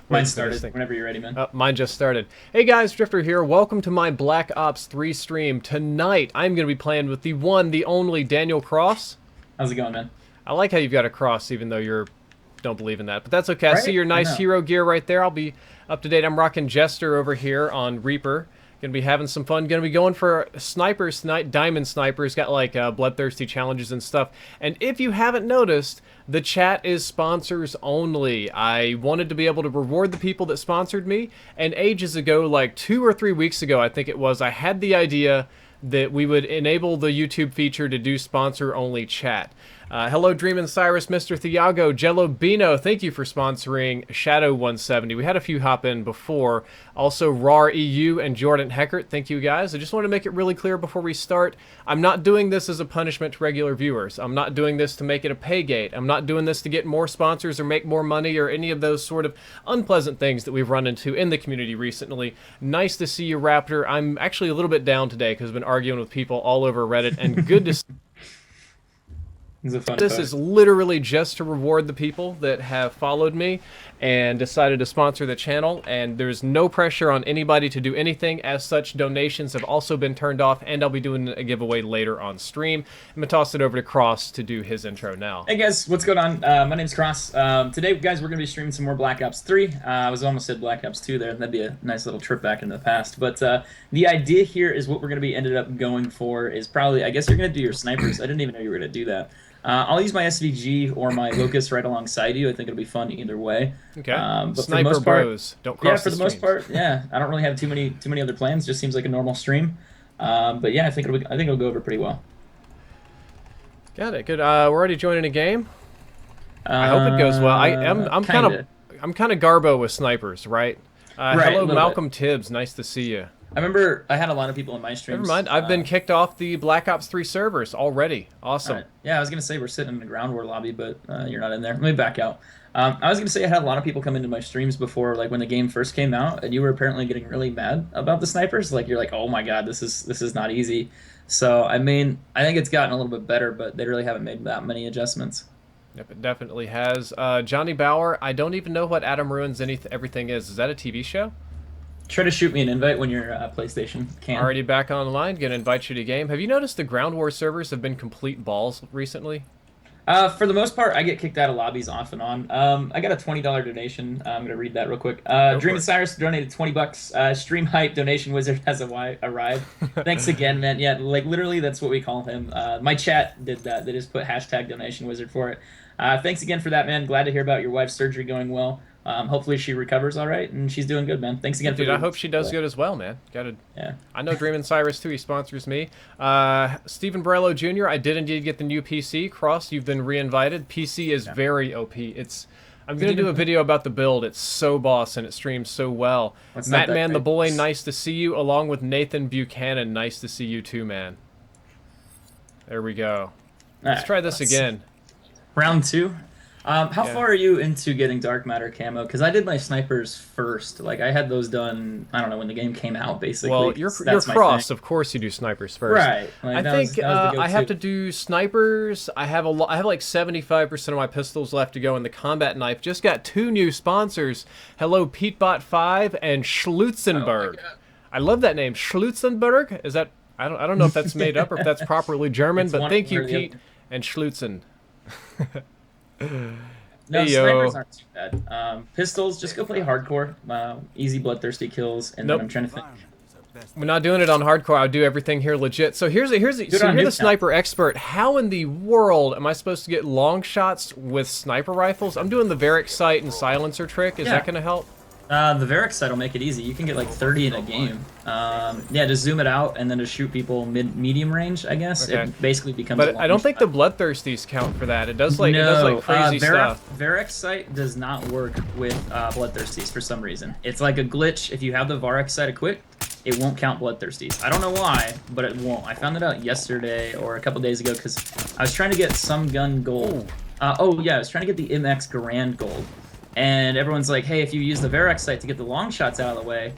Mine started. Whenever you're ready, man. Mine just started. Hey guys, Drifter here. Welcome to my Black Ops 3 stream. Tonight, I'm going to be playing with the one, the only Daniel Kross. How's it going, man? I like how you've got a cross, even though you don't believe in that. But that's okay. I Right? see your nice hero gear right there. I'll be up to date. I'm rocking Jester over here on Reaper. Gonna be having some fun. Gonna be going for snipers tonight. Diamond snipers. Got like bloodthirsty challenges and stuff. And if you haven't noticed, the chat is sponsors only. I wanted to be able to reward the people that sponsored me. And ages ago, like 2 or 3 weeks ago, I think it was, I had the idea that we would enable the YouTube feature to do sponsor-only chat. Hello, Dreamin' Cyrus, Mr. Thiago, Jello Bino, thank you for sponsoring Shadow 170. We had a few hop in before. Also, RAR EU and Jordan Heckert, thank you guys. I just want to make it really clear before we start, I'm not doing this as a punishment to regular viewers. I'm not doing this to make it a pay gate. I'm not doing this to get more sponsors or make more money or any of those sort of unpleasant things that we've run into in the community recently. Nice to see you, Raptor. I'm actually a little bit down today because I've been arguing with people all over Reddit, and good to see. This is literally just to reward the people that have followed me and decided to sponsor the channel, and there's no pressure on anybody to do anything. As such, donations have also been turned off, and I'll be doing a giveaway later on stream. I'm going to toss it over to Kross to do his intro now. Hey guys, what's going on? My name's Kross. Today, guys, we're going to be streaming some more Black Ops 3. I was almost said Black Ops 2 there. That'd be a nice little trip back into the past. But the idea here is what we're going to be ended up going for is probably, I guess you're going to do your snipers. I didn't even know you were going to do that. I'll use my SVG or my Locust right alongside you. I think it'll be fun either way. Okay. But Sniper for the most part, bros. Don't cross for the most part, yeah. I don't really have too many other plans. Just seems like a normal stream. But yeah, I think it'll go over pretty well. Got it. Good. We're already joining a game. I hope it goes well. I'm kind of garbo with snipers, right? Hello, Malcolm Tibbs. Nice to see you. I remember I had a lot of people in my streams. Never mind. I've been kicked off the Black Ops 3 servers already. Awesome. Right. Yeah, I was going to say we're sitting in the ground war lobby, but you're not in there. Let me back out. I was going to say I had a lot of people come into my streams before, like when the game first came out, and you were apparently getting really mad about the snipers. Like you're like, oh my god, this is not easy. So I mean, I think it's gotten a little bit better, but they really haven't made that many adjustments. Yep, it definitely has. Johnny Bauer, I don't even know what Adam Ruins Everything is. Is that a TV show? Try to shoot me an invite when your PlayStation can. Already back online. Gonna invite you to game. Have you noticed the Ground War servers have been complete balls recently? For the most part, I get kicked out of lobbies off and on. I got a $20 donation. I'm gonna read that real quick. Dreamin' Cyrus donated $20. Stream Hype donation wizard has arrived. Thanks again, man. Yeah, like literally, that's what we call him. My chat did that. They just put hashtag donation wizard for it. Thanks again for that, man. Glad to hear about your wife's surgery going well. Hopefully she recovers all right, and she's doing good, man. Thanks again. Dude, I hope she does good as well, man. Yeah. I know Dreamin' Cyrus too. He sponsors me. Stephen Borello Jr. I did indeed get the new PC. Kross, you've been re-invited. PC is very OP. I'm gonna do a video about the build. It's so boss and it streams so well. Matt Man the Boy, nice to see you. Along with Nathan Buchanan, nice to see you too, man. There we go. Let's try this again. Round 2. How far are you into getting dark matter camo? Because I did my snipers first. Like I had those done, I don't know, when the game came out, basically. Well, you're Kross, of course you do snipers first. Right. Like, I think I have to do snipers. I have like 75% of my pistols left to go, and the combat knife just got 2 new sponsors. Hello, PeteBot5 and Schlutzenberg. Oh I love that name, Schlutzenberg. Is that I don't know if that's made up or if that's properly German, but thank you, Pete and Schlutzen. No, hey, snipers aren't too bad. Pistols, just go play hardcore. Easy bloodthirsty kills, and then I'm trying to think. We're not doing it on hardcore. I'll do everything here legit. So you're the sniper expert. How in the world am I supposed to get long shots with sniper rifles? I'm doing the Varric sight and silencer trick. Is that going to help? The Varric sight will make it easy. You can get like 30 in a game. Yeah, just zoom it out and then just shoot people medium range, I guess. Okay. It basically becomes. But I don't think the bloodthirsties count for that. It does like crazy stuff. Varric sight does not work with bloodthirsties for some reason. It's like a glitch. If you have the Varric sight equipped, it won't count bloodthirsties. I don't know why, but it won't. I found it out yesterday or a couple days ago because I was trying to get some gun gold. Oh yeah, I was trying to get the MX Garand gold. And everyone's like, hey, if you use the Varric sight to get the long shots out of the way,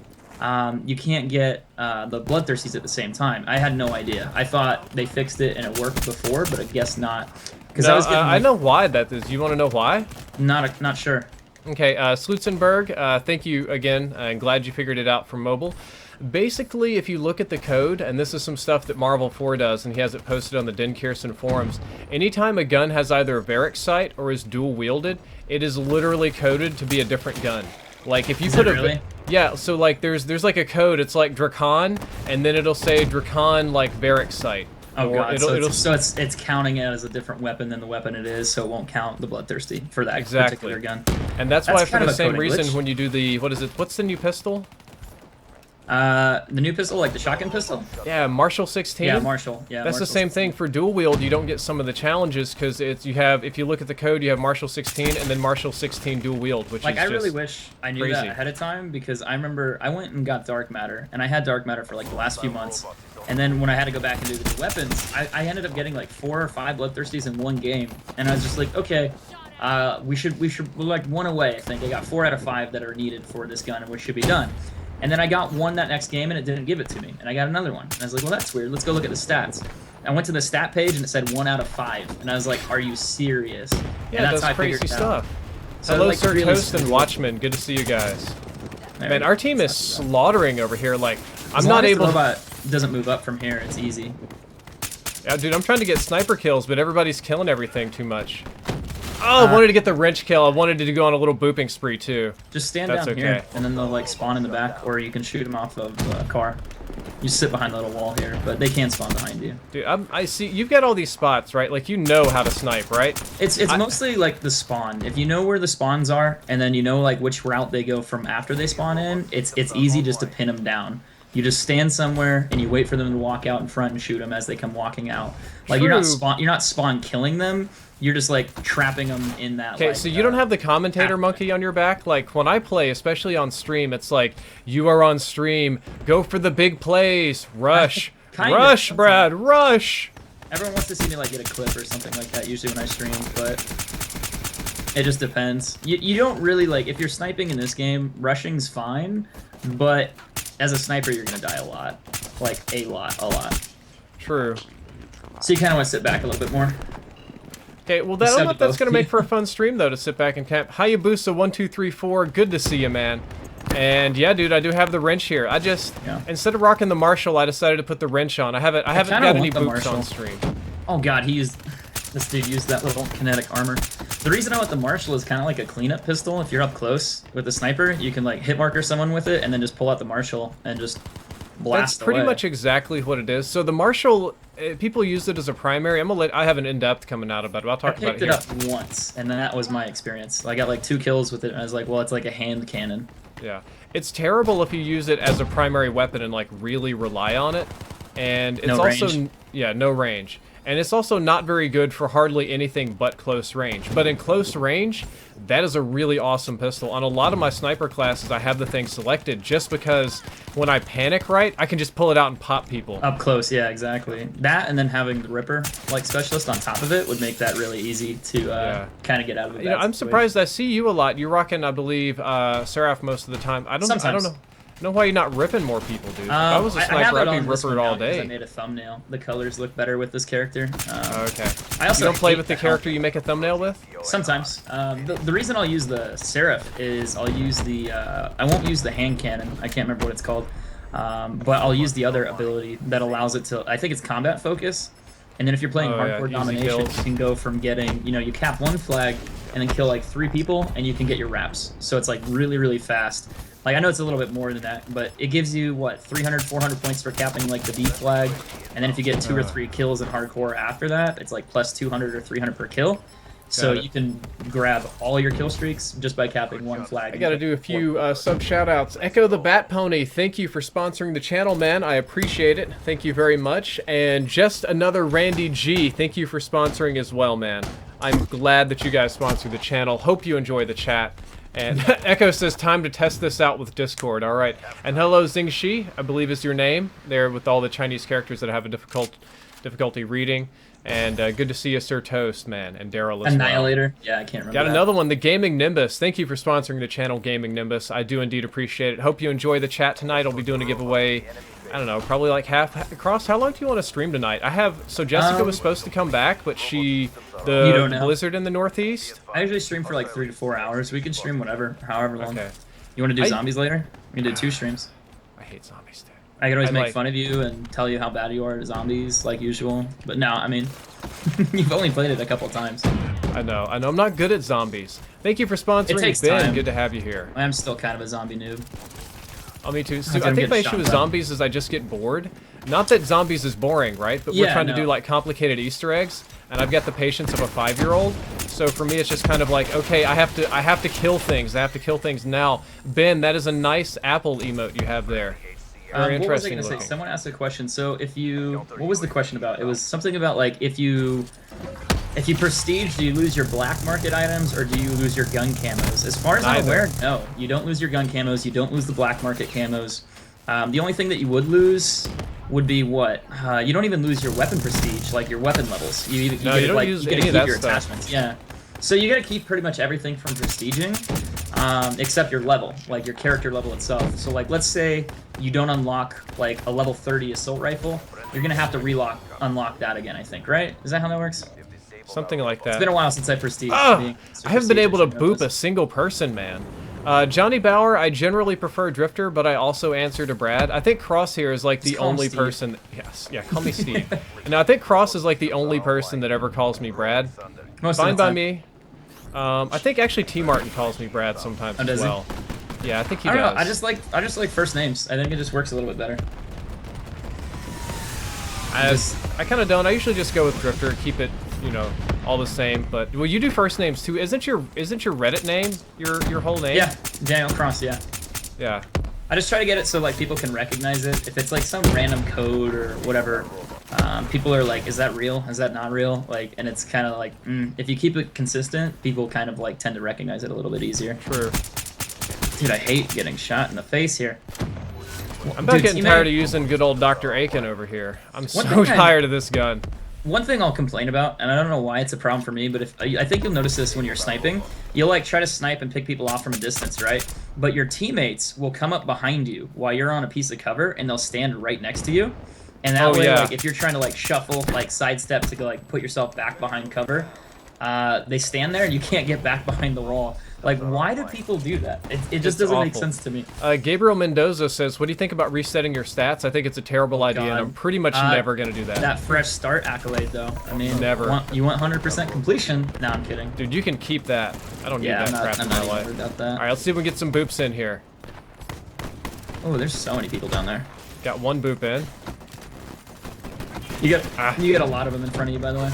you can't get the bloodthirsties at the same time. I had no idea. I thought they fixed it and it worked before, but I guess not. No, I know why that is. You want to know why? Not sure. Okay, Slutzenberg, thank you again. I'm glad you figured it out for mobile. Basically, if you look at the code, and this is some stuff that Marvel 4 does, and he has it posted on the Dinkirsten forums, anytime a gun has either a Varric sight or is dual-wielded, it is literally coded to be a different gun. Like, if you put a... Really? Yeah, so, like, there's like a code, it's like Drakon, and then it'll say Drakon, like, Varric sight. Oh god, so it's counting it as a different weapon than the weapon it is, so it won't count the Bloodthirsty for that particular gun. And that's why, for the same reason, glitch. when you do the... What's the new pistol? The new pistol, like the shotgun pistol? Yeah, Marshall 16. Yeah, Marshall. Yeah, that's Marshall the same 16. thing for dual wield. You don't get some of the challenges because it's if you look at the code, you have Marshall 16 and then Marshall 16 dual wield, which like is I just really wish I knew that ahead of time, because I remember I went and got Dark Matter, and I had Dark Matter for like the last few months, and then when I had to go back and do the new weapons, I ended up getting like 4 or 5 Bloodthirsties in one game, and I was just like, okay. We're like 1 away. I think I got 4 out of 5 that are needed for this gun, and we should be done. And then I got one that next game, and it didn't give it to me. And I got another one. And I was like, well, that's weird. Let's go look at the stats. I went to the stat page, and it said 1 out of 5. And I was like, are you serious? Yeah, and that's how crazy stuff. So hello, like, Sir really Toast and Watchmen. Good to see you guys. There Man, our team is slaughtering over here. Like, I'm as not long as able. The robot doesn't move up from here. It's easy. Yeah, dude, I'm trying to get sniper kills, but everybody's killing everything too much. Oh, I wanted to get the wrench kill. I wanted to go on a little booping spree, too. Just stand down here, and then they'll, like, spawn in the back, or you can shoot them off of a car. You sit behind the little wall here, but they can't spawn behind you. Dude, I see. You've got all these spots, right? Like, you know how to snipe, right? It's mostly, like, the spawn. If you know where the spawns are, and then you know, like, which route they go from after they spawn in, it's easy just to pin them down. You just stand somewhere, and you wait for them to walk out in front and shoot them as they come walking out. Like, you're not spawn killing them. You're just, like, trapping them in that, okay, like, so you don't have the commentator monkey on your back? Like, when I play, especially on stream, it's like, you are on stream, go for the big plays, rush, rush, Brad, rush! Everyone wants to see me, like, get a clip or something like that, usually when I stream, but it just depends. You don't really, like, if you're sniping in this game, rushing's fine, but as a sniper, you're gonna die a lot. Like, a lot. True. So you kind of want to sit back a little bit more. Okay, well, I don't know if that's going to make for a fun stream, though, to sit back and camp. Hayabusa1234, good to see you, man. And, yeah, dude, I do have the wrench here. I just, instead of rocking the Marshall, I decided to put the wrench on. I haven't got any boops on stream. Oh, God, this dude used that little kinetic armor. The reason I want the Marshall is kind of like a cleanup pistol. If you're up close with the sniper, you can, like, hit marker someone with it and then just pull out the Marshall and just blast That's pretty away. much exactly what it is. So the Marshall, people use it as a primary. I have an in-depth coming out about it. I'll talk about it here. I picked it up once, and then that was my experience. I got like 2 kills with it, and I was like, well, it's like a hand cannon. Yeah. It's terrible if you use it as a primary weapon and, like, really rely on it. And it's also... Yeah, no range. And it's also not very good for hardly anything but close range. But in close range, that is a really awesome pistol. On a lot of my sniper classes, I have the thing selected just because when I panic, right, I can just pull it out and pop people. Up close, yeah, exactly. That and then having the Ripper, like, specialist on top of it would make that really easy to kind of get out of it. I'm surprised I see you a lot. You're rocking, I believe, Seraph most of the time. I don't know why you're not ripping more people, dude. If I was a sniper, I'd be ripping it all day. I made a thumbnail. The colors look better with this character. Okay. I also you don't play with the character you make a thumbnail with? Sometimes. The reason I'll use the Seraph is I'll use the... I won't use the hand cannon. I can't remember what it's called. But I'll use the other ability that allows it to... I think it's combat focus. And then if you're playing hardcore domination, you can go from getting... You know, you cap 1 flag and then kill like 3 people, and you can get your wraps. So it's like really, really fast. Like, I know it's a little bit more than that, but it gives you, what, 300, 400 points for capping, like, the B flag. And then if you get 2 or 3 kills in hardcore after that, it's, like, plus 200 or 300 per kill. So you can grab all your kill streaks just by capping 1 flag. I gotta do a few sub shout-outs. Echo the Bat Pony, thank you for sponsoring the channel, man. I appreciate it. Thank you very much. And just another Randy G, thank you for sponsoring as well, man. I'm glad that you guys sponsor the channel. Hope you enjoy the chat. And Echo says, time to test this out with Discord. All right. And hello, Xingxi, I believe is your name, there with all the Chinese characters that have a difficulty reading. And good to see you, Sir Toast, man, and Daryl as well. Annihilator. Yeah, I can't remember. Got that. another one, the Gaming Nimbus. Thank you for sponsoring the channel, Gaming Nimbus. I do indeed appreciate it. Hope you enjoy the chat tonight. I'll be doing a giveaway. I don't know, probably like half. Kross, how long do you want to stream tonight? So Jessica was supposed to come back, but the blizzard in the Northeast. I usually stream for like 3 to 4 hours. We can stream whatever, however long. Okay. You want to do zombies later? We can do 2 streams. I hate zombies, dude. I can always make fun of you and tell you how bad you are at zombies, like usual. But no, I mean, you've only played it a couple times. I know. I'm not good at zombies. Thank you for sponsoring, it takes Ben. time. Good to have you here. I'm still kind of a zombie noob. Oh, me too. So I think my issue with zombies is I just get bored. Not that zombies is boring, right? But we're trying to do like complicated Easter eggs, and I've got the patience of a 5-year-old. So for me, it's just kind of like, okay, I have to kill things. I have to kill things now. Ben, that is a nice apple emote you have there. Very interesting. What was I going to say? Someone asked a question. So what was the question about? It was something about like if you prestige, do you lose your black market items or do you lose your gun camos? As far as I'm aware, no. You don't lose your gun camos. You don't lose the black market camos. The only thing that you would lose would be what? You don't even lose your weapon prestige, like your weapon levels. You get to keep your attachments. Yeah. So you gotta keep pretty much everything from prestiging, except your level, like your character level itself. So like, let's say you don't unlock like a level 30 assault rifle, you're gonna have to unlock that again, I think, right? Is that how that works? Something like that. It's been a while since I prestiged. I haven't been able to boop a single person, man. Johnny Bauer, I generally prefer Drifter, but I also answer to Brad. I think Kross here is like the only person. Yes, yeah, call me Steve. And I think Kross is like the only person that ever calls me Brad. Fine by me. I think actually T Martin calls me Brad sometimes as well. Yeah, I think he does. I just like first names. I think it just works a little bit better. I kind of don't. I usually just go with Drifter, keep it, you know, all the same. But well, you do first names too. Isn't your Reddit name your whole name? Yeah, Daniel Kross. Yeah. Yeah. I just try to get it so like people can recognize it. If it's like some random code or whatever, people are like, "Is that real? Is that not real?" Like, and it's kind of like, if you keep it consistent, people kind of like tend to recognize it a little bit easier. True. Dude, I hate getting shot in the face here. I'm not getting tired of using good old Dr. Aiken over here. I'm so tired of this gun. One thing I'll complain about, and I don't know why it's a problem for me, but I think you'll notice this when you're sniping. You'll like try to snipe and pick people off from a distance, right? But your teammates will come up behind you while you're on a piece of cover, and they'll stand right next to you. And that way, like if you're trying to like shuffle, like sidestep to go like put yourself back behind cover, they stand there and you can't get back behind the wall. Like, why do people do that? It just doesn't make sense to me. Gabriel Mendoza says, what do you think about resetting your stats? I think it's a terrible idea, and I'm pretty much never going to do that. That fresh start accolade, though. I mean, never. You want 100% completion? No, I'm kidding. Dude, you can keep that. I don't need that crap in my life. All right, let's see if we can get some boops in here. Oh, there's so many people down there. Got one boop in. You get a lot of them in front of you, by the way.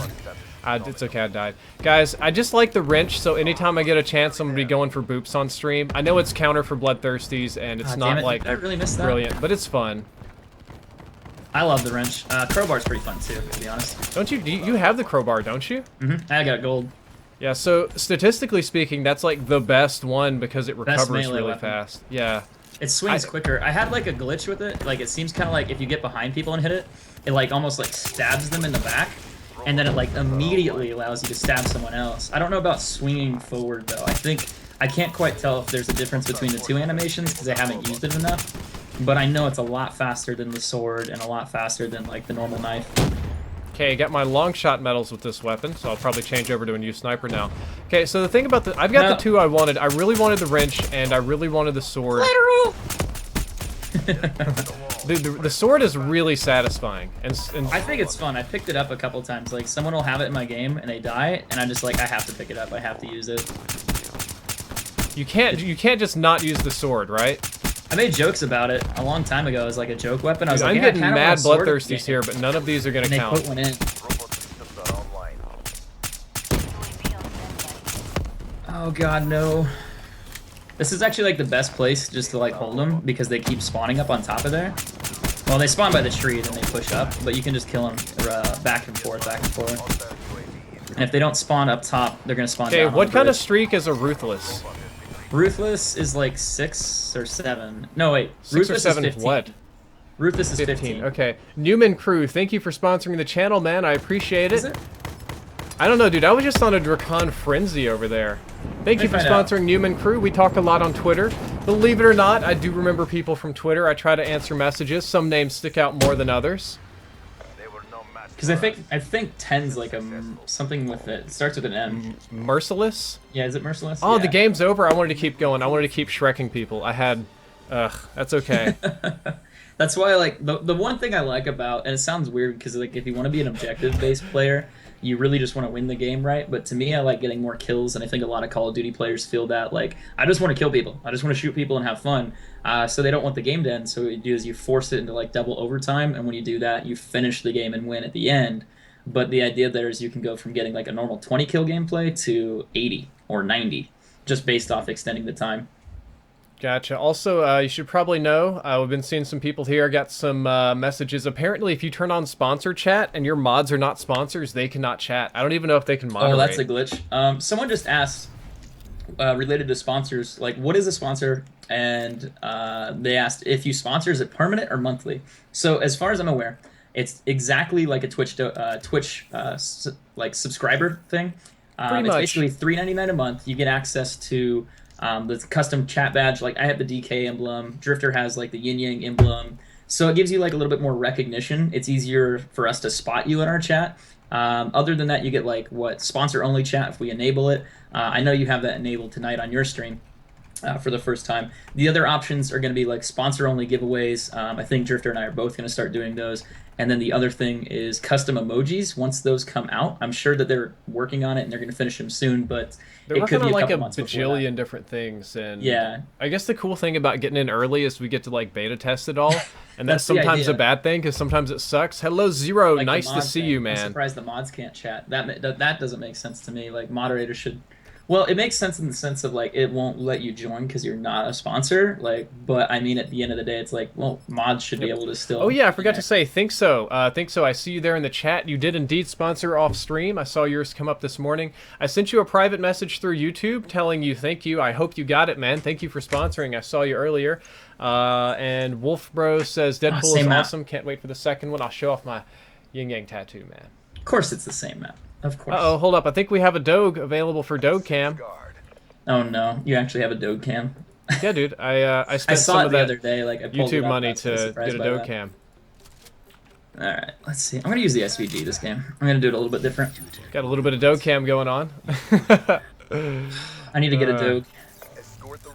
It's okay, I died. Guys, I just like the wrench, so anytime I get a chance, I'm going to be going for boops on stream. I know it's counter for bloodthirsties, and it's not like I really missed that. Brilliant, but it's fun. I love the wrench. Crowbar's pretty fun, too, to be honest. Don't you? You have the crowbar, don't you? Mm-hmm. I got gold. Yeah, so statistically speaking, that's like the best one because it recovers really fast. Yeah. It swings quicker. I had like a glitch with it. Like, it seems kind of like if you get behind people and hit it, it like almost like stabs them in the back. And then it like immediately allows you to stab someone else. I don't know about swinging forward though. I can't quite tell if there's a difference between the two animations because I haven't used it enough. But I know it's a lot faster than the sword and a lot faster than like the normal knife. Okay, got my long shot medals with this weapon, so I'll probably change over to a new sniper now. Okay, so the thing about I've got the two I wanted. I really wanted the wrench and I really wanted the sword. Lateral! The sword is really satisfying, and I think it's fun. I picked it up a couple times. Like someone will have it in my game and they die, and I'm just like, I have to pick it up. I have to use it. You can't just not use the sword, right? I made jokes about it a long time ago as like a joke weapon. I was like, I'm getting mad bloodthirsties here, but none of these are gonna count. They put one in. Oh god, no. This is actually like the best place just to like hold them because they keep spawning up on top of there. Well, they spawn by the tree and then they push up, but you can just kill them back and forth, back and forth. And if they don't spawn up top, they're gonna spawn down. Okay, what kind of streak is a ruthless? Ruthless is like 6 or 7. No wait, 6 or 7 is what? Rufus is 15. Okay. Newman Crew, thank you for sponsoring the channel, man. I appreciate it. Is it? I don't know, dude. I was just on a Dracan frenzy over there. Thank you for sponsoring Newman Crew. We talk a lot on Twitter. Believe it or not, I do remember people from Twitter. I try to answer messages. Some names stick out more than others. Because I think 10's like something with it. It starts with an M. Merciless? Yeah, is it Merciless? Oh, yeah. The game's over. I wanted to keep going. I wanted to keep shrekking people. I had... Ugh, that's okay. That's why, like, the one thing I like about, and it sounds weird because, like, if you want to be an objective-based player, you really just want to win the game, right? But to me, I like getting more kills, and I think a lot of Call of Duty players feel that, like, I just want to kill people. I just want to shoot people and have fun. So they don't want the game to end. So what you do is you force it into, like, double overtime, and when you do that, you finish the game and win at the end. But the idea there is you can go from getting, like, a normal 20-kill gameplay to 80 or 90, just based off extending the time. Gotcha. Also, you should probably know, we've been seeing some people here, got some messages. Apparently, if you turn on sponsor chat and your mods are not sponsors, they cannot chat. I don't even know if they can moderate. Oh, that's a glitch. Someone just asked, related to sponsors, like, what is a sponsor? And they asked, if you sponsor, is it permanent or monthly? So as far as I'm aware, it's exactly like a Twitch like subscriber thing. Pretty it's much. basically $3.99 a month. You get access to the custom chat badge. Like, I have the DK emblem. Drifter has like the yin yang emblem. So it gives you like a little bit more recognition. It's easier for us to spot you in our chat. Other than that, you get like sponsor only chat if we enable it. I know you have that enabled tonight on your stream. For the first time. The other options are going to be like sponsor-only giveaways. I think Drifter and I are both going to start doing those. And then the other thing is custom emojis. Once those come out, I'm sure that they're working on it and they're going to finish them soon. But they're it could working be on like a months bajillion different things. And yeah, I guess the cool thing about getting in early is we get to like beta test it all. And that's the sometimes idea. a bad thing because sometimes it sucks. Hello, Zero. Like nice to see you, man. I'm surprised the mods can't chat. That doesn't make sense to me. Like, moderators should. Well, it makes sense in the sense of, like, it won't let you join because you're not a sponsor. Like, but I mean, at the end of the day, it's like, well, mods should be able to still. Oh yeah, I forgot to say, think so. I see you there in the chat. You did indeed sponsor off stream. I saw yours come up this morning. I sent you a private message through YouTube telling you thank you. I hope you got it, man. Thank you for sponsoring. I saw you earlier. And Wolf Bro says Deadpool is awesome. Can't wait for the second one. I'll show off my yin yang tattoo, man. Of course, it's the same map. Of course. Uh-oh, hold up. I think we have a Doge available for Doge Cam. Oh no, you actually have a Doge Cam. Yeah, dude. I spent saw some it of the that other day. Like, I pulled it YouTube up, money I was really to surprised get a by Doge that. Cam. All right, let's see. I'm gonna use the SVG this game. I'm gonna do it a little bit different. Got a little bit of Doge Cam going on. I need to get a Doge.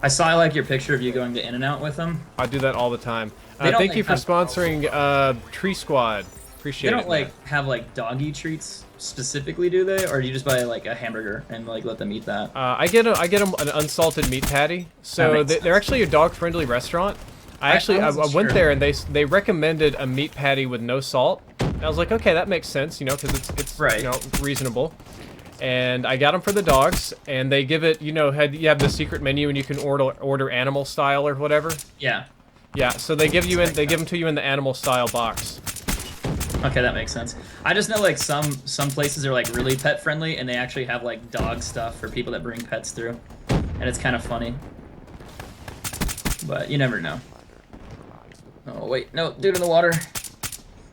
I saw like your picture of you going to In-N-Out with them. I do that all the time. They don't, Thank like, you for have- sponsoring Tree Squad. Appreciate They it. don't like have like doggy treats specifically, do they? Or do you just buy like a hamburger and like let them eat that? I get them an unsalted meat patty. So makes they're sense. actually a dog-friendly restaurant. I wasn't went sure. there and they recommended a meat patty with no salt. And I was like, okay, that makes sense, you know, because it's Right. you know, reasonable. And I got them for the dogs, and they give it, you know, you have the secret menu and you can order animal style or whatever. Yeah. Yeah, so they give them to you in the animal style box. Okay, that makes sense. I just know like some places are like really pet friendly and they actually have like dog stuff for people that bring pets through, and it's kind of funny. But you never know. Oh wait, no, dude in the water.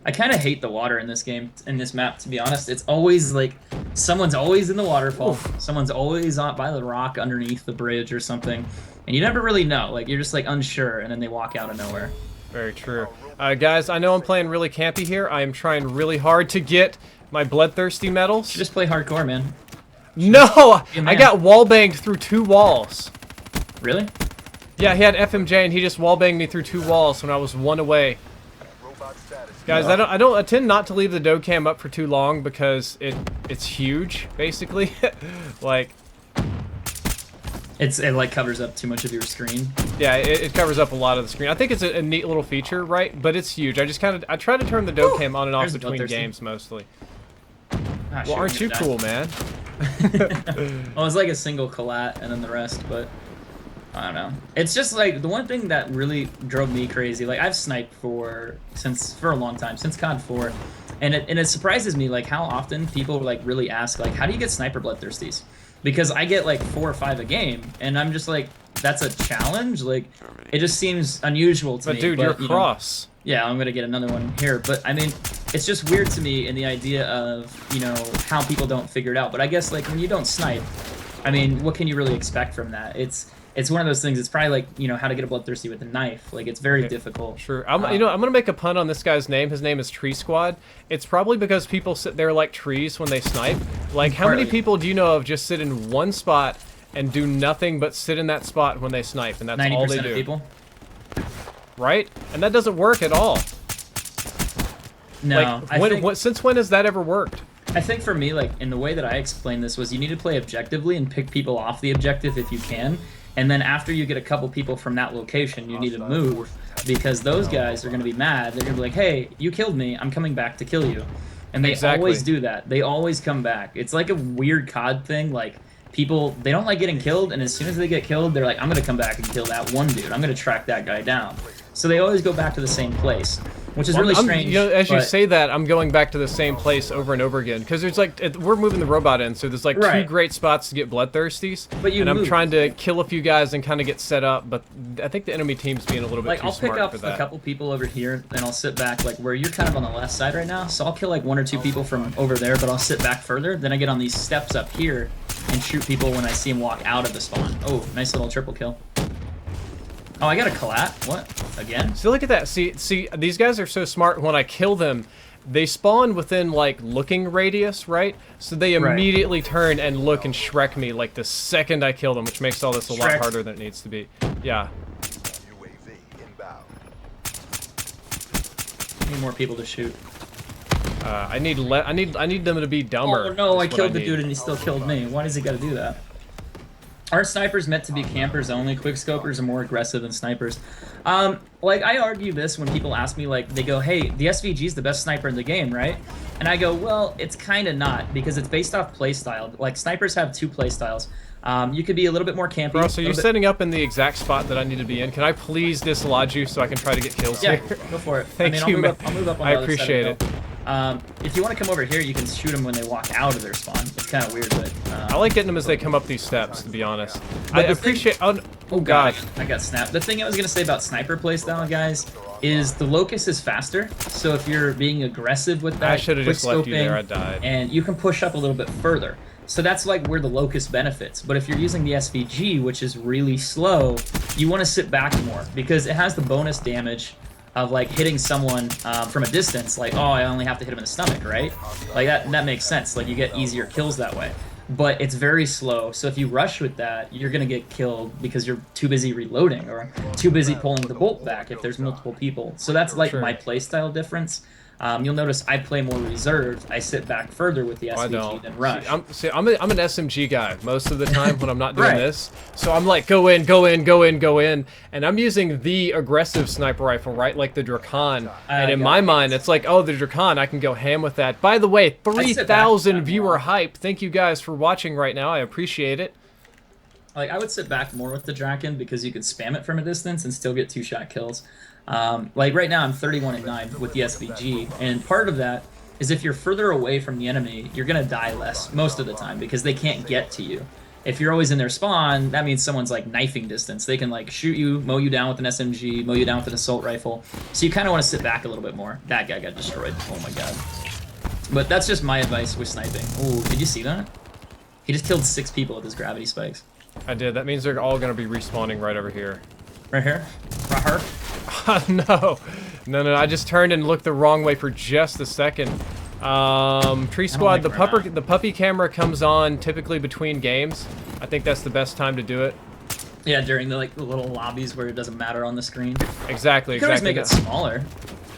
I kind of hate the water in this game, in this map, to be honest. It's always like someone's always in the waterfall. Oof. Someone's always out by the rock underneath the bridge or something, and you never really know. Like, you're just like unsure, and then they walk out of nowhere. Very true. Guys, I know I'm playing really campy here. I am trying really hard to get my bloodthirsty medals. You just play hardcore, man. No! Be a I man. got wallbanged through 2 walls. Really? Yeah, he had FMJ and he just wallbanged me through 2 walls when I was 1 away. Guys, I tend not to leave the Doge Cam up for too long because it's huge, basically. Like, It like covers up too much of your screen. yeah, it covers up a lot of the screen. I think it's a neat little feature, right? But it's huge. I try to turn the Doge Cam on and off There's between bloodthirsty. games mostly. Ah, Well, shoot, aren't I'm you gonna cool, die. man? Well, it's like a single collat and then the rest, but I don't know. It's just like the one thing that really drove me crazy. Like, I've sniped for a long time, since COD 4, and it surprises me like how often people like really ask like, how do you get sniper bloodthirsties? Because I get like 4 or 5 a game, and I'm just like, that's a challenge. Like, it just seems unusual to me. But dude, you're Kross. Yeah, I'm gonna get another one here, but I mean, it's just weird to me in the idea of, you know, how people don't figure it out. But I guess, like, when you don't snipe, I mean, what can you really expect from that? It's one of those things. It's probably like, you know, how to get a bloodthirsty with a knife. Like, it's very difficult. Sure. You know, I'm gonna make a pun on this guy's name. His name is Tree Squad. It's probably because people sit there like trees when they snipe. Like, how many people do you know of just sit in one spot and do nothing but sit in that spot when they snipe, and that's all they do? 90% of people. Right? And that doesn't work at all. No. Like, since when has that ever worked? I think for me, like, in the way that I explained this was you need to play objectively and pick people off the objective if you can. And then after you get a couple people from that location, you need to move, because those guys are going to be mad. They're going to be like, hey, you killed me. I'm coming back to kill you. And they always do that. They always come back. It's like a weird COD thing. Like, people, they don't like getting killed, and as soon as they get killed, they're like, I'm going to come back and kill that one dude. I'm going to track that guy down. So they always go back to the same place, which is really strange. You know, as you say that, I'm going back to the same place over and over again, because there's like, we're moving the robot in, so there's like two great spots to get bloodthirsties, and I'm trying to kill a few guys and kind of get set up, but I think the enemy team's being a little bit too smart for that. I'll pick up a couple people over here, and I'll sit back, like, where you're kind of on the left side right now, so I'll kill like 1 or 2 people from over there, but I'll sit back further, then I get on these steps up here and shoot people when I see them walk out of the spawn. Oh, nice little triple kill. Oh, I got a collat. What? Again? See, look at that. See, these guys are so smart. When I kill them, they spawn within, like, looking radius, right? So they immediately turn and look and Shrek me, like, the second I kill them, which makes all this a lot harder than it needs to be. Yeah. Need more people to shoot. I need them to be dumber. Oh, no, I killed the dude and he still killed me. Why does he gotta do that? Aren't snipers meant to be campers only? Quickscopers are more aggressive than snipers. Like, I argue this when people ask me, like, they go, hey, the SVG's the best sniper in the game, right? And I go, well, it's kind of not, because it's based off playstyle. Like, snipers have 2 playstyles. You could be a little bit more campy. Bro, so you're setting up in the exact spot that I need to be in. Can I please dislodge you so I can try to get kills here? Go for it. Thank you, man. I'll move up on the I other appreciate it. If you want to come over here, you can shoot them when they walk out of their spawn. It's kind of weird, but... I like getting them as they come up these steps, to be honest. I appreciate... Oh, God. I got snapped. The thing I was going to say about sniper playstyle, guys, is the locus is faster. So if you're being aggressive with that... I should have just left you there. I died. And you can push up a little bit further. So that's like where the locus benefits. But if you're using the SVG, which is really slow, you want to sit back more, because it has the bonus damage of, like, hitting someone from a distance, like, oh, I only have to hit him in the stomach, right? Like, that makes sense. Like, you get easier kills that way. But it's very slow, so if you rush with that, you're going to get killed because you're too busy reloading or too busy pulling the bolt back if there's multiple people. So that's, like, my playstyle difference. You'll notice I play more reserved. I sit back further with the SVG than rush. I'm an SMG guy most of the time when I'm not doing this. So I'm like, go in, go in, go in, go in. And I'm using the aggressive sniper rifle, right? Like the Drakon. And in my mind, it's like, oh, the Drakon, I can go ham with that. By the way, 3,000 viewer hype. Thank you guys for watching right now. I appreciate it. Like, I would sit back more with the Draken because you could spam it from a distance and still get 2-shot kills. Like, right now I'm 31-9 with the SVG, and part of that is if you're further away from the enemy, you're gonna die less most of the time because they can't get to you. If you're always in their spawn, that means someone's, like, knifing distance. They can, like, shoot you, mow you down with an SMG, mow you down with an assault rifle. So you kind of want to sit back a little bit more. That guy got destroyed. Oh my god. But that's just my advice with sniping. Ooh, did you see that? He just killed 6 people with his gravity spikes. I did. That means they're all gonna be respawning right over here. Right here? Right here? No, I just turned and looked the wrong way for just a second. Tree Squad, the puppy camera comes on typically between games. I think that's the best time to do it. Yeah, during the, like, the little lobbies where it doesn't matter on the screen. Exactly. You can always make it smaller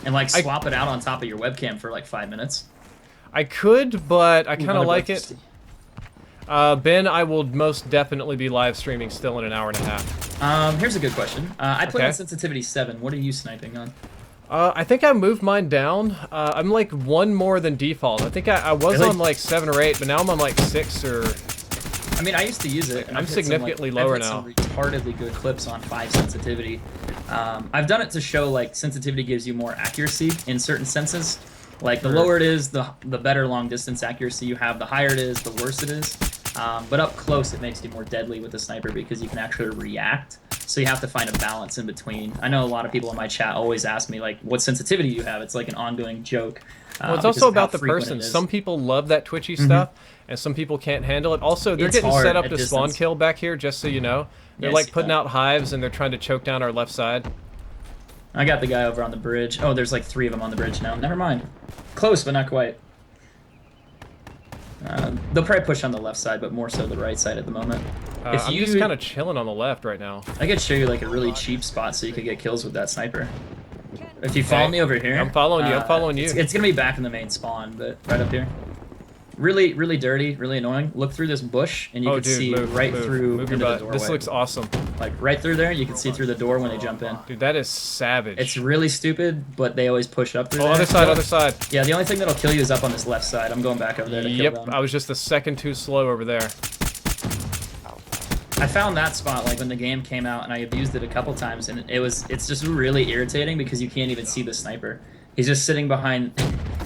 and, like, swap it out on top of your webcam for like 5 minutes. I could, but I kind of like it. Ben, I will most definitely be live streaming still in an hour and a half. Here's a good question. I play on sensitivity 7. What are you sniping on? I think I moved mine down. I'm like 1 more than default. I think I was on like 7 or 8, but now I'm on like 6 or... I mean, I used to use it. And I'm significantly lower now. I've hit some retardedly good clips on 5 sensitivity. I've done it to show, like, sensitivity gives you more accuracy in certain senses. Like, the lower it is, the better long distance accuracy you have. The higher it is, the worse it is. But up close, it makes you more deadly with the sniper because you can actually react. So you have to find a balance in between. I know a lot of people in my chat always ask me, like, what sensitivity you have. It's like an ongoing joke. Well, it's also about the person. Some people love that twitchy stuff, and some people can't handle it. Also, they're getting set up to spawn kill back here, just so you know. They're like putting out hives, and they're trying to choke down our left side. I got the guy over on the bridge. Oh, there's like 3 of them on the bridge now. Never mind. Close, but not quite. They'll probably push on the left side, but more so the right side at the moment. I'm just kind of chilling on the left right now. I could show you like a really cheap spot so you could get kills with that sniper. If you follow me over here... I'm following you, I'm following you. It's going to be back in the main spawn, but right up here. Really, really dirty, really annoying. Look through this bush, and you can see through into the doorway. This looks awesome. Like, right through there, you can see through the door when they jump in. Dude, that is savage. It's really stupid, but they always push up through there. Other side, other side. Yeah, the only thing that'll kill you is up on this left side. I'm going back over there to kill them. Yep, I was just a second too slow over there. I found that spot like when the game came out, and I abused it a couple times, and it's just really irritating because you can't even see the sniper. He's just sitting behind,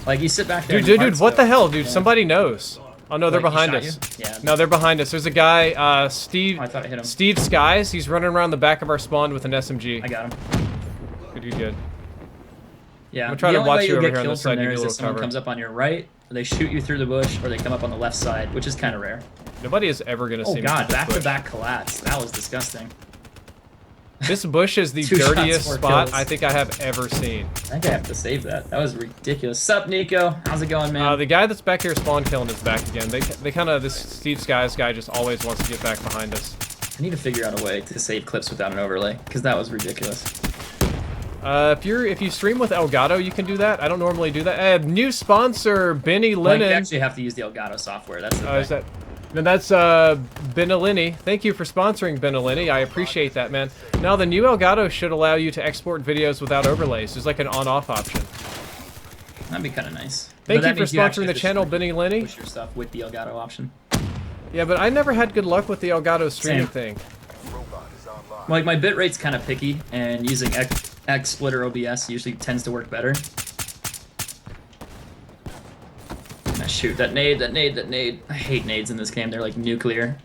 like you sit back there. Dude, what the hell, dude? Yeah. Somebody knows. Oh no, they're behind us. Yeah. No, they're behind us. There's a guy, Steve. Oh, I thought I hit him. Steve Skies. He's running around the back of our spawn with an SMG. I got him. Good. Yeah. I'm trying to watch you over here on the this side. If someone comes up on your right, or they shoot you through the bush, or they come up on the left side, which is kind of rare. Nobody is ever gonna see me. Oh god, back-to-back collapse. That was disgusting. This bush is the dirtiest spot I think I have ever seen. I think I have to save that. That was ridiculous. Sup, Nico? How's it going, man? The guy that's back here spawn killing is back again. They kind of, this Steve Skies guy just always wants to get back behind us. I need to figure out a way to save clips without an overlay, because that was ridiculous. If you stream with Elgato, you can do that. I don't normally do that. New sponsor, Benny Lennon. You actually have to use the Elgato software. That's the thing. Is that? And that's Benelini. Thank you for sponsoring Benelini. I appreciate that, man. Now the new Elgato should allow you to export videos without overlays. There's like an on-off option. That'd be kind of nice. Thank you for sponsoring the channel, Benelini. Push your stuff with the Elgato option. Yeah, but I never had good luck with the Elgato streaming thing. Like my bitrate's kind of picky, and using XSplitter OBS usually tends to work better. Shoot, that nade. I hate nades in this game. They're like nuclear.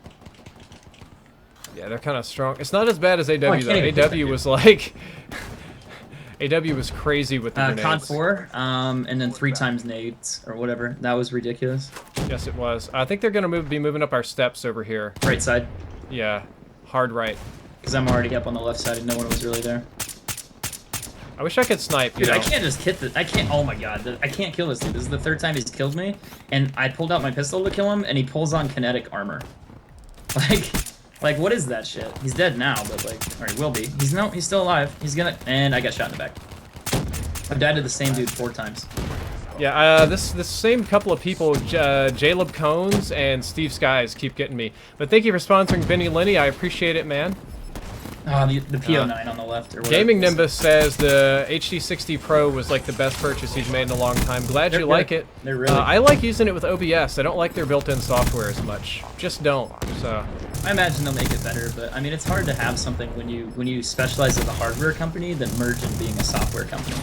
Yeah, they're kind of strong. It's not as bad as AW, though. AW was like... AW was crazy with the grenades. Con 4, and then 3 times nades, or whatever. That was ridiculous. Yes, it was. I think they're going to be moving up our steps over here. Right side? Yeah, hard right. Because I'm already up on the left side and no one was really there. I wish I could snipe. Dude, I can't just hit the... I can't... Oh my god. I can't kill this dude. This is the 3rd time he's killed me. And I pulled out my pistol to kill him, and he pulls on kinetic armor. Like, what is that shit? He's dead now, but like... Or he will be. He's still alive. He's gonna... And I got shot in the back. I've died to the same dude 4 times. Yeah, this same couple of people, Jaleb Cones and Steve Skies, keep getting me. But thank you for sponsoring Benny Lenny. I appreciate it, man. Oh, the PO9 on the left. Or Gaming Nimbus says the HD60 Pro was like the best purchase he's made in a long time. Glad you like it. They're really I like using it with OBS. I don't like their built-in software as much. Just don't. So I imagine they'll make it better, but I mean it's hard to have something when you specialize as a hardware company that merge in being a software company.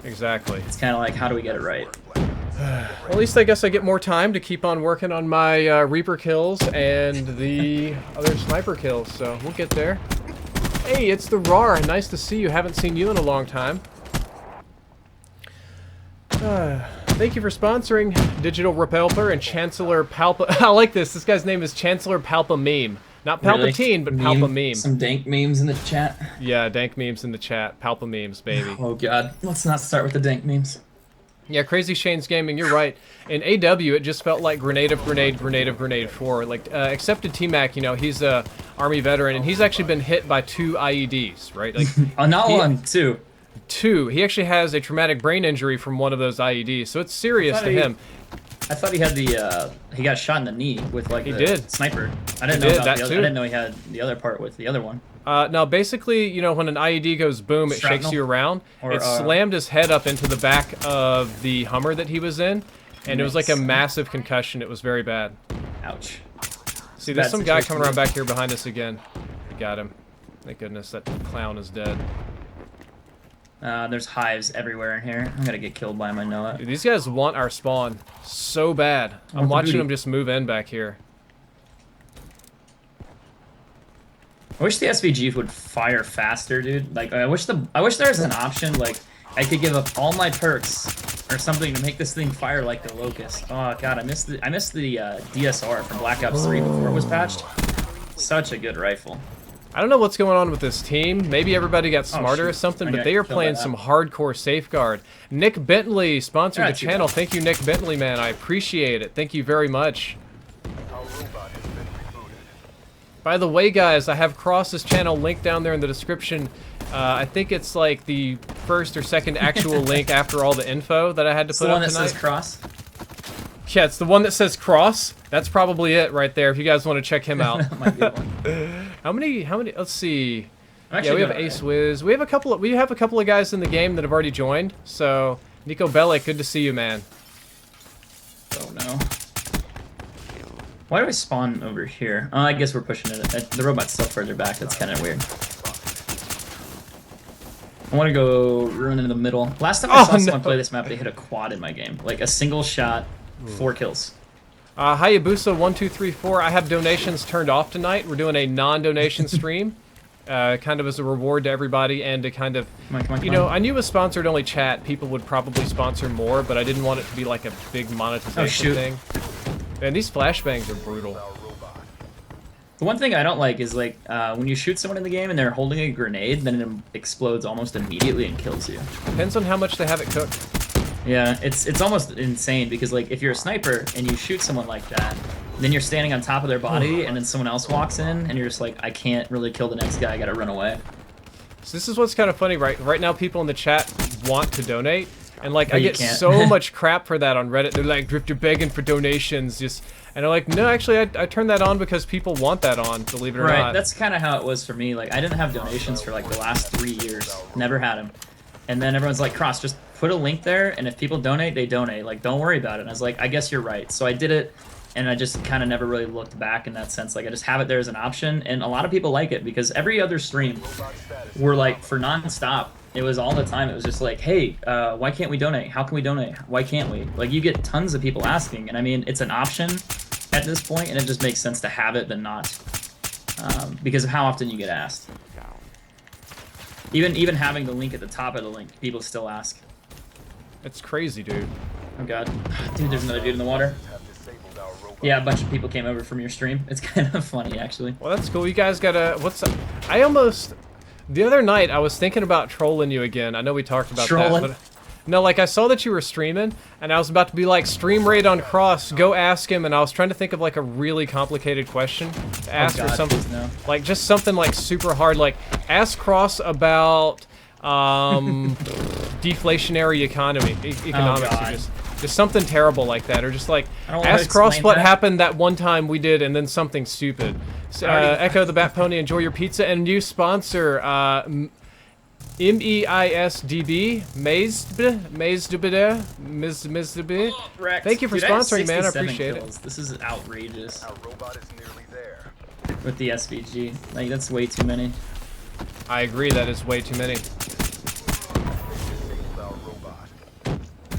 Exactly. It's kind of like, how do we get it right? Well, at least I guess I get more time to keep on working on my Reaper kills and the other sniper kills, so we'll get there. Hey, it's the RAR. Nice to see you. Haven't seen you in a long time. Thank you for sponsoring Digital Repelper and Chancellor Palpa. I like this. This guy's name is Chancellor Palpa Meme. Not Palpatine, but Palpa Meme. Some dank memes in the chat. Yeah, dank memes in the chat. Palpa memes, baby. Oh god. Let's not start with the dank memes. Yeah, Crazy Shane's Gaming, you're right. In AW, it just felt like grenade of grenade, grenade of grenade 4. Like, Accepted T-Mac, you know, he's a Army veteran, and he's actually been hit by 2 IEDs, right? Like, not 1, 2. 2. He actually has a traumatic brain injury from one of those IEDs, so it's serious to him. I thought he had the, he got shot in the knee with, like, the sniper. I didn't know about the other, I didn't know he had the other part with the other one. No, basically, you know, when an IED goes boom, it shakes you around. It slammed his head up into the back of the Hummer that he was in, and it was like a massive concussion. It was very bad. Ouch. See, there's some guy coming around back here behind us again. We got him. Thank goodness that clown is dead. There's hives everywhere in here. I'm gonna get killed by him, I know it. Dude, these guys want our spawn so bad. I'm watching them just move in back here. I wish the SVG would fire faster, dude. Like, I wish there was an option, like, I could give up all my perks or something to make this thing fire like the Locust. Oh god, I missed the DSR from Black Ops 3 before it was patched. Such a good rifle. I don't know what's going on with this team. Maybe everybody got smarter or something, but they are playing some hardcore Safeguard. Nick Bentley sponsored the channel. Thank you, Nick Bentley, man. I appreciate it. Thank you very much. By the way, guys, I have Kross's channel linked down there in the description. I think it's like the first or second actual link after all the info that I had to put up tonight. The one that says Kross? Yeah, it's the one that says Kross. That's probably it right there if you guys want to check him out. That might be one. How many, let's see. Yeah, we have Ace Wiz. We have a couple of guys in the game that have already joined. So, Nico Bellic, good to see you, man. Oh no. Why do I spawn over here? I guess we're pushing it. The robot's still further back. That's kind of weird. I want to go run into the middle. Last time I saw someone play this map, they hit a quad in my game. Like a single shot, 4 kills. Hayabusa1234, I have donations turned off tonight. We're doing a non-donation stream. Kind of as a reward to everybody and to kind of, you know, I knew with sponsored only chat, people would probably sponsor more, but I didn't want it to be like a big monetization thing. Man, these flashbangs are brutal. The one thing I don't like is like when you shoot someone in the game and they're holding a grenade, then it explodes almost immediately and kills you. Depends on how much they have it cooked. Yeah, it's almost insane because like if you're a sniper and you shoot someone like that, then you're standing on top of their body and then someone else walks in and you're just like, I can't really kill the next guy, I gotta run away. So this is what's kind of funny, right now people in the chat want to donate, and like I get so much crap for that on Reddit. They're like, Drifter begging for donations, and I'm like, no, actually I turned that on because people want that on, believe it or not. Right, that's kind of how it was for me. Like I didn't have donations for like the last 3 years, never had them. And then everyone's like, Kross, just put a link there, and if people donate, they donate. Like, don't worry about it. And I was like, I guess you're right. So I did it, and I just kind of never really looked back in that sense. Like, I just have it there as an option, and a lot of people like it, because every other stream were, like, for non-stop, it was all the time. It was just like, hey, why can't we donate? How can we donate? Why can't we? Like, you get tons of people asking, and I mean, it's an option at this point, and it just makes sense to have it than not, because of how often you get asked. Even having the link at the top of the link, people still ask. It's crazy, dude. Oh god. Dude, there's another dude in the water. Yeah, a bunch of people came over from your stream. It's kind of funny, actually. Well, that's cool. You guys gotta... What's up? I almost... The other night, I was thinking about trolling you again. I know we talked about that, but... No, like, I saw that you were streaming, and I was about to be like, stream raid on Kross, go ask him, and I was trying to think of, like, a really complicated question to ask or something. No. Like, just something, like, super hard, like, ask Kross about, deflationary economics, or just something terrible like that, or just, like, ask Kross what happened that one time we did, and then something stupid. So, Echo the Bat Pony, enjoy your pizza, and new sponsor, MEISDB, Mazdb. Thank you for sponsoring, man. I appreciate it. This is outrageous. Our robot is nearly there. With the SVG, like that's way too many. I agree, that is way too many.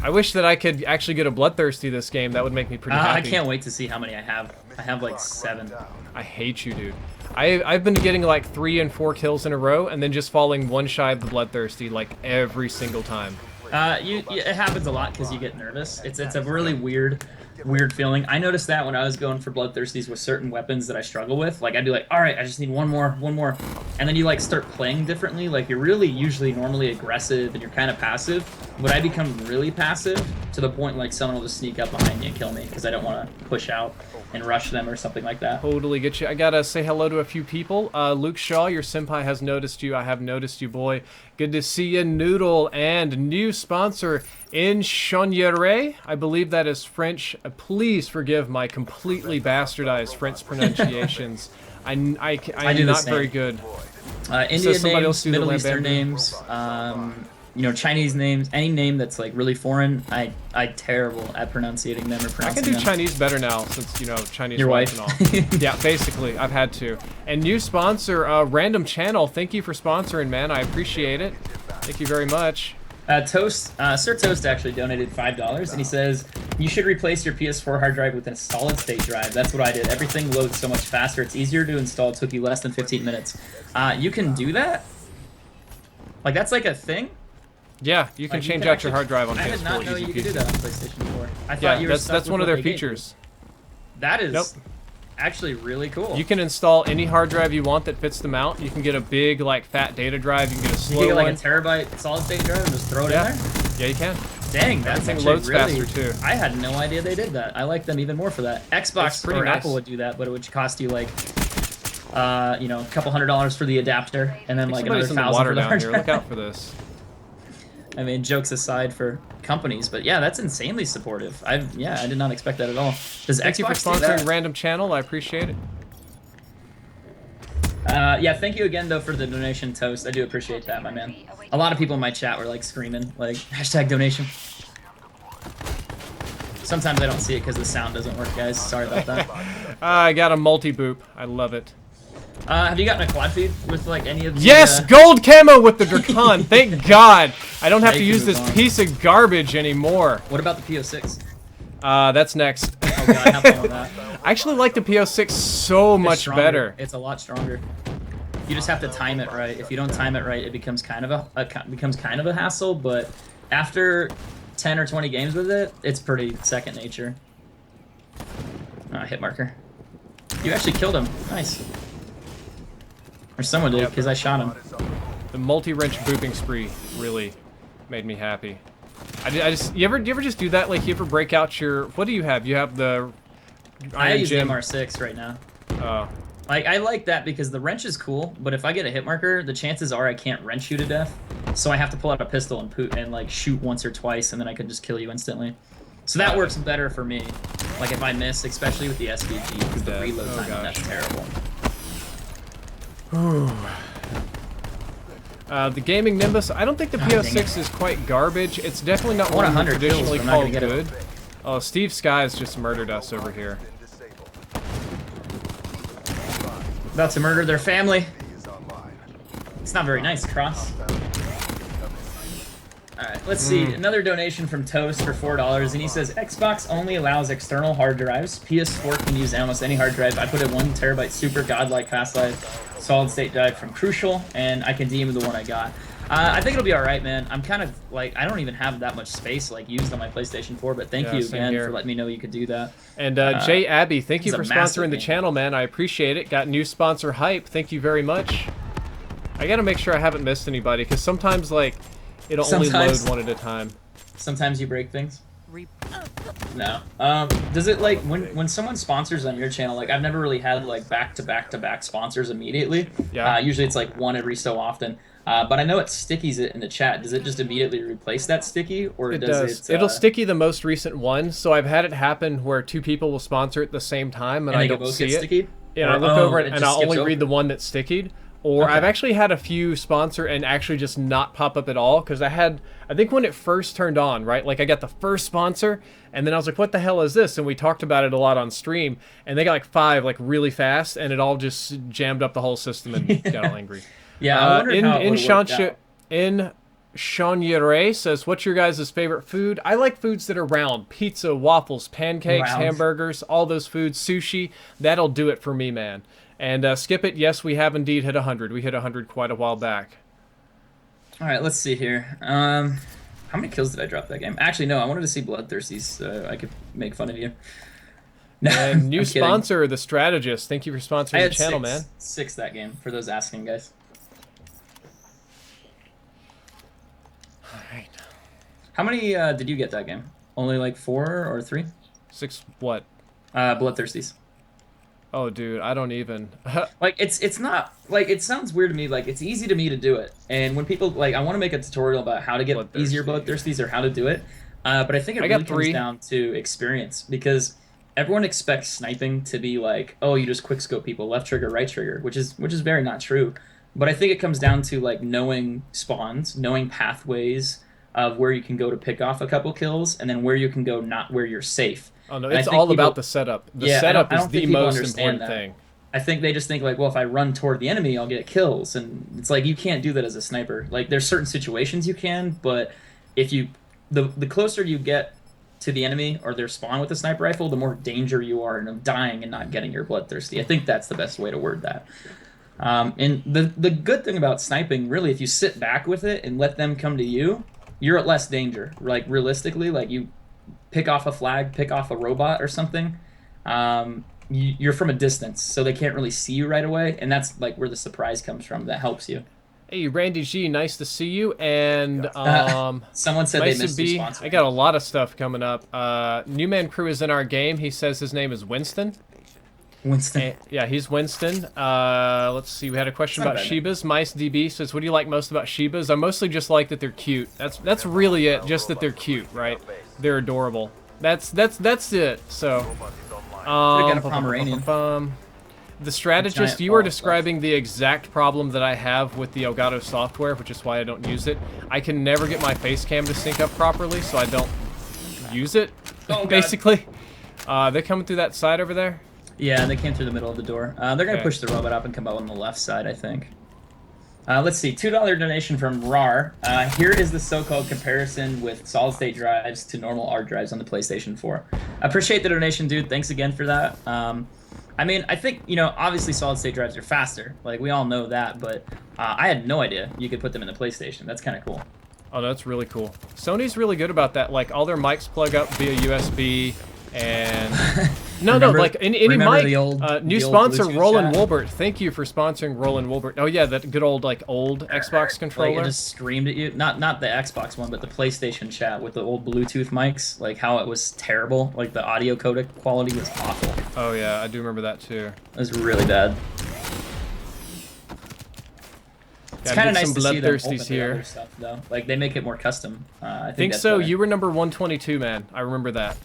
I wish that I could actually get a Bloodthirsty this game. That would make me pretty happy. I can't wait to see how many I have. I have like 7. I hate you, dude. I've been getting like 3 and 4 kills in a row, and then just falling one shy of the Bloodthirsty like every single time. It happens a lot because you get nervous. It's a really weird feeling. I noticed that when I was going for Bloodthirsties with certain weapons that I struggle with. Like I'd be like, all right, I just need one more, and then you like start playing differently. Like you're really usually normally aggressive and you're kind of passive, but I become really passive to the point like someone will just sneak up behind me and kill me because I don't want to push out and rush them or something like that. Totally get you. I gotta say hello to a few people. Luke Shaw, your senpai has noticed you. I have noticed you, boy. Good to see you, Noodle, and new sponsor in Choniere. I believe that is French. Please forgive my completely bastardized French pronunciations. I'm not very good. Indian names, Middle Eastern names, you know, Chinese names, any name that's like really foreign, I'm terrible at pronunciating them or pronouncing them. I can do Chinese better now since, you know, Chinese Your wife and all. Yeah, basically, I've had to. And new sponsor, Random Channel. Thank you for sponsoring, man. I appreciate it. Thank you very much. Sir Toast actually donated $5, and he says, You should replace your PS4 hard drive with a solid state drive. That's what I did. Everything loads so much faster. It's easier to install. It took you less than 15 minutes. You can do that? Like, that's like a thing? Yeah, you can Like, change you can out your hard drive on PS4. I did not know easy you could peasy. do that on PlayStation 4. I thought Yeah, you were stuck that's with one of what their they gave you. features. That is Nope. actually really cool. You can install any hard drive you want that fits the mount. You can get a big, like, fat data drive. You can get a slow You can get like one. a terabyte solid state drive and just throw it in there? Yeah, you can. Dang, that's Everything actually loads really... faster, too. I had no idea they did that. I like them even more for that. Xbox pretty or nice. Apple would do that, but it would cost you like, you know, a couple $100 for the adapter, and then like another Somebody's in the $1,000 water for the down hard here. drive. Look out for this. I mean, jokes aside for companies, but yeah, that's insanely supportive. I did not expect that at all. Does Thank you for Xbox do sponsoring that? Random Channel. I appreciate it. Yeah, thank you again though for the donation, Toast. I do appreciate that, my man. A lot of people in my chat were like screaming, like #donation. Sometimes I don't see it because the sound doesn't work, guys. Sorry about that. I got a multi-boop. I love it. Have you gotten a quad feed with like any of the, Yes, gold camo with the Dracan. Thank God. I don't have to Thank use you, this Vaughn. piece of garbage anymore. What about the PO6? That's next. Oh god, I have fun with that. I actually like the PO6 so It's much stronger. better. It's a lot stronger. You just have to time it right. If you don't time it right, it becomes kind of a hassle. But after 10 or 20 games with it, it's pretty second nature. Hit marker. You actually killed him. Nice. Or someone did, because I shot him. The multi-wrench booping spree really made me happy. I just you ever just do that? Like you ever break out your what do you have? You have the I Iron use the Gym. MR6 right now. Oh. Like, I like that because the wrench is cool, but if I get a hit marker, the chances are I can't wrench you to death. So I have to pull out a pistol and like shoot once or twice, and then I can just kill you instantly. So that works better for me. Like if I miss, especially with the SVG, because the reload time on that's terrible. The gaming Nimbus, I don't think the Oh, dang PO6 is quite garbage. It's definitely not I want one you 100 kills, traditionally but I'm not call gonna get it. good. Oh, Steve Skies just murdered us over here. About to murder their family. It's not very nice, Kross. Alright, let's see. Another donation from Toast for $4, and he says, Xbox only allows external hard drives. PS4 can use almost any hard drive. I put a 1 terabyte super godlike fast life solid state drive from Crucial, and I can DM the one I got. I think it'll be alright, man. I'm kind of, like, I don't even have that much space, like, used on my PlayStation 4, but thank you same again here. for letting me know you could do that. And Jay Abbey, thank you it's for a massive sponsoring the game. channel, man. I appreciate it. Got new sponsor hype. Thank you very much. I gotta make sure I haven't missed anybody, because sometimes, like, it'll only Sometimes. load one at a time. Sometimes you break things. No. Does it, like, when someone sponsors on your channel, like, I've never really had, like, back-to-back-to-back sponsors immediately. Yeah. Usually it's, like, one every so often. But I know it stickies it in the chat. Does it just immediately replace that sticky, or It does does. it... It'll sticky the most recent one, so I've had it happen where two people will sponsor at the same time, and and I they don't both see get it. stickied? And I Or- look oh, over it, it and just I'll skips only over? read the one that's stickied. Or Okay. I've actually had a few sponsor and actually just not pop up at all, because I think when it first turned on, right, like I got the first sponsor, and then I was like, what the hell is this? And we talked about it a lot on stream, and they got like 5 like really fast, and it all just jammed up the whole system and got all angry. Yeah, I wondered how it would've worked out. In Shanyere says, what's your guys' favorite food? I like foods that are round. Pizza, waffles, pancakes, Round. hamburgers, all those foods, sushi. That'll do it for me, man. And Skip It, yes, we have indeed hit 100. We hit 100 quite a while back. All right, let's see here. How many kills did I drop that game? Actually, no, I wanted to see Bloodthirsty so I could make fun of you. No, And new I'm kidding. sponsor, The Strategist. Thank you for sponsoring I the had channel, 6, man. 6 that game, for those asking, guys. All right. How many did you get that game? Only like 4 or 3? 6 what? Bloodthirsties. Oh, dude, I don't even. Like, it's not, like, it sounds weird to me, like, it's easy to me to do it. And when people, like, I want to make a tutorial about how to get easier Bloodthirsties or how to do it. But I think it really comes down to experience, because everyone expects sniping to be like, oh, you just quickscope people, left trigger, right trigger, which is very not true. But I think it comes down to, like, knowing spawns, knowing pathways of where you can go to pick off a couple kills, and then where you can go not where you're safe. Oh, no, And it's I think all people- about the setup. The Yeah, setup I is don't the think people most understand important that. thing. I think they just think, like, well, if I run toward the enemy, I'll get kills. And it's like, you can't do that as a sniper. Like, there's certain situations you can, but if you... The closer you get to the enemy or their spawn with a sniper rifle, the more danger you are in of dying and not getting your bloodthirsty. I think that's the best way to word that. And the good thing about sniping, really, if you sit back with it and let them come to you, you're at less danger. Like, realistically, like, you pick off a flag, pick off a robot or something, you're from a distance, so they can't really see you right away, and that's, like, where the surprise comes from. That helps you. Hey, Randy G, nice to see you, and someone said nice they missed to be. sponsoring. I got a lot of stuff coming up. Newman Crew is in our game. He says his name is Winston. Winston. Yeah, he's Winston. Let's see. We had a question about Shibas. MiceDB says, "What do you like most about Shibas?" I mostly just like that they're cute. That's really it. Just that they're cute, right? They're adorable. That's it. So, got a Pomeranian. The strategist, you are describing the exact problem that I have with the Elgato software, which is why I don't use it. I can never get my face cam to sync up properly, so I don't use it. Basically, they're coming through that side over there. Yeah, they came through the middle of the door. They're going to push the robot up and come out on the left side, I think. Let's see, $2 donation from RAR. Here is the so-called comparison with solid-state drives to normal hard drives on the PlayStation 4. Appreciate the donation, dude. Thanks again for that. I mean, I think, you know, obviously solid-state drives are faster. Like, we all know that, but I had no idea you could put them in the PlayStation. That's kind of cool. Oh, that's really cool. Sony's really good about that. Like, all their mics plug up via USB, and... No, like any mic. New sponsor, Roland Wolbert. Thank you for sponsoring Roland Wolbert. Oh yeah, that good old old Xbox controller. Like, it just screamed at you. Not the Xbox one, but the PlayStation chat with the old Bluetooth mics. Like how it was terrible. Like the audio codec quality was awful. Oh yeah, I do remember that too. It was really bad. It's kind of nice to see them open the other stuff though. Like they make it more custom. I think so. Better. You were number 122, man. I remember that.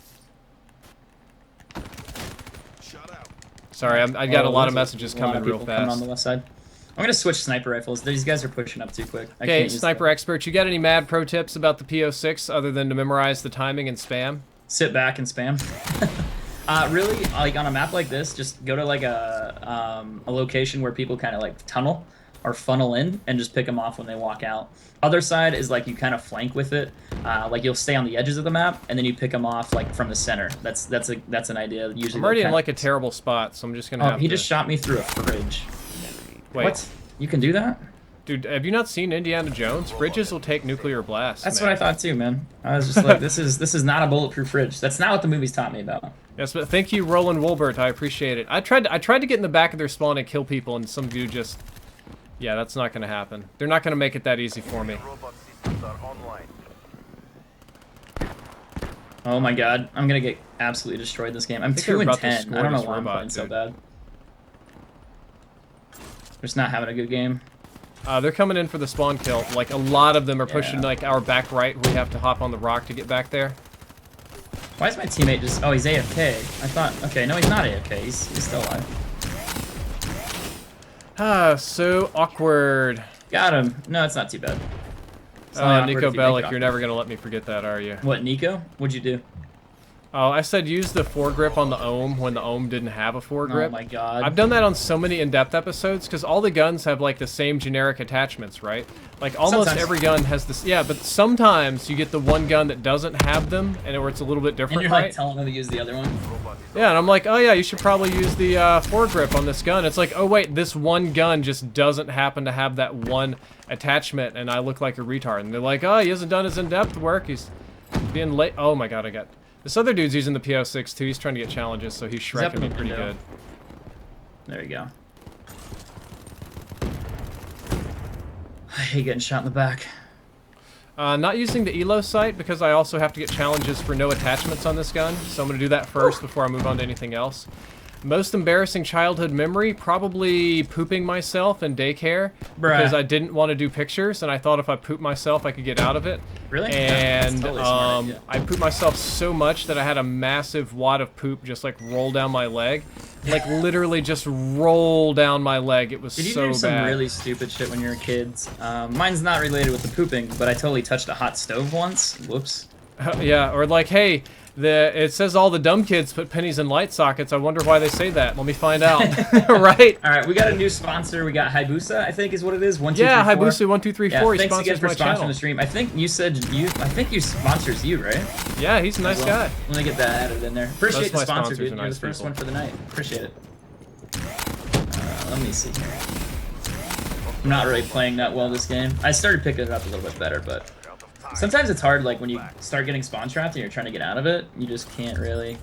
Sorry, I got a lot of messages coming real fast. Coming on the left side. I'm gonna switch sniper rifles. These guys are pushing up too quick. Okay, sniper expert, you got any mad pro tips about the PO6 other than to memorize the timing and spam? Sit back and spam. Really, like on a map like this, just go to like a location where people kind of like tunnel or funnel in and just pick them off when they walk out. Other side is like you kind of flank with it, like you'll stay on the edges of the map and then you pick them off like from the center. That's an idea. Usually I'm already in like a terrible spot, so I'm just gonna. He just shot me through a fridge. Wait, what? You can do that? Dude, have you not seen Indiana Jones? Fridges will take nuclear blasts. That's what I thought too, man. I was just like, this is not a bulletproof fridge. That's not what the movies taught me about. Yes, but thank you, Roland Wolbert. I appreciate it. I tried to get in the back of their spawn and kill people, and some dude just. Yeah, that's not going to happen. They're not going to make it that easy for me. Oh my god, I'm going to get absolutely destroyed this game. I'm 2-10. I don't know why I'm playing so bad. Just not having a good game. They're coming in for the spawn kill. Like, a lot of them are pushing, like, our back right. We have to hop on the rock to get back there. Why is my teammate just... Oh, he's AFK. I thought... Okay, no, he's not AFK. He's still alive. Ah, so awkward. Got him. No, it's not too bad. Nico Bellic, you're never going to let me forget that, are you? What, Nico? What'd you do? Oh, I said use the foregrip on the Ohm when the Ohm didn't have a foregrip. Oh my god. I've done that on so many in-depth episodes because all the guns have like the same generic attachments, right? Like almost every gun has this. Yeah, but sometimes you get the one gun that doesn't have them, and where it's a little bit different, and you're like telling them to use the other one. Yeah, and I'm like, oh yeah, you should probably use the foregrip on this gun. It's like, oh wait, this one gun just doesn't happen to have that one attachment, and I look like a retard. And they're like, oh, he hasn't done his in-depth work. He's being late. Oh my god, I got. This other dude's using the PO6 too. He's trying to get challenges, so he's shrekking me pretty good. There you go. I hate getting shot in the back. Not using the ELO sight because I also have to get challenges for no attachments on this gun, so I'm going to do that first before I move on to anything else. Most embarrassing childhood memory, probably pooping myself in daycare because I didn't want to do pictures, and I thought if I pooped myself, I could get out of it. Really? And totally I pooped myself so much that I had a massive wad of poop just like roll down my leg. Like literally just roll down my leg. It was so bad. Did you do some really stupid shit when you were kids? Mine's not related with the pooping, but I totally touched a hot stove once. Whoops. Yeah, or like, hey, it says all the dumb kids put pennies in light sockets. I wonder why they say that. Let me find out. Right? All right, we got a new sponsor. We got Hayabusa, I think is what it is. 1, 2, Yeah, 3, 4. Hayabusa 1234. Yeah, He thanks again sponsors for my sponsoring channel. the stream. I think you said you. I think you sponsors you, right? Yeah, he's a nice guy. Let me get that added in there. Appreciate the my sponsor, sponsors dude. are You're nice the first people. one for the night. Appreciate it. Let me see here. I'm not really playing that well this game. I started picking it up a little bit better, but sometimes it's hard. Like when you start getting spawn trapped and you're trying to get out of it, you just can't really.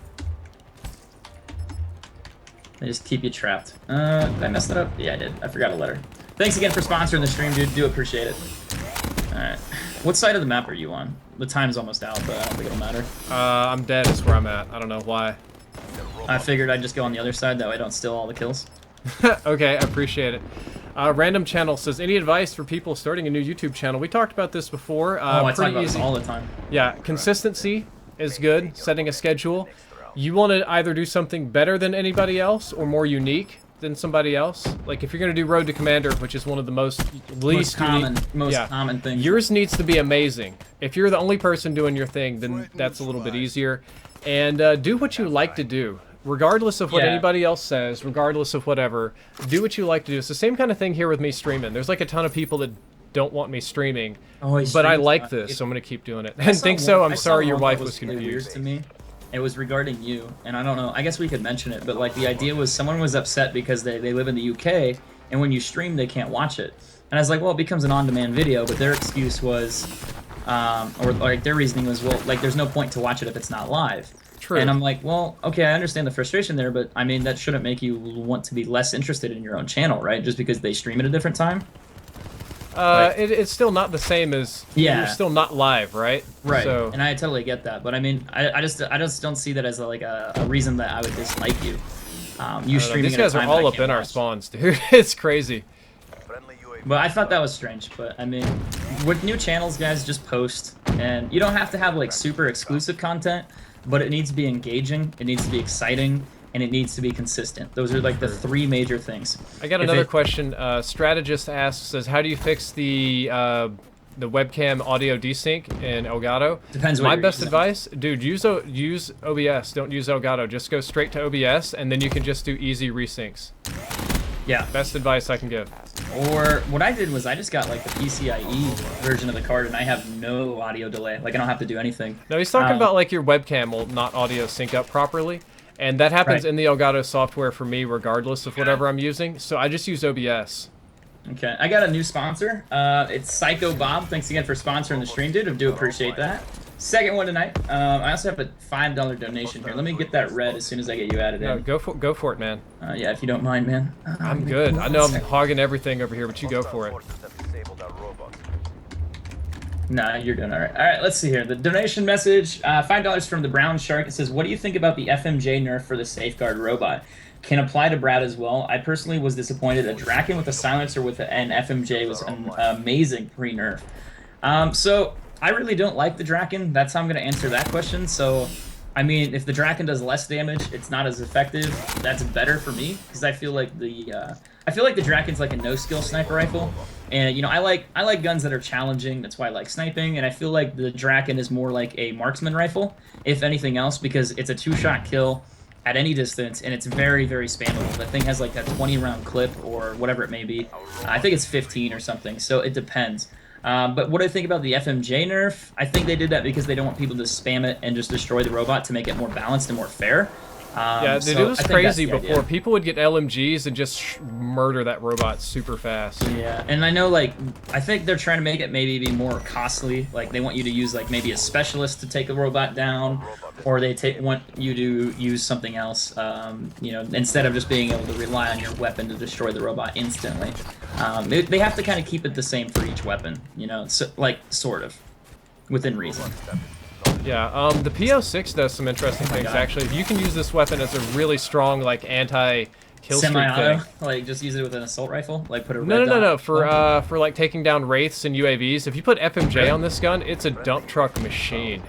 They just keep you trapped. Did I mess that up? Yeah, I did. I forgot a letter. Thanks again for sponsoring the stream, dude. Do appreciate it. Alright. What side of the map are you on? The time's almost out, but I don't think it'll matter. I'm dead is where I'm at. I don't know why. I figured I'd just go on the other side, that way I don't steal all the kills. Okay, I appreciate it. Random Channel says, any advice for people starting a new YouTube channel? We talked about this before. I talk pretty about this easy. all the time. Yeah, consistency is good. Setting a schedule. You want to either do something better than anybody else or more unique than somebody else. Like if you're going to do Road to Commander, which is one of the least common unique, common things. Yours needs to be amazing. If you're the only person doing your thing, then that's a little bit easier. And do what you like to do. Regardless of what anybody else says, regardless of whatever, do what you like to do. It's the same kind of thing here with me streaming. There's like a ton of people that don't want me streaming, but I like this, so I'm going to keep doing it. And think so, I'm sorry your wife was confused. Weird to me. It was regarding you, and I don't know, I guess we could mention it, but like the idea was someone was upset because they live in the UK, and when you stream, they can't watch it. And I was like, well, it becomes an on-demand video, but their excuse was, or like their reasoning was, well, like there's no point to watch it if it's not live. True. And I'm like, well, okay, I understand the frustration there, but I mean, that shouldn't make you want to be less interested in your own channel, right? Just because they stream at a different time? It's still not the same as you're still not live, right? Right. So, and I totally get that, but I mean, I just don't see that as like a reason that I would dislike you. You streaming. These guys are all up in our spawns, dude. It's crazy. But I thought that was strange. But I mean, with new channels, guys, just post, and you don't have to have like super exclusive content, but it needs to be engaging, it needs to be exciting, and it needs to be consistent. Those are like the 3 major things. I got another question. Strategist asks, says, how do you fix the webcam audio desync in Elgato? Depends what My you're best using. advice, dude, use OBS. Don't use Elgato. Just go straight to OBS, and then you can just do easy resyncs. Yeah. Best advice I can give. Or what I did was I just got like the PCIe version of the card, and I have no audio delay. Like I don't have to do anything. No, he's talking about like your webcam will not audio sync up properly. And that happens in the Elgato software for me, regardless of whatever I'm using. So I just use OBS. Okay, I got a new sponsor. It's Psycho Bob. Thanks again for sponsoring the stream, dude. I do appreciate that. Second one tonight. I also have a $5 donation here. Let me get that read as soon as I get you added in. Go for it, man. Yeah, if you don't mind, man. I'm good. I know I'm hogging everything over here, but you go for it. Nah, you're doing all right. All right, let's see here. The donation message, $5 from the Brown Shark. It says, what do you think about the FMJ nerf for the Safeguard robot? Can apply to Brad as well. I personally was disappointed. A Draken with a silencer with an FMJ was an amazing pre-nerf. So I really don't like the Draken. That's how I'm going to answer that question. So, I mean, if the Draken does less damage, it's not as effective. That's better for me because I feel like the Draken's like a no-skill sniper rifle. And, you know, I like guns that are challenging. That's why I like sniping. And I feel like the Draken is more like a marksman rifle, if anything else, because it's a 2-shot kill at any distance, and it's very, very spammable. The thing has like a 20-round clip or whatever it may be. I think it's 15 or something, so it depends. But what do I think about the FMJ nerf? I think they did that because they don't want people to spam it and just destroy the robot to make it more balanced and more fair. Yeah, dude, so it was I think crazy that's the before. idea. People would get LMGs and just murder that robot super fast. Yeah, and I know, like, I think they're trying to make it maybe be more costly. Like, they want you to use, like, maybe a specialist to take a robot down, or they want you to use something else, you know, instead of just being able to rely on your weapon to destroy the robot instantly. They have to kind of keep it the same for each weapon, you know, so, like, sort of, within reason. Yeah, the PO6 does some interesting things, actually. You can use this weapon as a really strong, like, anti-kill streak Semi-auto? thing. Like, just use it with an assault rifle? Like, put a No. For like, taking down Wraiths and UAVs, if you put FMJ on this gun, it's a dump truck machine.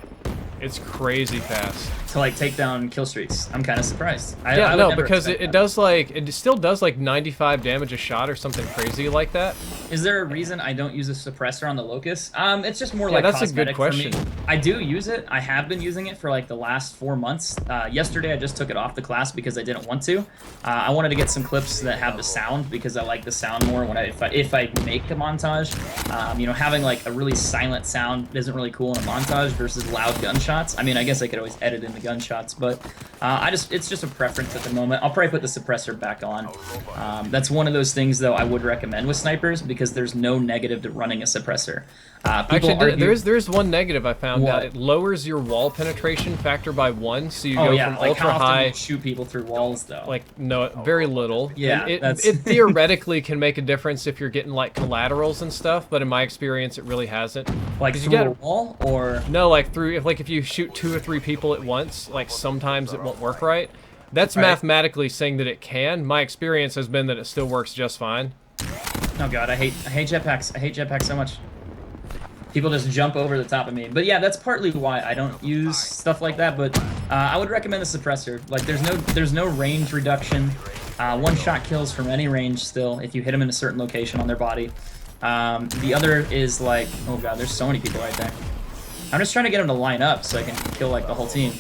It's crazy fast. to like take down kill streaks. I'm kind of surprised. Yeah, I would no, never because expect it that. does like, it still does like 95 damage a shot or something crazy like that. Is there a reason I don't use a suppressor on the Locust? It's just more Yeah, like that's a good cosmetic for me. question. I do use it. I have been using it for like the last 4 months. Yesterday I just took it off the class because I didn't want to. I wanted to get some clips that have the sound because I like the sound more when if I make a montage. You know, having like a really silent sound isn't really cool in a montage versus loud gunshots. I mean, I guess I could always edit in the gunshots, but it's just a preference at the moment. I'll probably put the suppressor back on. That's one of those things though I would recommend with snipers because there's no negative to running a suppressor. Actually, there's one negative I found What? out. It lowers your wall penetration factor by 1, so you Oh go yeah, from like ultra how often do high. you shoot people through walls though? Like, no, very little. Yeah, And that's- it theoretically can make a difference if you're getting like collaterals and stuff, but in my experience, it really hasn't. like 'Cause through a wall or No, like through if you shoot 2 or 3 people at once, like sometimes it won't work right. That's Right. mathematically saying that it can. My experience has been that it still works just fine. oh god, I hate jetpacks. I hate jetpacks so much. People just jump over the top of me. But yeah, that's partly why I don't use stuff like that. But I would recommend the suppressor. Like there's no range reduction. One shot kills from any range still if you hit them in a certain location on their body. The other is like, oh god, there's so many people right there. I'm just trying to get them to line up so I can kill like the whole team.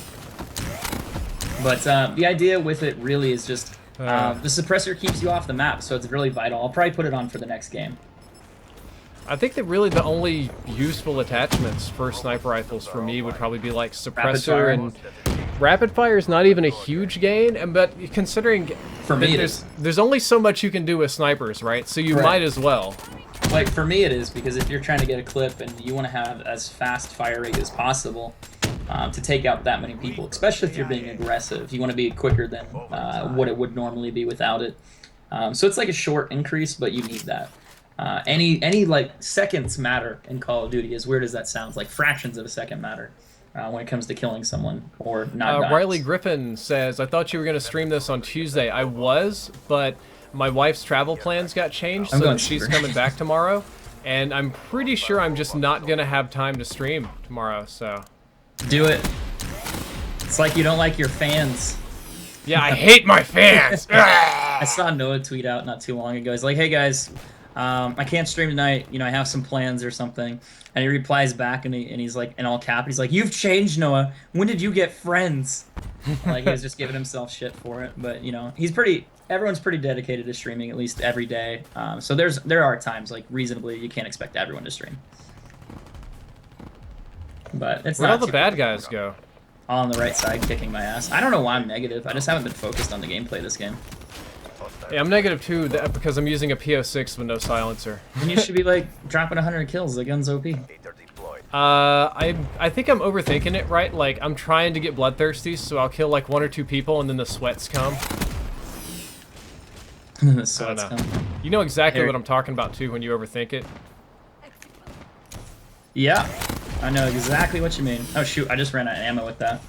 But the idea with it really is just the suppressor keeps you off the map, so it's really vital. I'll probably put it on for the next game. I think that really the only useful attachments for sniper rifles for me would probably be like suppressor and rapid fire is not even a huge gain, but considering For me, there's only so much you can do with snipers, right? So you Right. might as well. Like for me it is, because if you're trying to get a clip and you want to have as fast fire rate as possible to take out that many people, especially if you're being aggressive, you want to be quicker than what it would normally be without it. So it's like a short increase, but you need that. Any like seconds matter in Call of Duty, as weird as that sounds. Like fractions of a second matter when it comes to killing someone or not dying. Riley Griffin says, I thought you were going to stream this on Tuesday. I was, but my wife's travel plans got changed, so she's coming back tomorrow. And I'm pretty sure I'm just not going to have time to stream tomorrow, so. Do it. It's like you don't like your fans. Yeah, I hate my fans! I saw Noah tweet out not too long ago. He's like, hey guys, I can't stream tonight. You know, I have some plans or something. And he replies back and he's like, in all cap, he's like, you've changed, Noah. When did you get friends? Like, he was just giving himself shit for it. But, you know, everyone's pretty dedicated to streaming at least every day. So there are times, like, reasonably, you can't expect everyone to stream. But it's Where'd not all the bad guys go? all on the right side kicking my ass. I don't know why I'm negative. I just haven't been focused on the gameplay this game. Yeah, I'm negative too, because I'm using a PO6 with no silencer. And you should be like dropping 100 kills. The gun's OP. I think I'm overthinking it, right? Like, I'm trying to get bloodthirsty, so I'll kill like 1 or 2 people, and then the sweats come. The sweats I don't know. come. You know exactly Here. what I'm talking about too when you overthink it. Yeah, I know exactly what you mean. Oh shoot, I just ran out of ammo with that.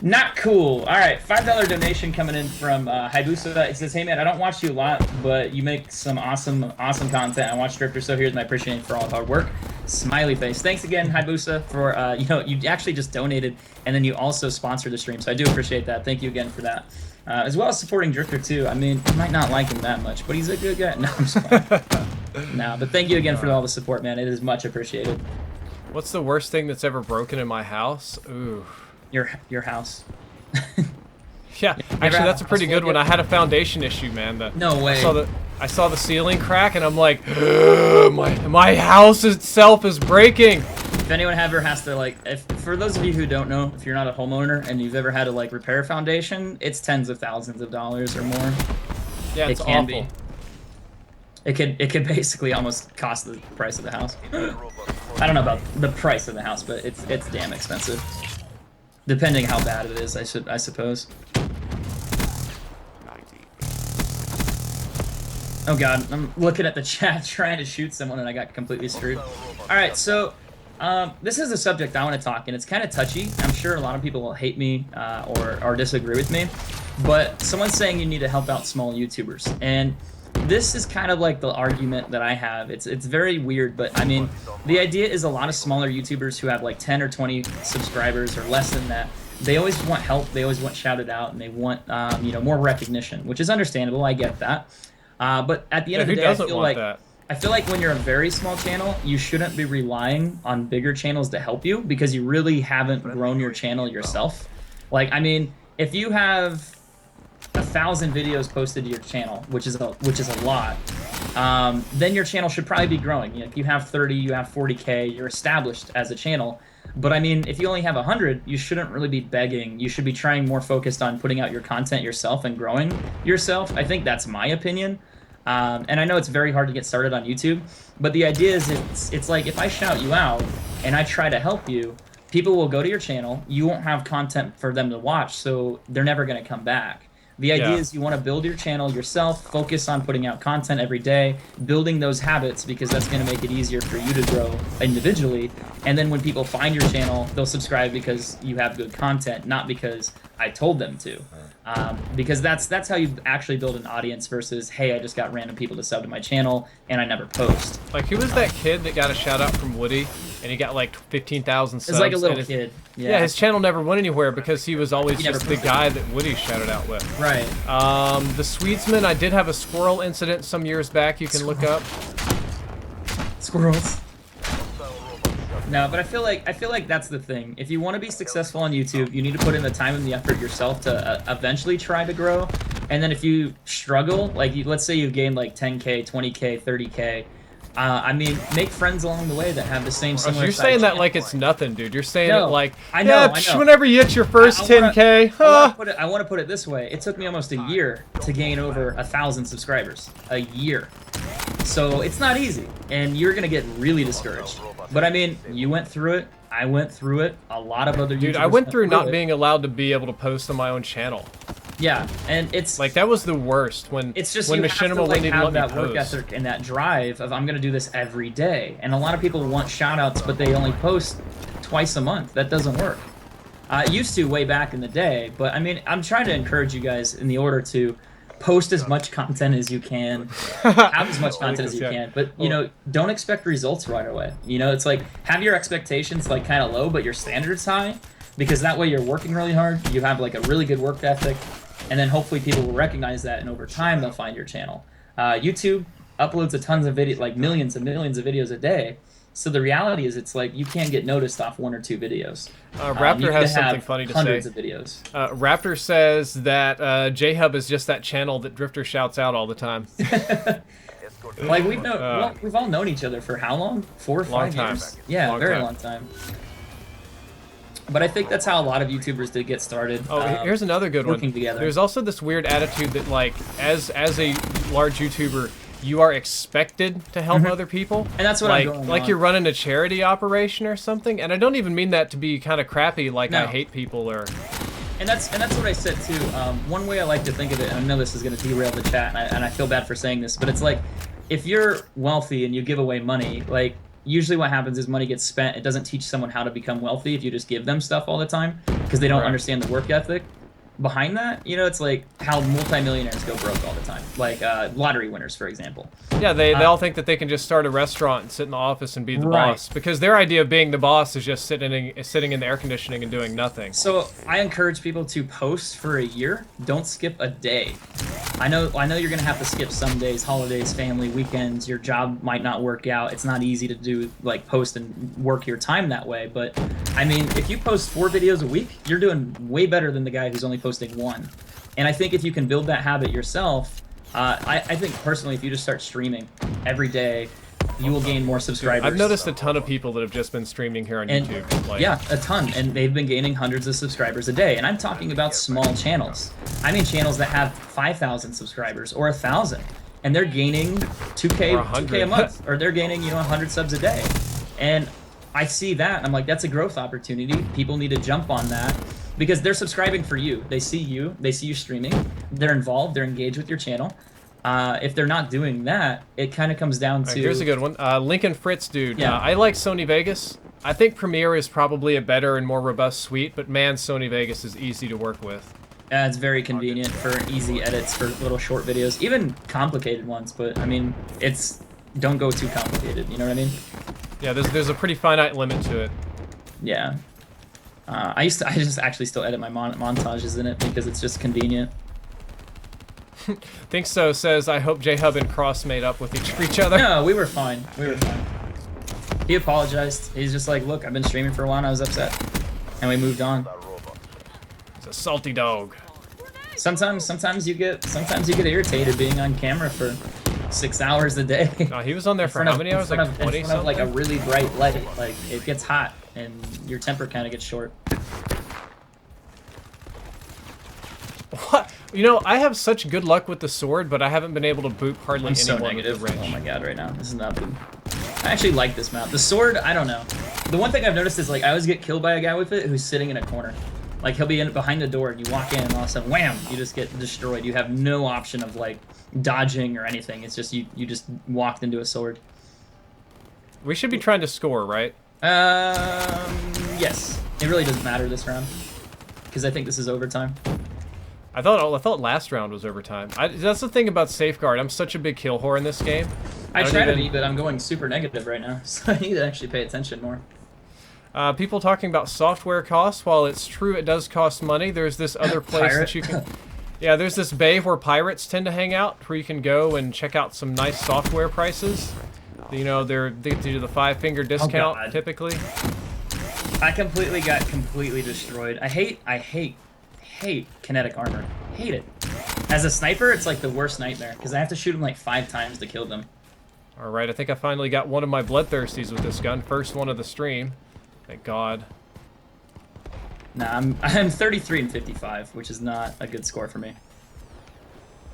Not cool. All right, $5 donation coming in from Hayabusa. It says, hey man, I don't watch you a lot, but you make some awesome content. I watch Drifter, so here's my appreciation for all the hard work. Smiley face. Thanks again, Hayabusa, for, you know, you actually just donated, and then you also sponsored the stream, so I do appreciate that. Thank you again for that. As well as supporting Drifter, too. I mean, you might not like him that much, but he's a good guy. No, I'm just playing. No, but thank you again for all the support, man. It is much appreciated. What's the worst thing that's ever broken in my house? Ooh. Your house. Yeah, actually, that's a pretty good one. I had a foundation issue, man. No way. I saw the ceiling crack, and I'm like, my house itself is breaking. If anyone ever has to, like, for those of you who don't know, if you're not a homeowner and you've ever had to, like, repair a foundation, it's tens of thousands of dollars or more. Yeah, it's it can awful. be. It could basically almost cost the price of the house. I don't know about the price of the house, but it's damn expensive. Depending how bad it is, I suppose. Oh god, I'm looking at the chat trying to shoot someone and I got completely screwed. Alright, so this is a subject I want to talk, and it's kind of touchy. I'm sure a lot of people will hate me or disagree with me, but someone's saying you need to help out small YouTubers, and this is kind of like the argument that I have. It's very weird, but I mean, the idea is a lot of smaller YouTubers who have like 10 or 20 subscribers or less than that, they always want help, they always want shouted out, and they want you know, more recognition, which is understandable. I get that. But at the end of the day, I feel like when you're a very small channel, you shouldn't be relying on bigger channels to help you because you really haven't grown your channel yourself. Like, I mean, if you have 1,000 videos posted to your channel, which is a lot, then your channel should probably be growing. You know, if you have 30, you have 40K, you're established as a channel. But I mean, if you only have 100, you shouldn't really be begging. You should be trying more focused on putting out your content yourself and growing yourself. I think that's my opinion. And I know it's very hard to get started on YouTube, but the idea is it's like if I shout you out and I try to help you, people will go to your channel. You won't have content for them to watch, so they're never going to come back. The idea is you want to build your channel yourself, focus on putting out content every day, building those habits, because that's going to make it easier for you to grow individually. And then when people find your channel, they'll subscribe because you have good content, not because I told them to. Because that's how you actually build an audience versus, hey, I just got random people to sub to my channel and I never post. Like, who was that kid that got a shout out from Woody and he got like 15,000 subs? It's like a little kid. Yeah, his channel never went anywhere because he was always just the guy that Woody shouted out with. Right. The Swedesman, I did have a squirrel incident some years back you can look up. Squirrels. No, but I feel like that's the thing. If you want to be successful on YouTube, you need to put in the time and the effort yourself to eventually try to grow. And then if you struggle, like let's say you've gained like 10K, 20K, 30K, I mean, make friends along the way that have the same similar. You're saying that like it's nothing, dude. You're saying it like, I know. Whenever you hit your first 10K. I want to put it this way. It took me almost a year to gain over 1,000 subscribers. A year. So it's not easy, and you're gonna get really discouraged. But I mean, you went through it. I went through it. A lot of other YouTubers. Dude, I went through not being allowed to be able to post on my own channel. Yeah, and it's like that was the worst when it's just when you Machinima have to like have that work post. ethic and that drive of I'm gonna do this every day. And a lot of people want shoutouts, but they only post twice a month. That doesn't work. It used to way back in the day, but I mean, I'm trying to encourage you guys in the order to post as much content as you can, have as much content as you can, but you know, don't expect results right away. You know, it's like have your expectations like kind of low, but your standards high, because that way you're working really hard. You have like a really good work ethic, and then hopefully people will recognize that, and over time they'll find your channel. YouTube uploads a tons of videos, like millions and millions of videos a day. So the reality is, it's like you can't get noticed off 1 or 2 videos. Raptor has something funny to say. Hundreds of videos. Raptor says that J-Hub is just that channel that Drifter shouts out all the time. Like we've all known each other for how long? 4 or 5 years? Yeah, very long time. But I think that's how a lot of YouTubers did get started. Oh, here's another good one. Together. There's also this weird attitude that, like, as a large YouTuber, you are expected to help other people. And that's what I'm going like you're running a charity operation or something. And I don't even mean that to be kind of crappy, like I hate people or... And that's what I said too. One way I like to think of it, and I know this is going to derail the chat, and I feel bad for saying this, but it's like, if you're wealthy and you give away money, like, usually what happens is money gets spent. It doesn't teach someone how to become wealthy if you just give them stuff all the time, because they don't understand the work ethic behind that. You know, it's like how multimillionaires go broke all the time, like lottery winners, for example. Yeah, they all think that they can just start a restaurant and sit in the office and be the boss, because their idea of being the boss is just sitting in the air conditioning and doing nothing. So I encourage people to post for a year. Don't skip a day. I know you're gonna have to skip some days, holidays, family, weekends. Your job might not work out. It's not easy to do like post and work your time that way. But I mean, if you post 4 videos a week, you're doing way better than the guy who's only posting 1. And I think if you can build that habit yourself, I think personally, if you just start streaming every day, you will gain more subscribers. I've noticed a ton of people that have just been streaming here on YouTube. Like, yeah, a ton, and they've been gaining hundreds of subscribers a day. And I'm talking about small channels. I mean channels that have 5,000 subscribers or 1,000, and they're gaining 2K a month, or they're gaining 100 subs a day. And I see that, and I'm like, that's a growth opportunity. People need to jump on that, because they're subscribing for you. They see you streaming, they're involved, they're engaged with your channel. If they're not doing that, it kind of comes down to... here's a good one. Lincoln Fritz, dude. Yeah. I like Sony Vegas. I think Premiere is probably a better and more robust suite, but man, Sony Vegas is easy to work with. It's very convenient for easy edits for little short videos, even complicated ones, but I mean, don't go too complicated, you know what I mean? Yeah, there's a pretty finite limit to it. Yeah. I just actually still edit my montages in it because it's just convenient. Think so says, I hope J-Hub and Kross made up with each other. No, we were fine. We were fine. He apologized. He's just like, look, I've been streaming for a while and I was upset. And we moved on. He's a salty dog. Sometimes you get irritated being on camera for 6 hours a day. No, he was on there for how many hours? Like 20 something? In front of like a really bright light. Like it gets hot and your temper kind of gets short. What? You know, I have such good luck with the sword, but I haven't been able to boot hardly I'm so anyone negative. with the range. Oh my god, right now. This is not good. I actually like this map. The sword, I don't know. The one thing I've noticed is like I always get killed by a guy with it who's sitting in a corner. Like he'll be behind the door and you walk in and all of a sudden, wham, you just get destroyed. You have no option of like dodging or anything. It's just you just walked into a sword. We should be trying to score, right? Yes. It really doesn't matter this round. Because I think this is overtime. I thought last round was overtime. That's the thing about Safeguard. I'm such a big kill whore in this game. I try to be, but I'm going super negative right now, so I need to actually pay attention more. People talking about software costs. While it's true it does cost money, there's this other place that you can... Yeah, there's this bay where pirates tend to hang out, where you can go and check out some nice software prices. You know, they do the 5-finger discount, typically. I got completely destroyed. I hate kinetic armor. Hate it. As a sniper, it's like the worst nightmare, because I have to shoot them like 5 times to kill them. Alright, I think I finally got one of my bloodthirsties with this gun. First one of the stream. Thank God. Nah, I'm 33 and 55, which is not a good score for me.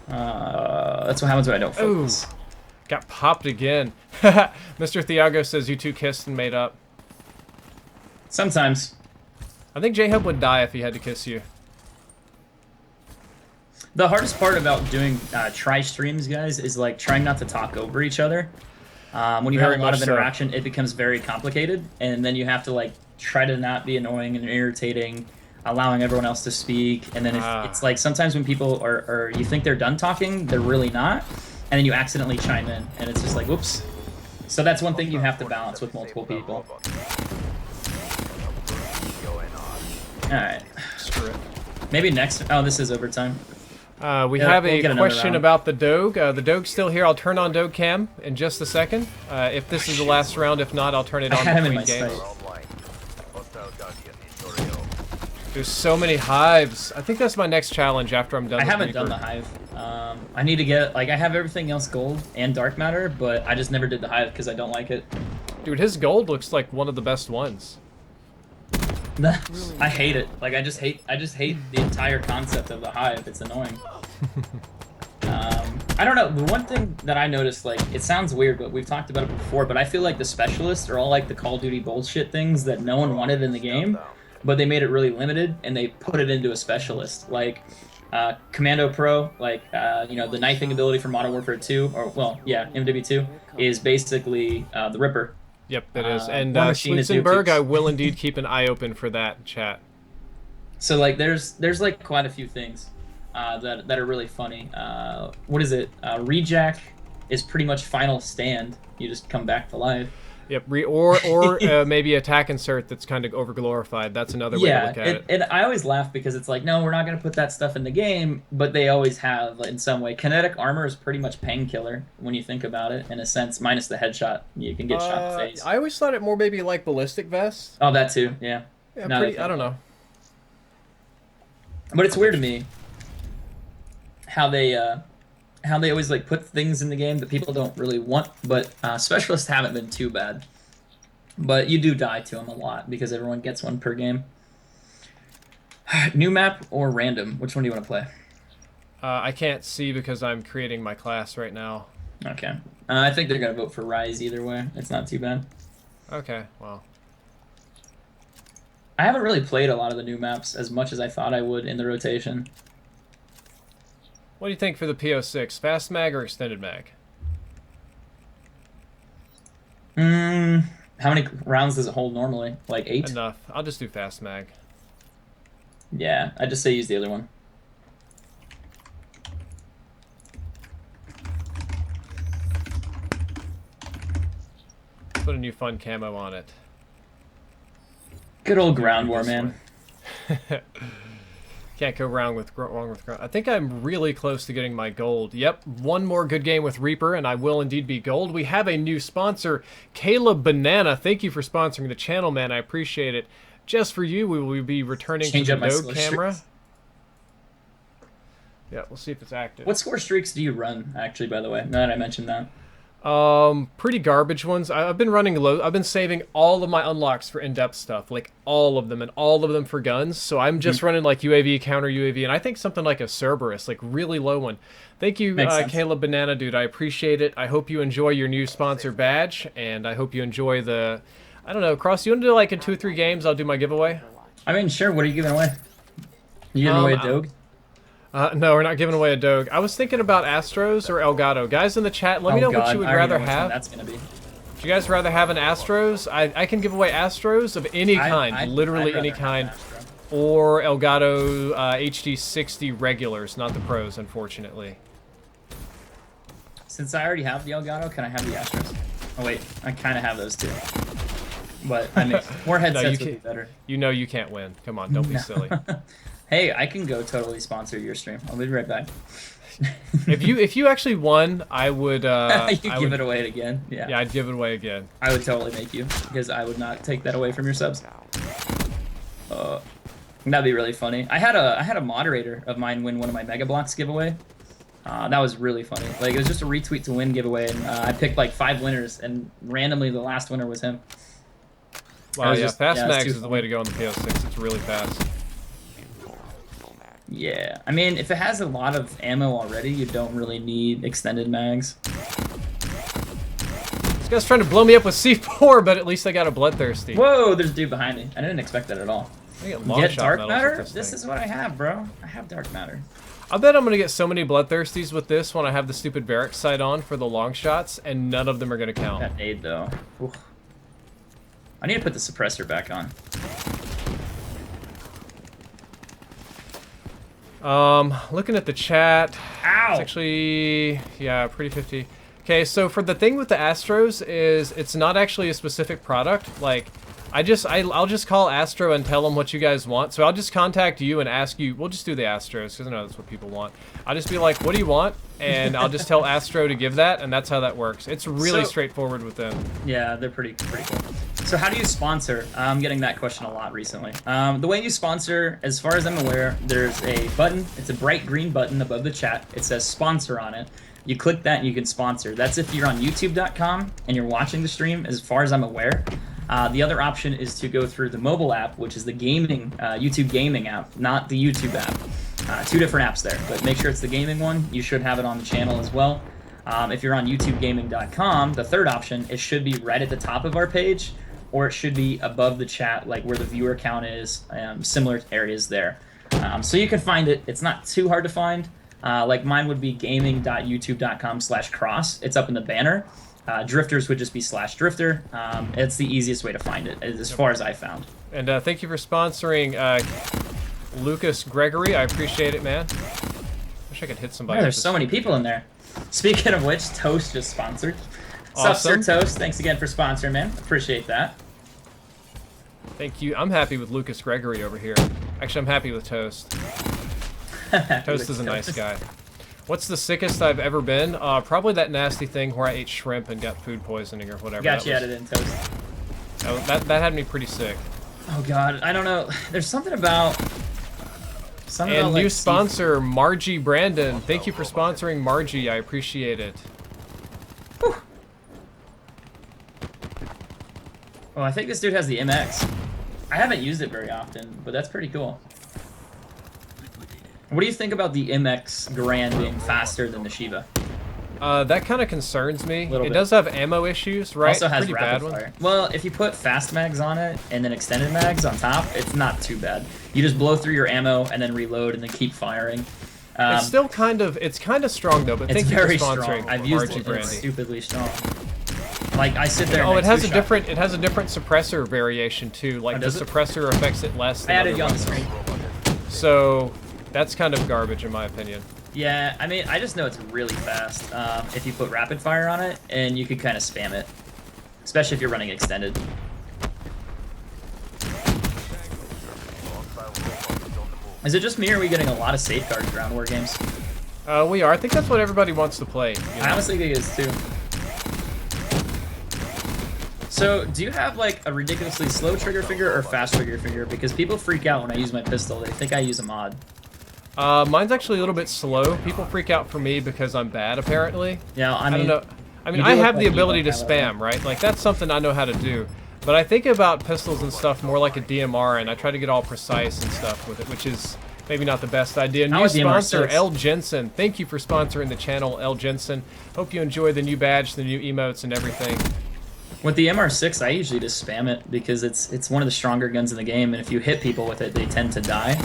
That's what happens when I don't focus. Ooh, got popped again. Mr. Thiago says you two kissed and made up. Sometimes. I think J-Hub would die if he had to kiss you. The hardest part about doing tri-streams, guys, is like trying not to talk over each other. When you have a lot of interaction, it becomes very complicated, and then you have to like try to not be annoying and irritating, allowing everyone else to speak. And then it's like sometimes when people are you think they're done talking, they're really not, and then you accidentally chime in, and it's just like, whoops. So that's one thing you have to balance with multiple people. All right. Screw it. Maybe next. Oh, this is overtime. We have a question about the Doge. The Doge's still here. I'll turn on Doge Cam in just a second. If this is the last round, if not, I'll turn it on between games. There's so many hives. I think that's my next challenge after I'm done. I haven't done the hive. I need to get, like, I have everything else gold and dark matter, but I just never did the hive because I don't like it. Dude, his gold looks like one of the best ones. I hate it. Like I just hate the entire concept of the hive. It's annoying. I don't know. The one thing that I noticed, like, it sounds weird, but we've talked about it before, but I feel like the specialists are all like the Call of Duty bullshit things that no one wanted in the game, but they made it really limited and they put it into a specialist. Like Commando Pro, like you know, the knifing ability for Modern Warfare 2, or well, yeah, MW2 is basically the Ripper. Yep, it is. And Slutzenberg, I will indeed keep an eye open for that chat. So like, there's like quite a few things that are really funny. What is it? Rejack is pretty much final stand. You just come back to life. Yep, or maybe attack insert that's kind of overglorified. That's another way to look at it. And I always laugh because it's like, no, we're not going to put that stuff in the game, but they always have in some way. Kinetic armor is pretty much painkiller when you think about it, in a sense, minus the headshot. You can get shot in the face. I always thought it more maybe like ballistic vest. Oh, that too, yeah. Yeah, I don't know. But it's weird to me how they always like put things in the game that people don't really want, but specialists haven't been too bad. But you do die to them a lot because everyone gets one per game. New map or random? Which one do you want to play? I can't see because I'm creating my class right now. Okay. I think they're going to vote for Rise either way. It's not too bad. Okay, well. I haven't really played a lot of the new maps as much as I thought I would in the rotation. What do you think for the PO6? Fast mag or extended mag? How many rounds does it hold normally? Like 8? Enough. I'll just do fast mag. Yeah, I just say use the other one. Put a new fun camo on it. Good old ground war, man. Can't go wrong with Kross. I think I'm really close to getting my gold. Yep, one more good game with Reaper, and I will indeed be gold. We have a new sponsor, Caleb Banana. Thank you for sponsoring the channel, man. I appreciate it. Just for you, we will be returning to the Doge camera. Streaks. Yeah, we'll see if it's active. What score streaks do you run, actually, by the way, now that I mentioned that? Pretty garbage ones. I've been running low. I've been saving all of my unlocks for in-depth stuff, like all of them, and all of them for guns. So I'm just running like UAV, counter UAV, and I think something like a Cerberus, like really low one. Thank you, Caleb Banana, dude. I appreciate it. I hope you enjoy your new sponsor badge, and I hope you enjoy the, I don't know, Kross, you want to do like in 2 or 3 games, I'll do my giveaway? I mean, sure. What are you giving away? You giving away a Doge? No, we're not giving away a Doge. I was thinking about Astros or Elgato. Guys in the chat, let me know what you would rather have. That's gonna be. Would you guys rather have an Astros? I can give away Astros of any kind, literally any kind, or Elgato HD60 regulars, not the pros, unfortunately. Since I already have the Elgato, can I have the Astros? Oh wait, I kind of have those too. But I mean, more headsets would be better. You know you can't win. Come on, don't be silly. Hey, I can go totally sponsor your stream. I'll be right back. if you actually won, I would. You give it away again. Yeah. Yeah, I'd give it away again. I would totally make you, because I would not take that away from your subs. That'd be really funny. I had a moderator of mine win one of my Mega Blocks giveaway. That was really funny. Like, it was just a retweet to win giveaway, and I picked like 5 winners, and randomly the last winner was him. Wow, yeah, fast mags is the way to go on the PS6. It's really fast. Yeah, I mean, if it has a lot of ammo already, you don't really need extended mags. This guy's trying to blow me up with C4, but at least I got a bloodthirsty. Whoa, there's a dude behind me. I didn't expect that at all. Get dark matter? This is what I have, bro. I have dark matter. I bet I'm gonna get so many bloodthirsties with this when I have the stupid barracks sight on for the long shots, and none of them are gonna count. That nade though. Oof. I need to put the suppressor back on. Looking at the chat. Ow! It's actually, yeah, pretty 50. Okay, so for the thing with the Astros is it's not actually a specific product. Like, I'll just call Astro and tell them what you guys want. So I'll just contact you and ask you. We'll just do the Astros because I know that's what people want. I'll just be like, what do you want? And I'll just tell Astro to give that, and that's how that works. It's really straightforward with them. Yeah, they're pretty cool. So how do you sponsor? I'm getting that question a lot recently. The way you sponsor, as far as I'm aware, there's a button. It's a bright green button above the chat. It says sponsor on it. You click that and you can sponsor. That's if you're on youtube.com and you're watching the stream, as far as I'm aware. The other option is to go through the mobile app, which is the gaming, YouTube gaming app, not the YouTube app. 2 different apps there, but make sure it's the gaming one. You should have it on the channel as well. If you're on youtubegaming.com, the third option, it should be right at the top of our page, or it should be above the chat, like where the viewer count is, similar areas there. So you can find it. It's not too hard to find. Like mine would be gaming.youtube.com/Kross. It's up in the banner. Drifters would just be /drifter. It's the easiest way to find it, as far as I found. And thank you for sponsoring Lucas Gregory. I appreciate it, man. Wish I could hit somebody. Yeah, there's so many people in there. Speaking of which, Toast just sponsored. Awesome. Sup, Sir Toast? Thanks again for sponsoring, man. Appreciate that. Thank you. I'm happy with Lucas Gregory over here. Actually, I'm happy with Toast. Toast is a nice guy. What's the sickest I've ever been? Probably that nasty thing where I ate shrimp and got food poisoning or whatever. Got you added in, Toast. That had me pretty sick. Oh god, I don't know. There's something about... And new sponsor, Margie Brandon. Thank you for sponsoring Margie. I appreciate it. Whew. Oh, I think this dude has the MX. I haven't used it very often, but that's pretty cool. What do you think about the MX Garand being faster than the Shiva? That kind of concerns me. It bit. does have ammo issues, right? Also has pretty rapid bad fire. ones. Well, if you put fast mags on it and then extended mags on top, it's not too bad. You just blow through your ammo and then reload and then keep firing. It's still kind of strong though. But thank you for sponsoring. I've used it. It's stupidly strong. Like I sit there. Oh, and it has a different suppressor variation too. Like the suppressor affects it less. I added you on the screen. So that's kind of garbage in my opinion. Yeah, I mean, I just know it's really fast if you put rapid fire on it, and you can kind of spam it, especially if you're running extended. Is it just me, or are we getting a lot of safeguards around war games? We are. I think that's what everybody wants to play. You know? I honestly think it is too. So, do you have like a ridiculously slow trigger finger or fast trigger finger? Because people freak out when I use my pistol. They think I use a mod. Mine's actually a little bit slow. People freak out for me because I'm bad, apparently. Yeah, I don't mean, know. I mean, I have the ability to spam, right? Like, that's something I know how to do. But I think about pistols and stuff more like a DMR, and I try to get all precise and stuff with it, which is maybe not the best idea. New sponsor, L. Jensen. Thank you for sponsoring the channel, L. Jensen. Hope you enjoy the new badge, the new emotes, and everything. With the MR6, I usually just spam it because it's one of the stronger guns in the game, and if you hit people with it, they tend to die.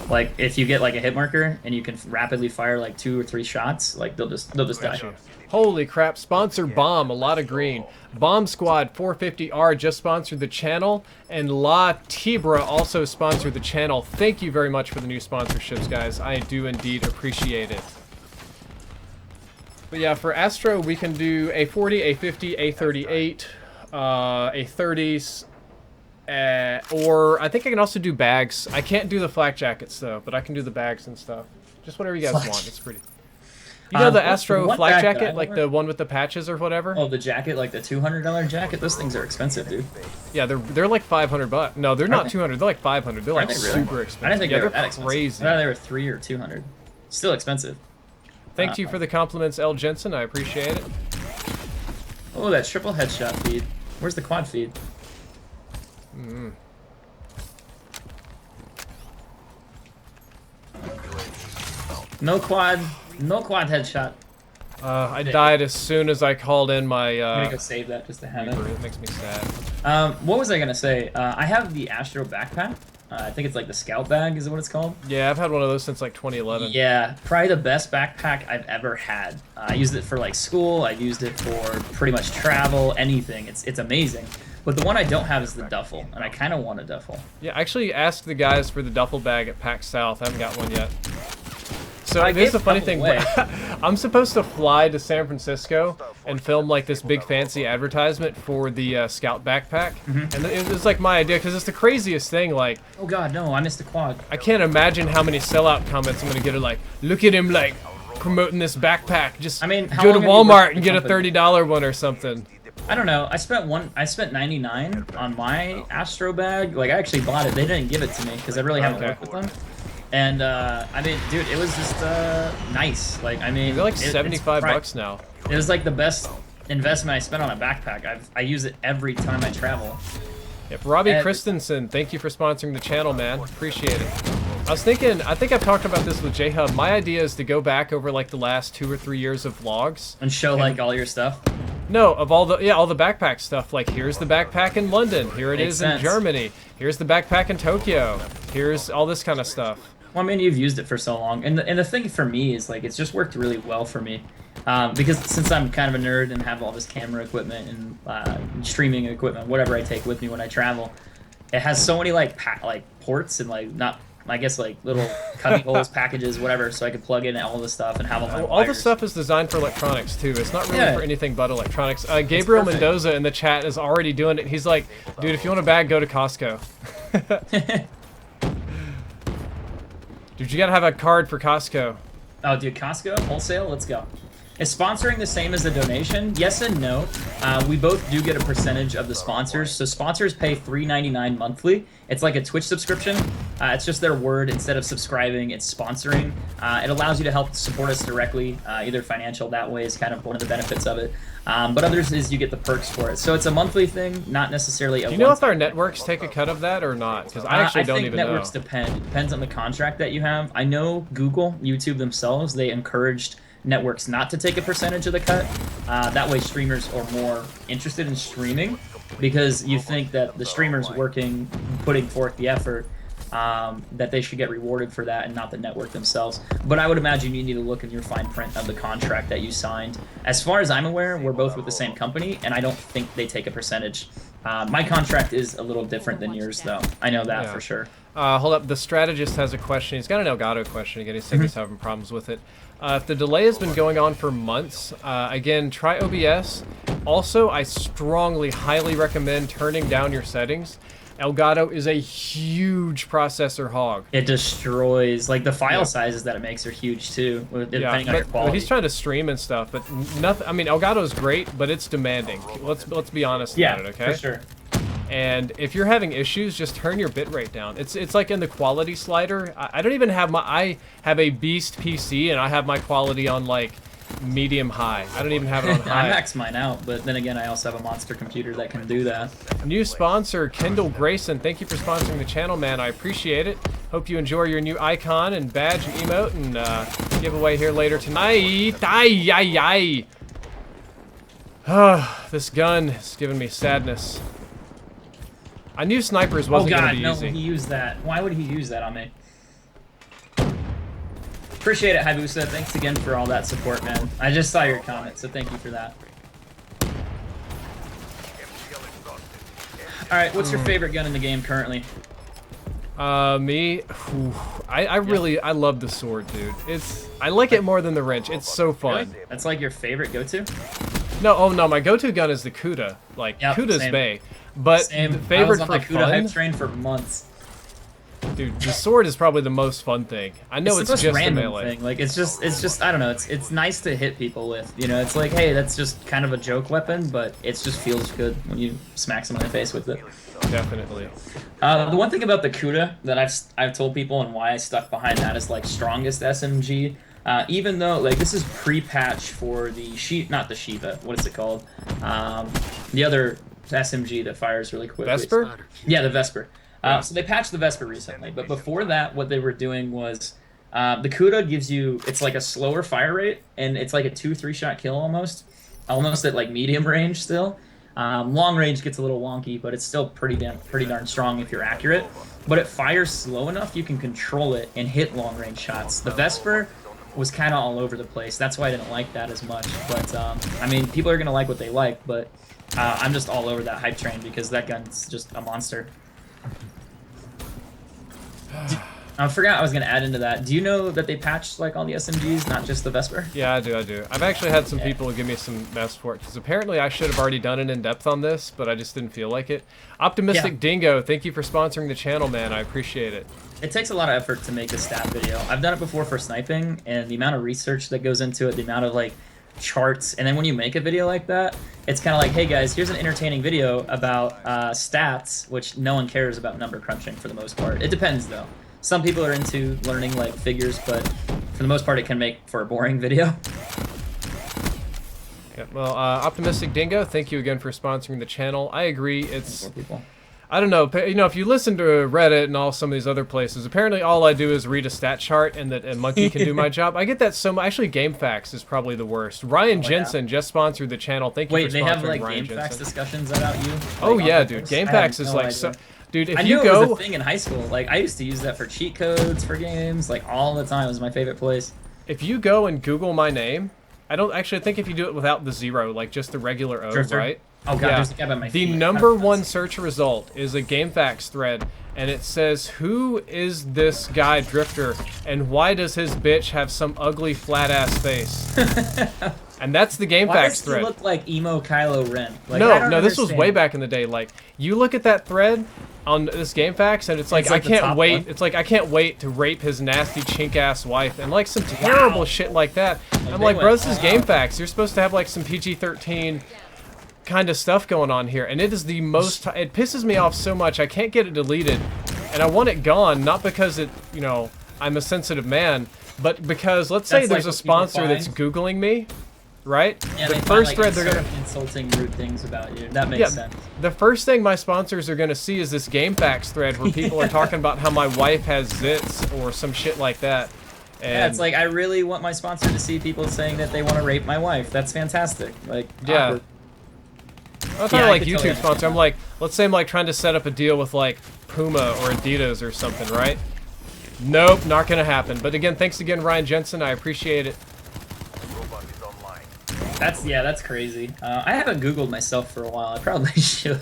Like, if you get like a hit marker and you can rapidly fire like 2 or 3 shots, like they'll just die. Holy crap! Sponsor Bomb, a lot of green. Bomb Squad 450R just sponsored the channel, and La Tibra also sponsored the channel. Thank you very much for the new sponsorships, guys. I do indeed appreciate it. But yeah, for Astro, we can do A40, A50, A38, A30s, or I think I can also do bags. I can't do the flak jackets though, but I can do the bags and stuff. Just whatever you guys want. It's pretty. You know the Astro flak jacket, like the one with the patches or whatever? Oh, the jacket, like the $200 jacket? Those things are expensive, dude. Yeah, they're like $500. No, they're not 200. They're like 500. They're like super expensive. I didn't think they were that crazy. expensive. I thought they were 300 or 200. Still expensive. Thank you for the compliments, L. Jensen. I appreciate it. Oh, that triple headshot feed. Where's the quad feed? No quad headshot. I died as soon as I called in my. I'm gonna go save that just to have it. It makes me sad. What was I gonna say? I have the Astro backpack. I think it's like the scout bag is what it's called. Yeah, I've had one of those since like 2011. Yeah, probably the best backpack I've ever had. I used it for like school. I used it for pretty much travel, anything. It's amazing. But the one I don't have is the duffel, and I kind of want a duffel. Yeah, I actually asked the guys for the duffel bag at PAX South. I haven't got one yet. So here's the funny thing. I'm supposed to fly to San Francisco and film like this big fancy advertisement for the Scout backpack. And it was like my idea because it's the craziest thing. Like, oh god, no, I missed the quad. I can't imagine how many sellout comments I'm gonna get. Like, look at him like promoting this backpack. Just go to Walmart and get a $30 one or something. I don't know. I spent $99 on my Astro bag. Like, I actually bought it. They didn't give it to me because I really haven't worked with them. And I mean, dude, it was just nice. Like, I mean, they're like 75 bucks now. It was like the best investment I spent on a backpack. I use it every time I travel. Yep, Robbie Christensen, thank you for sponsoring the channel, man. Appreciate it. I was thinking, I think I've talked about this with J-Hub. My idea is to go back over like the last 2 or 3 years of vlogs and show like all your stuff. No, of all the backpack stuff. Like, here's the backpack in London. Here it is in Germany. Here's the backpack in Tokyo. Here's all this kind of stuff. Well, I mean, you've used it for so long, and the thing for me is like it's just worked really well for me, because since I'm kind of a nerd and have all this camera equipment and streaming equipment, whatever I take with me when I travel, it has so many like ports and like I guess like little cubby holes, packages, whatever, so I can plug in all the stuff and have all my wires. All the stuff is designed for electronics too. It's not really for anything but electronics. Gabriel Mendoza in the chat is already doing it. He's like, dude, if you want a bag, go to Costco. Dude, you gotta have a card for Costco. Oh, dude, Costco? Wholesale? Let's go. Is sponsoring the same as a donation? Yes and no. We both do get a percentage of the sponsors. So sponsors pay $3.99 monthly. It's like a Twitch subscription. It's just their word. Instead of subscribing, it's sponsoring. It allows you to help support us directly. Either financial, that way is kind of one of the benefits of it. But others is you get the perks for it. So it's a monthly thing, not necessarily a. Do you know if our networks take a cut of that or not? Because I actually don't even know. I think networks depend. It depends on the contract that you have. I know Google, YouTube themselves, they encouraged networks not to take a percentage of the cut. That way streamers are more interested in streaming because you think that the streamers putting forth the effort, that they should get rewarded for that and not the network themselves. But I would imagine you need to look in your fine print of the contract that you signed. As far as I'm aware, we're both with the same company, and I don't think they take a percentage. My contract is a little different than yours, though. I know that for sure. Hold up. The strategist has a question. He's got an Elgato question again. He said he's having problems with it. If the delay has been going on for months, again, try OBS. Also, I strongly, highly recommend turning down your settings. Elgato is a huge processor hog. It destroys, like the file sizes that it makes are huge too, depending on your quality. But he's trying to stream and stuff, but nothing. I mean, Elgato is great, but it's demanding. Let's be honest about it, okay? For sure. And if you're having issues, just turn your bitrate down. It's like in the quality slider. I don't even have I have a beast PC and I have my quality on like medium high. I don't even have it on high. I max mine out, but then again, I also have a monster computer that can do that. New sponsor, Kendall Grayson. Thank you for sponsoring the channel, man. I appreciate it. Hope you enjoy your new icon and badge and emote and giveaway here later tonight. Ay. This gun is giving me sadness. I knew snipers wasn't going to be easy. Oh god, no, he used that. Why would he use that on me? Appreciate it, Hayabusa. Thanks again for all that support, man. I just saw your comment, so thank you for that. Alright, what's your favorite gun in the game currently? Me? I love the sword, dude. I like it more than the wrench. It's so fun. Really? That's like your favorite go-to? No, my go-to gun is the Kuda. Like, Kuda's Bay. But the favorite I was on the Kuda hype train for months. Dude, the sword is probably the most fun thing. I know it's just a melee thing. Like it's just I don't know. It's nice to hit people with. You know, it's like, hey, that's just kind of a joke weapon, but it just feels good when you smack someone in the face with it. Definitely. The one thing about the Kuda that I've told people and why I stuck behind that is like strongest SMG. Even though like this is pre-patch for the not the Shiva. What is it called? The other SMG that fires really quickly. Vesper? Yeah, the Vesper. So they patched the Vesper recently, but before that, what they were doing was the Kuda gives you, it's like a slower fire rate, and it's like a 2-3 shot kill almost at like medium range still. Long range gets a little wonky, but it's still pretty darn strong if you're accurate. But it fires slow enough you can control it and hit long range shots. The Vesper was kind of all over the place. That's why I didn't like that as much. But I mean, people are gonna like what they like, but I'm just all over that hype train because that gun's just a monster. I forgot I was gonna add into that. Do you know that they patched like all the SMGs, not just the Vesper? Yeah, I do. I've actually had some people give me some mess for it because apparently I should have already done it in depth on this, but I just didn't feel like it. Optimistic Dingo, thank you for sponsoring the channel, man. I appreciate it. It takes a lot of effort to make a stat video. I've done it before for sniping, and the amount of research that goes into it, the amount of like charts, and then when you make a video like that, it's kind of like, hey guys, here's an entertaining video about stats, which no one cares about number crunching for the most part. It depends though. Some people are into learning like figures, but for the most part it can make for a boring video. Yeah, well, Optimistic Dingo, thank you again for sponsoring the channel. I agree, it's... I don't know, you know, if you listen to Reddit and all some of these other places, apparently all I do is read a stat chart and that Monkey can do my job. I get that so much. Actually, GameFAQs is probably the worst. Ryan Jensen just sponsored the channel. Thank you for sponsoring they have like Ryan GameFAQs Jensen. Discussions about you? Like, oh yeah, dude. GameFAQs is like so... Dude, if I you knew go... it was a thing in high school. Like, I used to use that for cheat codes for games, like all the time. It was my favorite place. If you go and Google my name, I don't actually think if you do it without the 0, like just the regular O, right? Oh god, there's a guy by my feet. The #1 search result is a GameFAQs thread, and it says, who is this guy Drifter, and why does his bitch have some ugly flat-ass face? And that's the GameFAQs thread. Why does he look like emo Kylo Ren? Like, no, this was way back in the day. Like, you look at that thread on this GameFAQs, and it's like I can't wait. It's like I can't wait to rape his nasty chink-ass wife, and like some terrible shit like that. I'm like, bro, this is GameFAQs. You're supposed to have like some PG-13 kind of stuff going on here, and it is the most. It pisses me off so much. I can't get it deleted, and I want it gone. Not because it, you know, I'm a sensitive man, but because let's say there's a sponsor that's Googling me. Right? Yeah, the first thread they're gonna insulting rude things about you. That makes sense. The first thing my sponsors are gonna see is this GameFAQs thread where people are talking about how my wife has zits or some shit like that. And yeah, it's like I really want my sponsor to see people saying that they want to rape my wife. That's fantastic. Like yeah. I'm kind of like YouTube sponsor. I'm like, let's say I'm like trying to set up a deal with like Puma or Adidas or something, right? Nope, not gonna happen. But again, thanks again, Ryan Jensen. I appreciate it. That's crazy. I haven't Googled myself for a while. I probably should.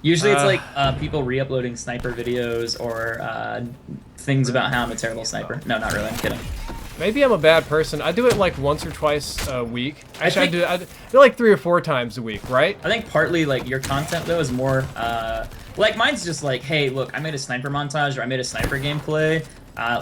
Usually it's like people re-uploading sniper videos or things about how I'm a terrible sniper. No, not really. I'm kidding. Maybe I'm a bad person. I do it like once or twice a week. Actually, I do it like 3 or 4 times a week, right? I think partly like your content though is more like mine's just like, hey, look, I made a sniper montage or I made a sniper gameplay.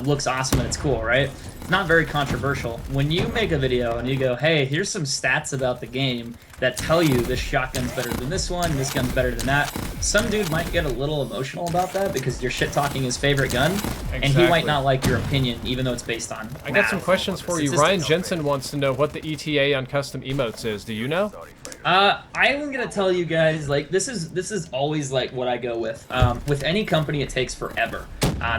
Looks awesome and it's cool, right? It's not very controversial. When you make a video and you go, hey, here's some stats about the game that tell you this shotgun's better than this one, this gun's better than that, some dude might get a little emotional about that because you're shit-talking his favorite gun, and he might not like your opinion, even though it's based on I got some questions for you. Ryan Jensen wants to know what the ETA on custom emotes is. Do you know? I'm gonna tell you guys, like, this is always like what I go with. With any company, it takes forever.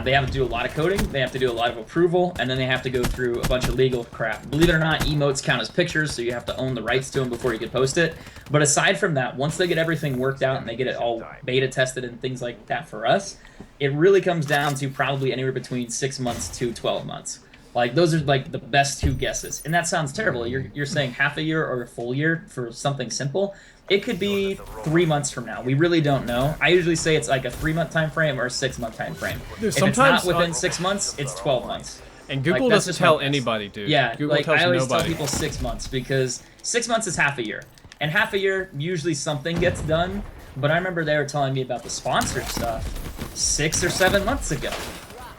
They have to do a lot of coding, they have to do a lot of approval, and then they have to go through a bunch of legal crap. Believe it or not, emotes count as pictures, so you have to own the rights to them before you can post it. But aside from that, once they get everything worked out and they get it all beta tested and things like that for us, it really comes down to probably anywhere between 6 months to 12 months. Like, those are like the best 2 guesses. And that sounds terrible. You're saying half a year or a full year for something simple. It could be 3 months from now. We really don't know. I usually say it's like a 3-month time frame or a 6-month time frame. Dude, if it's not within 6 months, it's 12 months. And Google doesn't tell anybody, dude. Yeah, Google like tells I always nobody. tell people 6 months because 6 months is half a year. And half a year, usually something gets done. But I remember they were telling me about the sponsor stuff 6 or 7 months ago.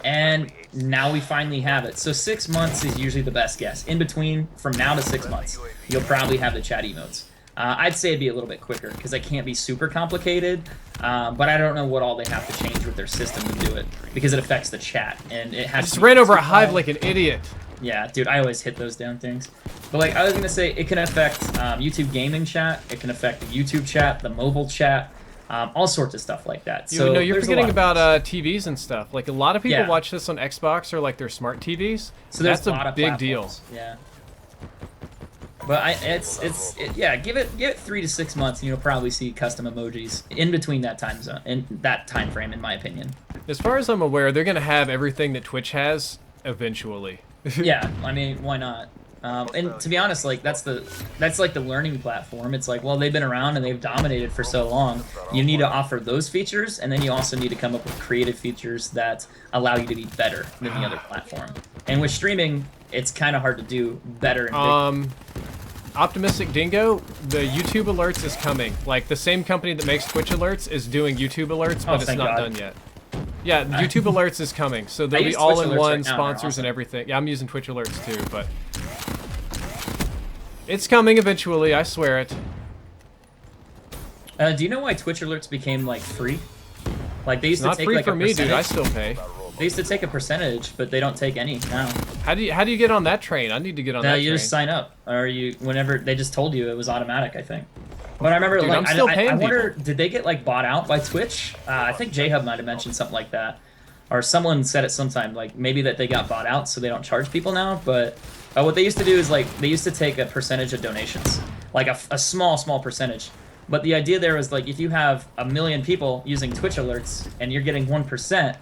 And now we finally have it. So 6 months is usually the best guess. In between, from now to 6 months, you'll probably have the chat emotes. I'd say it'd be a little bit quicker because it can't be super complicated, but I don't know what all they have to change with their system to do it because it affects the chat and it has. I just ran over a hive like an idiot. Yeah, dude, I always hit those damn things. But like I was gonna say, it can affect YouTube gaming chat, it can affect the YouTube chat, the mobile chat. All sorts of stuff like that. So you're forgetting about TVs and stuff. Like a lot of people watch this on Xbox or like their smart TVs. So that's a big deal. Yeah. But yeah, give it 3 to 6 months, and you'll probably see custom emojis in between that time zone, in that time frame, in my opinion. As far as I'm aware, they're gonna have everything that Twitch has eventually. Yeah, I mean, why not? And to be honest, like that's like the learning platform. It's like, well, they've been around and they've dominated for so long. You need to offer those features, and then you also need to come up with creative features that allow you to be better than the other platform. And with streaming, it's kind of hard to do better. And Optimistic Dingo, the YouTube alerts is coming. Like the same company that makes Twitch alerts is doing YouTube alerts, but it's not done yet. Yeah, YouTube alerts is coming, so they'll be all-in-one sponsors and everything. Yeah, I'm using Twitch alerts too, but it's coming eventually. I swear it. Do you know why Twitch alerts became like free? Like they used to take free like for a me, percentage. dude. I still pay. They used to take a percentage, but they don't take any now. How do you get on that train? I need to get on that train. You just sign up, or whenever they just told you it was automatic, I think. But I remember, dude, like, I wonder, people. did they get like bought out by Twitch? I think J-Hub might have mentioned something like that, or someone said it sometime, like maybe that they got bought out, so they don't charge people now. But what they used to do is like they used to take a percentage of donations, like a small percentage. But the idea there was like if you have 1 million people using Twitch alerts and you're getting 1%.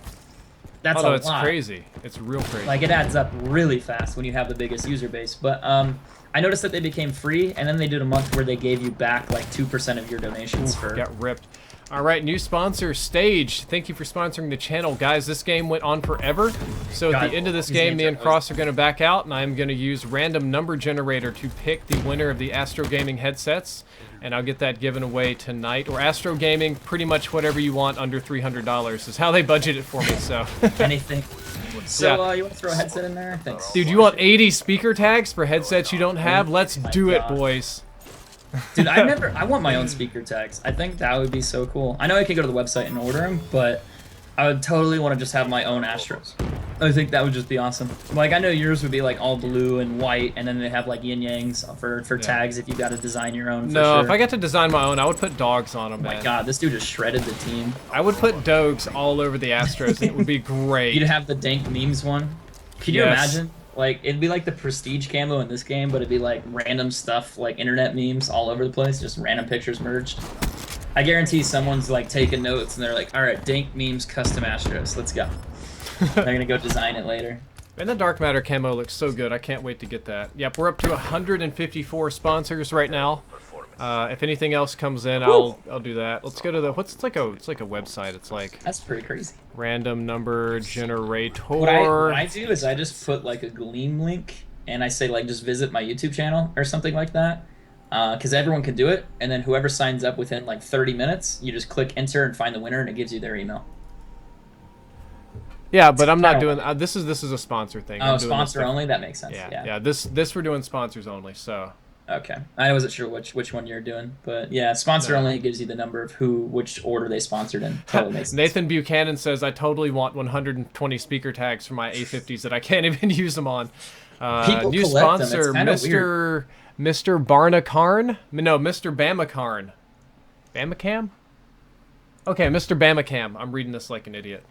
That's a lot. It's crazy. It's real crazy. Like, it adds up really fast when you have the biggest user base. But I noticed that they became free, and then they did a month where they gave you back, like, 2% of your donations. Got ripped. All right, new sponsor, Stage. Thank you for sponsoring the channel. Guys, this game went on forever. So at the end of this game, me and Kross are going to back out, and I'm going to use random number generator to pick the winner of the Astro Gaming headsets. And I'll get that given away tonight. Or Astro Gaming, pretty much whatever you want under $300 is how they budget it for me, so. Anything. So, you want to throw a headset in there? Thanks. Dude, you want 80 speaker tags for headsets you don't have? Let's do it, boys. Dude, I want my own speaker tags. I think that would be so cool. I know I can go to the website and order them, but I would totally want to just have my own Astros. I think that would just be awesome. Like, I know yours would be like all blue and white, and then they have like yin yangs for tags if you got to design your own. No, if I got to design my own, I would put dogs on them. Oh my god, this dude just shredded the team. I would put dogs all over the Astros, and it would be great. You'd have the dank memes one. Could you imagine? Like, it'd be like the prestige camo in this game, but it'd be like random stuff, like internet memes all over the place, just random pictures merged. I guarantee someone's like taking notes and they're like, all right, dank memes custom Astros, let's go. They're gonna go design it later. And the Dark Matter camo looks so good. I can't wait to get that. Yep, we're up to 154 sponsors right now. If anything else comes in, Woo! I'll do that. Let's go to the it's like a website. It's like That's pretty crazy. random number generator. What I do is I just put like a Gleam link and I say like just visit my YouTube channel or something like that. Because everyone can do it, and then whoever signs up within like 30 minutes, you just click enter and find the winner, and it gives you their email. Yeah, but I'm not doing. This is a sponsor thing. Oh, sponsor only. That makes sense. Yeah. This we're doing sponsors only. So. Okay, I wasn't sure which one you're doing, but yeah, sponsor only gives you the number of which order they sponsored in. Totally makes sense. Nathan Buchanan says I totally want 120 speaker tags for my A50s that I can't even use them on. People new collect sponsor, them. It's weird. Mr. Barnacarn? No, Mr. Bamacarn. Bamacam? Okay, Mr. Bamacam. I'm reading this like an idiot.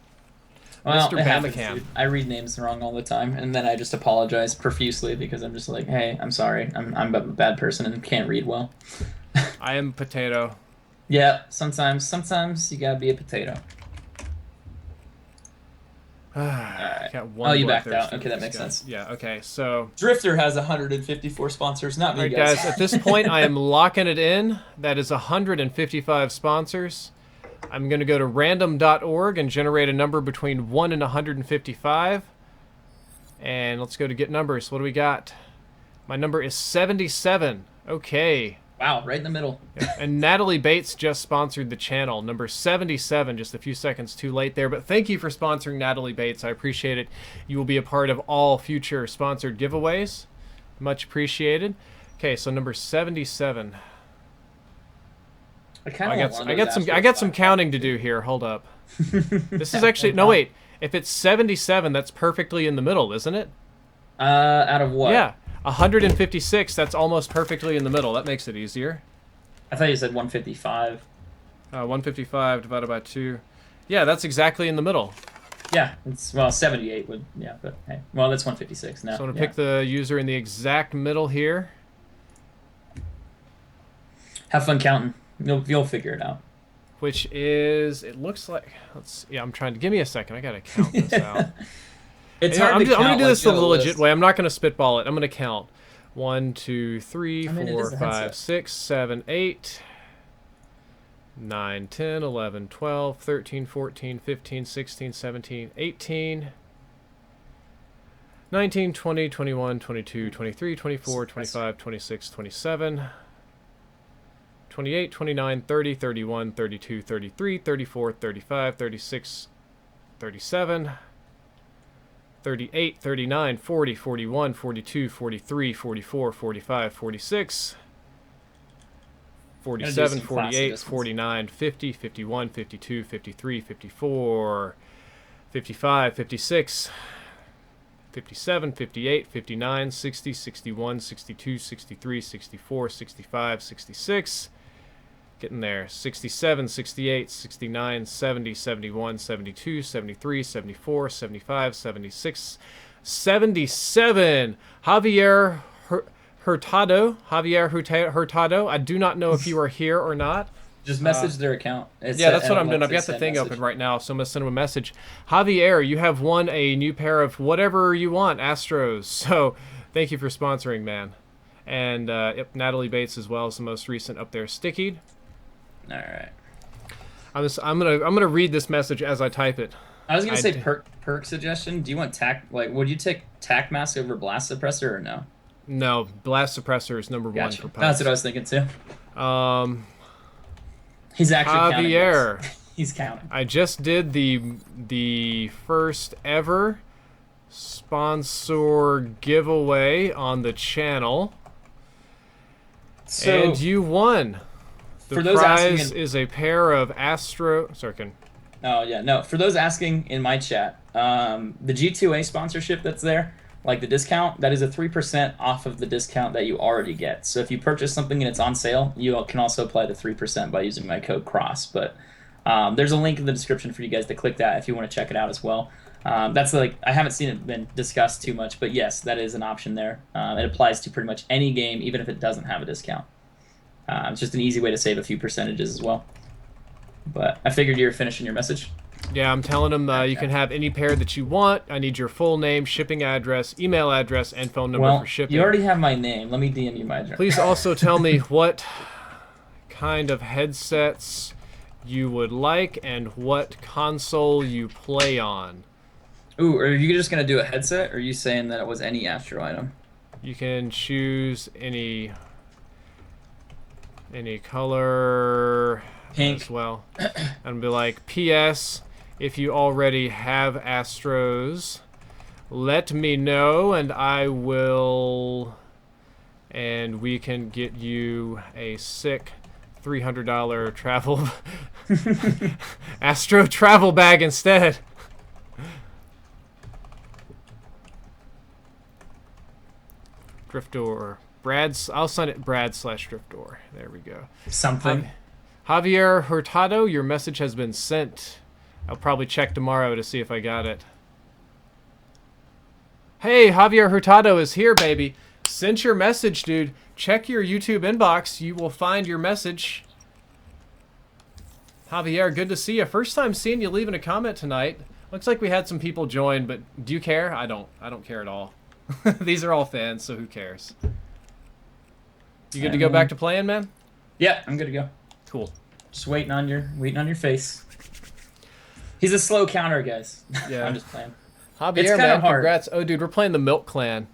Well, Mr. Bamacam. I read names wrong all the time, and then I just apologize profusely because I'm just like, hey, I'm sorry. I'm a bad person and can't read well. I am potato. Yeah, sometimes you gotta be a potato. Alright. Got one. Oh, you backed out. Okay, that makes sense. Yeah, okay, so... Drifter has 154 sponsors, not me, Alright, guys, at this point, I am locking it in. That is 155 sponsors. I'm going to go to random.org and generate a number between 1 and 155. And let's go to get numbers. What do we got? My number is 77. Okay. Wow, right in the middle. Yeah. And Natalie Bates just sponsored the channel. Number 77, just a few seconds too late there. But thank you for sponsoring Natalie Bates. I appreciate it. You will be a part of all future sponsored giveaways. Much appreciated. Okay, so number 77. I got some counting to do here. Hold up. This is actually no wait. If it's 77, that's perfectly in the middle, isn't it? Out of what? Yeah, 156. That's almost perfectly in the middle. That makes it easier. I thought you said 155. 155 divided by 2. Yeah, that's exactly in the middle. Yeah, it's 78 would but hey, well that's 156 now. So I'm gonna pick the user in the exact middle here. Have fun counting. You'll figure it out. Which is, it looks like, I'm trying to, give me a second. I gotta count this out. It's hard to count. I'm gonna do this the legit way. I'm not gonna spitball it. I'm gonna count. 1, 2, 3, 4, 5, 6, 7, 8, 9, 10, 11, 12, 13, 14, 15, 16, 17, 18, 19, 20, 21, 22, 23, 24, 25, 26, 27, 28, 29, 30, 31, 32, 33, 34, 35, 36, 37, 38, 39, 40, 41, 42, 43, 44, 45, 46, 47, 48, 49, 50, 51, 52, 53, 54, 55, 56, 57, 58, 59, 60, 61, 62, 63, 64, 65, 66, getting there, 67, 68, 69, 70, 71, 72, 73, 74, 75, 76, 77. Javier Hurtado. Javier Hurtado. I do not know if you are here or not. Just message their account. Yeah, that's what I'm doing. I've got the thing open right now, so I'm going to send him a message. Javier, you have won a new pair of whatever you want, Astros. So thank you for sponsoring, man. And yep, Natalie Bates as well as the most recent up there, Stickied. All right. I'm gonna read this message as I type it. I was gonna say perk suggestion. Do you want would you take tac mask over blast suppressor or no? No, blast suppressor is number one for pumps. That's what I was thinking too. He's actually Javier. Counting. He's counting. I just did the first ever sponsor giveaway on the channel, and you won. The prize is a pair of Astro... Sorry, Oh, yeah. No, for those asking in my chat, the G2A sponsorship that's there, like the discount, that is a 3% off of the discount that you already get. So if you purchase something and it's on sale, you can also apply the 3% by using my code Kross. But there's a link in the description for you guys to click that if you want to check it out as well. That's I haven't seen it been discussed too much, but yes, that is an option there. It applies to pretty much any game, even if it doesn't have a discount. It's just an easy way to save a few percentages as well. But I figured you were finishing your message. Yeah, I'm telling them you can have any pair that you want. I need your full name, shipping address, email address, and phone number for shipping. You already have my name. Let me DM you my address. Please also tell me what kind of headsets you would like and what console you play on. Ooh, are you just gonna do a headset, or are you saying that it was any Astro item? You can choose any color Pink. as well. And be like, P.S. If you already have Astros, let me know and I will, and we can get you a sick $300 travel Astro travel bag instead. Driftdoor. I'll send it Brad/Driftdoor. There we go. Something. Javier Hurtado, your message has been sent. I'll probably check tomorrow to see if I got it. Hey, Javier Hurtado is here, baby. Sent your message, dude. Check your YouTube inbox. You will find your message. Javier, good to see you. First time seeing you leaving a comment tonight. Looks like we had some people join, but do you care? I don't care at all. These are all fans, so who cares? You good to go back to playing, man? Yeah, I'm good to go. Cool. Just waiting on your face. He's a slow counter, guys. Yeah. I'm just playing. Javier, It's kinda man, hard. congrats. Oh, dude, we're playing the Milk Clan.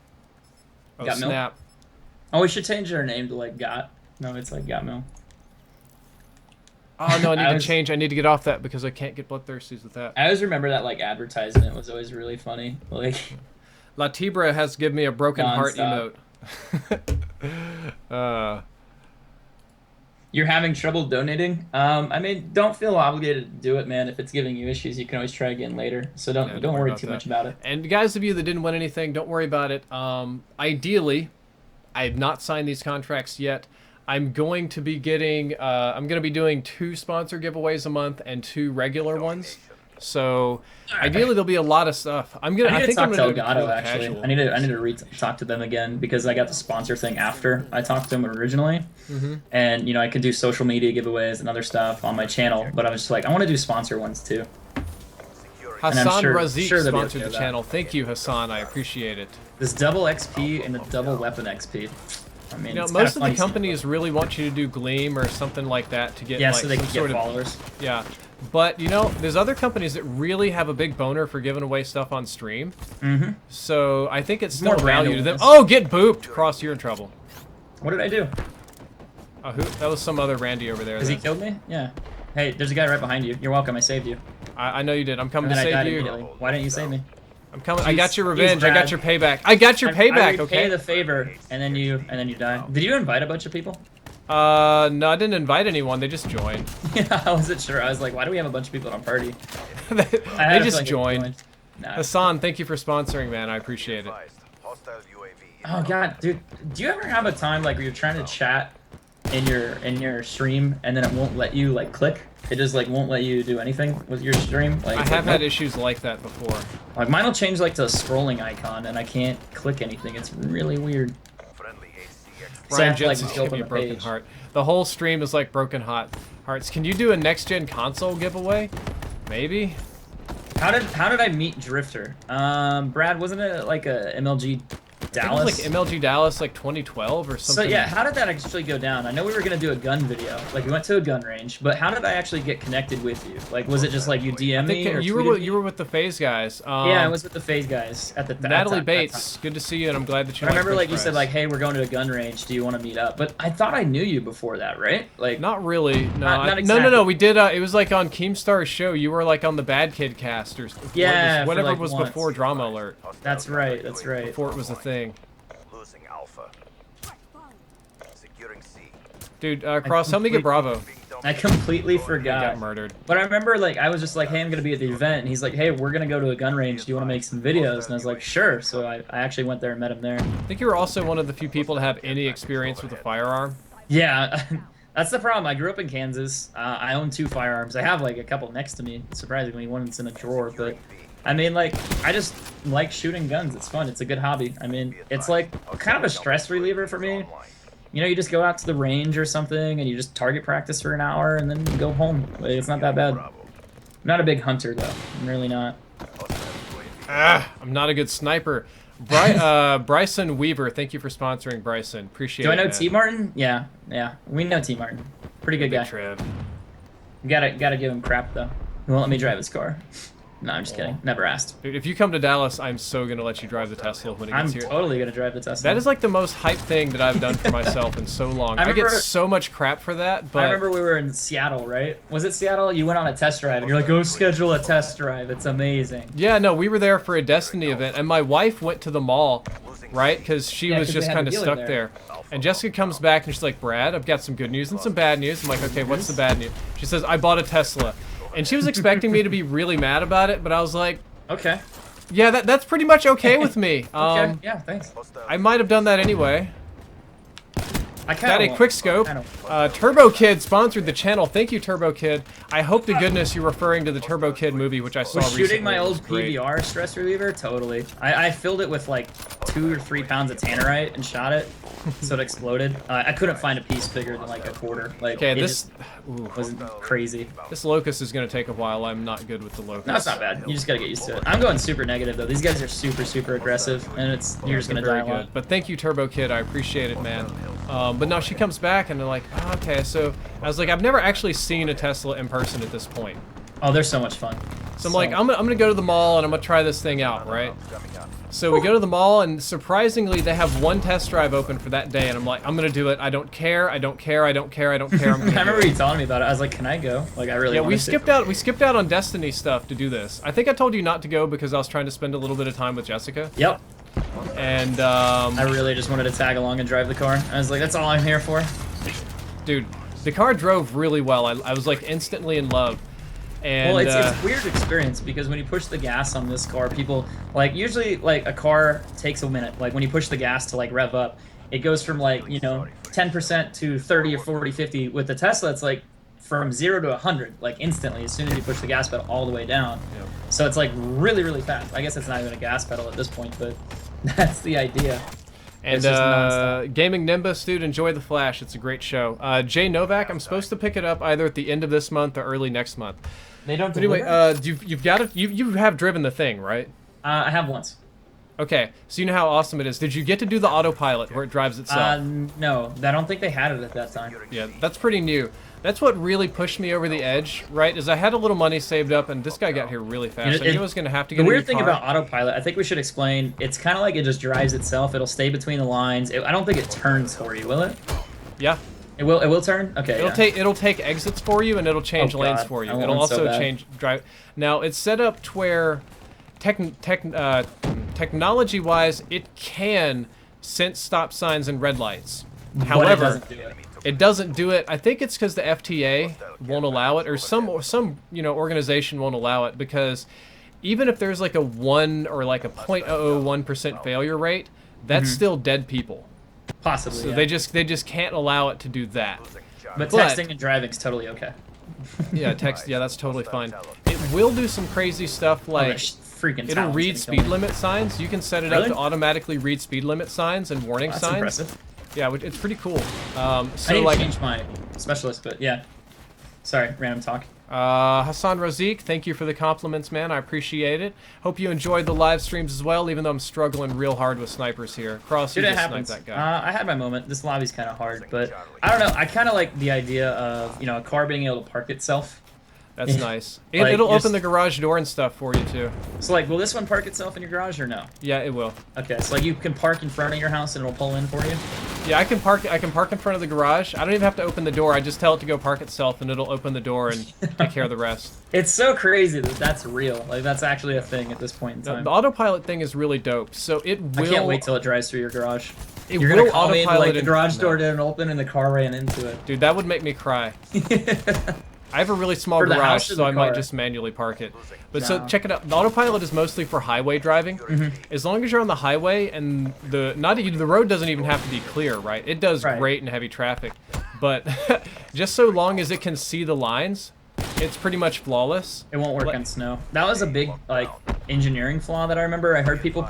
Oh, Got Milk? snap. Oh, we should change our name to like Got. No, it's like Got Milk. Oh, no, I need to change. I need to get off that because I can't get bloodthirsties with that. I always remember that like advertisement was always really funny. Like La Tibra has given me a broken heart Non-stop. emote. You're having trouble donating? I mean, don't feel obligated to do it, man. If it's giving you issues, you can always try again later. So don't worry too much about it. And guys of you that didn't win anything, don't worry about it. Ideally, I have not signed these contracts yet. I'm going to be getting, I'm going to be doing 2 sponsor giveaways a month and 2 regular ones. So ideally there'll be a lot of stuff. I think I'm to going to Elgato actually. casual. I need to talk to them again because I got the sponsor thing after I talked to them originally. And you know I could do social media giveaways and other stuff on my channel, but I was just like I want to do sponsor ones too. Hassan Razik they'll be sponsored okay the with that. channel. Thank you, Hassan. I appreciate it. This double XP and the double weapon XP. I mean, You know, it's most kinda of the funny companies really want you to do Gleam or something like that to get yeah, like so they some can sort get of followers. yeah. But you know, there's other companies that really have a big boner for giving away stuff on stream. So I think it's still More value to them. randomness. Oh, get booped! Kross, you're in trouble. What did I do? Oh, who? That was some other Randy over there. Has he then. killed me? Yeah. Hey, there's a guy right behind you. You're welcome. I saved you. I know you did. I'm coming And to then I died save you. immediately. Why didn't you save me? I'm coming. I Jeez, got your jeez, revenge. I got Brad. your payback. I got your I payback. repay Okay. the favor, and then you die. Did you invite a bunch of people? No, I didn't invite anyone. They just joined. Yeah, I wasn't sure. I was like, why do we have a bunch of people at our party? they I just just joined. Nah. Hassan, thank you for sponsoring, man. I appreciate it. Oh god, dude, do you ever have a time like where you're trying to chat in your stream and then it won't let you like click? It just like won't let you do anything with your stream. Like I it's have like, had nope. issues like that before. Like mine will change like to a scrolling icon and I can't click anything. It's really weird. So I Ryan have to, like, Jensen's just giving open me a the broken page. heart. The whole stream is like broken hearts. Can you do a next gen console giveaway? Maybe. How did I meet Drifter? Brad, wasn't it like a MLG Dallas? I think it was like MLG Dallas like 2012 or So something. yeah, how did that actually go down? I know we were gonna do a gun video, like we went to a gun range, but how did I actually get connected with you? Like, was it just like you DM I think me or you tweeted me? were with the FaZe guys. Yeah, I was with the FaZe guys at the Natalie at that Bates, time. good to see you, and I'm glad that you. I remember like like French you said fries. like, hey, we're going to a gun range. Do you want to meet up? But I thought I knew you before that, right? Like, Not really. No, Not no. exactly. We did. It was like on Keemstar's show. You were like on the Bad Kid cast or Yeah, for, whatever like, was once. before Drama Alert. that's right. That's right. Before it was a thing. Losing Alpha. Securing C. Dude, Kross, help me get Bravo. I completely I got forgot. murdered. But I remember like I was just like, hey, I'm gonna be at the event, and he's like, hey, we're gonna go to a gun range. Do you want to make some videos? And I was like, sure. So I actually went there and met him there. I think you were also one of the few people to have any experience with a firearm. Yeah, that's the problem. I grew up in Kansas. I own 2 firearms. I have like a couple next to me. Surprisingly, one's in a drawer. But I mean, like, I just like shooting guns. It's fun. It's a good hobby. I mean, it's like kind of a stress reliever for me. You know, you just go out to the range or something, and you just target practice for an hour, and then you go home. Like, it's not that bad. I'm not a big hunter though. I'm really not. I'm not a good sniper. Bryson Weaver, thank you for sponsoring, Bryson. Appreciate it. Do I know man. T Martin? Yeah, we know T Martin. Pretty good guy. Trev. Gotta give him crap though. He won't let me drive his car. No, I'm just kidding. Never asked. Dude, if you come to Dallas, I'm so gonna let you drive the Tesla when it gets here. I'm totally gonna drive the Tesla. That is like the most hype thing that I've done for myself in so long. I get so much crap for that, but... I remember we were in Seattle, right? Was it Seattle? You went on a test drive, and you're like, go schedule a test drive. It's amazing. Yeah, no, we were there for a Destiny event, and my wife went to the mall, right? Because she was just kind of stuck there. And Jessica comes back, and she's like, Brad, I've got some good news and some bad news. I'm like, okay, what's the bad news? She says, I bought a Tesla. And she was expecting me to be really mad about it, but I was like... Okay. Yeah, that's pretty much okay with me. Okay, yeah, thanks. I might have done that anyway. I Got a quick scope. Turbo Kid sponsored the channel. Thank you, Turbo Kid. I hope to goodness you're referring to the Turbo Kid movie, which I saw recently. Shooting my old PBR stress reliever? Totally. I filled it with like 2 or 3 pounds of tannerite and shot it, so it exploded. I couldn't find a piece bigger than like a quarter. Like, okay, this wasn't crazy. This locust is going to take a while. I'm not good with the locust. No, it's not bad. You just gotta get used to it. I'm going super negative though. These guys are super aggressive, and you're just gonna die a lot. But thank you, Turbo Kid. I appreciate it, man. But no, she comes back and they're like, oh, okay. So I was like, I've never actually seen a Tesla in person at this point. Oh, they're so much fun. So I'm like, I'm gonna go to the mall and I'm gonna try this thing out, right? So we go to the mall, and surprisingly, they have 1 test drive open for that day, and I'm like, I'm gonna do it. I don't care. I don't care. I don't care. I don't care. I'm I remember you telling me about it. I was like, can I go? Like, I really. Yeah, we skipped out on Destiny stuff to do this. I think I told you not to go because I was trying to spend a little bit of time with Jessica. Yep. And I really just wanted to tag along and drive the car. I was like, that's all I'm here for. Dude, the car drove really well. I was like instantly in love. And, well, it's a weird experience because when you push the gas on this car, people like usually like a car takes a minute. Like when you push the gas to like rev up, it goes from like 10% to 30 or 40, 50. With the Tesla, it's like from 0 to 100 like instantly as soon as you push the gas pedal all the way down. Yep. So it's like really fast. I guess it's not even a gas pedal at this point, but that's the idea. And Gaming Nimbus, dude, enjoy the Flash. It's a great show. Jay Novak, I'm supposed to pick it up either at the end of this month or early next month. They don't. But anyway, you've got it. You have driven the thing, right? I have once. Okay, so you know how awesome it is. Did you get to do the autopilot where it drives itself? No, I don't think they had it at that time. Yeah, that's pretty new. That's what really pushed me over the edge, right? Is I had a little money saved up, and this guy got here really fast. I knew I was going to have to get a new car. The weird thing about autopilot, I think we should explain, it's kind of like it just drives itself. It'll stay between the lines. I don't think it turns for you, will it? Yeah. It will turn? Okay. It'll take exits for you, and it'll change lanes for you. It'll also change drive. Now it's set up to where technology-wise, it can sense stop signs and red lights. However, it doesn't do it. I think it's because the FTA won't allow it, or some organization won't allow it, because even if there's like a 1 or like a 0.001% failure rate, that's still dead people. Possibly. So yeah. they just can't allow it to do that. But texting and driving's totally okay. Yeah, yeah, that's totally fine. It will do some crazy stuff like it'll read speed limit signs. You can set it up to automatically read speed limit signs and warning signs. Impressive. Yeah, it's pretty cool. So I need to change my specialist, but yeah. Sorry, random talk. Hassan Razik, thank you for the compliments, man. I appreciate it. Hope you enjoyed the live streams as well, even though I'm struggling real hard with snipers here. Kross, you just sniped that guy. I had my moment. This lobby's kind of hard, but I don't know. I kind of like the idea of, a car being able to park itself. That's nice. And it'll open the garage door and stuff for you, too. So, like, will this one park itself in your garage or no? Yeah, it will. Okay, so, like, you can park in front of your house and it'll pull in for you? Yeah, I can park in front of the garage. I don't even have to open the door. I just tell it to go park itself, and it'll open the door and take care of the rest. It's so crazy that that's real. Like, that's actually a thing at this point in time. The autopilot thing is really dope. So it will... I can't wait till it drives through your garage. You're going to call me and, like, the garage door didn't open and the car ran into it. Dude, that would make me cry. I have a really small garage, so I might just manually park it. But so check it out. The autopilot is mostly for highway driving. As long as you're on the highway and the road doesn't even have to be clear, right? It does great in heavy traffic. But just so long as it can see the lines, it's pretty much flawless. It won't work on snow. That was a big engineering flaw that I remember. I heard people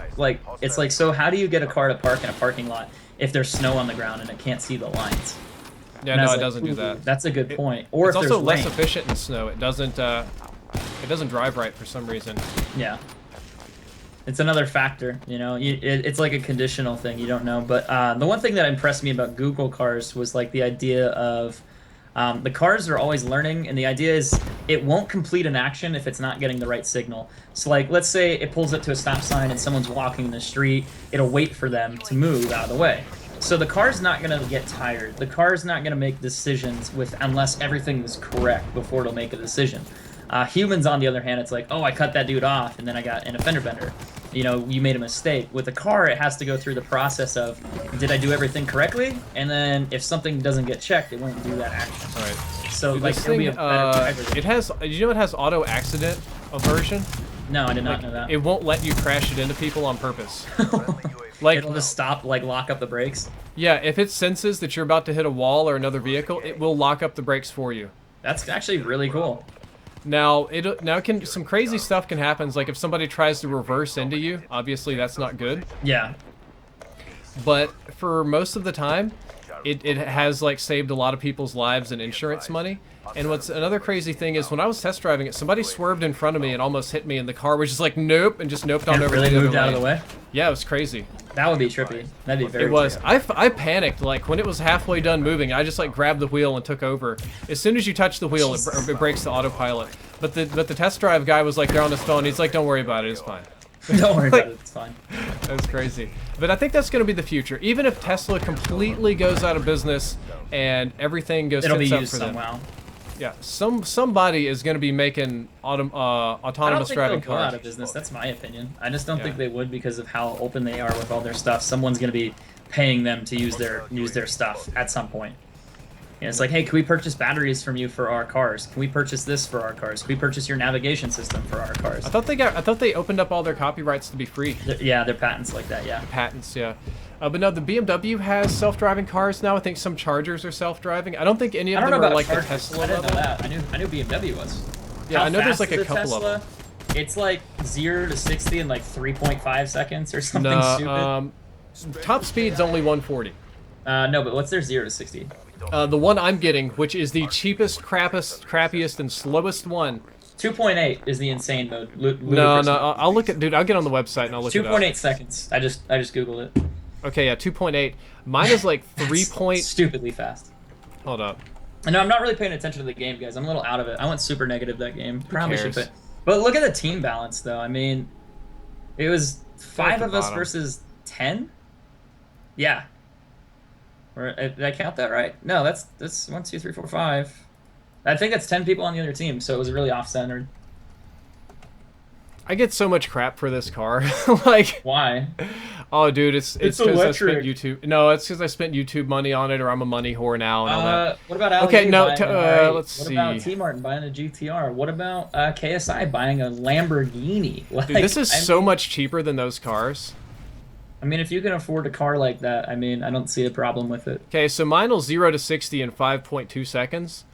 it's like, so how do you get a car to park in a parking lot if there's snow on the ground and it can't see the lines? Yeah, no, it doesn't do that. That's a good point. Or it's also less efficient in snow. It doesn't drive right for some reason. Yeah. It's another factor, it's like a conditional thing, you don't know. But the one thing that impressed me about Google cars was like the idea of The cars are always learning, and the idea is it won't complete an action if it's not getting the right signal. So, like, let's say it pulls up to a stop sign and someone's walking in the street, it'll wait for them to move out of the way. So the car's not going to get tired. The car's not going to make decisions unless everything is correct before it'll make a decision. Humans, on the other hand, it's like, oh, I cut that dude off, and then I got an fender bender. You know, you made a mistake. With a car, it has to go through the process of, did I do everything correctly? And then if something doesn't get checked, it won't do that action. All right. So, Dude, like, this it'll thing, be a better it has, did you know it has auto accident aversion? No, I did not know that. It won't let you crash it into people on purpose. Like, it'll just stop, like, lock up the brakes. Yeah, if it senses that you're about to hit a wall or another vehicle, it will lock up the brakes for you. That's actually really cool. Now, some crazy stuff can happen. Like if somebody tries to reverse into you, obviously that's not good. Yeah. But for most of the time, it has like saved a lot of people's lives and insurance money. And what's another crazy thing is when I was test driving it, somebody swerved in front of me and almost hit me, and the car was just like nope and just noped on over. Really moved out of the way. Yeah, it was crazy. That would be trippy. That'd be very. It was. Trippy. I panicked like when it was halfway done moving. I just like grabbed the wheel and took over. As soon as you touch the wheel, it breaks the autopilot. But the test drive guy was like there on his phone. He's like, "Don't worry about it. It's fine." Don't worry about it. It's fine. That was crazy. But I think that's going to be the future. Even if Tesla completely goes out of business and everything goes it'll be tits up used for them. somehow. Yeah, somebody is going to be making autonomous driving cars. Go out cars. of business. That's my opinion. I just don't Yeah. think they would because of how open they are with all their stuff. Someone's going to be paying them to use their stuff at some point. You know, it's like, hey, can we purchase batteries from you for our cars? Can we purchase this for our cars? Can we purchase your navigation system for our cars? I thought they opened up all their copyrights to be free. Yeah, they're patents like that. Yeah. Patents, yeah. But no, the BMW has self-driving cars now. I think some Chargers are self-driving. I don't think any of them are like the Tesla I didn't know level. that. I knew BMW was. Yeah, How I know there's fast like a is couple Tesla? of them. It's like 0 to 60 in like 3.5 seconds or something stupid. Top speed's only 140. No, but what's their 0 to 60? The one I'm getting, which is the cheapest, crappiest, and slowest one. 2.8 is the insane mode. No, I'll look at, dude. I'll get on the website and I'll look it up. 2.8 seconds. I just googled it. Okay, yeah, 2.8. Mine is like 3 point. Stupidly fast. Hold up. No, I'm not really paying attention to the game, guys. I'm a little out of it. I went super negative that game. Probably should cares? put. But look at the team balance, though. I mean, it was 5 of us versus 10. Yeah. Or did I count that right? No, that's 1, 2, 3, 4, 5. I think that's 10 people on the other team, so it was really off-centered. I get so much crap for this car. Like, why? Oh, dude, it's because I electric. spent YouTube. No, it's because I spent YouTube money on it, or I'm a money whore now and all that. What about Ali Okay, no, buying an R8? let's What see. about T-Martin buying a GTR? What about KSI buying a Lamborghini? Like, Dude, this is so much cheaper than those cars. I mean, if you can afford a car like that, I mean, I don't see a problem with it. Okay, so mine will 0 to 60 in 5.2 seconds.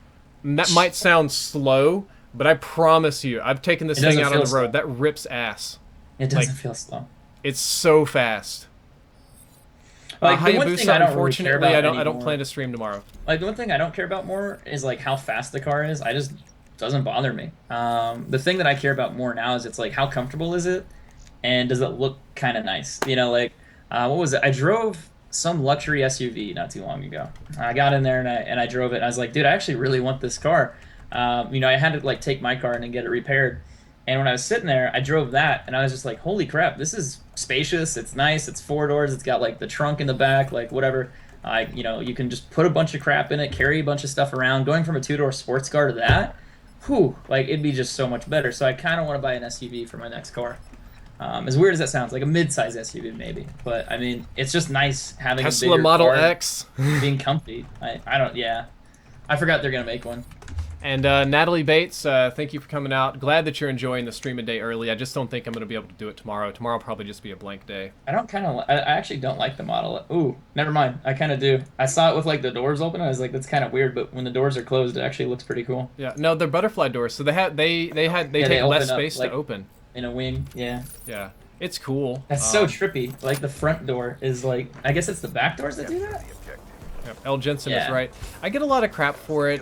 And that might sound slow, but I promise you, I've taken this thing out on the road. That rips ass. It doesn't feel slow. It's so fast. Like, the one Hayabusa, thing I don't really unfortunately, care about I don't anymore- plan to stream tomorrow. Like, the one thing I don't care about more is, like, how fast the car is. I just doesn't bother me. The thing that I care about more now is it's, like, how comfortable is it? And does it look kind of nice? You know, like, what was it? I drove some luxury SUV not too long ago. I got in there and I drove it. And I was like, dude, I actually really want this car. You know, I had to, like, take my car in and get it repaired. And when I was sitting there, I drove that, and I was just like, holy crap, this is spacious, it's nice, it's 4 doors, it's got, like, the trunk in the back, like, whatever. You know, you can just put a bunch of crap in it, carry a bunch of stuff around. Going from a 2-door sports car to that, whew, like, it'd be just so much better. So I kind of want to buy an SUV for my next car. As weird as that sounds, like a mid-size SUV maybe. But, I mean, it's just nice having Tesla a bigger Model car, X. being comfy. I don't, yeah. I forgot they're going to make one. And Natalie Bates, thank you for coming out. Glad that you're enjoying the stream a day early. I just don't think I'm going to be able to do it tomorrow. Tomorrow will probably just be a blank day. I actually don't like the Model. Ooh, never mind. I kind of do. I saw it with, like, the doors open. I was like, that's kind of weird, but when the doors are closed, it actually looks pretty cool. Yeah, no, they're butterfly doors, so they take open less up, space like, to open. In a wing, yeah. Yeah, it's cool. That's so trippy. Like, the front door is, like, I guess it's the back doors that do that? Yep, L. Jensen is Yeah. right. I get a lot of crap for it.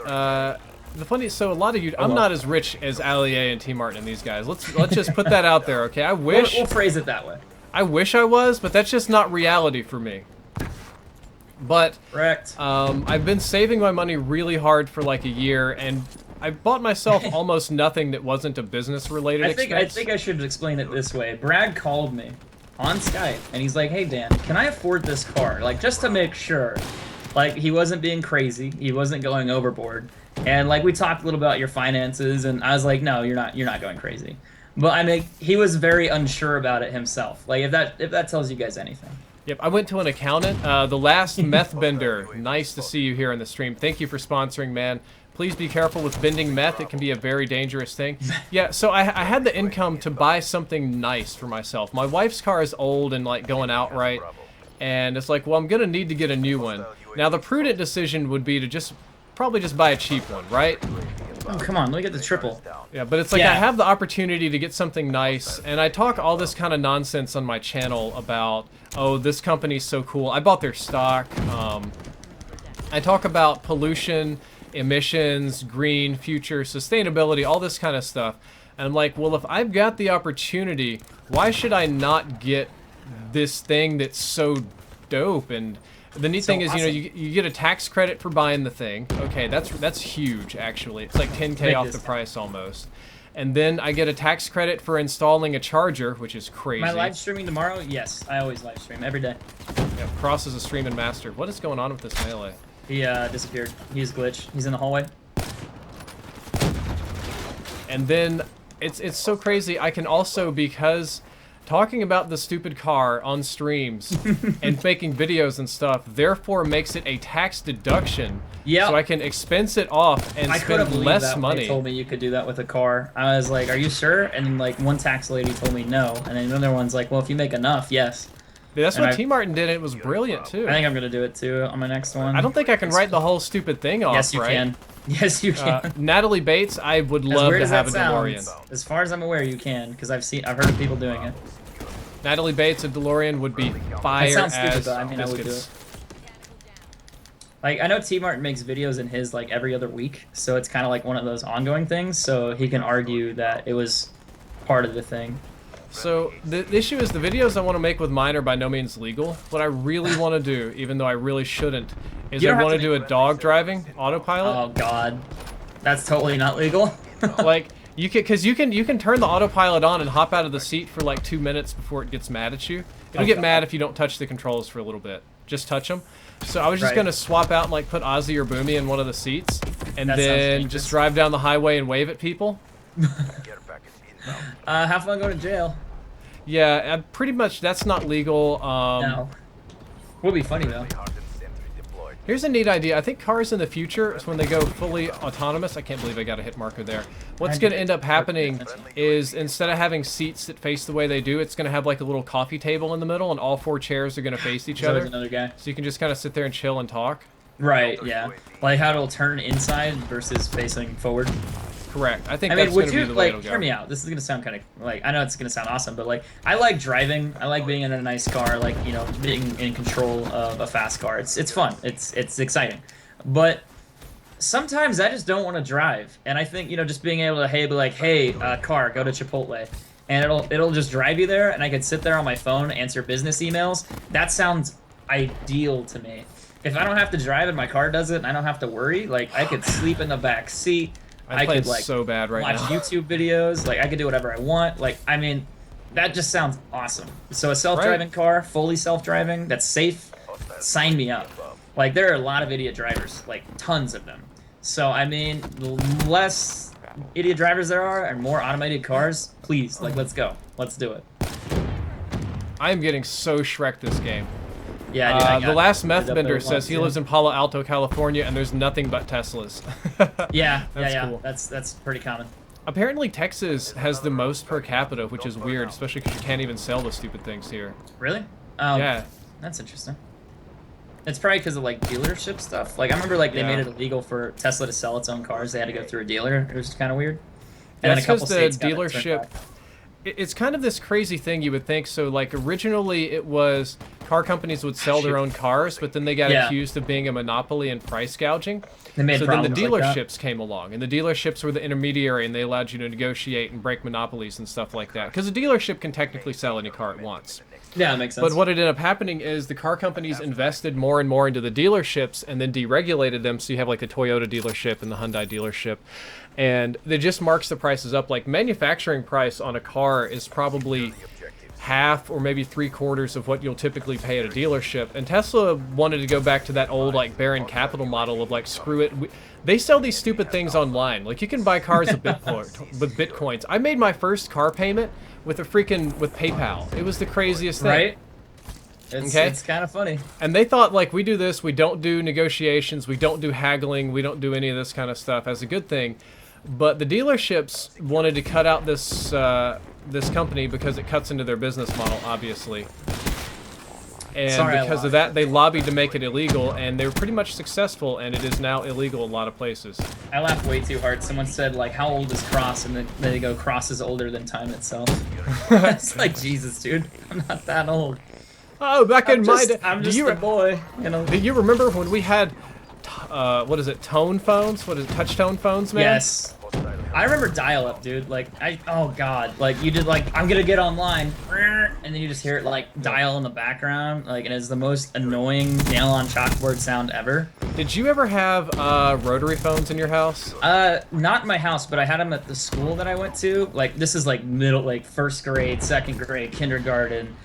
So a lot of you, I'm not as rich as Allier and T. Martin and these guys. Let's just put that out there, okay? I wish We'll phrase it that way. I wish I was, but that's just not reality for me. But Correct. I've been saving my money really hard for like a year, and I bought myself almost nothing that wasn't a business-related expense. I think I should explain it this way. Brad called me on Skype, and he's like, "Hey Dan, can I afford this car?" Like, just to make sure. Like, he wasn't being crazy. He wasn't going overboard. And like, we talked a little about your finances, and I was like, "No, you're not going crazy." But I mean, he was very unsure about it himself. Like, if that tells you guys anything. Yep, I went to an accountant. The last meth bender. Nice to see you here on the stream. Thank you for sponsoring, man. Please be careful with bending meth. It can be a very dangerous thing. Yeah, so I had the income to buy something nice for myself. My wife's car is old and like going outright, and it's like, well, I'm gonna need to get a new one. Now the prudent decision would be to probably just buy a cheap one, right? Oh, come on, let me get the triple. Yeah, but it's like I have the opportunity to get something nice, and I talk all this kind of nonsense on my channel about, oh, this company's so cool. I bought their stock. I talk about pollution, emissions, green, future, sustainability, all this kind of stuff. And I'm like, well, if I've got the opportunity, why should I not get this thing that's so dope? And the neat thing is, you know, you get a tax credit for buying the thing. Okay, that's huge, actually. It's like 10K off the price almost. And then I get a tax credit for installing a charger, which is crazy. Am I live streaming tomorrow? Yes, I always live stream, every day. Yeah, Kross is a streaming master. What is going on with this melee? He disappeared. He's glitched. He's in the hallway. And then it's so crazy. I can also, because talking about the stupid car on streams and making videos and stuff, therefore makes it a tax deduction. Yeah. So I can expense it off and spend less money. They told me you could do that with a car. I was like, "Are you sure?" And then, like, one tax lady told me no, and then another one's like, "Well, if you make enough, yes." Dude, that's what T Martin did, and it was brilliant too. I think I'm gonna do it too on my next one. I don't think I can write the whole stupid thing off. Yes, you can. Yes, you can. Natalie Bates, I would love to have a DeLorean. As far as I'm aware, you can, because I've heard of people doing it. Natalie Bates, a DeLorean would be fire as sounds stupid, though. I mean, biscuits. I would do it. Like, I know T Martin makes videos in his like every other week, so it's kind of like one of those ongoing things. So he can argue that it was part of the thing. So the issue is the videos I want to make with mine are by no means legal. What I really want to do, even though I really shouldn't, is I want to do a dog driving autopilot. Oh God, that's totally not legal. Like you can, because you can turn the autopilot on and hop out of the seat for like 2 minutes before it gets mad at you. It'll get mad if you don't touch the controls for a little bit. Just touch them. So I was just gonna swap out and like put Ozzy or Boomy in one of the seats, and then just drive down the highway and wave at people. Have fun going to jail. Yeah, pretty much that's not legal. No. Would be funny though. Here's a neat idea. I think cars in the future, when they go fully autonomous, I can't believe I got a hit marker there. What's going to end up happening is instead of having seats that face the way they do, it's going to have like a little coffee table in the middle, and all 4 chairs are going to face each other. Another guy. So you can just kind of sit there and chill and talk. Right. Yeah. Like how it'll turn inside versus facing forward. Correct. I think that's going to be the way it'll go. Hear me out. This is going to sound kind of like, I know it's going to sound awesome, but like, I like driving. I like being in a nice car, like, you know, being in control of a fast car. It's fun. It's exciting. But sometimes I just don't want to drive. And I think, you know, just being able to, be like, hey, car, go to Chipotle. And it'll just drive you there, and I could sit there on my phone, answer business emails. That sounds ideal to me. If I don't have to drive and my car does it and I don't have to worry, like, I could sleep in the back seat. I could like so bad right watch now. YouTube videos. Like I could do whatever I want. Like I mean, that just sounds awesome. So a self-driving car, fully self-driving, that's safe. Sign me up. Like there are a lot of idiot drivers, like tons of them. So I mean, the less idiot drivers there are and more automated cars, please, like let's go. Let's do it. I am getting so Shrek this game. Yeah, dude, the last meth bender says he lives in Palo Alto, California, and there's nothing but Teslas. Yeah, that's cool. That's pretty common. Apparently, Texas has the most per capita, which is weird, especially because you can't even sell the stupid things here. Really? Yeah. That's interesting. It's probably because of like dealership stuff. Like I remember, like they made it illegal for Tesla to sell its own cars. They had to go through a dealer. It was kind of weird. And that's because the dealership. It's kind of this crazy thing you would think. So like originally it was car companies would sell their own cars, but then they got accused of being a monopoly and price gouging. So then the dealerships came along, and the dealerships were the intermediary, and they allowed you to negotiate and break monopolies and stuff like that. Because a dealership can technically sell any car it wants. Yeah, it makes sense. But what ended up happening is the car companies invested more and more into the dealerships and then deregulated them. So you have like the Toyota dealership and the Hyundai dealership. And they just marks the prices up. Like manufacturing price on a car is probably half or maybe 3/4 of what you'll typically pay at a dealership. And Tesla wanted to go back to that old like Baron Capital model of like, screw it. They sell these stupid things online. Like you can buy cars with Bitcoins. I made my first car payment with PayPal. It was the craziest thing. Right? It's kind of funny. And they thought, like, we do this, we don't do negotiations, we don't do haggling, we don't do any of this kind of stuff as a good thing. But the dealerships wanted to cut out this this company because it cuts into their business model, obviously. And because of that, they lobbied to make it illegal, and they were pretty much successful, and it is now illegal in a lot of places. I laughed way too hard. Someone said, like, how old is Kross? And then they go, Kross is older than time itself. It's like, Jesus, dude. I'm not that old. Oh, back in my day. I'm just a boy, you know. Do you remember when we had, what is it, tone phones? What is it, touch tone phones, man? Yes. I remember dial-up, dude. Like, oh god, like you did like, I'm gonna get online, and then you just hear it like dial in the background, like, and it's the most annoying nail on chalkboard sound ever. Did you ever have rotary phones in your house? Not in my house, but I had them at the school that I went to. Like, this is like first grade, second grade, kindergarten.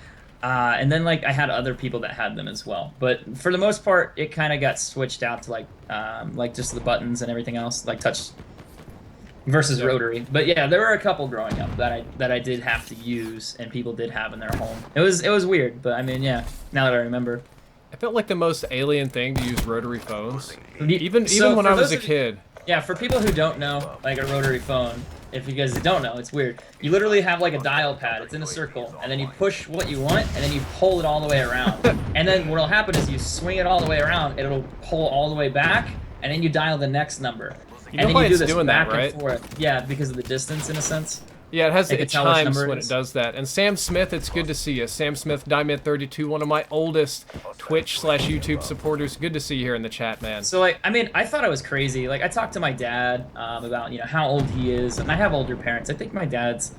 And then like I had other people that had them as well, but for the most part, it kind of got switched out to like just the buttons and everything else, like touch versus rotary. But yeah, there were a couple growing up that I did have to use, and people did have in their home. It was weird, but I mean, yeah. Now that I remember, I felt like the most alien thing to use rotary phones, even so when I was a kid. Yeah, for people who don't know, like a rotary phone, if you guys don't know, it's weird. You literally have like a dial pad. It's in a circle, and then you push what you want, and then you pull it all the way around. And then what'll happen is you swing it all the way around, and it'll pull all the way back, and then you dial the next number. You know and then why you do it's this doing back that, right? and forth. Yeah, because of the distance, in a sense. Yeah, it chimes when it it does that. And Sam Smith, it's good to see you. Sam Smith, Diamond32, one of my oldest Twitch/YouTube supporters. Good to see you here in the chat, man. So, like, I mean, I thought I was crazy. Like, I talked to my dad about, you know, how old he is. And I have older parents. I think my dad's,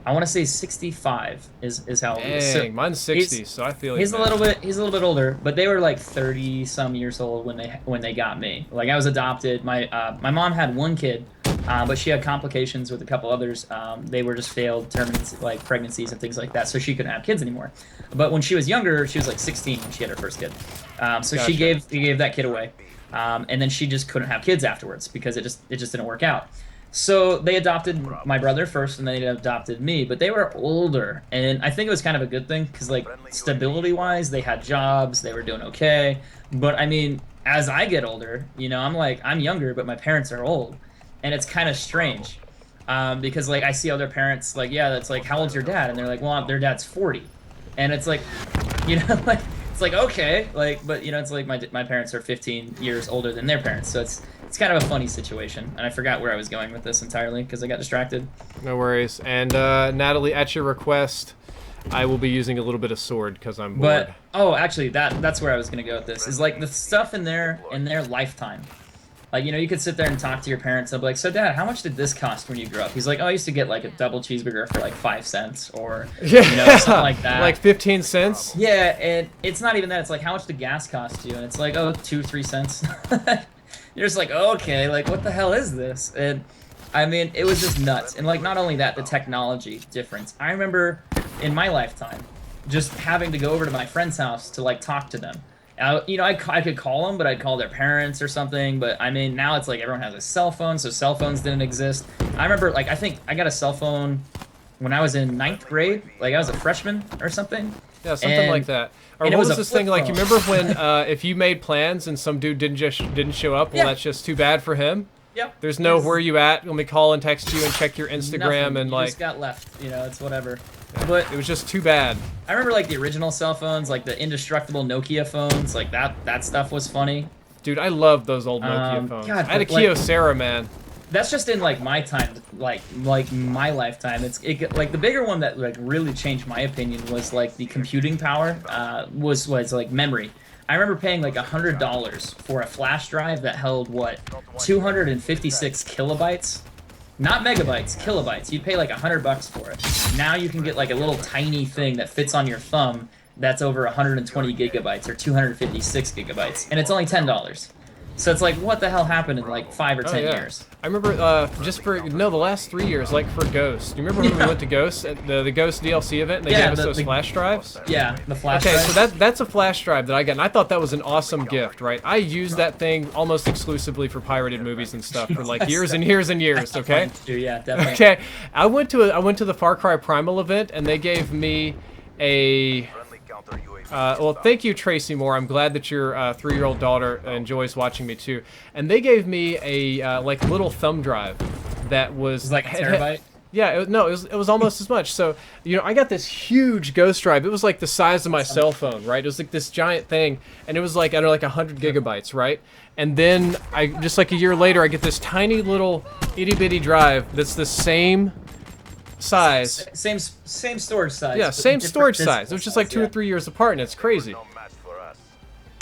I want to say 65 is how old he is. Dang, mine's 60, so I feel he's a little bit older, but they were like 30-some years old when they got me. Like, I was adopted. My mom had one kid, but she had complications with a couple others. They were just failed pregnancies and things like that, so she couldn't have kids anymore. But when she was younger, she was like 16 when she had her first kid. So Gotcha. she gave that kid away, and then she just couldn't have kids afterwards because it just didn't work out. So they adopted my brother first, and then they adopted me. But they were older, and I think it was kind of a good thing because, like, stability-wise, they had jobs, they were doing okay. But I mean, as I get older, you know, I'm younger, but my parents are old. And it's kind of strange because, like, I see other parents, like, yeah, that's like, how old's your dad? And they're like, well, their dad's 40. And it's like, you know, like, it's like, okay, like, but, you know, it's like my parents are 15 years older than their parents. So it's kind of a funny situation. And I forgot where I was going with this entirely because I got distracted. No worries. And Natalie, at your request, I will be using a little bit of sword because I'm bored. But, oh, actually, that's where I was going to go with this, is like the stuff in their lifetime. Like, you know, you could sit there and talk to your parents and be like, so Dad, how much did this cost when you grew up? He's like, oh, I used to get like a double cheeseburger for like 5 cents or, you know, something like that. Like 15 cents? Yeah, and it's not even that. It's like, how much did gas cost you? And it's like, oh, 2-3 cents. You're just like, oh, okay, like, what the hell is this? And, I mean, it was just nuts. And, like, not only that, the technology difference. I remember in my lifetime just having to go over to my friend's house to, like, talk to them. You know, I could call them, but I'd call their parents or something. But, I mean, now it's like everyone has a cell phone, so cell phones didn't exist. I remember, like, I think I got a cell phone when I was in 9th grade. Like, I was a freshman or something. Yeah, something like that. Or what was this thing, like, you remember when if you made plans and some dude didn't show up? Well, that's just too bad for him. Yep. There's no where you at. Let me call and text you and check your Instagram. Nothing. And, you like, just got left. You know, it's whatever. Yeah, but it was just too bad. I remember, like, the original cell phones, like the indestructible Nokia phones. Like, that stuff was funny. Dude, I love those old Nokia phones. God, I had a Kyocera, man. That's just in, like, my time, like my lifetime. Like, the bigger one that, like, really changed my opinion was, like, the computing power was like memory. I remember paying like $100 for a flash drive that held, what, 256 kilobytes? Not megabytes, kilobytes. You'd pay like $100 for it. Now you can get like a little tiny thing that fits on your thumb that's over 120 gigabytes or 256 gigabytes, and it's only $10. So it's like, what the hell happened in like 5 or 10 years? I remember the last 3 years, like for Ghost. Do you remember when we went to Ghost at the Ghost DLC event and they gave us those flash drives? Yeah, the flash drives. So that's a flash drive that I got, and I thought that was an awesome gift, right? I used that thing almost exclusively for pirated movies and stuff for like years and years and years. Okay. Yeah, definitely. Okay, I went to the Far Cry Primal event and they gave me a. Well, thank you, Tracy Moore. I'm glad that your 3-year-old daughter enjoys watching me too. And they gave me a like little thumb drive that was like a terabyte. Yeah, it was almost as much. So I got this huge Ghost drive. It was like the size of my cell phone, right? It was like this giant thing, and it was like I don't know, like 100 gigabytes, right? And then I just like a year later, I get this tiny little itty bitty drive that's the same size. Same storage size. Yeah, same storage size. It was just like 2 or 3 years apart, and it's crazy.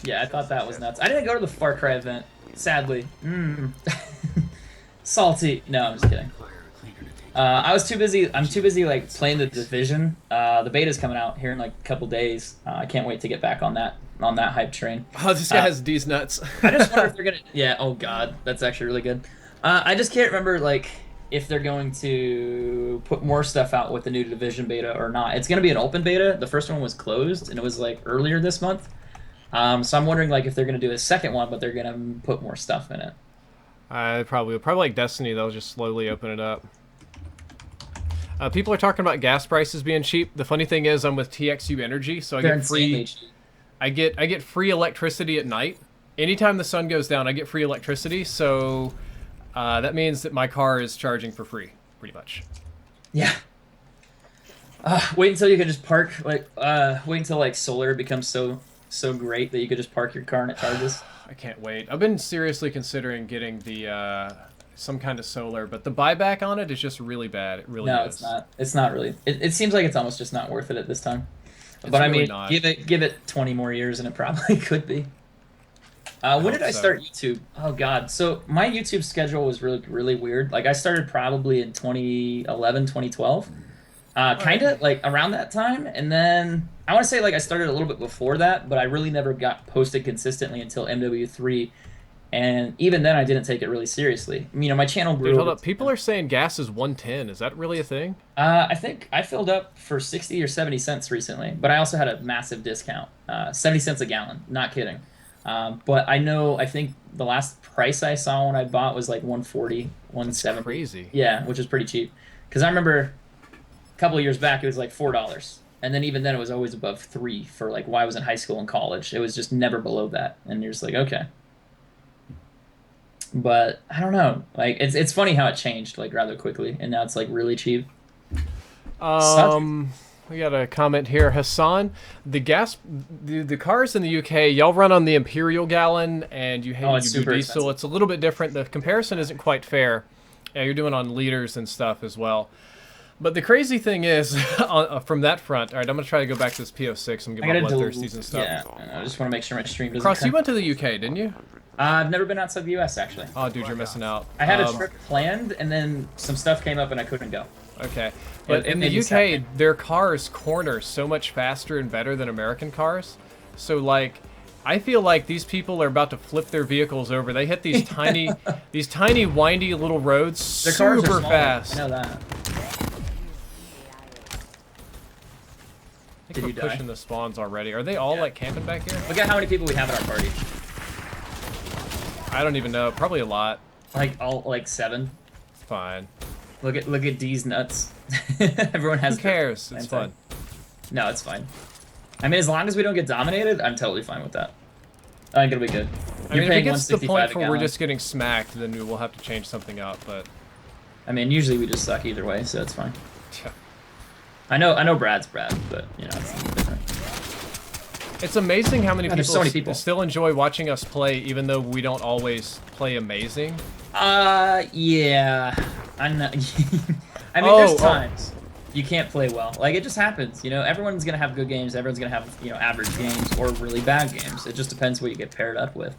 Yeah, I thought that was nuts. I didn't go to the Far Cry event, sadly. Salty. No, I'm just kidding. I was too busy. I'm too busy like playing the Division. The beta's coming out here in like a couple days. I can't wait to get back on that hype train. Oh, this guy has D's nuts. I just wonder if they're gonna. Yeah. Oh God, that's actually really good. I just can't remember like if they're going to put more stuff out with the new Division beta or not. It's gonna be an open beta. The first one was closed, and it was like earlier this month. So I'm wondering like if they're gonna do a second one, but they're gonna put more stuff in it. Probably like Destiny. They'll just slowly open it up. People are talking about gas prices being cheap. The funny thing is, I'm with TXU Energy, so I get free. I get free electricity at night. Anytime the sun goes down, I get free electricity. So that means that my car is charging for free, pretty much. Yeah. Wait until you can just park. Wait until like solar becomes so great that you could just park your car and it charges. I can't wait. I've been seriously considering getting the some kind of solar, but the buyback on it is just really bad. It really is. No, it's not. It's not really. It seems like it's almost just not worth it at this time. It's but really I mean, give it 20 more years and it probably could be. When did I start YouTube? Oh God. So my YouTube schedule was really weird. Like I started probably in 2011, 2012. Kind of like around that time, and then I want to say like I started a little bit before that, but I really never got posted consistently until MW3. And even then, I didn't take it really seriously. My channel grew. Dude, hold up. People are saying gas is 110. Is that really a thing? I think I filled up for 60 or 70 cents recently, but I also had a massive discount. 70 cents a gallon. Not kidding. But I think the last price I saw when I bought was like 140, 170. That's crazy. Yeah, which is pretty cheap. Because I remember a couple of years back, it was like $4. And then even then, it was always above $3 for like while I was in high school and college. It was just never below that. And you're just like, okay. But I don't know. Like it's funny how it changed like rather quickly, and now it's like really cheap. We got a comment here, Hassan. The cars in the UK, y'all run on the Imperial gallon, and you do diesel. Expensive. It's a little bit different. The comparison isn't quite fair. Yeah, you're doing on liters and stuff as well. But the crazy thing is, from that front, all right, I'm gonna try to go back to this PO6 and get my bloodthirsties and stuff. Yeah, I just want to make sure my stream doesn't. Kross, you went to the UK, didn't you? I've never been outside the US actually. Oh, dude, you're missing out. I had a trip planned, and then some stuff came up, and I couldn't go. Okay, but in the UK, their cars corner so much faster and better than American cars. So like, I feel like these people are about to flip their vehicles over. They hit these tiny, windy little roads their cars are super smaller. fast. I know that. I think we're pushing the spawns already. Are they all like camping back here? Look at how many people we have at our party. I don't even know. Probably a lot. Like 7. Fine. Look at D's nuts. Everyone has. Who cares? It's fun. No, it's fine. I mean, as long as we don't get dominated, I'm totally fine with that. I think it'll be good. I mean, if it gets to the point where we're just getting smacked, then we'll have to change something up. But I mean, usually we just suck either way, so it's fine. Yeah. I know Brad's Brad, but it's different. It's amazing how many so many people still enjoy watching us play, even though we don't always play amazing. Yeah. I'm not. I mean, there's times you can't play well. Like, it just happens. Everyone's gonna have good games. Everyone's gonna have average games or really bad games. It just depends what you get paired up with,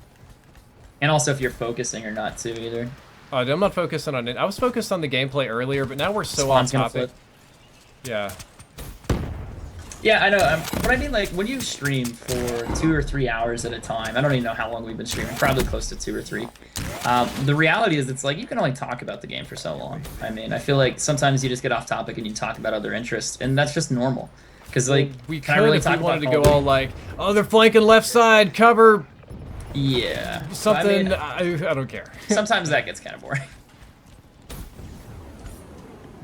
and also if you're focusing or not too either. I'm not focusing on it. I was focused on the gameplay earlier, but now we're so Spawn's on gonna topic. flip. Yeah. Yeah, I know. But I mean, like, when you stream for 2 or 3 hours at a time, I don't even know how long we've been streaming, probably close to 2 or 3. The reality is it's like you can only talk about the game for so long. I mean, I feel like sometimes you just get off topic and you talk about other interests, and that's just normal. Because, like, we can could I really if talk we wanted to about go all like, oh, they're flanking left side, cover Yeah. something. I mean, I don't care. sometimes that gets kind of boring.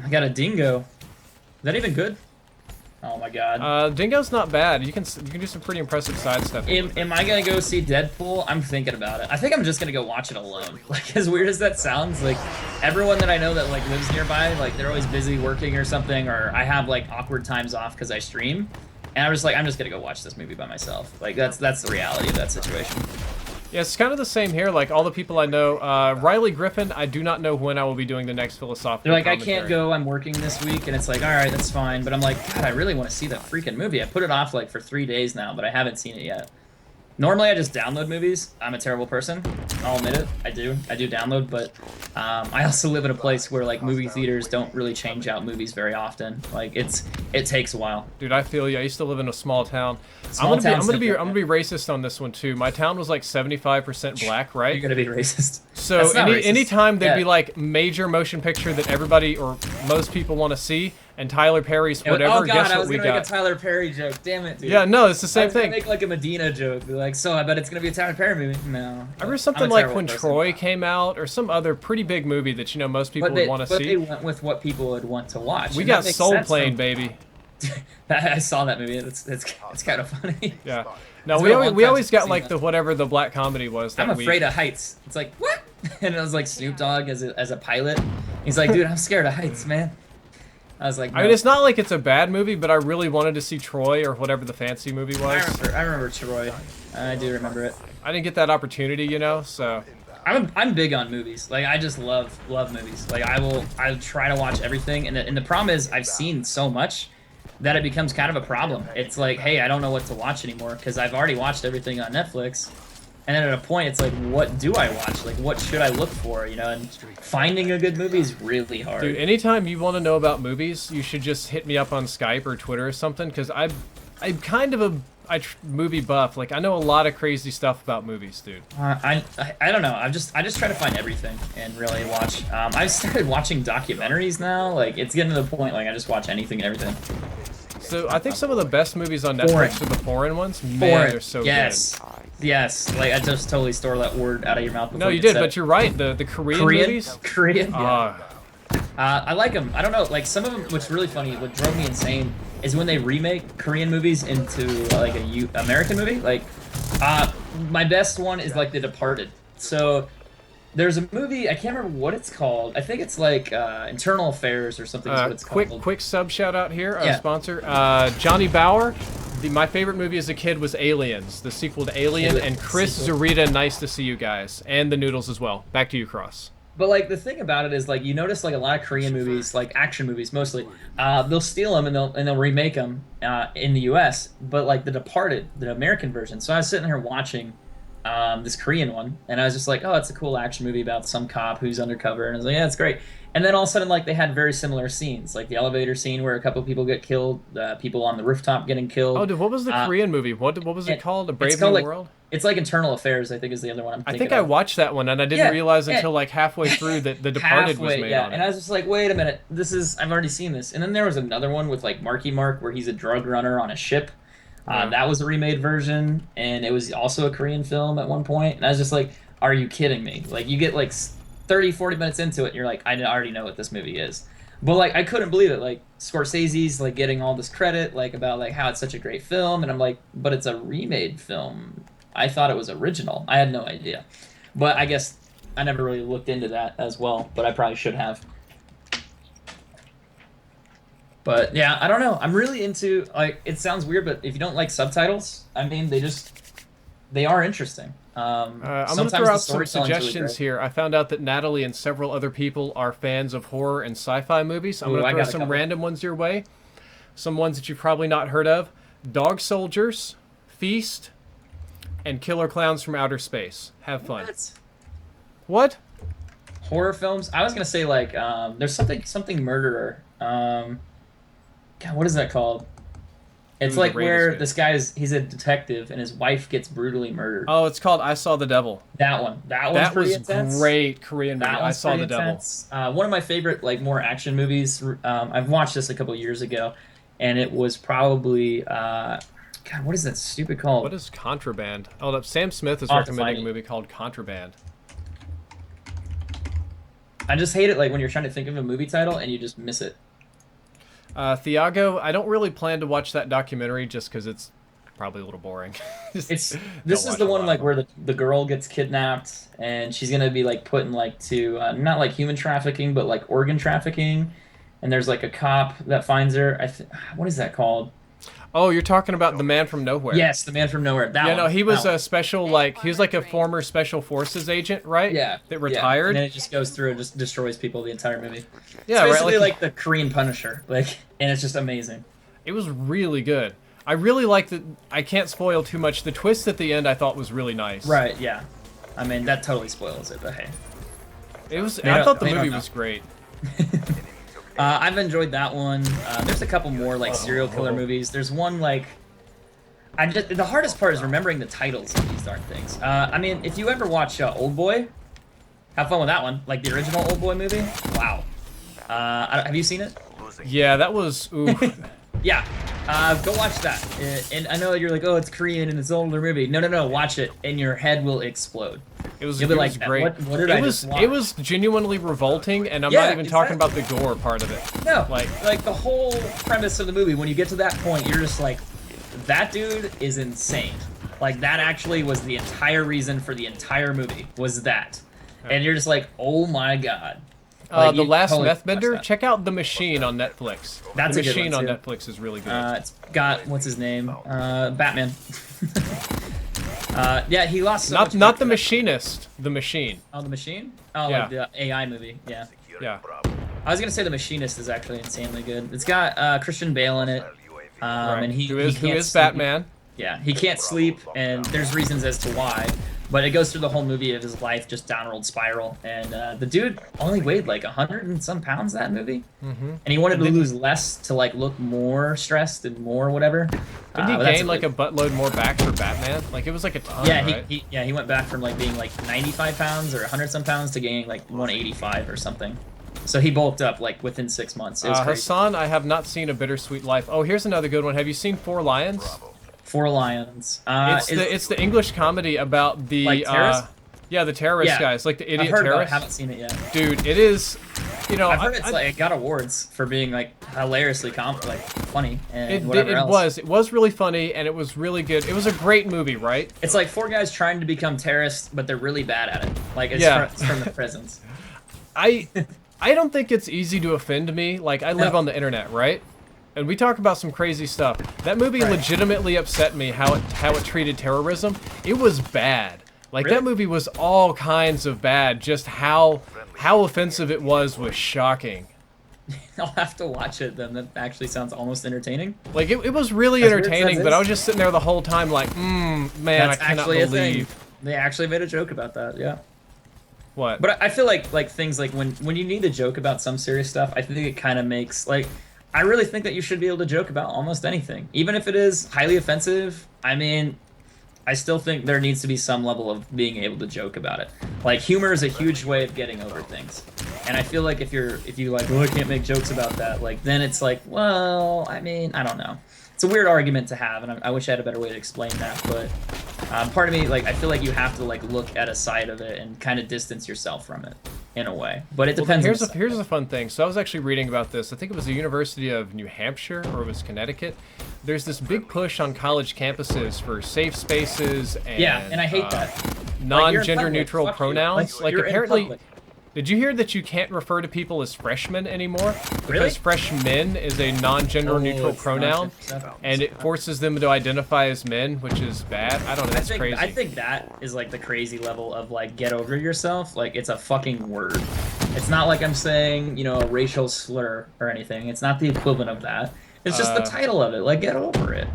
I got a dingo. Is that even good? Oh my god. Dingo's not bad. You can do some pretty impressive side stuff. Am I gonna go see Deadpool? I'm thinking about it. I think I'm just gonna go watch it alone. Like, as weird as that sounds, like, everyone that I know that, like, lives nearby, like, they're always busy working or something, or I have, like, awkward times off because I stream, and I'm just like, I'm just gonna go watch this movie by myself. Like, that's the reality of that situation. Yeah, it's kind of the same here. Like, all the people I know, Riley Griffin, I do not know when I will be doing the next philosophical They're like, I commentary. can't go, I'm working this week, and it's like, alright, that's fine, but I'm like, God, I really want to see that freaking movie. I put it off, like, for 3 days now, but I haven't seen it yet. Normally, I just download movies. I'm a terrible person. I'll admit it. I do download, but I also live in a place where, like, movie theaters don't really change out movies very often. Like, it takes a while. Dude, I feel you. I used to live in a small town. Small I'm gonna be different. racist on this one too. My town was like 75% black, right? You're gonna be racist. So That's not racist. anytime there'd be Yeah. like major motion picture that everybody or most people want to see, and Tyler Perry's whatever, Oh god, guess I what was we gonna got? make a Tyler Perry joke. Damn it, dude. Yeah, no, it's the I same was gonna thing. make like a Medina joke. Be like, so I bet it's gonna be a Tyler Perry movie. No. I remember I'm something a like terrible when person. Troy came out, or some other pretty big movie that most people would want to But see. they went with what people would want to watch. We and that got makes Soul sense Plane, from- baby. I saw that movie. It's kind of funny. Yeah. No, It's we been a always, long we time always since got I've like seen the whatever the black comedy was. That I'm week. afraid of heights. It's like, what? And it was like Snoop Dogg as a pilot. He's like, dude, I'm scared of heights, man. I was like, no. I mean, it's not like it's a bad movie, but I really wanted to see Troy or whatever the fancy movie was. I remember Troy. I do remember it. I didn't get that opportunity, so. I'm big on movies. Like, I just love movies. Like, I'll try to watch everything, and the problem is I've seen so much that it becomes kind of a problem. It's like, hey, I don't know what to watch anymore because I've already watched everything on Netflix. And then at a point, it's like, what do I watch? Like, what should I look for? You know, and finding a good movie is really hard. Dude, anytime you want to know about movies, you should just hit me up on Skype or Twitter or something, because I'm kind of a movie buff. Like, I know a lot of crazy stuff about movies, dude. I don't know. I just try to find everything and really watch. I've started watching documentaries now. Like, it's getting to the point like I just watch anything and everything. So I think some of the best movies on Netflix Foreign. are the foreign ones. Man, Foreign. they're so Yes. good. Yes. Like, I just totally stole that word out of your mouth before No, you said did, it. but you're right. The Korean movies. Korean. Yeah. Ah, I like them. I don't know. Like, some of them. What's really funny, what drove me insane, is when they remake Korean movies into like a American movie. Like, my best one is like The Departed. So there's a movie, I can't remember what it's called. I think it's like Internal Affairs or something is what it's called. quick sub shout out here, Yeah. sponsor. Johnny Bauer. My favorite movie as a kid was Aliens, the sequel to Alien, and Chris Zarita. Nice to see you guys, and the Noodles as well. Back to you, Kross. But, like, the thing about it is, like, you notice, like, a lot of Korean movies, like action movies mostly, they'll steal them and they'll remake them in the U.S. But, like, The Departed, the American version. So I was sitting here watching this Korean one, and I was just like, oh, it's a cool action movie about some cop who's undercover, and I was like, yeah, it's great. And then all of a sudden, like, they had very similar scenes, like the elevator scene where a couple people get killed, people on the rooftop getting killed. Oh, dude, what was the Korean movie? What was it called? A Brave New World? It's like Internal Affairs, I think, is the other one I'm thinking I think of. I watched that one, and I didn't realize until like halfway through that The Departed was made on it. And I was just like, wait a minute, I've already seen this. And then there was another one with like Marky Mark where he's a drug runner on a ship. That was a remade version, and it was also a Korean film at one point. And I was just like, are you kidding me? Like, you get like 30, 40 minutes into it, and you're like, I already know what this movie is. But, like, I couldn't believe it. Like, Scorsese's, like, getting all this credit, like, about, like, how it's such a great film. And I'm like, but it's a remade film. I thought it was original. I had no idea. But I guess I never really looked into that as well. But I probably should have. But, yeah, I don't know. I'm really into, like, it sounds weird, but if you don't like subtitles, I mean, they are interesting. I'm going to throw out some suggestions really here. I found out that Natalie and several other people are fans of horror and sci-fi movies. I'm going to throw some random ones your way. Some ones that you've probably not heard of. Dog Soldiers, Feast, and Killer Clowns from Outer Space. Have fun. What? What? Horror films. I was gonna say like there's something murderer. God, what is that called? It's Ooh, The like Raid is where good. this he's a detective and his wife gets brutally murdered. Oh, it's called I Saw the Devil. That one. That one's That pretty was intense. great Korean movie. That I one's Saw pretty the Devil. intense. One of my favorite like more action movies. I've watched this a couple years ago, and it was probably God, what is that stupid What called? is Contraband? Oh, Sam Smith is I'll have to find recommending a it. movie called Contraband. I just hate it like when you're trying to think of a movie title and you just miss it. Thiago, I don't really plan to watch that documentary just because it's probably a little boring. Just It's don't this is watch the a one lot. like where the girl gets kidnapped and she's gonna be like put in like to not like human trafficking but like organ trafficking, and there's like a cop that finds her. What is that called? Oh, you're talking about The Man from Nowhere. Yes, the man from nowhere. That Yeah, one. no, he That was one. a special, like, he was like a former special forces agent, right? Yeah, That yeah. retired. And then it just goes through and just destroys people the entire movie. Yeah, It's right. basically like the Korean Punisher, like, and it's just amazing. It was really good. I really liked the. I can't spoil too much. The twist at the end I thought was really nice. Right? Yeah. I mean that totally spoils it, but hey. It was. They I don't- thought the they don't movie know. was great. I've enjoyed that one. There's a couple more like serial killer movies. There's one like the hardest part is remembering the titles of these darn things. I mean, if you ever watch Old Boy, have fun with that one. Like the original Old Boy movie. Wow. Have you seen it? Yeah, that was. Ooh. Yeah. Go watch that. And I know you're like, oh, it's Korean and it's an older movie. No, no, no. Watch it, and your head will explode. It You'll be was like, great. What did it I was just watch? it was genuinely revolting, and I'm Yeah, not even talking exactly. about the gore part of it. No, Like- like the whole premise of the movie, when you get to that point, you're just like, that dude is insane. Like that actually was the entire reason for the entire movie was that, and you're just like, oh my god. Like, The you Last totally Meth Bender. watch that. Check out The Machine on Netflix. That's The a good Machine one, on too. Netflix is really good. It's got what's his name? Batman. Yeah, he lost so much not weight The for that. Machinist. The Machine. Oh, the machine. Oh, Yeah. like the AI movie. Yeah. Yeah. I was gonna say the Machinist is actually insanely good. It's got Christian Bale in it, Right. and who he is can't sleep. Batman? Yeah, he can't sleep, and there's reasons as to why. But it goes through the whole movie of his life just downward spiral. And the dude only weighed like 100 and some pounds that movie, and he wanted to lose less to like look more stressed and more whatever. Didn't he but that's gain like a buttload more back for Batman? Like it was like a ton, yeah, right? he went back from like being like 95 pounds or 100 some pounds to gaining like 185 or something. So he bulked up like within 6 months. It was crazy. Hassan, I have not seen A Bittersweet Life. Oh, here's another good one. Have you seen Four Lions? Four Lions. It's the English comedy about the Like terrorists? yeah, the terrorist Yeah. guys, like the I've idiot heard about it, terrorists. haven't seen it yet. Dude, it is. You know, I've heard it's like it got awards for being like hilariously like funny and it whatever else. it was really funny and it was really good. It was a great movie, right? It's like four guys trying to become terrorists, but they're really bad at it. Like it's, Yeah. it's from the prisons. I don't think it's easy to offend me. Like I live No. on the internet, right? And we talk about some crazy stuff. That movie Right. legitimately upset me how it treated terrorism. It was bad. Like Really? that movie was all kinds of bad. Just how offensive it was shocking. I'll have to watch it then. That actually sounds almost entertaining. Like it was really As weird as entertaining, that but I is. was just sitting there the whole time like, man, That's I cannot actually a believe thing. They actually made a joke about that. Yeah. what. But I feel like things like when you need to joke about some serious stuff, I think it kind of makes like I really think that you should be able to joke about almost anything, even if it is highly offensive. I mean, I still think there needs to be some level of being able to joke about it. Like humor is a huge way of getting over things, and I feel like if you like, oh, I can't make jokes about that, like then it's like, well, I mean, I don't know. It's a weird argument to have, and I wish I had a better way to explain that. But part of me, like, I feel like you have to like look at a side of it and kind of distance yourself from it in a way. But it Well, then depends. here's a fun thing. So I was actually reading about this. I think it was the University of New Hampshire or it was Connecticut. There's this big push on college campuses for safe spaces and Yeah, and I hate that. non-gender public, neutral fuck you. pronouns. Like, you're in apparently, public. did you hear that you can't refer to people as freshmen anymore? Really? Because freshmen is a non-gender neutral it's pronoun, non-gender. and it forces them to identify as men, which is bad. I don't know. That's crazy. I think that is like the crazy level of like get over yourself. Like it's a fucking word. It's not like I'm saying, you know, a racial slur or anything. It's not the equivalent of that. It's just the title of it. Like get over it.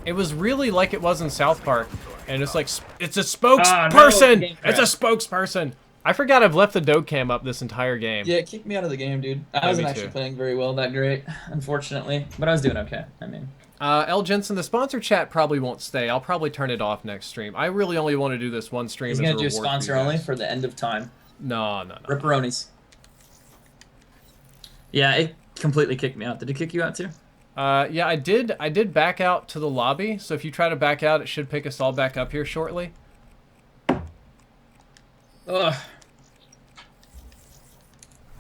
It was really like it was in South Park, and it's like it's a Ah, no, spokesperson. game It's a crap. spokesperson. I forgot I've left the dog cam up this entire game. Yeah, it kicked me out of the game, dude. I Yeah, wasn't me actually too. playing very well that great, unfortunately. But I was doing okay. I mean, L. Jensen, the sponsor chat probably won't stay. I'll probably turn it off next stream. I really only want to do this one stream he's as a gonna do reward sponsor for you only guys. for the end of time. No. Ripperonis. Yeah, it completely kicked me out. Did it kick you out too? Yeah, I did back out to the lobby. So if you try to back out, it should pick us all back up here shortly. Ugh.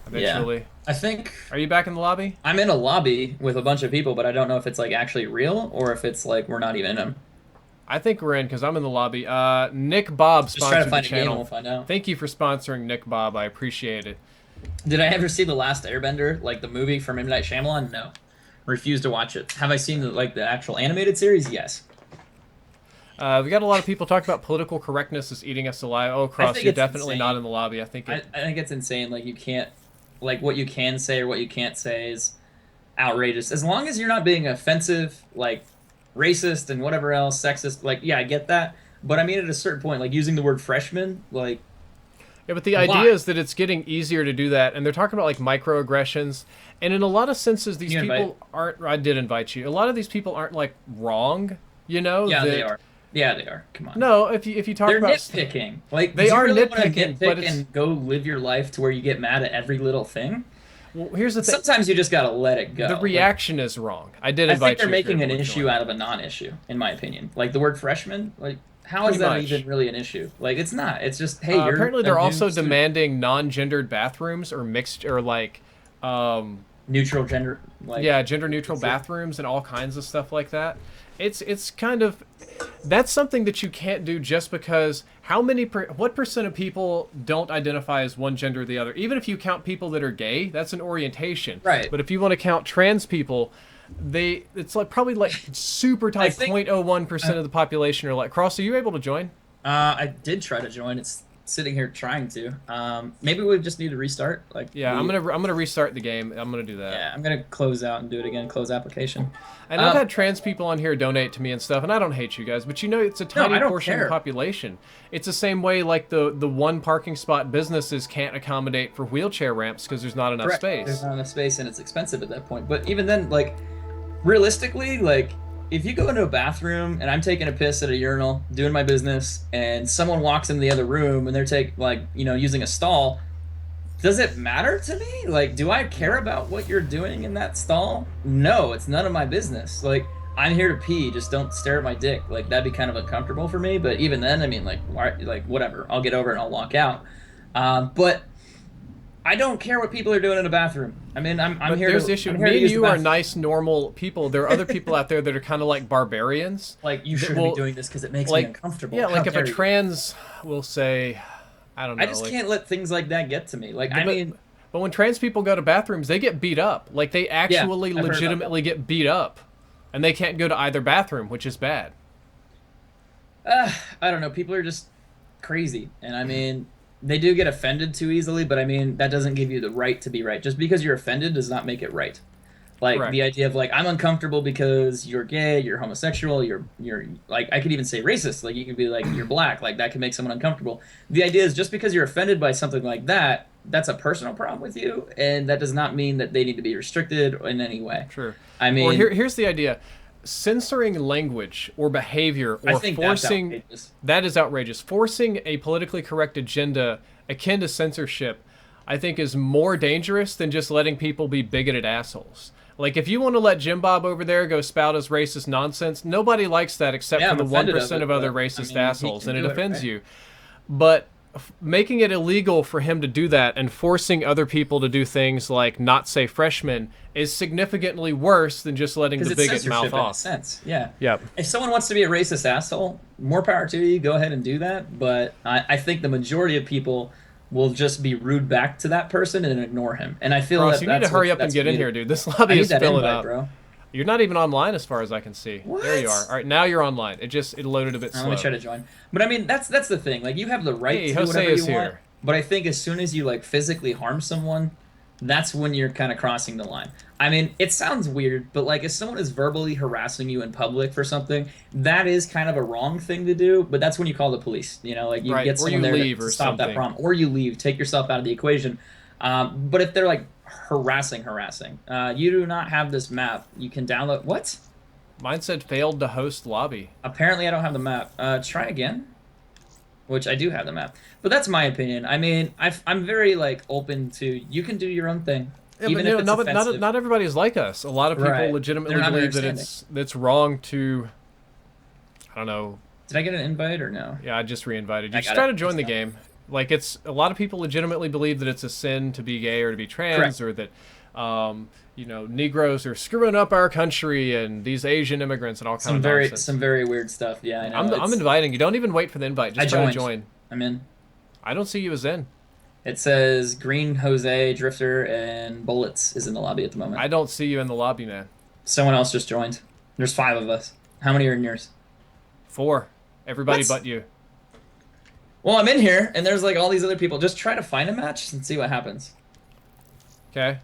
Eventually. Yeah. I think Are you back in the lobby? I'm in a lobby with a bunch of people, but I don't know if it's like actually real or if it's like we're not even in them. I think we're in because I'm in the lobby. Nick Bob Just try to sponsored the find a game and channel. we'll find out. Thank you for sponsoring Nick Bob. I appreciate it. Did I ever see The Last Airbender, like the movie from M. Night Shyamalan? No. Refuse to watch it. Have I seen the actual animated series? Yes. We got a lot of people talking about political correctness is eating us alive. Oh, Kross, think you're it's definitely insane. not in the lobby. I think I think it's insane. Like, you can't, like, what you can say or what you can't say is outrageous. As long as you're not being offensive, like, racist and whatever else, sexist, like, yeah, I get that. But I mean, at a certain point, like, using the word freshman, like, Yeah, but the Why? idea is that it's getting easier to do that, and they're talking about like microaggressions, and in a lot of senses, these You people invite- aren't. I did invite you. A lot of these people aren't like wrong, you know. yeah, that- they are. Yeah, they are. Come on. No, if you talk They're about nitpicking. Like, They do you are really wanna nitpicking, but nitpick it's- and go live your life to where you get mad at every little thing? well, here's the thing: Sometimes you just gotta let it go. the Like, reaction is wrong. I did I invite think they're you. if you're making an able to issue join. out of a non-issue, in my opinion. Like the word freshman, like how is Pretty that much. even really an issue? Like it's not. It's just hey, you're Apparently, a they're new also student. demanding non-gendered bathrooms or mixed or like. neutral gender. Like Yeah, gender neutral Is it- bathrooms and all kinds of stuff like that. It's kind of that's something that you can't do just because what percent of people don't identify as one gender or the other? Even if you count people that are gay, that's an orientation. Right. But if you want to count trans people, it's like probably like super tight think- 0.01% of the population are like Kross, are you able to join? I did try to join. It's sitting here trying to. Maybe we just need to restart. Like Yeah, I'm gonna restart the game. I'm gonna do that. Yeah, I'm gonna close out and do it again. Close application. And I've had trans people on here donate to me and stuff, and I don't hate you guys, but you know it's a tiny I don't portion of the care. population. It's the same way like the one parking spot businesses can't accommodate for wheelchair ramps because there's not enough Correct. space. There's not enough space, and it's expensive at that point. But even then, like, realistically, like, if you go into a bathroom and I'm taking a piss at a urinal, doing my business, and someone walks in the other room and they're using a stall, does it matter to me? Like, do I care about what you're doing in that stall? No, it's none of my business. Like, I'm here to pee. Just don't stare at my dick. Like, that'd be kind of uncomfortable for me. But even then, I mean, like, whatever. I'll get over it and I'll walk out. But I don't care what people are doing in a bathroom. I mean, I'm But here there's to. issue. I'm here to Me and use the you are bathroom. nice, normal people. There are other people out there that are kind of like barbarians. Like, you that shouldn't will- be doing this because it makes like, me uncomfortable. Yeah, How like if a dare you. trans will say, I don't know. I just like, can't let things like that get to me. Like, I But- mean, But when trans people go to bathrooms, they get beat up. Like they actually I've heard about legitimately get beat up, and they can't go to either bathroom, which is bad. I don't know. People are just crazy, and I mean, they do get offended too easily. But I mean, that doesn't give you the right to be right. Just because you're offended does not make it right. Like Correct. the idea of like I'm uncomfortable because you're gay, you're homosexual, you're like I could even say racist. Like you could be like you're black. Like that can make someone uncomfortable. The idea is just because you're offended by something like that, that's a personal problem with you, and that does not mean that they need to be restricted in any way. True. I mean, Or here's the idea: censoring language or behavior I or think that's forcing outrageous. that is outrageous. Forcing a politically correct agenda akin to censorship, I think, is more dangerous than just letting people be bigoted assholes. Like if you want to let Jim Bob over there go spout his racist nonsense, nobody likes that except Yeah, for the I'm offended 1% of other but, I racist mean, he assholes, can and it do it, offends right? you. But making it illegal for him to do that and forcing other people to do things like not say freshmen is significantly worse than just letting the Because it's bigot censorship mouth in a off. sense. Yeah. Yep. If someone wants to be a racist asshole, more power to you. Go ahead and do that. But I think the majority of people will just be rude back to that person and ignore him. And I feel Ross, that you need to that's hurry what- up and that's get in weird. here, dude. This I lobby need is that filling invite, up. bro. You're not even online as far as I can see. There you What? are. All right, now you're online. It loaded a bit slow. Let me try to join. But I mean, that's the thing. Like, you have the right Hey, to do Jose whatever is you want. here. But I think as soon as you like physically harm someone, that's when you're kind of crossing the line. I mean, it sounds weird, but like if someone is verbally harassing you in public for something, that is kind of a wrong thing to do, but that's when you call the police. You know, like you Right. get Or you someone there leave to or stop that something. problem, or you leave, take yourself out of the equation. But if they're like harassing, you do not have this map. You can download. What? Mine said failed to host lobby. Apparently, I don't have the map. Try again. Which I do have the map. But that's my opinion. I mean, I'm very like open to you can do your own thing, Yeah, even but if it's offensive. not everybody is like us. A lot of people Right. legitimately They're not believe that understanding. it's wrong to, I don't know. Did I get an invite or no? Yeah, I just re-invited you. I Just got try it. to join Just the got game. Like it's a lot of people legitimately believe that it's a sin to be gay or to be trans, Correct. or that, you know, Negroes are screwing up our country and these Asian immigrants and all kind of nonsense. Some very weird stuff. Yeah, I know. I'm inviting you. Don't even wait for the invite. I Just try to joined. join. I'm in. I don't see you as in. It says Green Jose, Drifter, and Bullets is in the lobby at the moment. I don't see you in the lobby, man. Someone else just joined. There's 5 of us. How many are in yours? 4. Everybody What? but you. Well, I'm in here, and there's like all these other people. Just try to find a match and see what happens. Okay.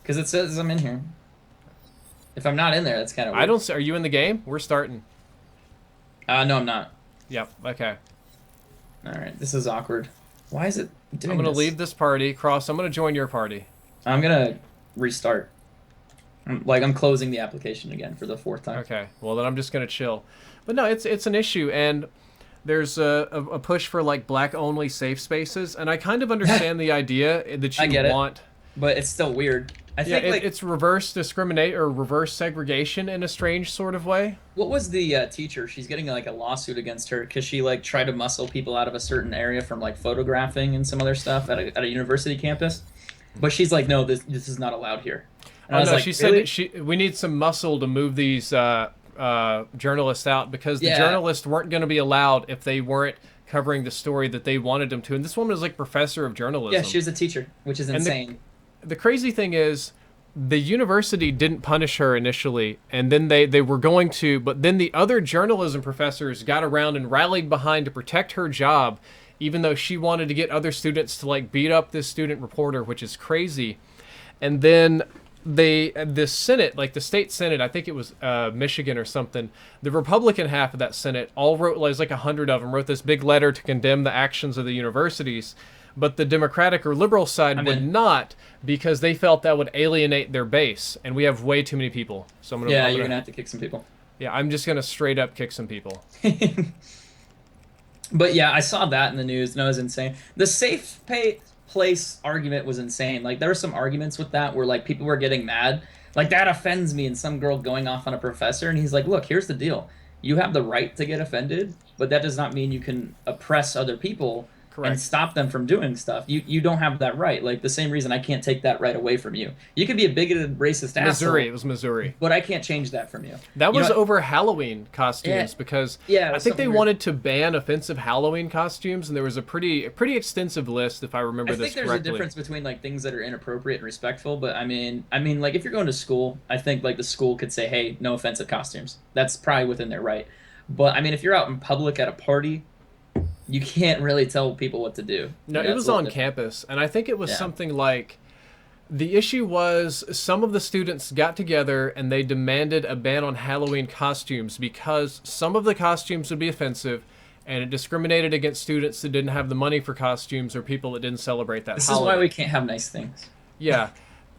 Because it says I'm in here. If I'm not in there, that's kind of weird. I don't see. Are you in the game? We're starting. No, I'm not. Yep. Okay. All right, this is awkward. Why is it doing I'm gonna this? leave this party. Kross, I'm gonna join your party. I'm gonna restart. I'm closing the application again for the 4th time. Okay. Well, then I'm just gonna chill. But no, it's an issue, and there's a push for like black only safe spaces, and I kind of understand the idea that I you get it. want. But it's still weird. I Yeah, think like it's reverse discriminate or reverse segregation in a strange sort of way. what was the teacher? She's getting like a lawsuit against her because she like tried to muscle people out of a certain area from like photographing and some other stuff at a university campus. But she's like, no, this is not allowed here. And I Oh was no, like, she really? said that we need some muscle to move these journalists out because the Yeah. journalists weren't going to be allowed if they weren't covering the story that they wanted them to. And this woman is like professor of journalism. Yeah, she was a teacher, which is And insane. The crazy thing is, the university didn't punish her initially, and then they were going to, but then the other journalism professors got around and rallied behind to protect her job, even though she wanted to get other students to like beat up this student reporter, which is crazy. And then the Senate, like the state Senate, I think it was Michigan or something, the Republican half of that Senate all wrote, like, it was like 100 of them, wrote this big letter to condemn the actions of the universities. But the Democratic or liberal side would not, because they felt that would alienate their base, and we have way too many people. So I'm gonna, Yeah, you're gonna have to kick some people. yeah, I'm just gonna straight up kick some people. But yeah, I saw that in the news, and it was insane. The place argument was insane. Like there were some arguments with that where like people were getting mad. Like that offends me, and some girl going off on a professor, and he's like, "Look, here's the deal. You have the right to get offended, but that does not mean you can oppress other people." Correct. And stop them from doing stuff. You don't have that right. Like the same reason I can't take that right away from you. You could be a bigoted, racist Missouri, asshole, it was Missouri. but I can't change that from you. That You was know- over Halloween costumes Yeah. because Yeah, it I was think they something weird. wanted to ban offensive Halloween costumes, and there was a pretty extensive list, if I remember I this think there's correctly. a difference between like things that are inappropriate and respectful, but I mean, like if you're going to school, I think like the school could say, "Hey, no offensive costumes." That's probably within their right. But I mean, if you're out in public at a party, you can't really tell people what to do. No, You know, it it's was a little on different. campus, and I think it was Yeah. something like the issue was some of the students got together and they demanded a ban on Halloween costumes because some of the costumes would be offensive, and it discriminated against students that didn't have the money for costumes or people that didn't celebrate that This holiday. is why we can't have nice things. Yeah.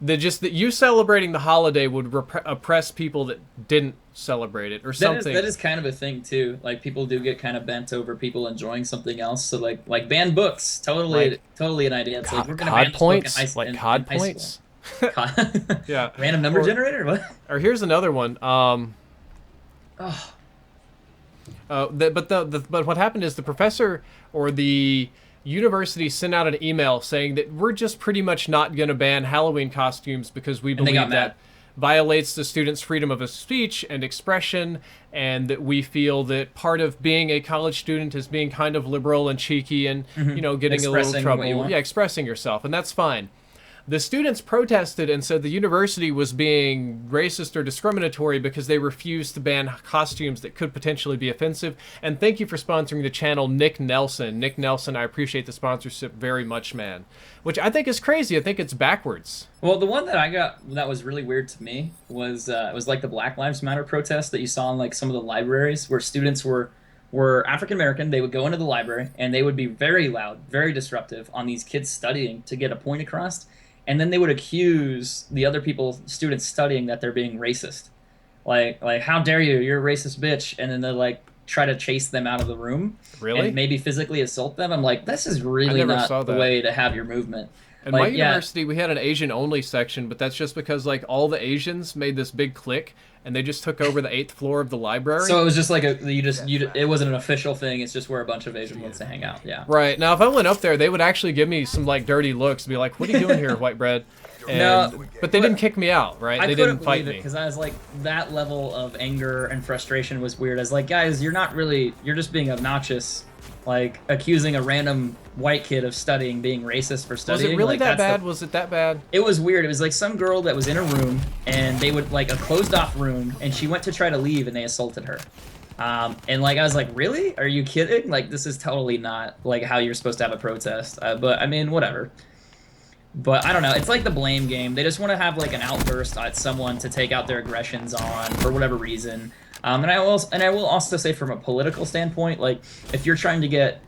Just that you celebrating the holiday would oppress people that didn't celebrate it or something. That is kind of a thing too. Like people do get kind of bent over people enjoying something else. So like ban books, totally an idea. It's like we're gonna ban COD this points, book in like in COD high points. school. COD. Yeah. Random number Or- generator. What? Or here's another one. Oh, But what happened is the professor or the university sent out an email saying that we're just pretty much not going to ban Halloween costumes because we they believe got that mad. violates the students' freedom of speech and expression, and that we feel that part of being a college student is being kind of liberal and cheeky and getting a little Expressing what you trouble. want. Yeah, expressing yourself, and that's fine. The students protested and said the university was being racist or discriminatory because they refused to ban costumes that could potentially be offensive. And thank you for sponsoring the channel, Nick Nelson. Nick Nelson, I appreciate the sponsorship very much, man. Which I think is crazy. I think it's backwards. Well, the one that I got that was really weird to me was it was like the Black Lives Matter protest that you saw in like some of the libraries where students were African American. They would go into the library and they would be very loud, very disruptive on these kids studying to get a point across. And then they would accuse the other students studying, that they're being racist. Like how dare you? You're a racist bitch. And then they like try to chase them out of the room. Really? And maybe physically assault them. I'm like, this is really not the way to have your movement. In my university, we had an Asian-only section, but that's just because like all the Asians made this big clique, and they just took over the 8th floor of the library. So it was just like it wasn't an official thing. It's just where a bunch of Asian wants to hang out. Yeah. Right. Now, if I went up there, they would actually give me some like dirty looks, be like, "What are you doing here, white bread?" And, no, but they didn't kick me out, right? They didn't fight me because I was like, that level of anger and frustration was weird. I was like, guys, you're just being obnoxious. Like accusing a random white kid of studying, being racist for studying. Was it really like, that bad? Was it that bad? It was weird. It was like some girl that was in a room, and they would like a closed off room, and she went to try to leave, and they assaulted her. And like I was like, really? Are you kidding? Like this is totally not like how you're supposed to have a protest. But I mean, whatever. But I don't know. It's like the blame game. They just want to have like an outburst at someone to take out their aggressions on for whatever reason. And I will also say from a political standpoint, like if you're trying to get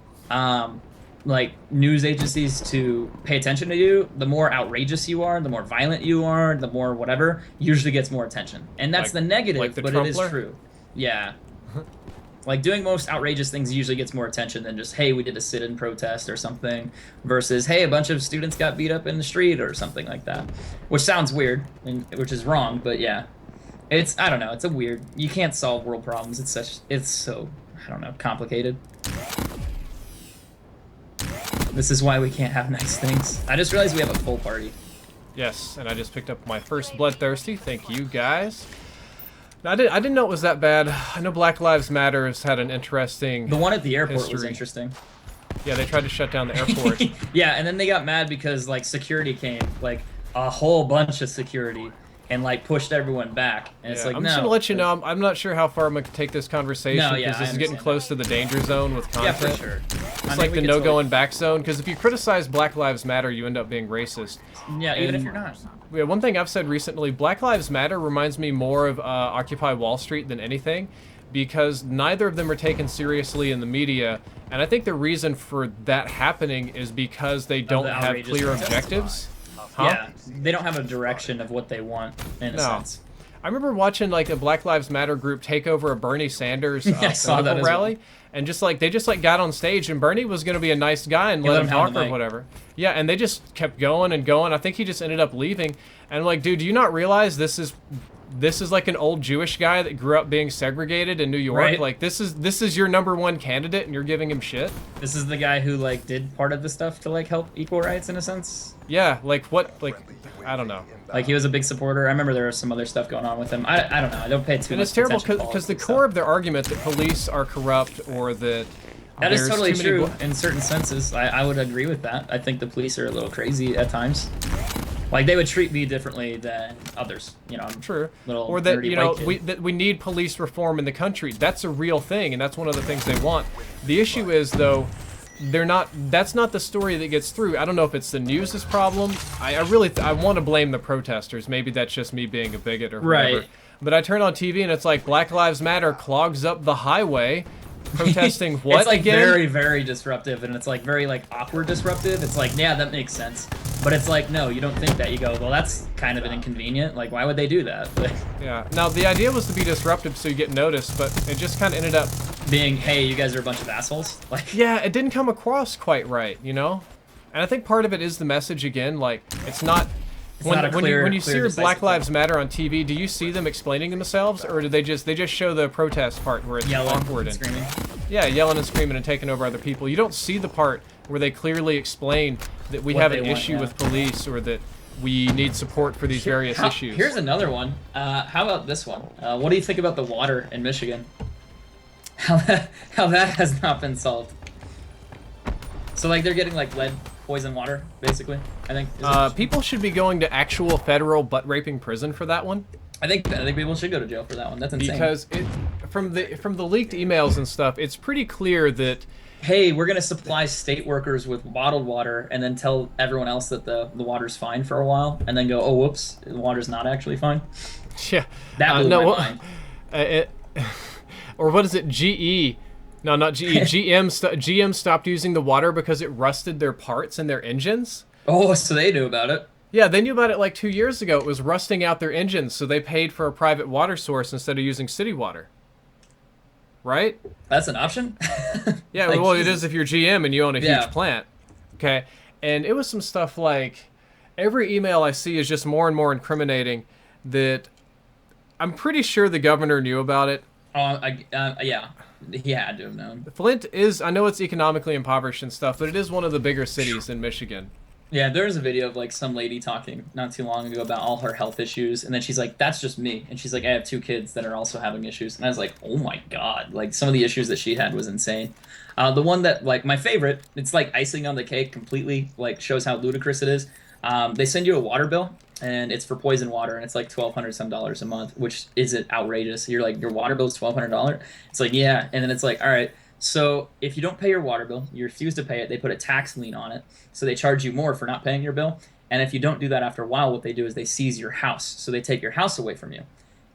like news agencies to pay attention to you, the more outrageous you are, the more violent you are, the more whatever, usually gets more attention. And that's the negative, like the but Trumpler? it is true. Yeah. Like doing most outrageous things usually gets more attention than just, hey, we did a sit-in protest or something, versus, hey, a bunch of students got beat up in the street or something like that, which sounds weird, and which is wrong, but yeah. I don't know, it's a weird, you can't solve world problems. It's so, I don't know, complicated. This is why we can't have nice things. I just realized we have a full party. Yes, and I just picked up my first Bloodthirsty. Thank you, guys. I didn't know it was that bad. I know Black Lives Matter has had an interesting The one at the airport history. was interesting. Yeah, they tried to shut down the airport. Yeah, and then they got mad because, like, security came, like, a whole bunch of security, and like pushed everyone back. And it's like, I'm just gonna let you know, I'm not sure how far I'm gonna take this conversation because this is getting close to the danger zone with content. Yeah, for sure. It's like the no going back zone, because if you criticize Black Lives Matter, you end up being racist. Yeah, even if you're not. Yeah, one thing I've said recently, Black Lives Matter reminds me more of Occupy Wall Street than anything, because neither of them are taken seriously in the media, and I think the reason for that happening is because they don't have clear objectives. Huh? Yeah, they don't have a direction of what they want, in a sense. I remember watching like a Black Lives Matter group take over a Bernie Sanders political rally, and they just got on stage, and Bernie was going to be a nice guy and let him talk or whatever. Yeah, and they just kept going and going. I think he just ended up leaving. And I'm like, dude, do you not realize this is like an old Jewish guy that grew up being segregated in New York? Right. Like this is your #1 candidate, and you're giving him shit. This is the guy who like did part of the stuff to like help equal rights in a sense. Yeah, like what? Like I don't know. Like he was a big supporter. I remember there was some other stuff going on with him. I don't know. I don't pay too much attention. And it's terrible because the core of their argument that police are corrupt or that is totally true in certain senses. I would agree with that. I think the police are a little crazy at times. Like they would treat me differently than others, you know. I'm sure. Or that we need police reform in the country. That's a real thing, and that's one of the things they want. The issue is though, that's not the story that gets through. I don't know if it's the news's problem. I want to blame the protesters. Maybe that's just me being a bigot or whatever. Right. But I turn on TV and it's like Black Lives Matter clogs up the highway. Protesting what It's like again? Very, very disruptive, and it's like very like awkward disruptive. It's like, yeah, that makes sense. But it's like, no, you don't think that. You go, well, that's kind of an inconvenient. Like, why would they do that? Yeah. Now, the idea was to be disruptive so you get noticed, but it just kind of ended up being, hey, you guys are a bunch of assholes. Like, yeah, it didn't come across quite right, you know? And I think part of it is the message again. Like, it's not... When you see Black Lives Matter on TV, do you see them explaining themselves, or do they just show the protest part where it's awkward and screaming? Yeah, yelling and screaming and taking over other people. You don't see the part where they clearly explain that we have an issue with police or that we need support for these various issues. Here's another one. How about this one? What do you think about the water in Michigan? How that has not been solved. So like they're getting like lead poison water, basically. I think. People should be going to actual federal butt raping prison for that one. I think people should go to jail for that one. That's insane. Because from the leaked emails and stuff, it's pretty clear that, hey, we're gonna supply state workers with bottled water, and then tell everyone else that the water's fine for a while, and then go, oh whoops, the water's not actually fine. Yeah, that blew my mind. Or what is it? GE? No, not GE. GM stopped using the water because it rusted their parts and their engines. Oh, so they knew about it. Yeah, they knew about it like 2 years ago. It was rusting out their engines, so they paid for a private water source instead of using city water. Right? That's an option? Yeah, like, well, Jesus. it is if you're GM and you own a huge plant. Okay? And it was some stuff like, every email I see is just more and more incriminating that I'm pretty sure the governor knew about it. Yeah, he had to have known. Flint is, I know it's economically impoverished and stuff, but it is one of the bigger cities in Michigan. Yeah, there was a video of like some lady talking not too long ago about all her health issues, and then she's like, "That's just me," and she's like, "I have 2 kids that are also having issues," and I was like, "Oh my god!" Like some of the issues that she had was insane. The one that like my favorite, it's like icing on the cake, completely like shows how ludicrous it is. They send you a water bill, and it's for poison water, and it's like $1,200 some a month, which isn't outrageous. You're like, your water bill is $1,200. It's like, yeah, and then it's like, all right. So if you don't pay your water bill, you refuse to pay it, they put a tax lien on it. So they charge you more for not paying your bill. And if you don't do that after a while, what they do is they seize your house. So they take your house away from you.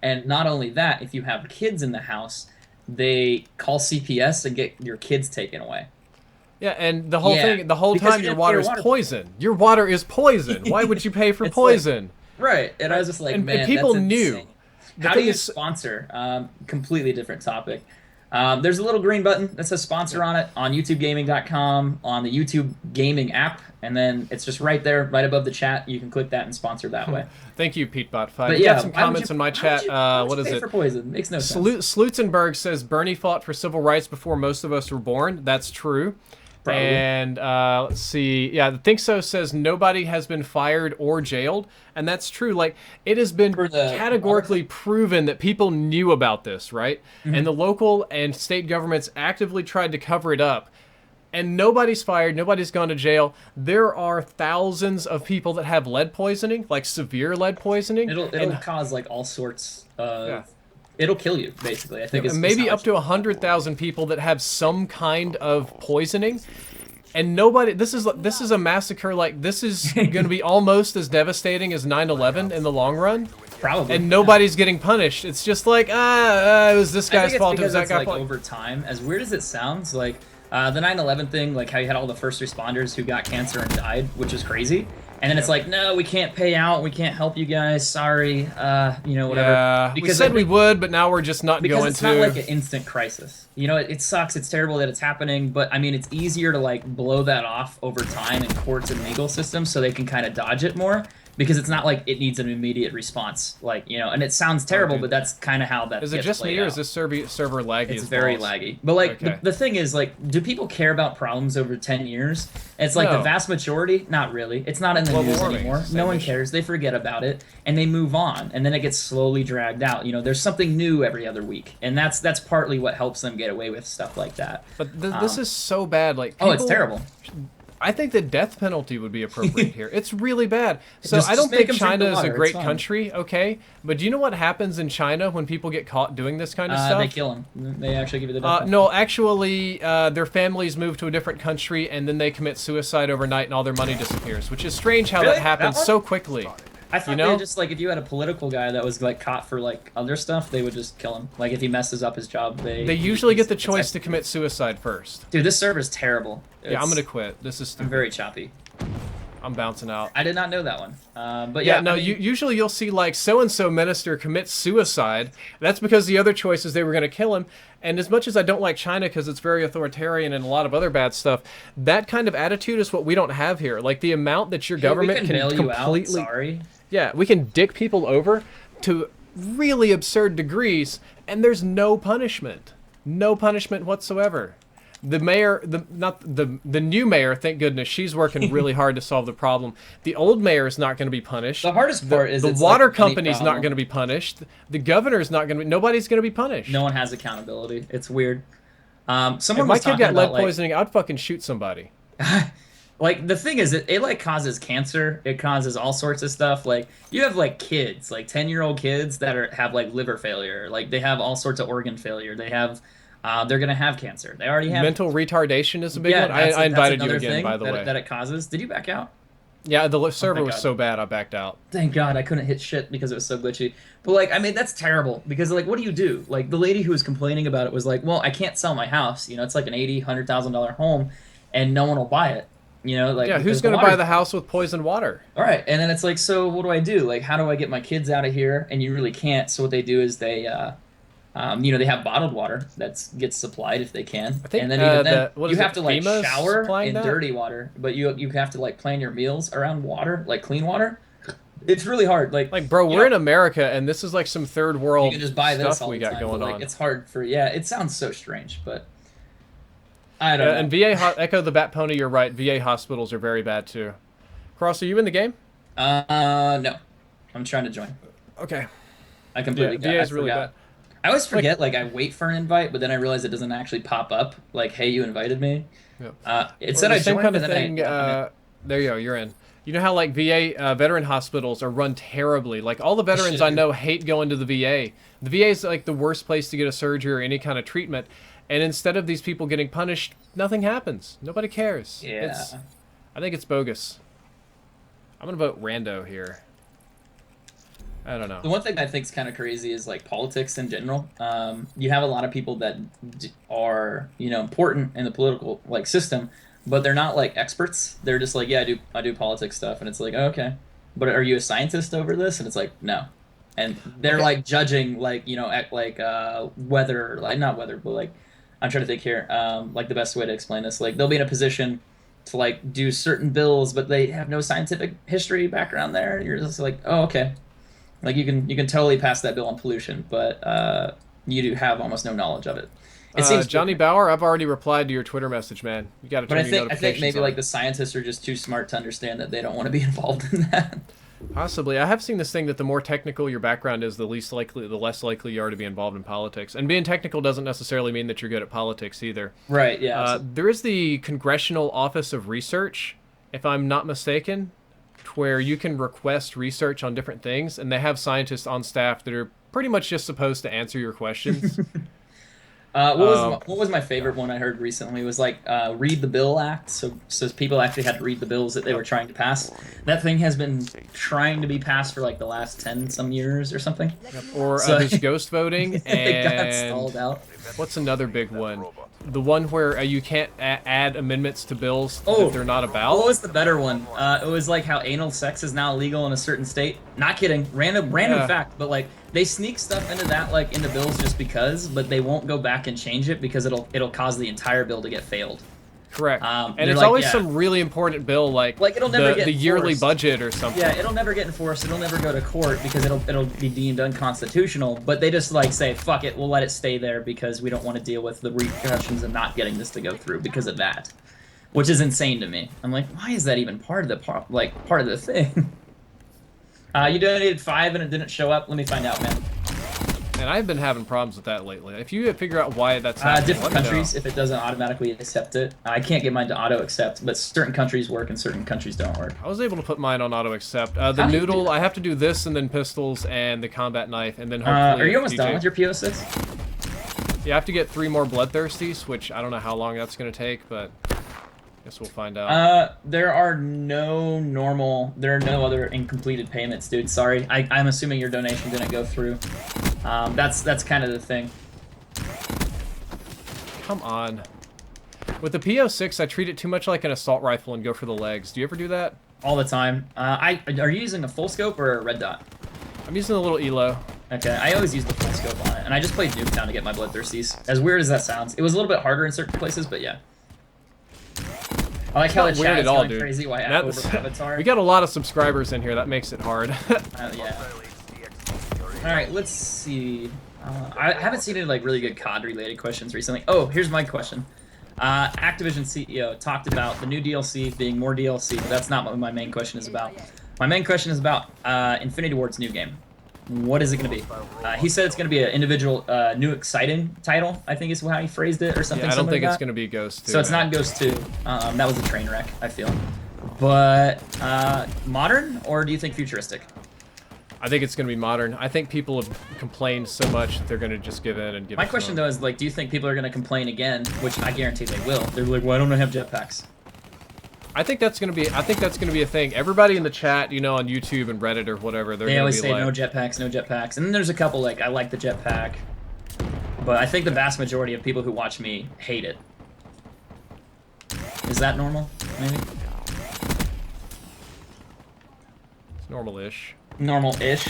And not only that, if you have kids in the house, they call CPS and get your kids taken away. Yeah, and the whole thing, the whole time your water is poison. Your water is poison. Why would you pay for poison? Like, right. And I was just like, man, and people that's knew. insane. How do you sponsor? Completely different topic. There's a little green button that says sponsor on it on YouTubeGaming.com, on the YouTube Gaming app, and then it's just right there, right above the chat. You can click that and sponsor that way. Thank you, PeteBot5. But you yeah, got some comments in my chat. What is it? For poison? Makes no sense. Slutzenberg says Bernie fought for civil rights before most of us were born. That's true. Probably. And let's see. Yeah, Think So says nobody has been fired or jailed, and that's true. Like, it has been categorically proven that people knew about this, right? Mm-hmm. And the local and state governments actively tried to cover it up. And nobody's fired, nobody's gone to jail. There are thousands of people that have lead poisoning, like severe lead poisoning. It'll cause like all sorts of... It'll kill you, basically. I think it's maybe up to 100,000 people that have some kind of poisoning, and nobody. This is a massacre. Like, this is going to be almost as devastating as 9/11 in the long run. Probably. And nobody's getting punished. It's just like, it was this guy's fault. It was that guy's fault. Over time, as weird as it sounds, like the 9/11 thing, like how you had all the first responders who got cancer and died, which is crazy. And then it's like, no, we can't pay out. We can't help you guys. Sorry. You know, whatever. Yeah, because we said we would, but now we're just not going to. Because it's not like an instant crisis. You know, it sucks. It's terrible that it's happening. But, I mean, it's easier to, like, blow that off over time in courts and legal systems so they can kind of dodge it more. Because it's not like it needs an immediate response. Like, you know, and it sounds terrible, but that's kind of how that Is it just me, or is this server laggy? It's very laggy. But, like, the thing is, like, do people care about problems over 10 years? It's like the vast majority, not really. It's not in the news anymore. No one cares. They forget about it, and they move on, and then it gets slowly dragged out. You know, there's something new every other week, and that's partly what helps them get away with stuff like that. But this is so bad. Like, it's terrible. I think the death penalty would be appropriate here. It's really bad. So I don't think China is a great country, okay? But do you know what happens in China when people get caught doing this kind of stuff? They kill them. They actually give you the death penalty. No, actually, their families move to a different country, and then they commit suicide overnight, and all their money disappears, which is strange how that happens so quickly. I thought they just, like, if you had a political guy that was, like, caught for, like, other stuff, they would just kill him. Like, if he messes up his job, they usually get the choice to commit suicide first. Dude, this server's terrible. Yeah, I'm gonna quit. This is stupid. I'm very choppy. I'm bouncing out. I did not know that one. But yeah, no. I mean, usually you'll see like so-and-so minister commit suicide. That's because the other choice is they were going to kill him. And as much as I don't like China because it's very authoritarian and a lot of other bad stuff, that kind of attitude is what we don't have here. Like the amount that your government can completely. Sorry. Yeah, we can dick people over to really absurd degrees, and there's no punishment. No punishment whatsoever. The mayor, the new mayor, thank goodness, she's working really hard to solve the problem. The old mayor is not going to be punished. The hardest part is the water company's not going to be punished. The governor's not going to be. Nobody's going to be punished. No one has accountability. It's weird. If my kid got lead poisoning, I'd fucking shoot somebody. Like the thing is, it like causes cancer. It causes all sorts of stuff. Like you have like kids, like 10-year-old kids that have like liver failure. Like they have all sorts of organ failure. They have, they're gonna have cancer. They already have. Mental retardation is a big Yeah, one. I invited you another again, thing by the way. that it causes. Did you back out? Yeah, the server thank was God. so bad, I backed out. Thank God I couldn't hit shit because it was so glitchy. But like, I mean, that's terrible because like, what do you do? Like the lady who was complaining about it was like, well, I can't sell my house. You know, it's like an $80,000-$100,000 home, and no one will buy it. You know, like Yeah, who's because going to buy the house with poisoned water? All right, and then it's like, so what do I do? Like, how do I get my kids out of here? And you really can't. So what they do is they, you know, they have bottled water that gets supplied if they can, I think, and then even then what you is have it, to like FEMA's shower supplying in that? dirty water, but you have to like plan your meals around water, like clean water. It's really hard. Like, Bro, you we're know, in America, and this is like some third you world can just buy this stuff all we the got time, going but, like, on. it's hard for yeah. It sounds so strange, but I don't know. And Echo the Bat Pony, you're right. VA hospitals are very bad too. Kross, are you in the game? No, I'm trying to join. Okay. I completely VA is I really forgot. bad. I always forget, like, I wait for an invite, but then I realize it doesn't actually pop up, like, hey, you invited me. Yep. It said Or I the same joined, kind of but then thing. I... There you go. You're in. You know how like VA veteran hospitals are run terribly. Like all the veterans I know hate going to the VA. The VA is like the worst place to get a surgery or any kind of treatment. And instead of these people getting punished, nothing happens. Nobody cares. Yeah. I think it's bogus. I'm gonna vote rando here. I don't know. The one thing I think is kind of crazy is, like, politics in general. You have a lot of people that are, you know, important in the political, like, system, but they're not, like, experts. They're just like, yeah, I do politics stuff, and it's like, oh, okay. But are you a scientist over this? And it's like, no. And they're, like, judging, like, you know, weather, like, not weather, but, like, I'm trying to think here, like, the best way to explain this. Like, they'll be in a position to, like, do certain bills, but they have no scientific history background there. You're just like, oh, okay. Like you can totally pass that bill on pollution, but you do have almost no knowledge of it. It seems Johnny Bauer, I've already replied to your Twitter message, man. You got to turn but your notifications I think maybe on. like the scientists are just too smart to understand that they don't want to be involved in that. Possibly. I have seen this thing that the more technical your background is, the less likely you are to be involved in politics. And being technical doesn't necessarily mean that you're good at politics either. Right, yeah. There is the Congressional Office of Research, if I'm not mistaken, where you can request research on different things, and they have scientists on staff that are pretty much just supposed to answer your questions. What was my favorite one I heard recently was like read the bill act. So people actually had to read the bills that they were trying to pass. That thing has been trying to be passed for like the last 10 some years or something. Yep. Or So- there's ghost voting, It got and stalled out. what's another big one? The one where you can't add amendments to bills Oh, that they're not about. What was the better one? It was like how anal sex is now illegal in a certain state. Not kidding. Random Yeah. fact, but like they sneak stuff into that like into bills just because, but they won't go back and change it because it'll cause the entire bill to get failed. Correct. And And they're it's like, always yeah. some really important bill, like it'll never get the yearly enforced. budget or something. Yeah, it'll never get enforced. It'll never go to court because it'll be deemed unconstitutional. But they just like say, "Fuck it, we'll let it stay there because we don't want to deal with the repercussions of not getting this to go through because of that," which is insane to me. I'm like, why is that even part of the part of the thing? You donated 5 and it didn't show up. Let me find out, man. And I've been having problems with that lately. If you figure out why that's happening, Different let me know. countries, if it doesn't automatically accept it, I can't get mine to auto accept. But certain countries work and certain countries don't work. I was able to put mine on auto accept. The How do you do noodle, that? I have to do this and then pistols and the combat knife and then hopefully. Are you almost DJ. done with your PO6? Yeah, I have to get 3 more bloodthirsties, which I don't know how long that's gonna take, but guess we'll find out. There are no other incompleted payments, dude. Sorry. I'm assuming your donation didn't go through. That's kind of the thing. Come on. With the PO6, I treat it too much like an assault rifle and go for the legs. Do you ever do that? All the time. Are you using a full scope or a red dot? I'm using a little ELO. Okay, I always use the full scope on it, and I just played Nuketown to get my bloodthirsties. As weird as that sounds, it was a little bit harder in certain places, but yeah. I like how the Not weird chat at is all, going dude. crazy. Why That's- over Avatar? We got a lot of subscribers in here. That makes it hard. Yeah. All right, let's see. I haven't seen any like really good COD related questions recently. Oh, here's my question. Activision CEO talked about the new DLC being more DLC, but that's not what my main question is about. My main question is about Infinity Ward's new game. What is it going to be? He said it's going to be an individual, new exciting title, I think is how he phrased it, or something. Yeah, I don't think like it's going to be Ghost 2. So it's not Ghost 2. That was a train wreck, I feel. But modern, or do you think futuristic? I think it's going to be modern. I think people have complained so much that they're going to just give in and give. My question though is like, do you think people are going to complain again? Which I guarantee they will. They're like, why don't I have jetpacks? I think that's gonna be. I think that's gonna be a thing. Everybody in the chat, you know, on YouTube and Reddit or whatever, they always be say like, no jetpacks, no jetpacks. And then there's a couple like, I like the jetpack, but I think the vast majority of people who watch me hate it. Is that normal? Maybe. It's normal-ish. Normal-ish.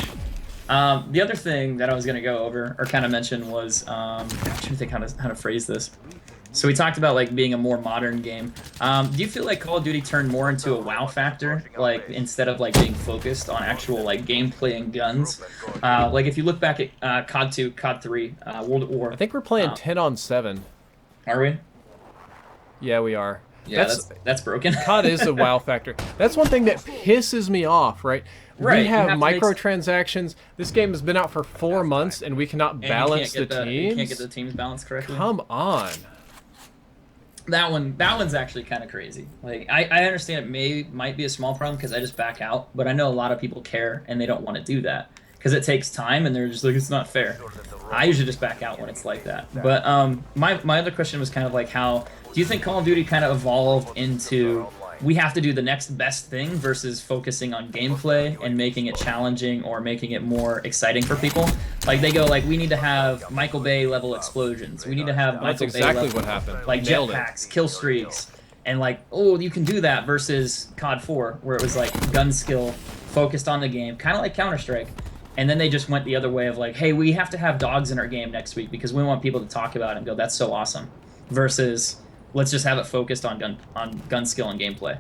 The other thing that I was gonna go over or kind of mention was, I'm trying to think how to phrase this. So we talked about like being a more modern game. Do you feel like Call of Duty turned more into a WoW factor, like instead of like being focused on actual like gameplay and guns? Like if you look back at COD 2, COD 3, World at War. I think we're playing 10 on 7. Are we? Yeah, we are. Yeah, that's broken. COD is a WoW factor. That's one thing that pisses me off, right? Right, We have microtransactions. This game has been out for 4 months, and we cannot balance the teams. You can't get the teams balanced correctly. Come on. That one's actually kind of crazy. Like I understand it might be a small problem because I just back out, but I know a lot of people care and they don't want to do that because it takes time and they're just like, it's not fair. I usually just back out when it's like that. But my other question was kind of like, how do you think Call of Duty kind of evolved into we have to do the next best thing versus focusing on gameplay and making it challenging or making it more exciting for people? Like they go like, we need to have Michael Bay level explosions. We need to have That's Michael exactly Bay level, what happened. like jetpacks, kill streaks, and like, oh, you can do that versus COD 4 where it was like gun skill focused on the game, kind of like Counter-Strike. And then they just went the other way of like, hey, we have to have dogs in our game next week because we want people to talk about it and go, that's so awesome. Versus, let's just have it focused on gun skill and gameplay.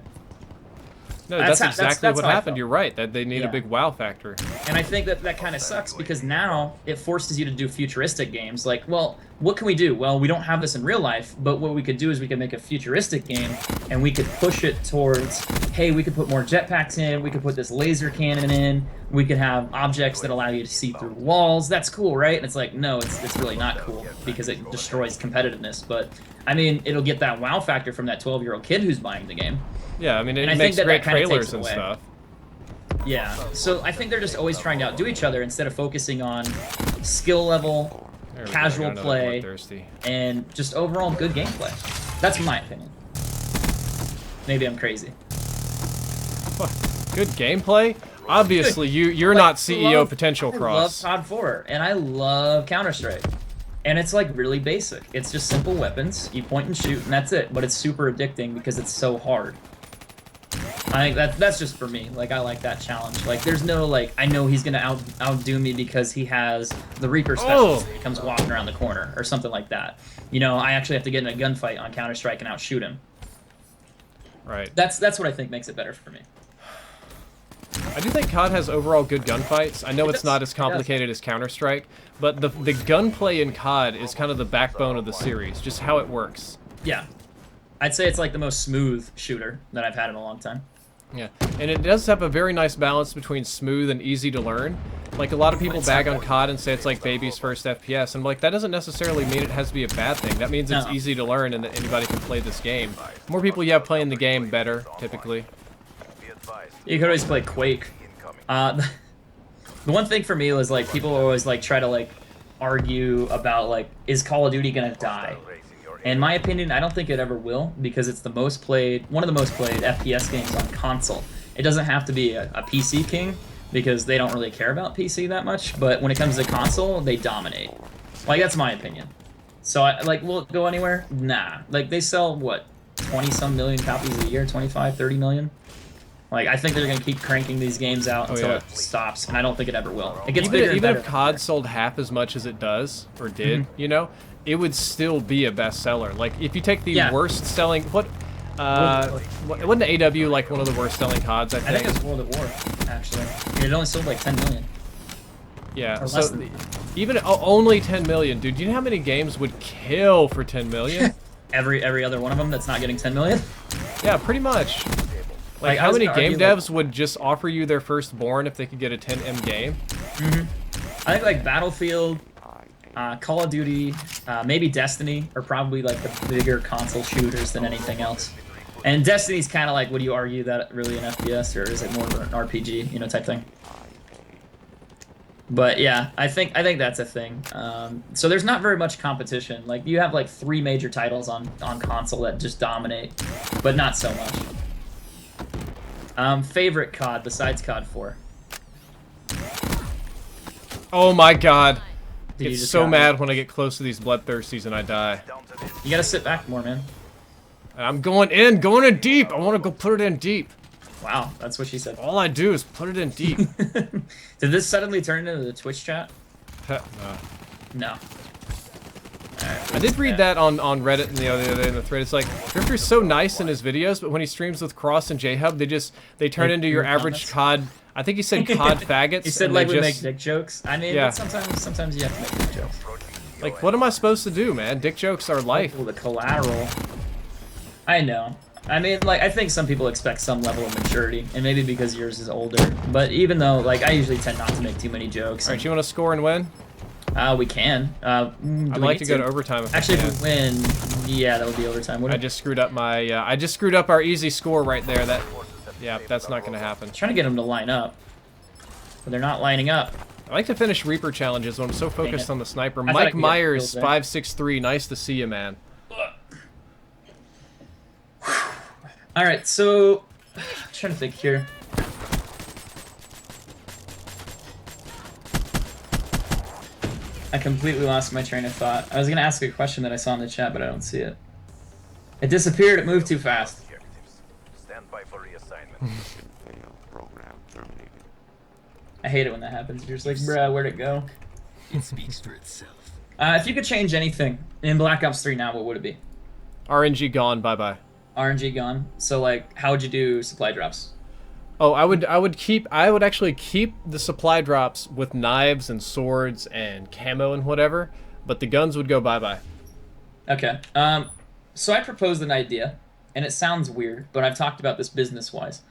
No, that's exactly what happened. felt. You're right. That they need a big WoW factor. And I think that kind of sucks because now it forces you to do futuristic games. Like, well, what can we do? Well, we don't have this in real life, but what we could do is we could make a futuristic game and we could push it towards, hey, we could put more jetpacks in, we could put this laser cannon in, we could have objects that allow you to see through walls. That's cool, right? And it's like, no, it's really not cool because it destroys competitiveness. But, I mean, it'll get that wow factor from that 12-year-old kid who's buying the game. Yeah, I mean, it makes great trailers and stuff. Yeah, so I think they're just always trying to outdo each other instead of focusing on skill level, casual play, and just overall good gameplay. That's my opinion. Maybe I'm crazy. Good gameplay? Obviously, you're not CEO potential, Kross. I love COD 4, and I love Counter-Strike. And it's like really basic. It's just simple weapons. You point and shoot, and that's it. But it's super addicting because it's so hard. I think that's just for me. Like, I like that challenge. Like, there's no, like, I know he's going to outdo me because he has the Reaper specialist and he comes walking around the corner or something like that. You know, I actually have to get in a gunfight on Counter-Strike and outshoot him. Right. That's what I think makes it better for me. I do think COD has overall good gunfights. I know it's not as complicated as Counter-Strike, but the gunplay in COD is kind of the backbone of the series, just how it works. Yeah. I'd say it's like the most smooth shooter that I've had in a long time. Yeah, and it does have a very nice balance between smooth and easy to learn. Like, a lot of people bag on COD and say it's like baby's first FPS, and like, that doesn't necessarily mean it has to be a bad thing. That means it's easy to learn and that anybody can play this game. The more people you have playing the game, better, typically. You could always play Quake. The one thing for me was like, people always like try to like argue about like, is Call of Duty gonna die? In my opinion, I don't think it ever will because it's the most played, one of the most played FPS games on console. It doesn't have to be a PC king because they don't really care about PC that much, but when it comes to console, they dominate. Like, that's my opinion. So, will it go anywhere? Nah. Like, they sell, what, 20-some million copies a year? 25, 30 million? Like, I think they're going to keep cranking these games out until it stops, and I don't think it ever will. It gets bigger and better. Even if COD sold half as much as it does, or did, you know, it would still be a bestseller. Like, if you take the worst selling... wasn't AW like one of the worst selling CODs, I think? I think it's World at War, actually. It only sold like 10 million. Yeah, so even only 10 million. Dude, do you know how many games would kill for 10 million? every other one of them that's not getting 10 million? Yeah, pretty much. Like, how many game devs would just offer you their firstborn if they could get a 10M game? I think like Battlefield, Call of Duty, maybe Destiny are probably like the bigger console shooters than anything else. And Destiny's kind of like, would you argue that really an FPS, or is it more of an RPG, you know, type thing? But yeah, I think that's a thing. So there's not very much competition. Like you have like 3 major titles on console that just dominate, but not so much. Favorite COD besides COD 4? Oh my god. Dude, It's so mad when I get close to these bloodthirsties and I die. You gotta sit back more, man. I'm going in deep. I want to go put it in deep. Wow, that's what she said. All I do is put it in deep. Did this suddenly turn into the Twitch chat? No. I did read that on Reddit the other day in the thread. It's like, Drifter's so nice in his videos, but when he streams with Kross and J-Hub, they turn into your average COD. I think he said COD faggots. He said like we make dick jokes. I mean, yeah. Sometimes you have to make dick jokes. Like, what am I supposed to do, man? Dick jokes are life. Oh, the collateral. I know. I mean, like, I think some people expect some level of maturity, and maybe because yours is older. But even though, like, I usually tend not to make too many jokes. All right, you want to score and win? We can. I'd like to go to overtime. Actually, if we win, yeah, that would be overtime. I just screwed up my. I just screwed up our easy score right there. Yeah, that's not going to happen. I'm trying to get them to line up, but they're not lining up. I like to finish Reaper challenges when I'm so focused on the sniper. Mike Myers, 563. Nice to see you, man. All right, so I'm trying to think here. I completely lost my train of thought. I was gonna ask a question that I saw in the chat, but I don't see it. It disappeared. It moved too fast. Stand by for reassignment. I hate it when that happens. You're just like, bruh, where'd it go? It speaks for itself. If you could change anything in Black Ops 3 now, what would it be? RNG gone. Bye bye. RNG gone. So like, how would you do supply drops? Oh, I would actually keep the supply drops with knives and swords and camo and whatever, but the guns would go bye bye. Okay. So I proposed an idea, and it sounds weird, but I've talked about this business wise.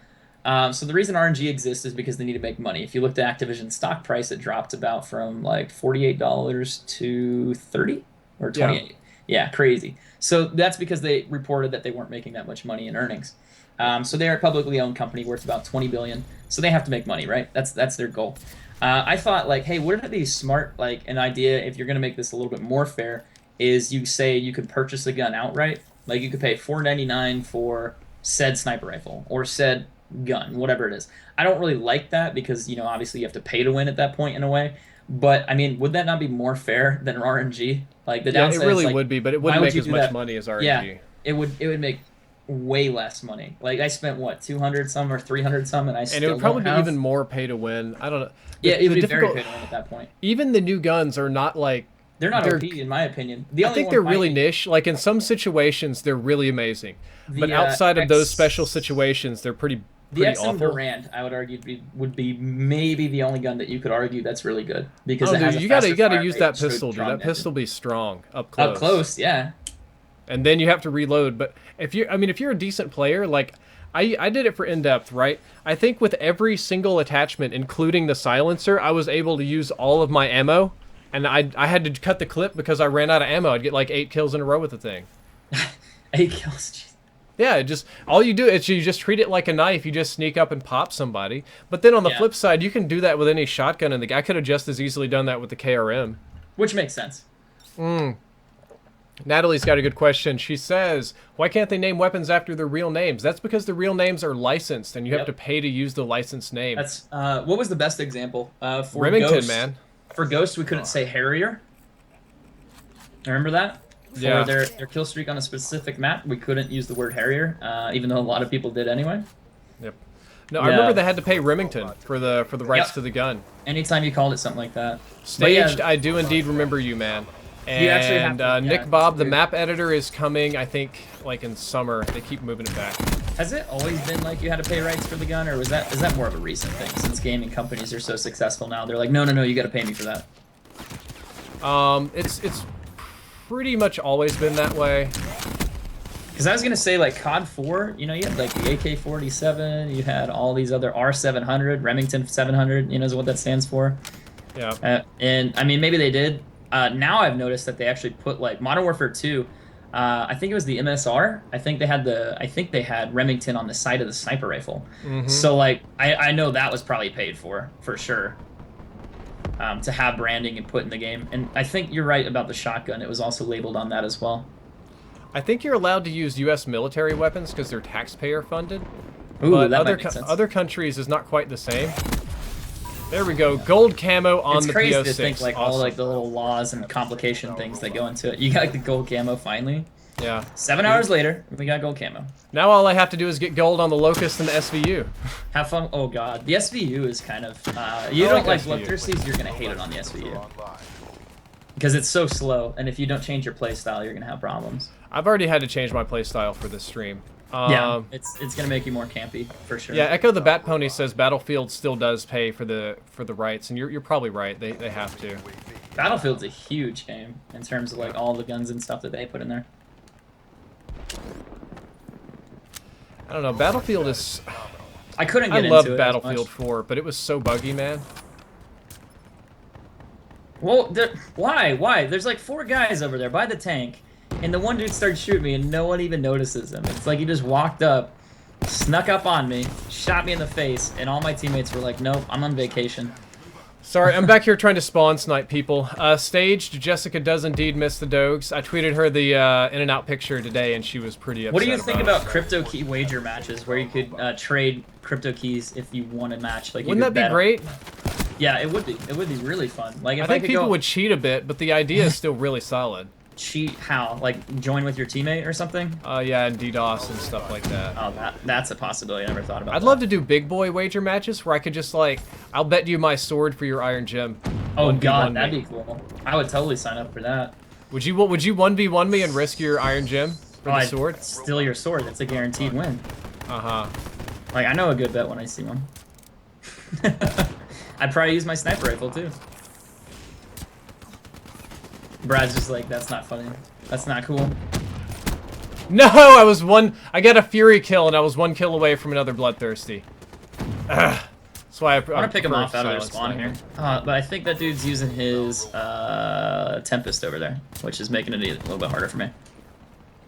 So the reason RNG exists is because they need to make money. If you looked at Activision's stock price, it dropped about from like $48 to $30 or $28. Yeah, crazy. So that's because they reported that they weren't making that much money in earnings. So they're a publicly owned company worth about $20 billion. So they have to make money, right? That's their goal. I thought like, hey, wouldn't it be smart, like an idea if you're gonna make this a little bit more fair, is you say you could purchase a gun outright. Like you could pay $4.99 for said sniper rifle or said gun, whatever it is. I don't really like that because, you know, obviously you have to pay to win at that point in a way. But I mean, would that not be more fair than RNG? Like the downside, it really is, like, would be, but it wouldn't make as much money as RNG. Yeah, it would make way less money. Like I spent what, 200 some or 300 some, and I still and it would probably be even more pay to win. I don't know. Yeah, it would be very pay to win at that point. Even the new guns are not like they're not OP in my opinion. I think they're really niche. Like in some situations, they're really amazing, but outside of those special situations, they're pretty the XM awful. Durand, I would argue, would be maybe the only gun that you could argue that's really good because it has you gotta use that pistol, dude. That pistol be strong up close. Up close, yeah. And then you have to reload. But if you're a decent player, like I did it for in-depth, right? I think with every single attachment, including the silencer, I was able to use all of my ammo, and I had to cut the clip because I ran out of ammo. I'd get like 8 kills in a row with the thing. 8 kills. Geez. Yeah, all you do is you just treat it like a knife. You just sneak up and pop somebody. But then on the flip side, you can do that with any shotgun, and I could have just as easily done that with the KRM. Which makes sense. Natalie's got a good question. She says, why can't they name weapons after their real names? That's because the real names are licensed, and you have to pay to use the licensed name. That's what was the best example? For Remington, Ghost, man. For Ghost, we couldn't say Harrier. Remember that? For their kill streak on a specific map, we couldn't use the word Harrier, even though a lot of people did anyway. Yep. No, I remember they had to pay Remington for the rights to the gun. Anytime you called it something like that. Staged, I do indeed remember you, man. And Nick Bob, the map editor is coming, I think, like in summer. They keep moving it back. Has it always been like you had to pay rights for the gun, or is that more of a recent thing? Since gaming companies are so successful now, they're like, no, you got to pay me for that. It's pretty much always been that way. Because I was gonna say, like COD 4, you know, you had like the AK-47, you had all these other R700, Remington 700, you know, is what that stands for. Yeah. And I mean, maybe they did. Now I've noticed that they actually put like Modern Warfare 2. I think it was the MSR. I think they had Remington on the side of the sniper rifle. Mm-hmm. So like I know that was probably paid for sure. To have branding and put in the game. And I think you're right about the shotgun. It was also labeled on that as well. I think you're allowed to use U.S. military weapons because they're taxpayer funded. Ooh, But that might make sense. other countries is not quite the same. There we go. Gold camo on It's the crazy PO6. to think like all Awesome. like the little laws and complication things that go into it. You got like the gold camo finally. Yeah. 7 hours later, we got gold camo. Now all I have to do is get gold on the Locust and the SVU. Have fun. Oh god, the SVU is kind of. You I don't like SVU. bloodthirsties, you're gonna hate it on the SVU because it's so slow, and if you don't change your playstyle, you're gonna have problems. I've already had to change my playstyle for this stream. Yeah, it's gonna make you more campy for sure. Yeah, Echo the Bat Pony says Battlefield still does pay for the rights, and you're probably right. They have to. Battlefield's a huge game in terms of like all the guns and stuff that they put in there. I don't know. Battlefield is. I couldn't get I into loved it as Battlefield much. 4, but it was so buggy, man. Well, why? There's like 4 guys over there by the tank, and the one dude starts shooting me, and no one even notices him. It's like he just walked up, snuck up on me, shot me in the face, and all my teammates were like, "Nope, I'm on vacation." Sorry, I'm back here trying to spawn snipe people. Staged, Jessica does indeed miss the dogs. I tweeted her the in and out picture today, and she was pretty upset. What do you think about it. crypto key wager matches where you could trade crypto keys if you won a match? Like, you Wouldn't could that be bet- great? Yeah, it would be. It would be really fun. Like if I think could people go would cheat a bit, but the idea is still really solid. cheat, how? Like join with your teammate or something? Yeah, and DDoS and stuff like that. Oh, that's a possibility. I never thought about. I'd love to do big boy wager matches where I could just like, I'll bet you my sword for your iron gem. Oh 1v1 god, me. that'd be cool. I would totally sign up for that. Would you 1v1 me and risk your iron gem for the I'd sword? steal your sword. That's a guaranteed win. Uh-huh. Like I know a good bet when I see one. I'd probably use my sniper rifle too. Brad's just like, that's not funny. That's not cool. No, I got a fury kill and I was 1 kill away from another bloodthirsty. Ugh. That's why I I'm gonna pick him prefer off out of their silent spawn sniping. here. But I think that dude's using his Tempest over there, which is making it a little bit harder for me.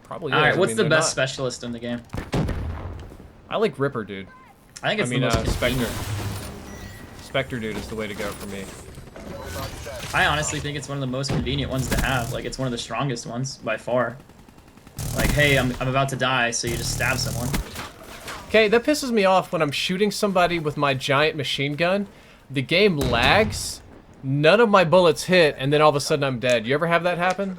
Probably. All right, is. I what's mean, the they're best not- specialist in the game? I like Ripper, dude. I think it's I mean, the most Spectre. convenient. Spectre, dude, is the way to go for me. I honestly think it's one of the most convenient ones to have. Like, it's one of the strongest ones by far. Like, hey, I'm about to die, so you just stab someone. Okay, that pisses me off when I'm shooting somebody with my giant machine gun. The game lags, none of my bullets hit, and then all of a sudden I'm dead. You ever have that happen?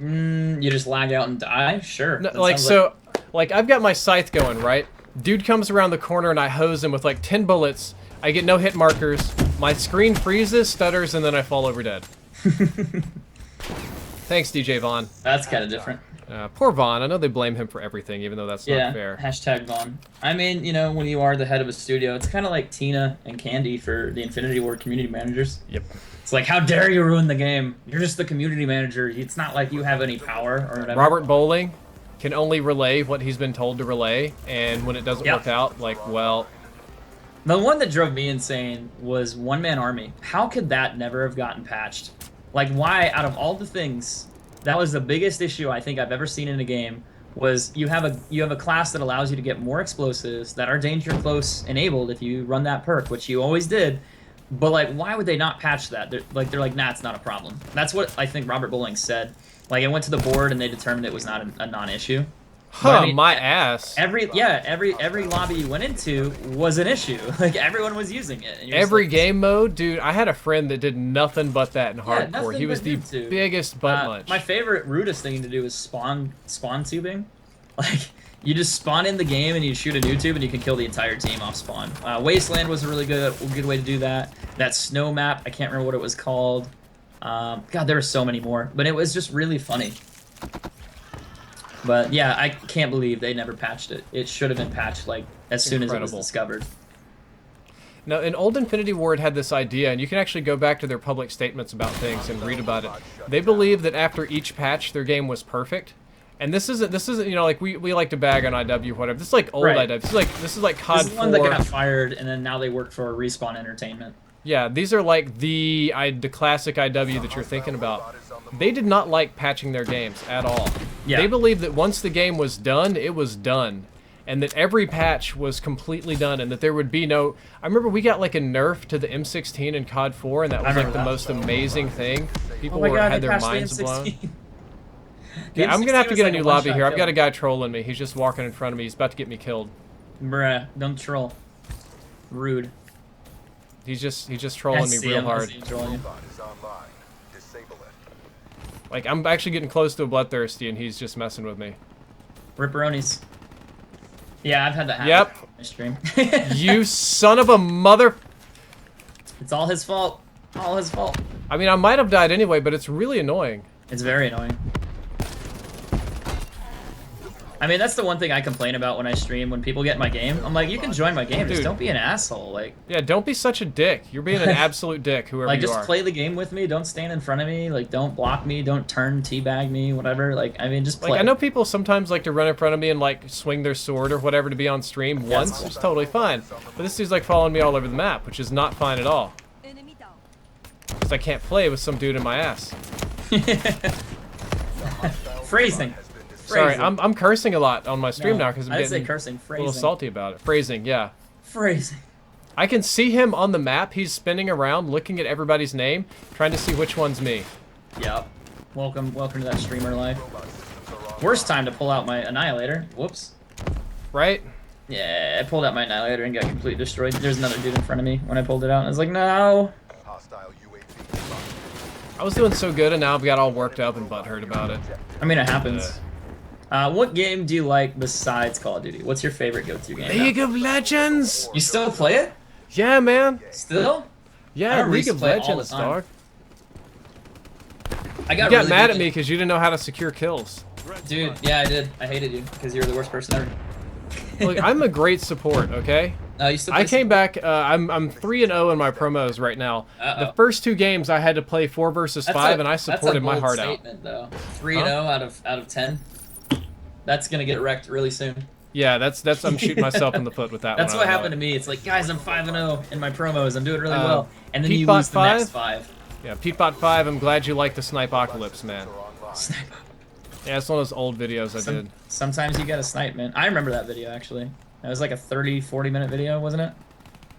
You just lag out and die? Sure. No, That like, sounds so, like, I've got my scythe going, right? Dude comes around the corner and I hose him with like 10 bullets. I get no hit markers. My screen freezes, stutters, and then I fall over dead. Thanks, DJ Vaughn. That's kind of different. Poor Vaughn. I know they blame him for everything, even though that's Yeah, not fair. hashtag Vaughn. I mean, you know, when you are the head of a studio, it's kind of like Tina and Candy for the Infinity Ward community managers. Yep. It's like, how dare you ruin the game? You're just the community manager. It's not like you have any power or whatever. Robert Bowling can only relay what he's been told to relay, and when it doesn't Yep. work out, like, well, The one that drove me insane was One Man Army. How could that never have gotten patched? Like, why, out of all the things, that was the biggest issue I think I've ever seen in a game, was you have a class that allows you to get more explosives that are danger close enabled if you run that perk, which you always did. But, like, why would they not patch that? They're like, nah, it's not a problem. That's what I think Robert Bowling said. Like, it went to the board and they determined it was not a non-issue. huh, I mean, my ass. Every lobby you went into was an issue. Like, everyone was using it. And you're just Every like, game mode, dude, I had a friend that did nothing but that in hardcore. nothing He was but the YouTube. biggest butt munch. My favorite, rudest thing to do is spawn tubing. Like, you just spawn in the game and you shoot a new tube and you can kill the entire team off spawn. Wasteland was a really good way to do that. That snow map, I can't remember what it was called. God, there were so many more, but it was just really funny. But yeah, I can't believe they never patched it. It should have been patched like as soon as it Incredible. was discovered. Now, in old Infinity Ward had this idea, and you can actually go back to their public statements about things and read about it. They believe that after each patch, their game was perfect. And this isn't you know, like we like to bag on IW or whatever. This is like old Right. IW. This is like COD This is the one that 4. got fired, and then now they work for Respawn Entertainment. Yeah, these are like the classic IW that you're thinking about. They did not like patching their games at all. Yeah. They believed that once the game was done, it was done. And that every patch was completely done, and that there would be no... I remember we got like a nerf to the M16 in COD 4, and that was like the most amazing thing. People had their minds blown. Yeah, I'm gonna have to get a new lobby here. I've got a guy trolling me. He's just walking in front of me. He's about to get me killed. Bruh, don't troll. Rude. He's just trolling me real hard. Like, I'm actually getting close to a bloodthirsty, and he's just messing with me. Ripperonis. Yeah, I've had that happen Yep. on my stream. You son of a mother... It's all his fault. All his fault. I mean, I might have died anyway, but it's really annoying. It's very annoying. I mean, that's the one thing I complain about when I stream, when people get in my game. I'm like, you can join my game, just don't be an asshole. Like, yeah, don't be such a dick. You're being an absolute dick, whoever like, you are. just play the game with me. Don't stand in front of me. Like, don't block me. Don't turn teabag me. Whatever. Like, I mean, just play. Like, I know people sometimes like to run in front of me and like swing their sword or whatever to be on stream once. It's totally fine. But this dude's like following me all over the map, which is not fine at all. Because I can't play with some dude in my ass. Phrasing. Sorry, I'm cursing a lot on my stream now because I'm I'd say getting cursing. a Phrasing. little salty about it. Phrasing, yeah. Phrasing. I can see him on the map. He's spinning around, looking at everybody's name, trying to see which one's me. Yep. Welcome to that streamer life. Worst time to pull out my Annihilator. Whoops. Right? Yeah, I pulled out my Annihilator and got completely destroyed. There's another dude in front of me when I pulled it out. I was like, no. I was doing so good, and now I've got all worked up and butthurt about it. I mean, it happens. What game do you like besides Call of Duty? What's your favorite go-to game? League of Legends! You still play it? Yeah, man. Still? Yeah, League of Legends, dog. You got mad at me because you didn't know how to secure kills. Dude, yeah, I did. I hated you because you were the worst person ever. Look, I'm a great support, okay? You still I came back, I'm 3-0 in my promos right now. The first 2 games I had to play 4 versus 5, and I supported my heart out. Though. 3-0 out of 10. That's gonna get wrecked really soon. Yeah, that's I'm shooting myself in the foot with that That's one. what happened to me. It's like, guys, I'm 5-0 in my promos. I'm doing really well. And then you lose the next 5. Yeah, Peatbot 5, I'm glad you like the Snipocalypse, man. Yeah, it's one of those old videos I did. Sometimes you gotta snipe, man. I remember that video, actually. That was like a 30-40 minute video, wasn't it?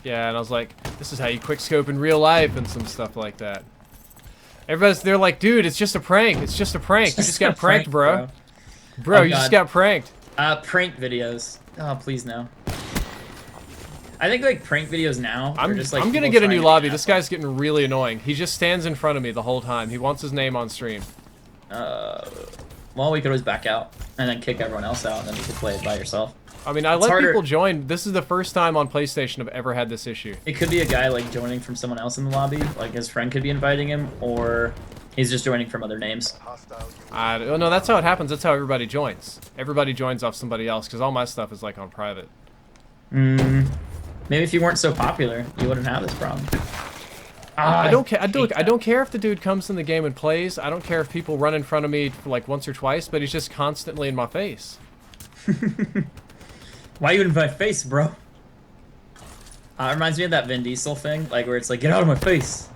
Yeah, and I was like, this is how you quickscope in real life and some stuff like that. They're like, dude, it's just a prank. It's just a prank. You just got pranked, bro. Bro, you just got pranked. Prank videos. Oh, please no. I think like prank videos now are just like I'm gonna get a new lobby. This guy's getting really annoying. He just stands in front of me the whole time. He wants his name on stream. Well, we could always back out and then kick everyone else out, and then you could play it by yourself. I mean, I let people join. This is the first time on PlayStation I've ever had this issue. It could be a guy like joining from someone else in the lobby, like his friend could be inviting him, or he's just joining from other names. No, that's how it happens. That's how everybody joins. Everybody joins off somebody else because all my stuff is like on private. Maybe if you weren't so popular, you wouldn't have this problem. I don't care. I don't care if the dude comes in the game and plays. I don't care if people run in front of me for like once or twice, but he's just constantly in my face. Why you in my face, bro? It reminds me of that Vin Diesel thing, like where it's like, get out of my face.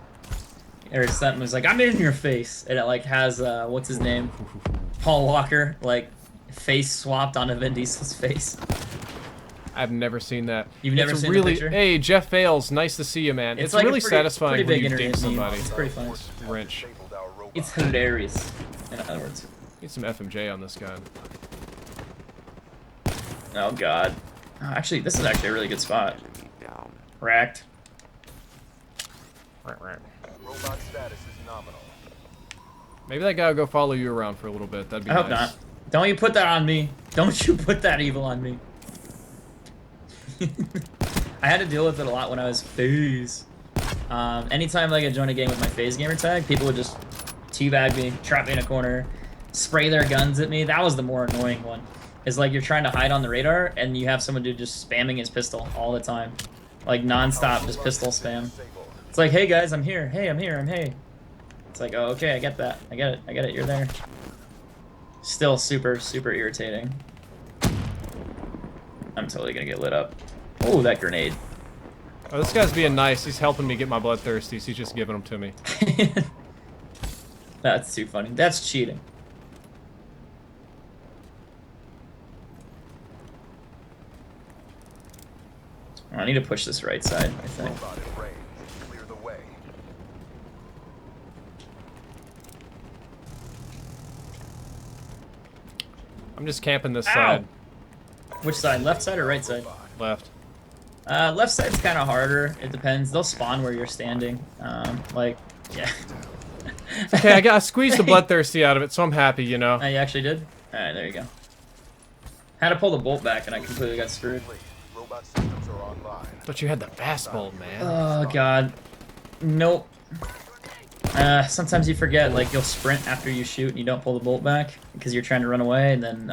Or something was like, I'm in your face, and it like has what's his name, Paul Walker, like face swapped onto Vin Diesel's face. I've never seen that. You've never seen the picture? Hey, Jeff Fails, nice to see you, man. It's like really satisfying when you ding somebody. It's pretty funny. Wrench. It's hilarious, in other words. Need some FMJ on this guy. Oh god. Oh, actually, this is actually a really good spot. Racked. Robot status is nominal. Maybe that guy will go follow you around for a little bit. That'd be nice. I hope not. Don't you put that on me. Don't you put that evil on me. I had to deal with it a lot when I was FaZe. Anytime like I joined a game with my FaZe gamer tag, people would just teabag me, trap me in a corner, spray their guns at me. That was the more annoying one. It's like you're trying to hide on the radar and you have someone dude just spamming his pistol all the time. Like non-stop, just pistol spam. It's like, hey guys, I'm here. Hey, I'm here. I'm hey. It's like, oh, okay, I get that. I get it. I get it. You're there. Still super, super irritating. I'm totally gonna get lit up. Oh, that grenade. Oh, this guy's being nice. He's helping me get my bloodthirsties. He's just giving them to me. That's too funny. That's cheating. Oh, I need to push this right side, I think. Robot in range. Clear the way. I'm just camping this Ow! side. Which side? Left side or right side? Left. Left side's kind of harder. It depends. They'll spawn where you're standing. Like, yeah. Okay, I squeezed the bloodthirsty out of it, so I'm happy, you know. Oh, you actually did? Alright, there you go. Had to pull the bolt back and I completely got screwed. Robot systems are online. But you had the fast bolt, man. Oh, God. Nope. Sometimes you forget, like, you'll sprint after you shoot and you don't pull the bolt back because you're trying to run away, and then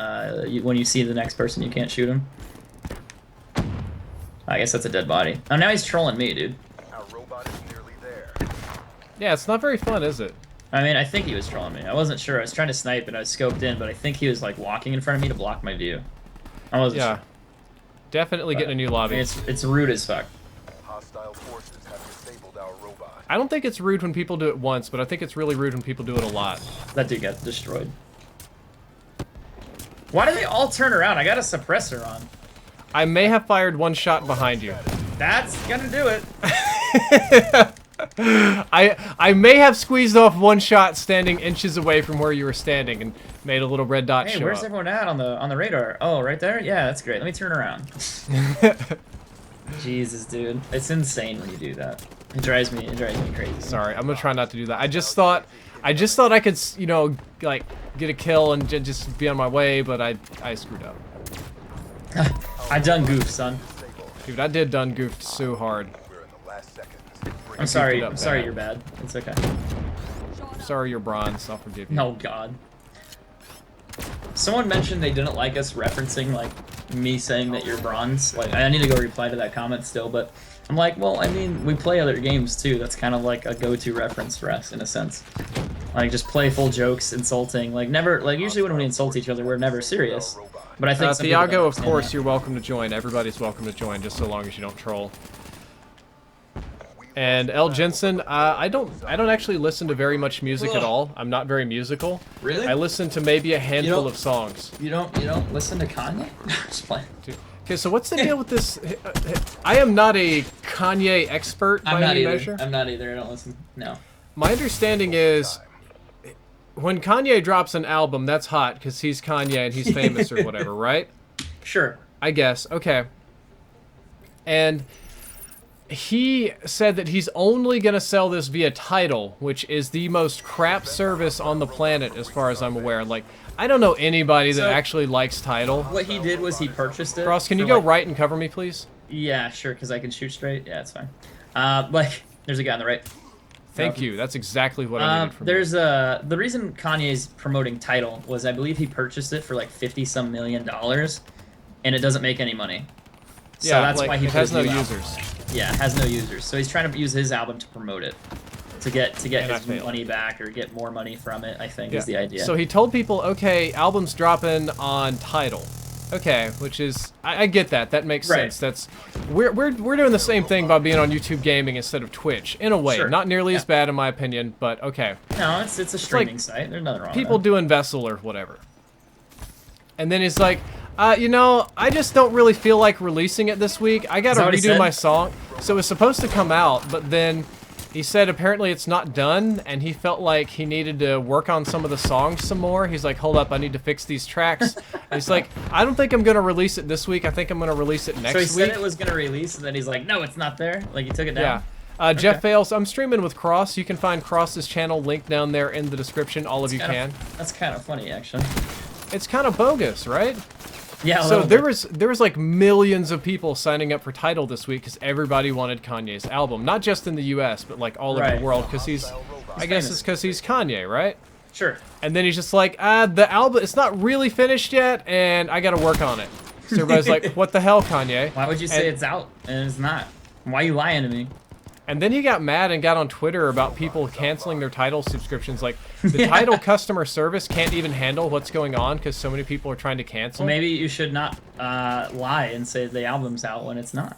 when you see the next person, you can't shoot him. I guess that's a dead body. Oh, now he's trolling me, dude. Our robot is nearly there. Yeah, it's not very fun, is it? I mean, I think he was trolling me. I wasn't sure. I was trying to snipe and I was scoped in, but I think he was, like, walking in front of me to block my view. I wasn't Yeah. sure. Definitely getting a new I lobby. mean, it's rude as fuck. Hostile forces have disabled our robot. I don't think it's rude when people do it once, but I think it's really rude when people do it a lot. That dude got destroyed. Why do they all turn around? I got a suppressor on. I may have fired one shot behind you. That's gonna do it. I may have squeezed off one shot standing inches away from where you were standing and made a little red dot Hey, show where's up. everyone at on the radar? Oh, right there? Yeah, that's great. Let me turn around. Jesus, dude. It's insane when you do that. It drives me crazy. Sorry, I'm gonna try not to do that. I just thought I could, you know, like get a kill and just be on my way, but I screwed up. I done goofed, son. Dude, I did done goofed so hard. We're in the last seconds. I'm sorry. it up I'm sorry bad. you're bad. It's okay. Sorry, you're bronze. I'll forgive you. Oh, God. Someone mentioned they didn't like us referencing, like, me saying that you're bronze. Like, I need to go reply to that comment still, but I'm like, well, I mean, we play other games, too. That's kind of like a go-to reference for us, in a sense. Like, just playful jokes, insulting. Like, never, like, usually when we insult each other, we're never serious. But I think some people don't Thiago, of understand course, that. you're welcome to join. Everybody's welcome to join, just so long as you don't troll. And L. Jensen, I don't actually listen to very much music at all. I'm not very musical. Really? I listen to maybe a handful of songs. You don't listen to Kanye? Just playing. Okay, so what's the deal with this? I am not a Kanye expert by any measure. I'm not either. I don't listen. No. My understanding is when Kanye drops an album, that's hot because he's Kanye and he's famous or whatever, right? Sure. I guess. Okay. And he said that he's only going to sell this via Tidal, which is the most crap service on the planet as far as I'm aware. Like, I don't know anybody that So- actually likes Tidal. What he did was he purchased it. Kross, can you for, go like- right and cover me, please? Yeah, sure, because I can shoot straight. Yeah, it's fine. Like, there's a guy on the right. Thank you. That's exactly what I needed from you. There's the reason Kanye's promoting Tidal was I believe he purchased it for like $50-some million, and it doesn't make any money. So Yeah, that's like, why he it put has his no new album. users. Yeah, it has no users. So he's trying to use his album to promote it, to get And I his failed. money back or get more money from it. I think Yeah. is the idea. So he told people, okay, album's dropping on Tidal. Okay, which is I get that. That makes Right. sense. That's we're doing the same thing by being on YouTube Gaming instead of Twitch in a way. Sure. Not nearly as Yeah. bad in my opinion, but okay. No, it's a streaming site. There's nothing wrong People with doing Vessel or whatever. And then he's like, you know, I just don't really feel like releasing it this week. I gotta that what he redo said? my song. So it was supposed to come out, but then he said apparently it's not done, and he felt like he needed to work on some of the songs some more. He's like, hold up, I need to fix these tracks. And he's like, I don't think I'm gonna release it this week. I think I'm gonna release it next So he week. said it was gonna release, and then he's like, "No, it's not there." Like he took it Yeah. down. Jeff Fails, I'm streaming with Kross. You can find Kross's channel linked down there in the description. All of you can. That's kind of funny, actually. It's kind of bogus, right? Yeah. a So little there was like millions of people signing up for Tidal this week because everybody wanted Kanye's album, not just in the U.S. but like all over Right. the world because I guess famous. it's because he's Kanye, right? bit. Sure. And then he's just like, the album, it's not really finished yet, and I got to work on it. So everybody's like, what the hell, Kanye? Why would you say And- it's out and it's not? Why are you lying to me? And then he got mad and got on Twitter about people canceling their Tidal subscriptions. Like, the Tidal customer service can't even handle what's going on because so many people are trying to cancel. Well, maybe you should not lie and say the album's out when it's not.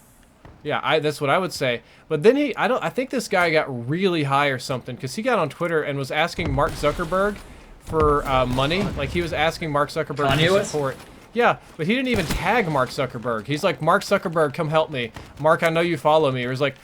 Yeah, that's what I would say. But then I think this guy got really high or something, because he got on Twitter and was asking Mark Zuckerberg for money. Like, he was asking Mark Zuckerberg Kanye for was? support. Yeah, but he didn't even tag Mark Zuckerberg. He's like, Mark Zuckerberg, come help me. Mark, I know you follow me. Or he's like,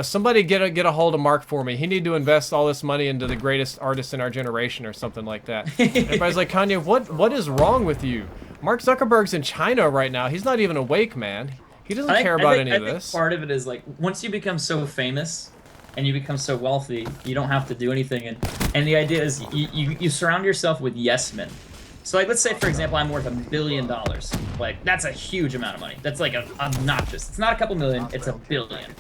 somebody get a hold of Mark for me. He need to invest all this money into the greatest artist in our generation, or something like that. Everybody's like, Kanye, what is wrong with you? Mark Zuckerberg's in China right now. He's not even awake, man. He doesn't care about any of this. Part of it is like, once you become so famous and you become so wealthy, you don't have to do anything. And the idea is you surround yourself with yes men. So like, let's say for example, I'm worth $1 billion. Like, that's a huge amount of money. That's like obnoxious. It's not a couple million, it's $1 billion.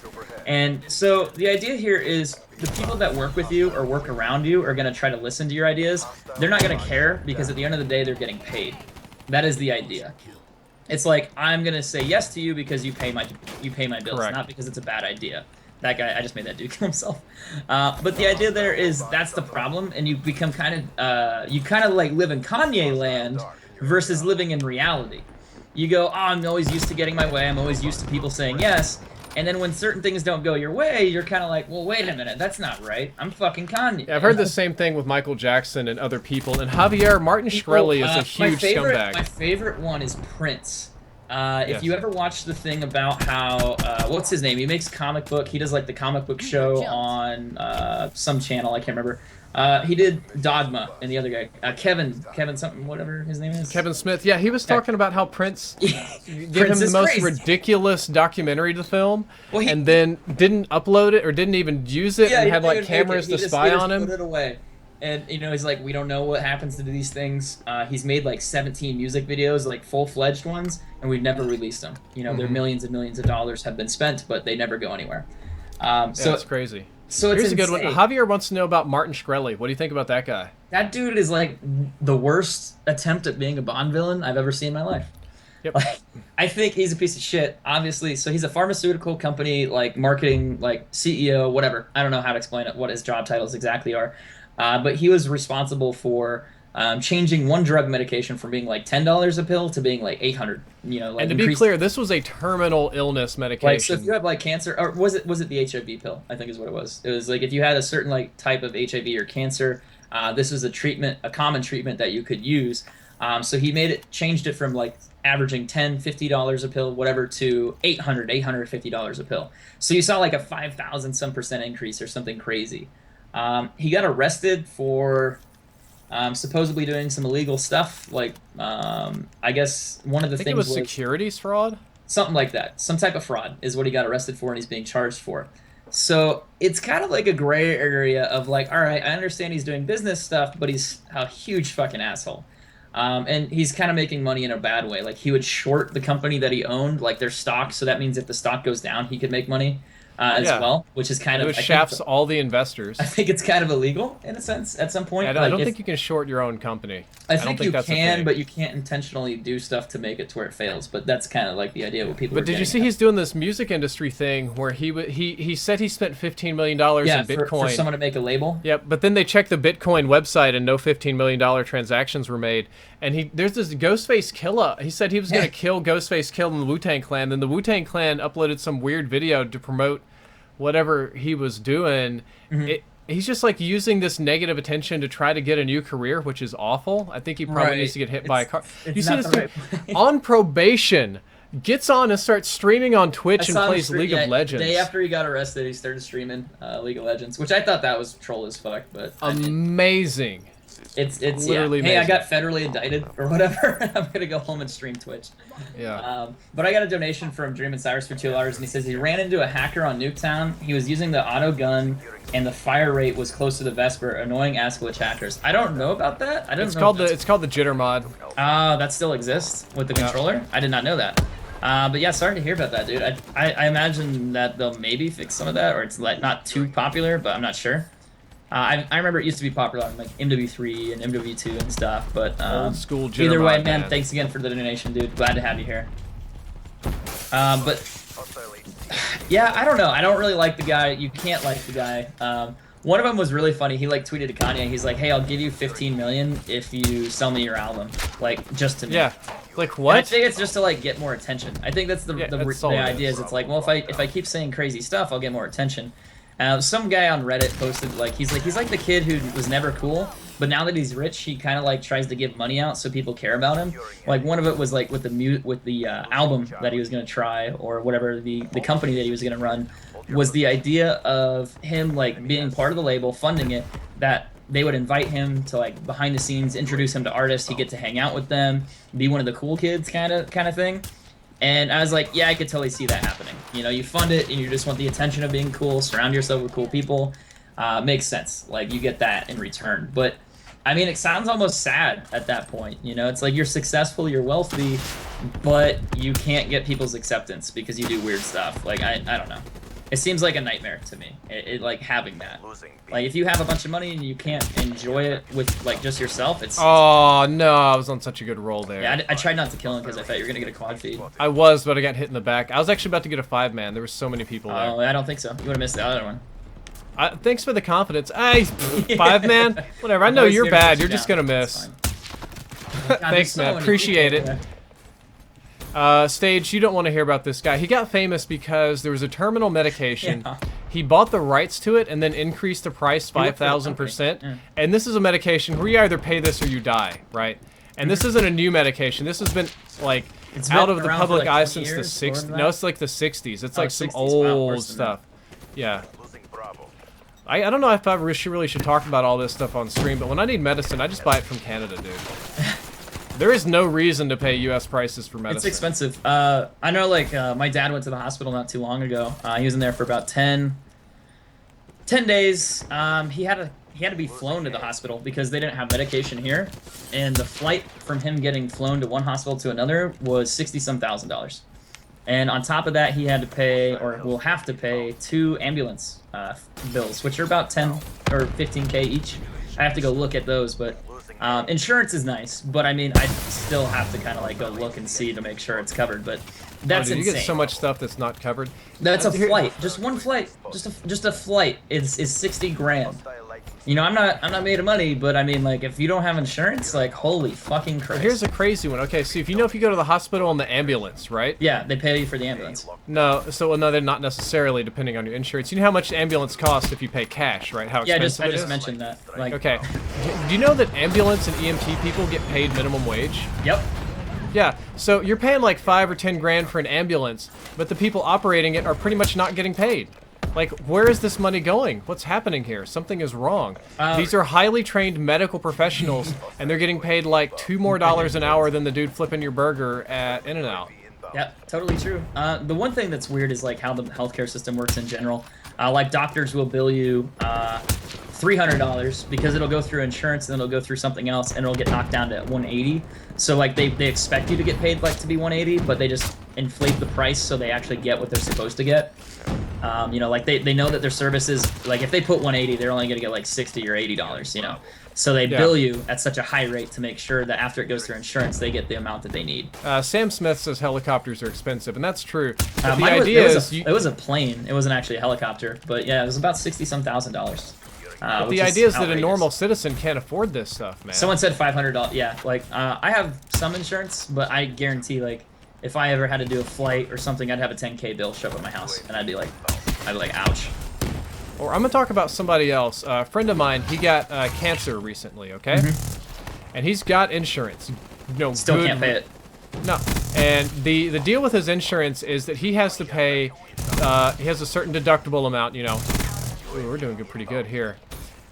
And so the idea here is the people that work with you or work around you are gonna try to listen to your ideas. They're not gonna care, because at the end of the day, they're getting paid. That is the idea. It's like, I'm gonna say yes to you because you pay my bills, Correct. not because it's a bad idea. That guy, I just made that dude kill himself. But the idea there is that's the problem, and you become kind of like live in Kanye land versus living in reality. You go, oh, I'm always used to getting my way. I'm always used to people saying yes. And then when certain things don't go your way, you're kind of like, well, wait a minute, that's not right. I'm fucking Kanye. Yeah, I've heard the same thing with Michael Jackson and other people. And Javier Martin Shkreli is a huge scumbag. My favorite one is Prince. If Yes. you ever watch the thing about how, what's his name? He makes comic book. He does like the comic book show on some channel. I can't remember. He did Dogma and the other guy, Kevin something, whatever his name is. Kevin Smith. Yeah, he was talking about how Prince gave him Prince the is most crazy. ridiculous documentary to film, Well, and then didn't upload it or didn't even use it, and he had didn't like even make cameras it. He to just spy on Put him. it away. And, you know, he's like, we don't know what happens to these things. He's made like 17 music videos, like full-fledged ones, and we've never released them. You know, their millions and millions of dollars have been spent, but they never go anywhere. Yeah, So it's crazy. So it's Here's a good one. insane. Javier wants to know about Martin Shkreli. What do you think about that guy? That dude is like the worst attempt at being a Bond villain I've ever seen in my life. Yep. Like, I think he's a piece of shit, obviously. So he's a pharmaceutical company, like marketing, like CEO, whatever. I don't know how to explain it, what his job titles exactly are. But he was responsible for changing one drug medication from being like $10 a pill to being like 800. You know, like, And to be clear, this was a terminal illness medication. like, so if you have like cancer, or was it the HIV pill? I think is what it was. It was like if you had a certain like type of HIV or cancer, this was a treatment, a common treatment that you could use. So he changed it from like averaging $10, $50 a pill, whatever, to $850 a pill. So you saw like a 5,000 some percent increase or something crazy. He got arrested for supposedly doing some illegal stuff, like I guess one of the I think things it was was securities fraud. something like that. Some type of fraud is what he got arrested for, and he's being charged for. So it's kind of like a gray area of like, all right, I understand he's doing business stuff, but he's a huge fucking asshole. And he's kind of making money in a bad way. Like, he would short the company that he owned, like their stock. So that means if the stock goes down, he could make money as Yeah. well, which is kind It of, was shafts all the investors. I think it's kind of illegal in a sense at some point. I Like, don't if- think you can short your own company. I don't think think you that's a can, thing. but you can't intentionally do stuff to make it to where it fails. But that's kind of like the idea of what people. But are did you getting see at. he's doing this music industry thing where he said he spent $15 million Yeah, in Bitcoin. for someone to make a label. Yep, but then they checked the Bitcoin website and no $15 million transactions were made. And there's this Ghostface Killah. He said he was going to kill Ghostface Killah and the Wu-Tang Clan. Then the Wu-Tang Clan uploaded some weird video to promote whatever he was doing. He's just like using this negative attention to try to get a new career, which is awful. I think he probably Right. needs to get hit by a car. it's You see not this the dude right way. on probation, gets on and starts streaming on Twitch and saw him plays League of Legends. The day after he got arrested, he started streaming League of Legends, which I thought that was troll as fuck. But I mean, Amazing. it's literally yeah. Hey, I amazing. got federally indicted or whatever. I'm gonna go home and stream Twitch. Yeah. But I got a donation from Dream and Cyrus for $2, and he says he ran into a hacker on Nuketown. He was using the auto gun, and the fire rate was close to the Vesper. Annoying ass glitch hackers. I don't know about that. I don't It's know. called the jitter mod. That still exists with the controller. I did not know that. But yeah, sorry to hear about that, dude. I imagine that they'll maybe fix some of that, or it's like not too popular, but I'm not sure. I remember it used to be popular on like MW3 and MW2 and stuff, but Old school jitter either way, mod, man, thanks again for the donation, dude. Glad to have you here. But yeah, I don't know. I don't really like the guy. You can't like the guy. One of them was really funny. He like tweeted to Kanye. He's like, "Hey, I'll give you 15 million if you sell me your album." Like just to me. Yeah. Like And I what? think it's just to like get more attention. I think that's the that's all it idea. is. Is it's like, well, if I keep saying crazy stuff, I'll get more attention. Some guy on Reddit posted like he's like the kid who was never cool, but now that he's rich, he kind of like tries to give money out so people care about him. Like one of it was like with the album that he was gonna try or whatever the company that he was gonna run was the idea of him like being part of the label, funding it, that they would invite him to like behind the scenes, introduce him to artists, he'd get to hang out with them, be one of the cool kids kind of thing. And I was like, yeah, I could totally see that happening. You know, you fund it and you just want the attention of being cool, surround yourself with cool people. Makes sense. Like you get that in return. But I mean, it sounds almost sad at that point. You know, it's like you're successful, you're wealthy, but you can't get people's acceptance because you do weird stuff. Like I don't know. It seems like a nightmare to me. It like having that. Like if you have a bunch of money and you can't enjoy it with like just yourself, it's. Oh no, I was on such a good roll there. Yeah, I tried not to kill him because I thought you were gonna get a quad feed. I was, but I got hit in the back. I was actually about to get a 5-man. There were so many people there. Oh, I don't think so. You would have missed the other one. Thanks for the confidence. Hey, 5-man. Whatever. I know you're bad. You're just gonna miss. Thanks, man. Appreciate it. Stage, you don't want to hear about this guy. He got famous because there was a terminal medication. Yeah. He bought the rights to it and then increased the price 5,000%. Yeah. And this is a medication where you either pay this or you die, right? And this isn't a new medication. This has been like It's out been of the around for, public like, eye 20 since the years, 60s. more than No, that? it's like the 60s. It's like some 60s. Wow, old worse than that. stuff. Yeah. Losing Bravo. I don't know if I really should talk about all this stuff on stream, but when I need medicine, I just buy it from Canada, dude. There is no reason to pay U.S. prices for medicine. It's expensive. I know, like, my dad went to the hospital not too long ago. He was in there for about 10 days. He had to be flown to the hospital because they didn't have medication here, and the flight from him getting flown to one hospital to another was $60-some thousand. And on top of that, he had to pay, or will have to pay, 2 ambulance bills, which are about 10 or 15K each. I have to go look at those, but insurance is nice. But I mean, I still have to kind of like go look and see to make sure it's covered. But that's dude, you insane. get so much stuff that's not covered. That's a flight, just one flight, just a flight is 60 grand. You know, I'm not made of money, but I mean, like, if you don't have insurance, like, holy fucking Christ. Here's a crazy one. Okay, so if you go to the hospital in the ambulance, right? Yeah, they pay you for the ambulance. No, no, they're not necessarily depending on your insurance. You know how much the ambulance costs if you pay cash, right? How Yeah, expensive I it just is? mentioned that. Like, Okay. Do you know that ambulance and EMT people get paid minimum wage? Yep. Yeah, so you're paying like 5 or 10 grand for an ambulance, but the people operating it are pretty much not getting paid. Like, where is this money going? What's happening here? Something is wrong. These are highly trained medical professionals, and they're getting paid like $2 more an hour than the dude flipping your burger at In-N-Out. Yep, totally true. The one thing that's weird is like how the healthcare system works in general. Like doctors will bill you $300 because it'll go through insurance and then it'll go through something else and it'll get knocked down to 180. So like they expect you to get paid like to be 180, but they just inflate the price so they actually get what they're supposed to get. You know, like they know that their services, like if they put 180, they're only gonna get like $60 or $80, you know. So they bill you at such a high rate to make sure that after it goes through insurance, they get the amount that they need. Sam Smith says helicopters are expensive, and that's true. But the Mine idea it was a plane. It wasn't actually a helicopter, but yeah, it was about $60-some thousand. But the idea is that a normal citizen can't afford this stuff, man. Someone said $500. Yeah, like I have some insurance, but I guarantee, like, if I ever had to do a flight or something, I'd have a 10K bill show up at my house, and I'd be like, ouch. Or I'm gonna talk about somebody else. A friend of mine, he got cancer recently, okay? And he's got insurance. You know, Still can't pay it. No, and the deal with his insurance is that he has to pay. He has a certain deductible amount. You know, ooh, we're doing pretty good here.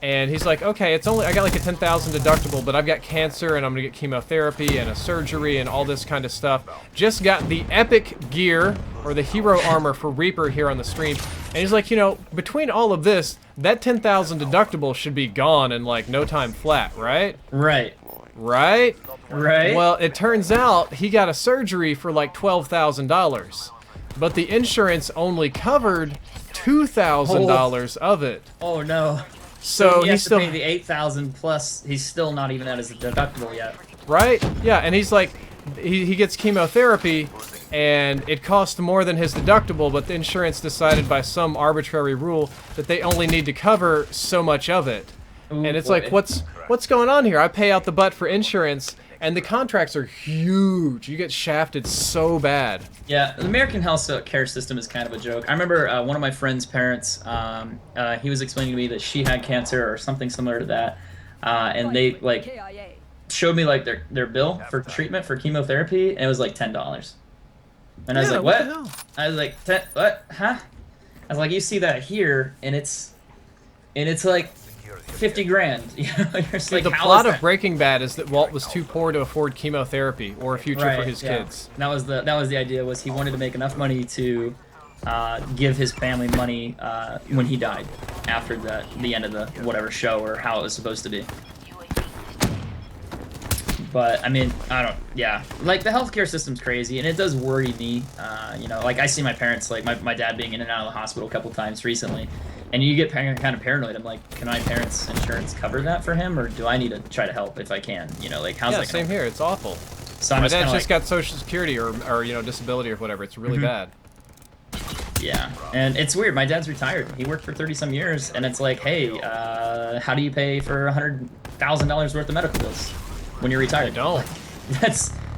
And he's like, okay, it's only I got like a 10,000 deductible, but I've got cancer and I'm gonna get chemotherapy and a surgery and all this kind of stuff. Just got the epic gear or the hero armor for Reaper here on the stream, and he's like, you know, between all of this, that 10,000 deductible should be gone in like no time flat, right? Right. Right? Right. Well, it turns out he got a surgery for like $12,000, but the insurance only covered $2,000 of it. Oh no. So he he's has still to pay the 8,000 plus. He's still not even at his deductible yet. right. Yeah, and he's like, he gets chemotherapy, and it costs more than his deductible, but the insurance decided by some arbitrary rule that they only need to cover so much of it. Ooh, And it's boy. like, what's going on here? I pay out the butt for insurance, and the contracts are huge. You get shafted so bad. Yeah, the American health care system is kind of a joke. I remember one of my friend's parents, he was explaining to me that she had cancer or something similar to that, and they like showed me like their bill for treatment for chemotherapy, and it was like $10. And I was Yeah, like, what the what? hell? I was like, what? Huh? I was like, you see that here, and it's like 50 grand. You know, you're just like, The how plot is of that? Breaking Bad is that Walt was too poor to afford chemotherapy or a future for his yeah. kids. That was the idea, was he wanted to make enough money to give his family money when he died, after the end of the whatever show or how it was supposed to be. But I mean, yeah, like the healthcare system's crazy, and it does worry me. You know, like I see my parents, like my dad being in and out of the hospital a couple times recently, and you get kind of paranoid. I'm like, can my parents' insurance cover that for him, or do I need to try to help if I can? You know, like how's Yeah, that same gonna here. It's awful. So I'm My just dad's kinda just like, got Social Security or you know, disability or whatever. It's really bad. yeah, and it's weird. My dad's retired. He worked for 30-some years, and it's like, hey, how do you pay for $100,000 worth of medical bills when you're retired? I don't.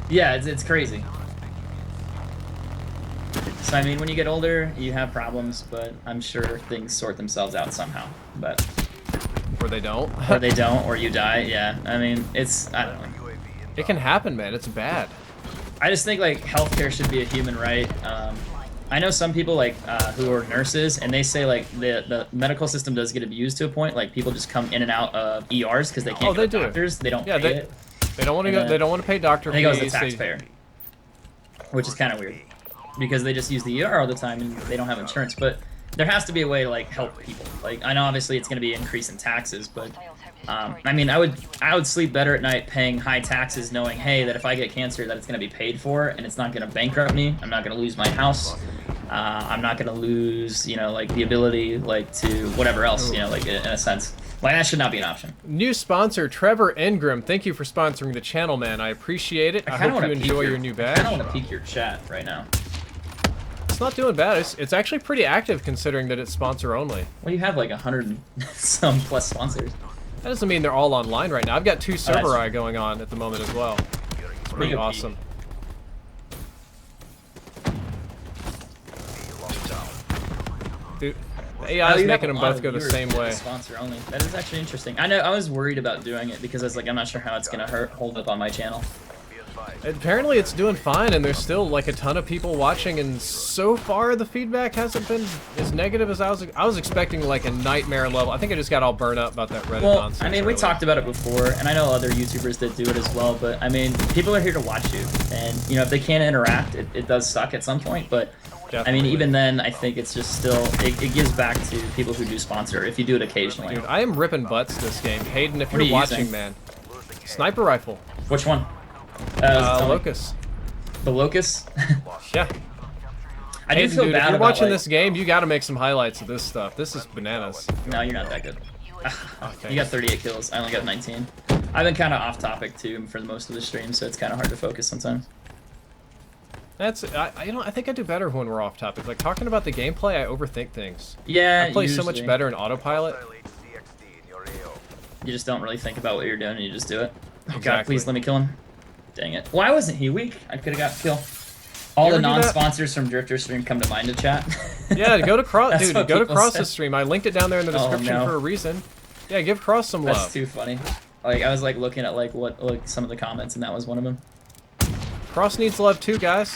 Yeah, it's crazy. So I mean, when you get older, you have problems, but I'm sure things sort themselves out somehow. But Or they don't. or they don't, or you die. Yeah, I mean, I don't know. It can happen, man. It's bad. I just think like healthcare should be a human right. I know some people like who are nurses, and they say like the medical system does get abused to a point. Like people just come in and out of ERs because they can't Oh, go they to do. doctors. They don't Yeah, pay it. They don't want to And go. then They don't want to pay doctor And it goes to fees. the taxpayer, which is kind of weird because they just use the ER all the time and they don't have insurance. But there has to be a way to like help people. Like I know obviously it's going to be an increase in taxes, but I mean I would sleep better at night paying high taxes, knowing hey that if I get cancer that it's going to be paid for and it's not going to bankrupt me. I'm not going to lose my house. I'm not going to lose like the ability like to whatever else like in a sense. Like that should not be an option. New sponsor Trevor Ingram. Thank you for sponsoring the channel, man. I appreciate it. I kinda hope you wanna peek enjoy your new I badge. kind of want to peek your chat right now. It's not doing bad. It's actually pretty active considering that it's sponsor only. Well, you have like 100 and some plus sponsors. That doesn't mean they're all online right now. I've got 2 that's Cerberus going on at the moment as well. It's pretty Big awesome. Dude, the AI is making them both go the same way. Sponsor only. That is actually interesting. I know I was worried about doing it because I was like, I'm not sure how it's gonna hold up on my channel. Apparently it's doing fine, and there's still like a ton of people watching, and so far the feedback hasn't been as negative as I was expecting, like a nightmare level. I think I just got all burned up about that Reddit Well, nonsense. I mean, we earlier. talked about it before, and I know other YouTubers that do it as well. But I mean, people are here to watch you, and if they can't interact, it does suck at some point. But Definitely. I mean, even then, I think it's just still it gives back to people who do sponsor if you do it occasionally. Dude, I am ripping butts this game. Hayden, if What are you're you watching, using? man. Sniper rifle. Which one? Tell me. Locust. The Locust. Yeah. I do Hayden, feel dude, bad if you're about, watching like- this game, you gotta make some highlights of this stuff. This is bananas. No, you're not that good. You got 38 kills. I only got 19. I've been kind of off topic too for most of the stream, so it's kind of hard to focus sometimes. That's I think I do better when we're off topic. Like talking about the gameplay, I overthink things. Yeah, I play so much usually. better in autopilot. You just don't really think about what you're doing, and you just do it. Oh God, Exactly. please let me kill him. Dang it. Why wasn't he weak? I could have got a kill. All You the ever do that? non-sponsors from Drifter Stream come to mind to chat. Yeah, go to Kross, That's dude. what Go to people Kross's say. stream. I linked it down there in the Oh, description no. for a reason. Yeah, give Kross some That's love. too funny. Like I was like looking at like some of the comments, and that was one of them. Kross needs love too, guys.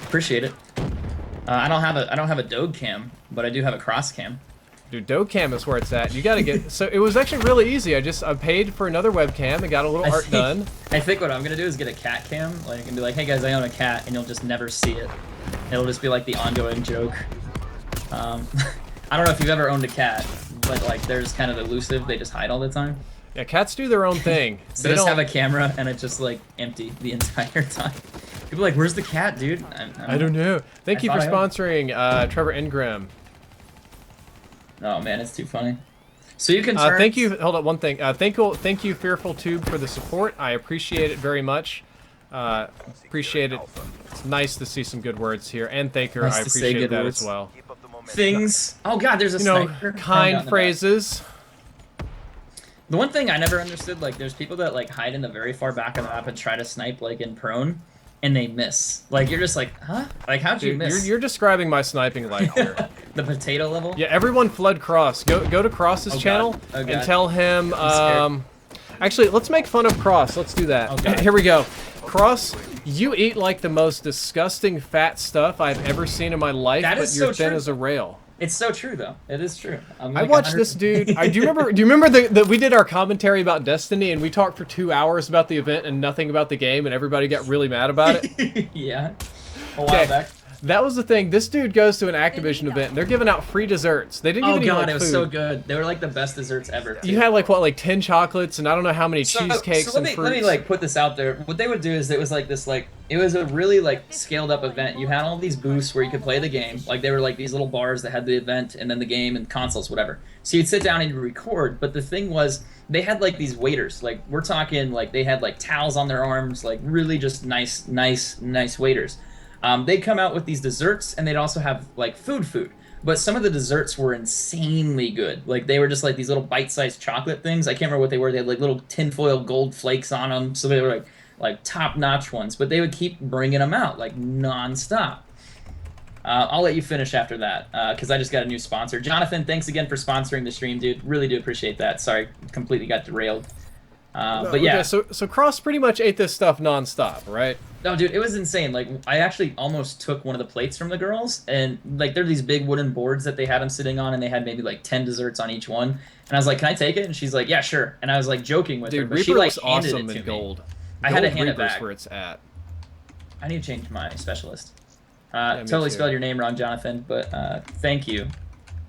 Appreciate it. I don't have a Dog cam, but I do have a Kross cam. Dude, Dokecam is where it's at. You gotta get. So it was actually really easy. I paid for another webcam and got a little art done. I think what I'm gonna do is get a cat cam, like, and be like, "Hey guys, I own a cat," and you'll just never see it. It'll just be like the ongoing joke. I don't know if you've ever owned a cat, but like, they're just kind of elusive. They just hide all the time. Yeah, cats do their own thing. So They just don't. have a camera, and it's just like empty the entire time. People are like, "Where's the cat, dude?" I don't know. Thank you for thought I owned- sponsoring Trevor Ingram. Oh man, it's too funny. So you can turn. Thank you. Hold up, one thing. Thank you, Fearful Tube, for the support. I appreciate it very much. Appreciate it. It's nice to see some good words here, and thank her. Nice I to say appreciate good that words. as well. Keep up the momentum. Things. Oh God, there's a You know, sniper. kind phrases. The one thing I never understood, like, there's people that like hide in the very far back of the map and try to snipe like in prone, and they miss. Like you're just like, huh? Like how'd you Dude, miss? you're describing my sniping life here. The potato level. Yeah, everyone flood Kross. Go to Kross's Oh, channel God. Oh, and God. tell him. scared. Actually, let's make fun of Kross. Let's do that. Oh, God. Here we go. Kross, you eat like the most disgusting fat stuff I've ever seen in my life, That but is you're so thin true. as a rail. It's so true though. It is true. I'm I like watched this 100 dude. Do you remember that we did our commentary about Destiny and we talked for 2 hours about the event and nothing about the game and everybody got really mad about it? Yeah. A while Okay. back. That was the thing. This dude goes to an Activision event and they're giving out free desserts. They didn't Oh even eat God, like it was food. so good. They were like the best desserts ever. You had like what, like 10 chocolates and I don't know how many So cheesecakes let and me fruits. let me like put this out there. What they would do is it was like this like it was a really like scaled up event. You had all these booths where you could play the game. Like they were like these little bars that had the event and then the game and consoles, whatever. So you'd sit down and you'd record. But the thing was they had like these waiters. Like we're talking like they had like towels on their arms, like really just nice waiters. They'd come out with these desserts and they'd also have like food. But some of the desserts were insanely good. Like they were just like these little bite-sized chocolate things. I can't remember what they were. They had like little tinfoil gold flakes on them. So they were like top-notch ones. But they would keep bringing them out like nonstop. I'll let you finish after that because I just got a new sponsor. Jonathan, thanks again for sponsoring the stream, dude. Really do appreciate that. Sorry, completely got derailed. But yeah. Okay, so Kross pretty much ate this stuff nonstop, right? No, dude, it was insane. Like, I actually almost took one of the plates from the girls, and, like, they're these big wooden boards that they had them sitting on, and they had maybe, like, 10 desserts on each one. And I was like, can I take it? And she's like, yeah, sure. And I was, like, joking with her, Dude, but Reaper she, like, looks handed awesome it to in me. gold. I had to Gold hand it Reaper's back. where it's at. I need to change my specialist. me Totally too. spelled your name wrong, Jonathan, but thank you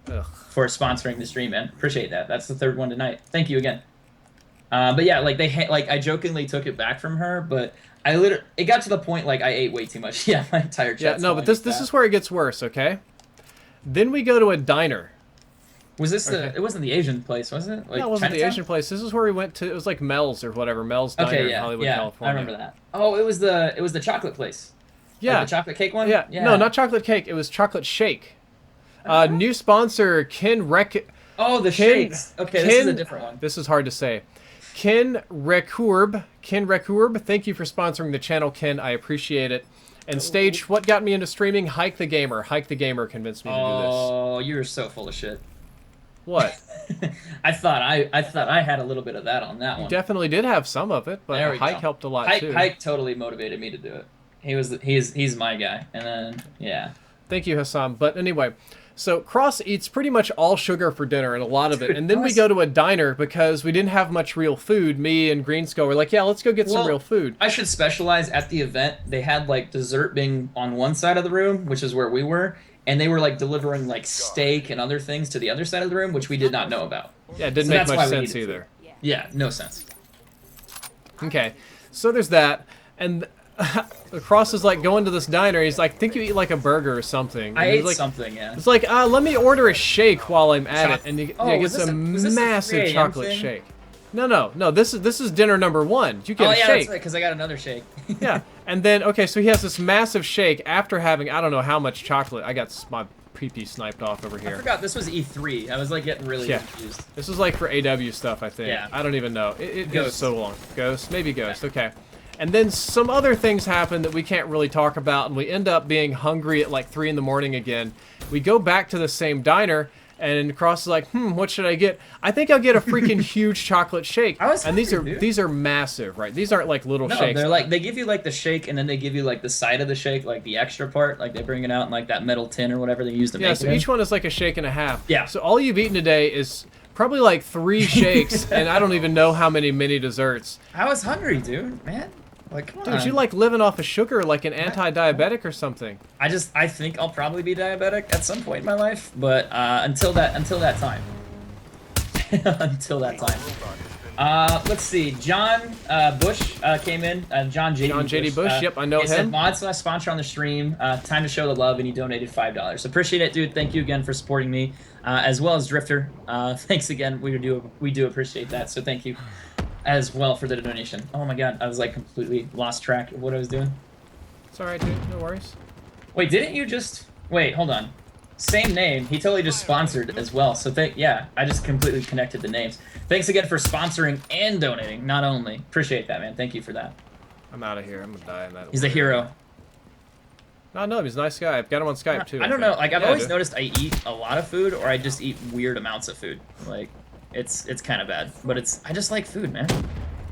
Ugh. for sponsoring the stream, man. Appreciate that. That's the third one tonight. Thank you again. But yeah, like I jokingly took it back from her, but it got to the point like I ate way too much. Yeah, my entire Yeah, chat's no, but calling this me is fat. where it gets worse, okay? Then we go to a diner. Was this Okay. it wasn't the Asian place, was it? Like No, it wasn't the Chinatown? Asian place. This is where we went to. It was like Mel's or whatever. Mel's Diner Okay, in yeah, Hollywood, yeah, California. I remember that. Oh, it was the chocolate place. Yeah. Like the chocolate cake one. Yeah. No, not chocolate cake. It was chocolate shake. New sponsor, Ken Rec. Oh, the Ken- shakes. Okay, this is a Ken- different one. This is hard to say. Ken Recurb. Thank you for sponsoring the channel, Ken. I appreciate it. And Stage, what got me into streaming? Hike the Gamer. Hike the Gamer convinced me to do this. Oh, you're so full of shit. What? I thought I had a little bit of that on that You one. definitely did have some of it, There but we Hike go. helped a lot too. Hike totally motivated me to do it. He's my guy. And then yeah. Thank you, Hassan. But anyway, so Kross eats pretty much all sugar for dinner and a lot of it. Dude, And then we Kross- go to a diner because we didn't have much real food. Me and Greenskull were like, yeah, let's go get some Well, real food. I should specialize at the event. They had like dessert being on one side of the room, which is where we were, and they were like delivering like steak and other things to the other side of the room, which we did not know about. Yeah, it didn't So make that's much why we sense needed either. Yeah, no sense. Okay, so there's that. And Kross is like going to this diner. He's like, think you eat like a burger or something. I And he's ate like, something, yeah. It's like, let me order a shake while I'm at it. And he Oh, yeah, was gets this a was this the massive 3 a.m. chocolate thing? shake. No. This is dinner number 1. You get Oh a yeah, shake. that's right, because I got another shake. Yeah, and then, okay, so he has this massive shake after having, I don't know how much chocolate. I got my pee-pee sniped off over I here. forgot this was E3. I was like getting really Yeah. confused. This is like for AW stuff, I think. Yeah. I don't even know. It was Ghost. so long. Ghost? Maybe Ghost, okay. And then some other things happen that we can't really talk about, and we end up being hungry at like 3 in the morning again. We go back to the same diner, and Kross is like, what should I get? I think I'll get a freaking huge chocolate shake. I was and hungry, dude. these are massive, right? These aren't like little No, shakes. they're like they give you like the shake, and then they give you like the side of the shake, like the extra part, like they bring it out in like that metal tin or whatever they use to Yeah, make so it. each one is like a shake and a half. Yeah. So all you've eaten today is probably like 3 shakes, and I don't even know how many mini desserts. I was hungry, dude. Man, like come Dude, on. you like living off of sugar like an anti-diabetic or something. I think I'll probably be diabetic at some point in my life, but until that time. Until that time. Robot has been Let's see. John Bush came in. John JD. John JD Bush. Yep, I know he said him. mods sponsor on the stream. Time to show the love, and he donated $5. Appreciate it, dude. Thank you again for supporting me, as well as Drifter. Thanks again. We do appreciate that. So thank you, as well for the donation. Oh my God, I was like completely lost track of what I was doing. It's all right, dude. No worries. Wait, didn't you just wait? Hold on. Same name. He totally just sponsored as well. So yeah, I just completely connected the names. Thanks again for sponsoring and donating. Not only appreciate that, man. Thank you for that. I'm out of here. I'm gonna die in that. He's a hero. No, he's a nice guy. I've got him on Skype too. I don't know. Like I've Yeah, always dude. noticed, I eat a lot of food, or I just eat weird amounts of food. Like it's kind of bad, but I just like food, man.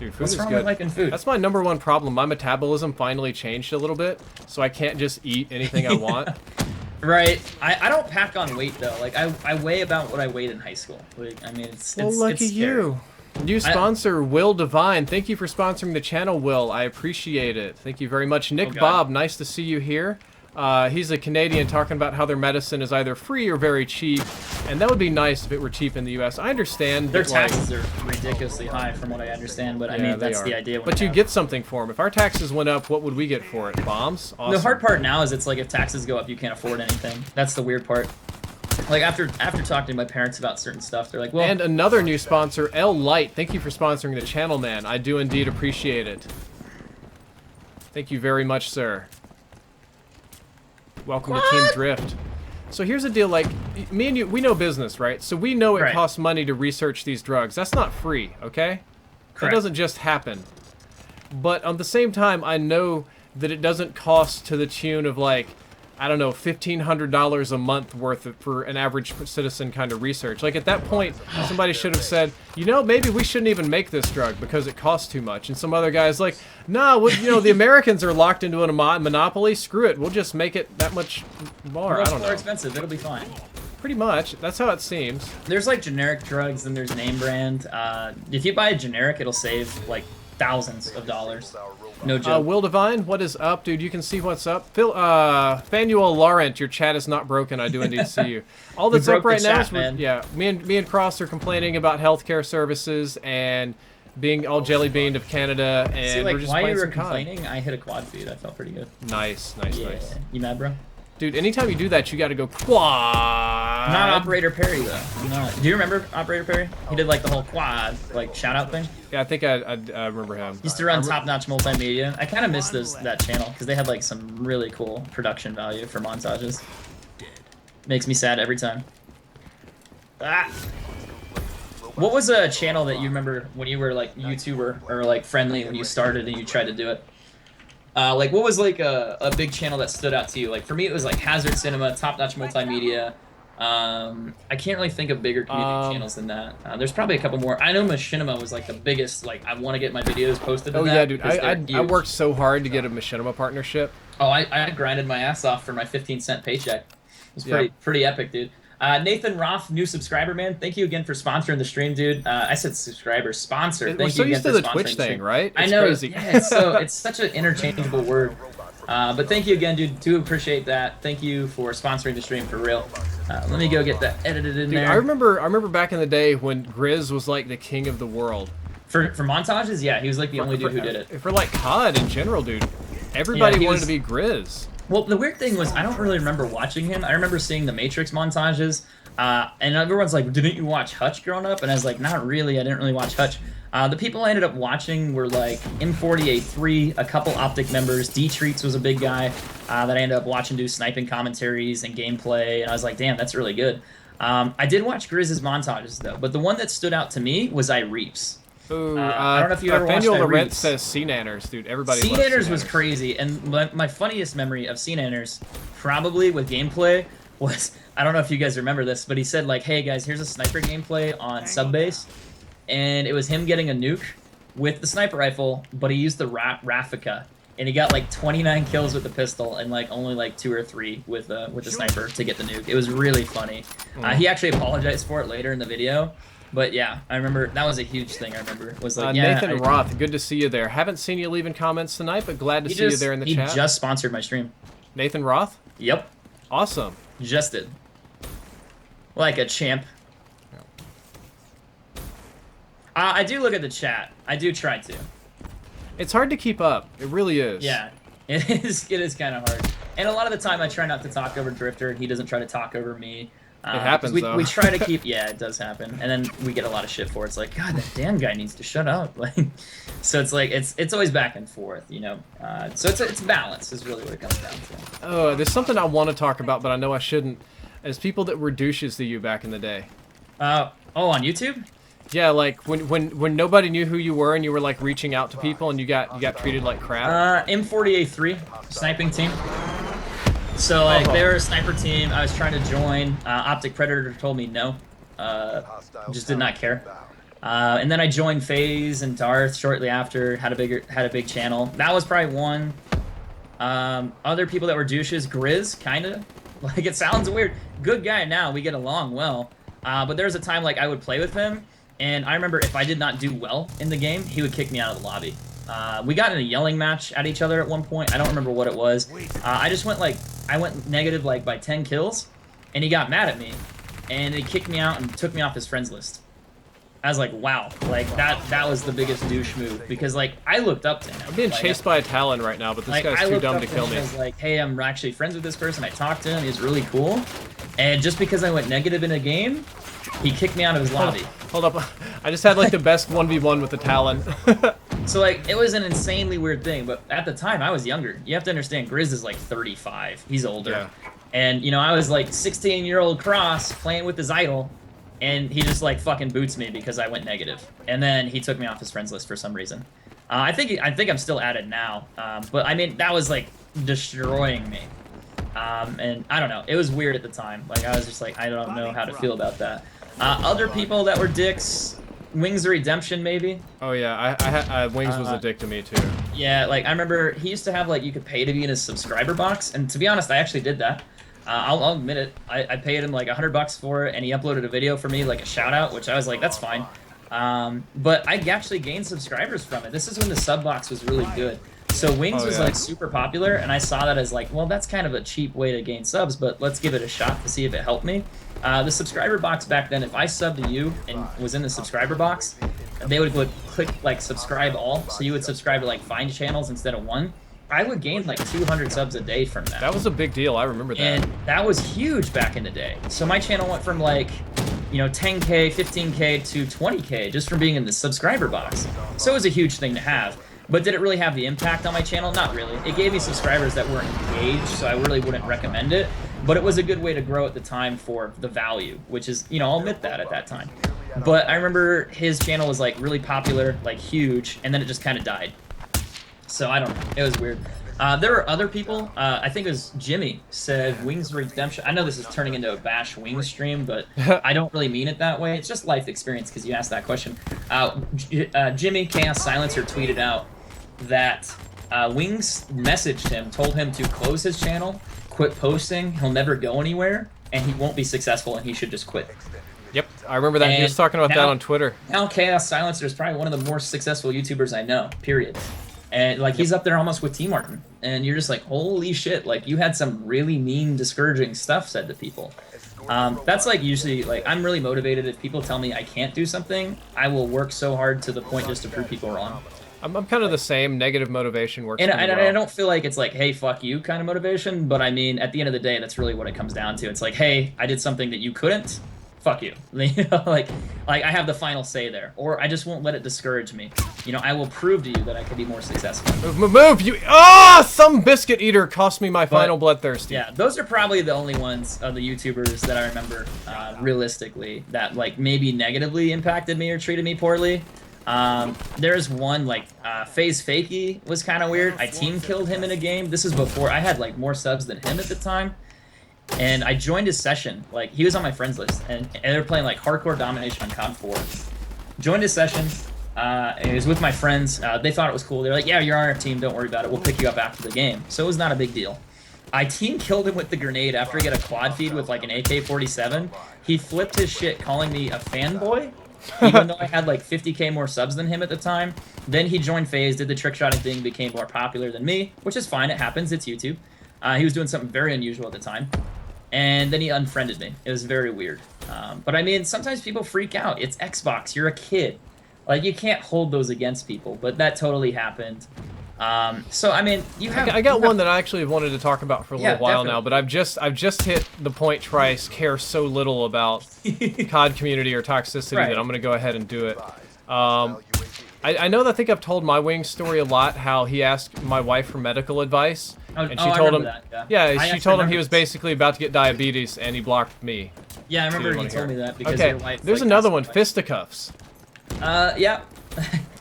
Dude, food What's is wrong good. with liking food? That's my #1 problem. My metabolism finally changed a little bit, so I can't just eat anything I want. Right. I don't pack on weight though. Like I weigh about what I weighed in high school. Like I mean it's Lucky it's scary. you. New sponsor, Will Divine. Thank you for sponsoring the channel, Will. I appreciate it. Thank you very much. Nick God. Bob, nice to see you here. He's a Canadian talking about how their medicine is either free or very cheap, and that would be nice if it were cheap in the U.S. I understand Their that, like, taxes are ridiculously high from what I understand, but I yeah, mean they that's are. the idea. But you get something for them. If our taxes went up, what would we get for it? Bombs? Awesome. The hard part now is it's like if taxes go up, you can't afford anything. That's the weird part. Like after talking to my parents about certain stuff, they're like, well. And another new sponsor, L Light. Thank you for sponsoring the channel, man. I do indeed appreciate it. Thank you very much, sir. Welcome to Team Drift. So here's the deal, like, me and you, we know business, right? So we know it Right. costs money to research these drugs. That's not free, okay? That Correct. doesn't just happen. But at the same time, I know that it doesn't cost to the tune of, like, I don't know, $1,500 a month worth of, for an average citizen kind of research. Like, at that point, somebody should have said, you know, maybe we shouldn't even make this drug because it costs too much. And some other guy's like, nah, well, you know, the Americans are locked into a monopoly. Screw it. We'll just make it that much more. I don't more know. expensive. It'll be fine. Pretty much. That's how it seems. There's like generic drugs and there's name brand. If you buy a generic, it'll save like thousands of dollars. No joke. Will Divine, what is up, dude? You can see what's up. Fanuel Laurent, your chat is not broken. I do indeed see you. All that's up broke the right now chat, is, man. yeah, me and Kross are complaining about healthcare services and being all jelly beaned of Canada, and See, like, we're just while playing you were some COD. complaining, I hit a quad feed. I felt pretty good. Nice, nice, Yeah. nice. You mad, bro? Dude, anytime you do that, you got to go quad. Not Operator Perry though. No. Do you remember Operator Perry? He did like the whole quad like shout out thing. Yeah, I think I remember him. Used to run Top Notch Multimedia. I kind of miss that channel because they had like some really cool production value for montages. Makes me sad every time. Ah. What was a channel that you remember when you were like YouTuber or like friendly when you started and you tried to do it? Like what was like a big channel that stood out to you? Like for me it was like Hazard Cinema, Top Notch Multimedia. I can't really think of bigger community channels than that. There's probably a couple more. I know Machinima was like the biggest. Like I want to get my videos posted. Oh to that yeah, dude. because they're I huge. worked so hard to get a Machinima partnership. Oh, I grinded my ass off for my 15-cent paycheck. It was Yeah. pretty epic, dude. Nathan Roth, new subscriber, man. Thank you again for sponsoring the stream, dude. I said subscriber, sponsor. We're Thank so you used again to for the sponsoring Twitch thing, stream. right? I It's know. crazy. Yeah, it's such an interchangeable word. But thank you again, dude. Do appreciate that. Thank you for sponsoring the stream for real. Let me go get that edited in Dude, there. I remember back in the day when Grizz was like the king of the world. For montages, yeah, he was like the only dude who did it. For like COD in general, dude. Everybody he wanted was- to be Grizz. Well, the weird thing was I don't really remember watching him. I remember seeing the Matrix montages, and everyone's like, "Didn't you watch Hutch growing up?" And I was like, "Not really. I didn't really watch Hutch." The people I ended up watching were like M40A3, a couple Optic members. D-Treats was a big guy that I ended up watching do sniping commentaries and gameplay, and I was like, "Damn, that's really good." I did watch Grizz's montages though, but the one that stood out to me was Ireeps. Ooh, I don't know if you ever watched Fanuel Laurent Ireeps. says C-Nanners, dude. Everybody loves C-Nanners was C-Nanners. crazy, and my funniest memory of C-Nanners, probably with gameplay, was, I don't know if you guys remember this, but he said like, hey guys, here's a sniper gameplay on Subbase, and it was him getting a nuke with the sniper rifle, but he used the Raffica, and he got like 29 kills with the pistol and like only like 2 or 3 with the sniper to get the nuke. It was really funny. He actually apologized for it later in the video. But yeah, I remember that was a huge thing. I remember was like, yeah, Nathan Roth, good to see you there. Haven't seen you leaving comments tonight, but glad to see you there in the chat. He just sponsored my stream. Nathan Roth? Yep, Awesome. just did. Like a champ. I do look at the chat. I do try to. It's hard to keep up. It really is. Yeah, it is. It is kind of hard. And a lot of the time, I try not to talk over Drifter. He doesn't try to talk over me. It happens, though. We try to keep. Yeah, it does happen. And then we get a lot of shit for it. It's like, God, that Dan guy needs to shut up. Like, so it's like it's always back and forth, you know. So it's balance is really what it comes down to. Oh, there's something I want to talk about, but I know I shouldn't. As people that were douches to you back in the day. Oh, on YouTube? Yeah, like when nobody knew who you were and you were like reaching out to people and you got treated like crap. M40A3 sniping team. So like they were a sniper team. I was trying to join. Optic Predator told me no. Just did not care. And then I joined FaZe and Darth shortly after. Had a big channel. That was probably one. Other people that were douches, Grizz, kinda. Like it sounds weird. Good guy now. We get along well. But there was a time like I would play with him, and I remember if I did not do well in the game, he would kick me out of the lobby. We got in a yelling match at each other at one point. I don't remember what it was. I went negative like by 10 kills, and he got mad at me, and he kicked me out and took me off his friends list. I was like, wow, like that was the biggest douche move because like I looked up to him. I'm being chased by a Talon right now, but this guy's too dumb to kill me. I was like, hey, I'm actually friends with this person. I talked to him. He's really cool. And just because I went negative in a game, he kicked me out of his lobby. Hold up. I just had like the best 1v1 with the Talon. So like it was an insanely weird thing, but at the time I was younger. You have to understand, Grizz is like 35. He's older. Yeah. And you know, I was like 16-year-old Kross playing with his idol, and he just like fucking boots me because I went negative. And then he took me off his friends list for some reason. I think I'm still at it now. But I mean, that was like destroying me. And I don't know, it was weird at the time. Like I was just like, I don't know how to feel about that. Other people that were dicks, Wings of Redemption maybe. Oh yeah, Wings was a dick to me too. Yeah, like I remember he used to have like you could pay to be in his subscriber box, and to be honest, I actually did that. I'll admit it. I paid him like $100 for it, and he uploaded a video for me, like a shout out, which I was like, that's fine. But I actually gained subscribers from it. This is when the sub box was really good. So Wings was like super popular, and I saw that as like, well, that's kind of a cheap way to gain subs, but let's give it a shot to see if it helped me. The subscriber box back then, if I subbed to you and was in the subscriber box, they would click like subscribe all, so you would subscribe to like 5 channels instead of 1. I would gain like 200 subs a day from that. That was a big deal. I remember that. And that was huge back in the day. So my channel went from like, you know, 10K, 15K to 20K just from being in the subscriber box. So it was a huge thing to have. But did it really have the impact on my channel? Not really. It gave me subscribers that weren't engaged, so I really wouldn't recommend it. But it was a good way to grow at the time for the value, which is, you know, I'll admit that at that time. But I remember his channel was like really popular, like huge, and then it just kind of died. So I don't know. It was weird. There were other people. I think it was Jimmy said Wings Redemption. I know this is turning into a bash Wings stream, but I don't really mean it that way. It's just life experience because you asked that question. Jimmy Chaos Silencer tweeted out that Wings messaged him, told him to close his channel, quit posting, he'll never go anywhere, and he won't be successful, and he should just quit. Yep, I remember that. He was talking about that on Twitter. Now Chaos Silencer is probably one of the more successful YouTubers I know, period. And like he's up there almost with T Martin, and you're just like, holy shit! Like you had some really mean, discouraging stuff said to people. That's like usually like I'm really motivated. If people tell me I can't do something, I will work so hard to the point just to prove people wrong. I'm kind of the same. Negative motivation works. And well. I don't feel like it's like, hey, fuck you kind of motivation, but I mean, at the end of the day, that's really what it comes down to. It's like, hey, I did something that you couldn't. Fuck you. You know, like I have the final say there, or I just won't let it discourage me. You know, I will prove to you that I can be more successful. Move, you! Ah, some biscuit eater cost me my final bloodthirsty. Yeah, those are probably the only ones of the YouTubers that I remember realistically that like maybe negatively impacted me or treated me poorly. There's one like FaZe Fakey was kind of weird. I team killed him in a game. This is before I had like more subs than him at the time. And I joined his session, like he was on my friends list, and they were playing like hardcore domination on COD 4. Joined his session, it was with my friends. They thought it was cool. They're like, yeah, you're on our team, don't worry about it. We'll pick you up after the game. So it was not a big deal. I team killed him with the grenade after he got a quad feed with like an AK-47. He flipped his shit calling me a fanboy, even though I had like 50K more subs than him at the time. Then he joined FaZe, did the trick-shotting thing, became more popular than me, which is fine, it happens, it's YouTube. He was doing something very unusual at the time. And then he unfriended me. It was very weird. But I mean, sometimes people freak out. It's Xbox. You're a kid. Like, you can't hold those against people, but that totally happened. So I mean, I got one that I actually wanted to talk about for a little while definitely. now, but I've just hit the point where I care so little about COD community or toxicity Right. that I'm gonna go ahead and do it. Hostile UAV. I know that I think I've told my wing story a lot. How he asked my wife for medical advice, Oh, and oh, she I told remember him, that, yeah, I she actually told him he remember was this. basically about to get diabetes, and he blocked me. Yeah, I remember didn't you wanna told me hear it. that because Okay, your wife. there's like, another asked one, me. fisticuffs. Yeah.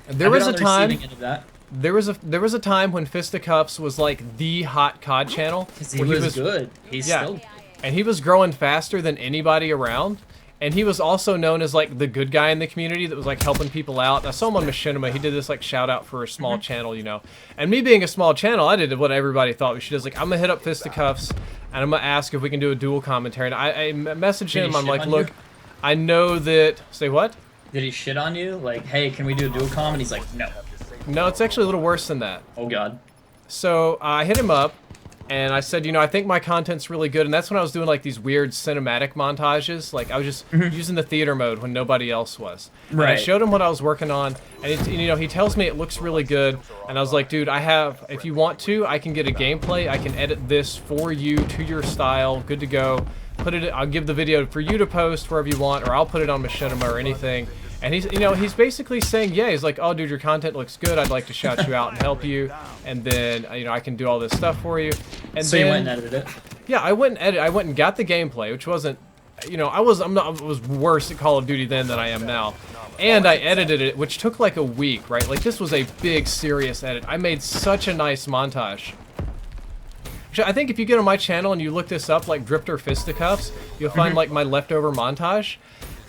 There I've was been a on the time. receiving end of that. There was a time when Fisticuffs was like the hot COD channel. Because he where was good. He's Yeah, still. and he was growing faster than anybody around. And he was also known as like the good guy in the community that was like helping people out. I saw him on Machinima. He did this like shout out for a small channel, you know. And me being a small channel, I did what everybody thought we should do. Is like, I'm gonna hit up Fisticuffs and I'm gonna ask if we can do a dual commentary. And I messaged Did he him. I'm shit like, on look, you? I know that. Say what? Did he shit on you? Like, hey, can we do a dual comm? And he's like, no. No, it's actually a little worse than that. Oh god. So I hit him up, and I said, you know, I think my content's really good, and that's when I was doing like these weird cinematic montages. Like I was just using the theater mode when nobody else was. And I Right. showed him what I was working on, and you know, he tells me it looks really good, and I was like, dude, if you want to, I can get a gameplay. I can edit this for you to your style. Good to go. I'll give the video for you to post wherever you want, or I'll put it on Machinima or anything. And he's basically saying, yeah, he's like, oh, dude, your content looks good. I'd like to shout you out and help you. And then, you know, I can do all this stuff for you. And So then, you went and edited it? yeah, I went and got the gameplay, which wasn't, you know, I was worse at Call of Duty then than I am now. And I edited it, which took like a week, right? Like this was a big, serious edit. I made such a nice montage. Actually, I think if you get on my channel and you look this up, like Drifter Fisticuffs, you'll find like my leftover montage.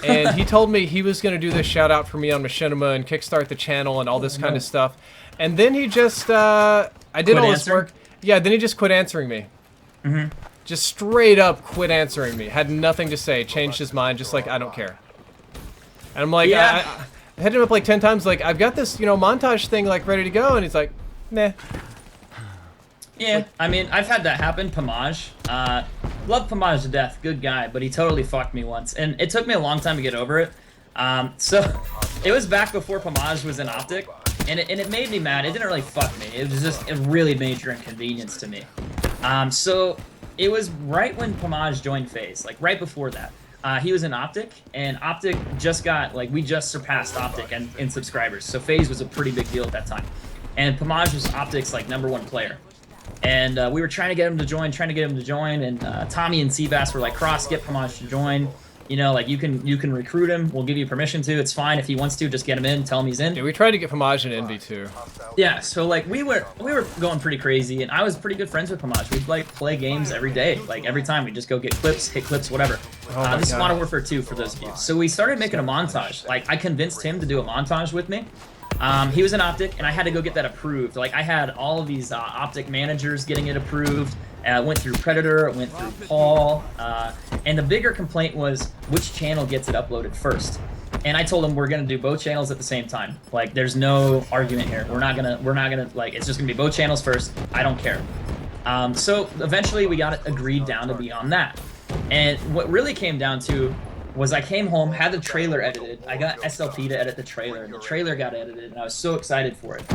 And he told me he was going to do this shout out for me on Machinima and kickstart the channel and all this kind of stuff. And then he just, I did Quit all this answering? work. Yeah, then he just quit answering me. Just straight up quit answering me. Had nothing to say. Changed his mind, just like, I don't care. And I'm like, Yeah. I hit him up like 10 times, like, I've got this, you know, montage thing, like, ready to go. And he's like, nah. Yeah, I mean, I've had that happen. Pomage. Love Pomage to death. Good guy, but he totally fucked me once. And it took me a long time to get over it. So, it was back before Pomage was in Optic. And it made me mad. It didn't really fuck me. It was just a really major inconvenience to me. So, it was right when Pomage joined FaZe. Like, right before that. He was in Optic, and Optic just got, like, we just surpassed Optic in subscribers. So, FaZe was a pretty big deal at that time. And Pomage was Optic's, like, #1 player. And we were trying to get him to join, and Tommy and Seabass were like, Kross, get Pomage to join. You know, like, you can recruit him. We'll give you permission to. It's fine if he wants to. Just get him in. Tell him he's in. Yeah, we tried to get Pomage and Envy too. Yeah, so, like, we were going pretty crazy, and I was pretty good friends with Pomage. We'd, like, play games every day. Like, every time. We'd just go get clips, hit clips, whatever. my This is God. Modern Warfare 2, for those of you. So we started making a montage. Like, I convinced him to do a montage with me. He was in Optic, and I had to go get that approved. Like, I had all of these Optic managers getting it approved. Went through Predator, went through Paul, and the bigger complaint was which channel gets it uploaded first. And I told him we're gonna do both channels at the same time. Like, there's no argument here. We're not gonna like, it's just gonna be both channels first. I don't care. So eventually we got it agreed down to be on that. And what really came down to was I came home, had the trailer edited. I got SLP to edit the trailer, and the trailer got edited, and I was so excited for it.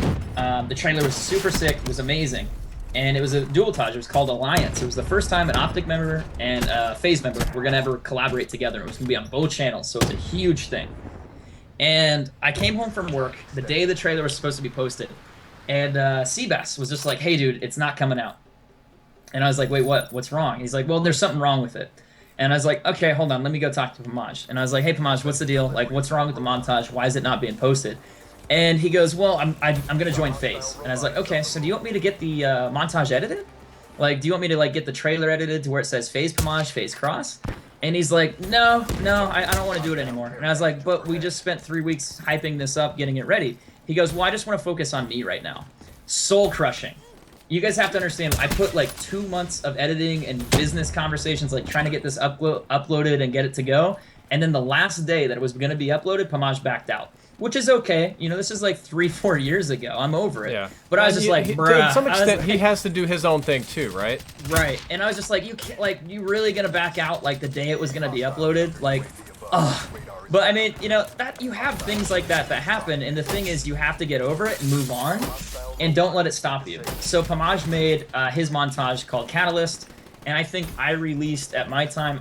The trailer was super sick, it was amazing. And it was a dual-tage, it was called Alliance. It was the first time an Optic member and a FaZe member were gonna ever collaborate together. It was gonna be on both channels, so it's a huge thing. And I came home from work the day the trailer was supposed to be posted, and Seabass was just like, hey dude, it's not coming out. And I was like, wait, what? What's wrong? He's like, well, there's something wrong with it. And I was like, okay, hold on, let me go talk to Pomage. And I was like, hey, Pomage, what's the deal? Like, what's wrong with the montage? Why is it not being posted? And he goes, well, I'm going to join FaZe. And I was like, okay, so do you want me to get the montage edited? Like, do you want me to, like, get the trailer edited to where it says FaZe Pomage, FaZe Kross? And he's like, no, I don't want to do it anymore. And I was like, but we just spent 3 weeks hyping this up, getting it ready. He goes, well, I just want to focus on me right now. Soul crushing. You guys have to understand, I put like 2 months of editing and business conversations, like trying to get this uploaded and get it to go. And then the last day that it was going to be uploaded, Pomage backed out. Which is okay. You know, this is like 3-4 years ago. I'm over it. Yeah. But I was just like, bruh. To some I was extent, like- he has to do his own thing too, right? Right. And I was just like, you can't, like, you really going to back out like the day it was going to be uploaded? Like, ugh. But I mean, you know, that you have things like that happen, and the thing is, you have to get over it and move on, and don't let it stop you. So Pamaj made his montage called Catalyst, and I think I released at my time,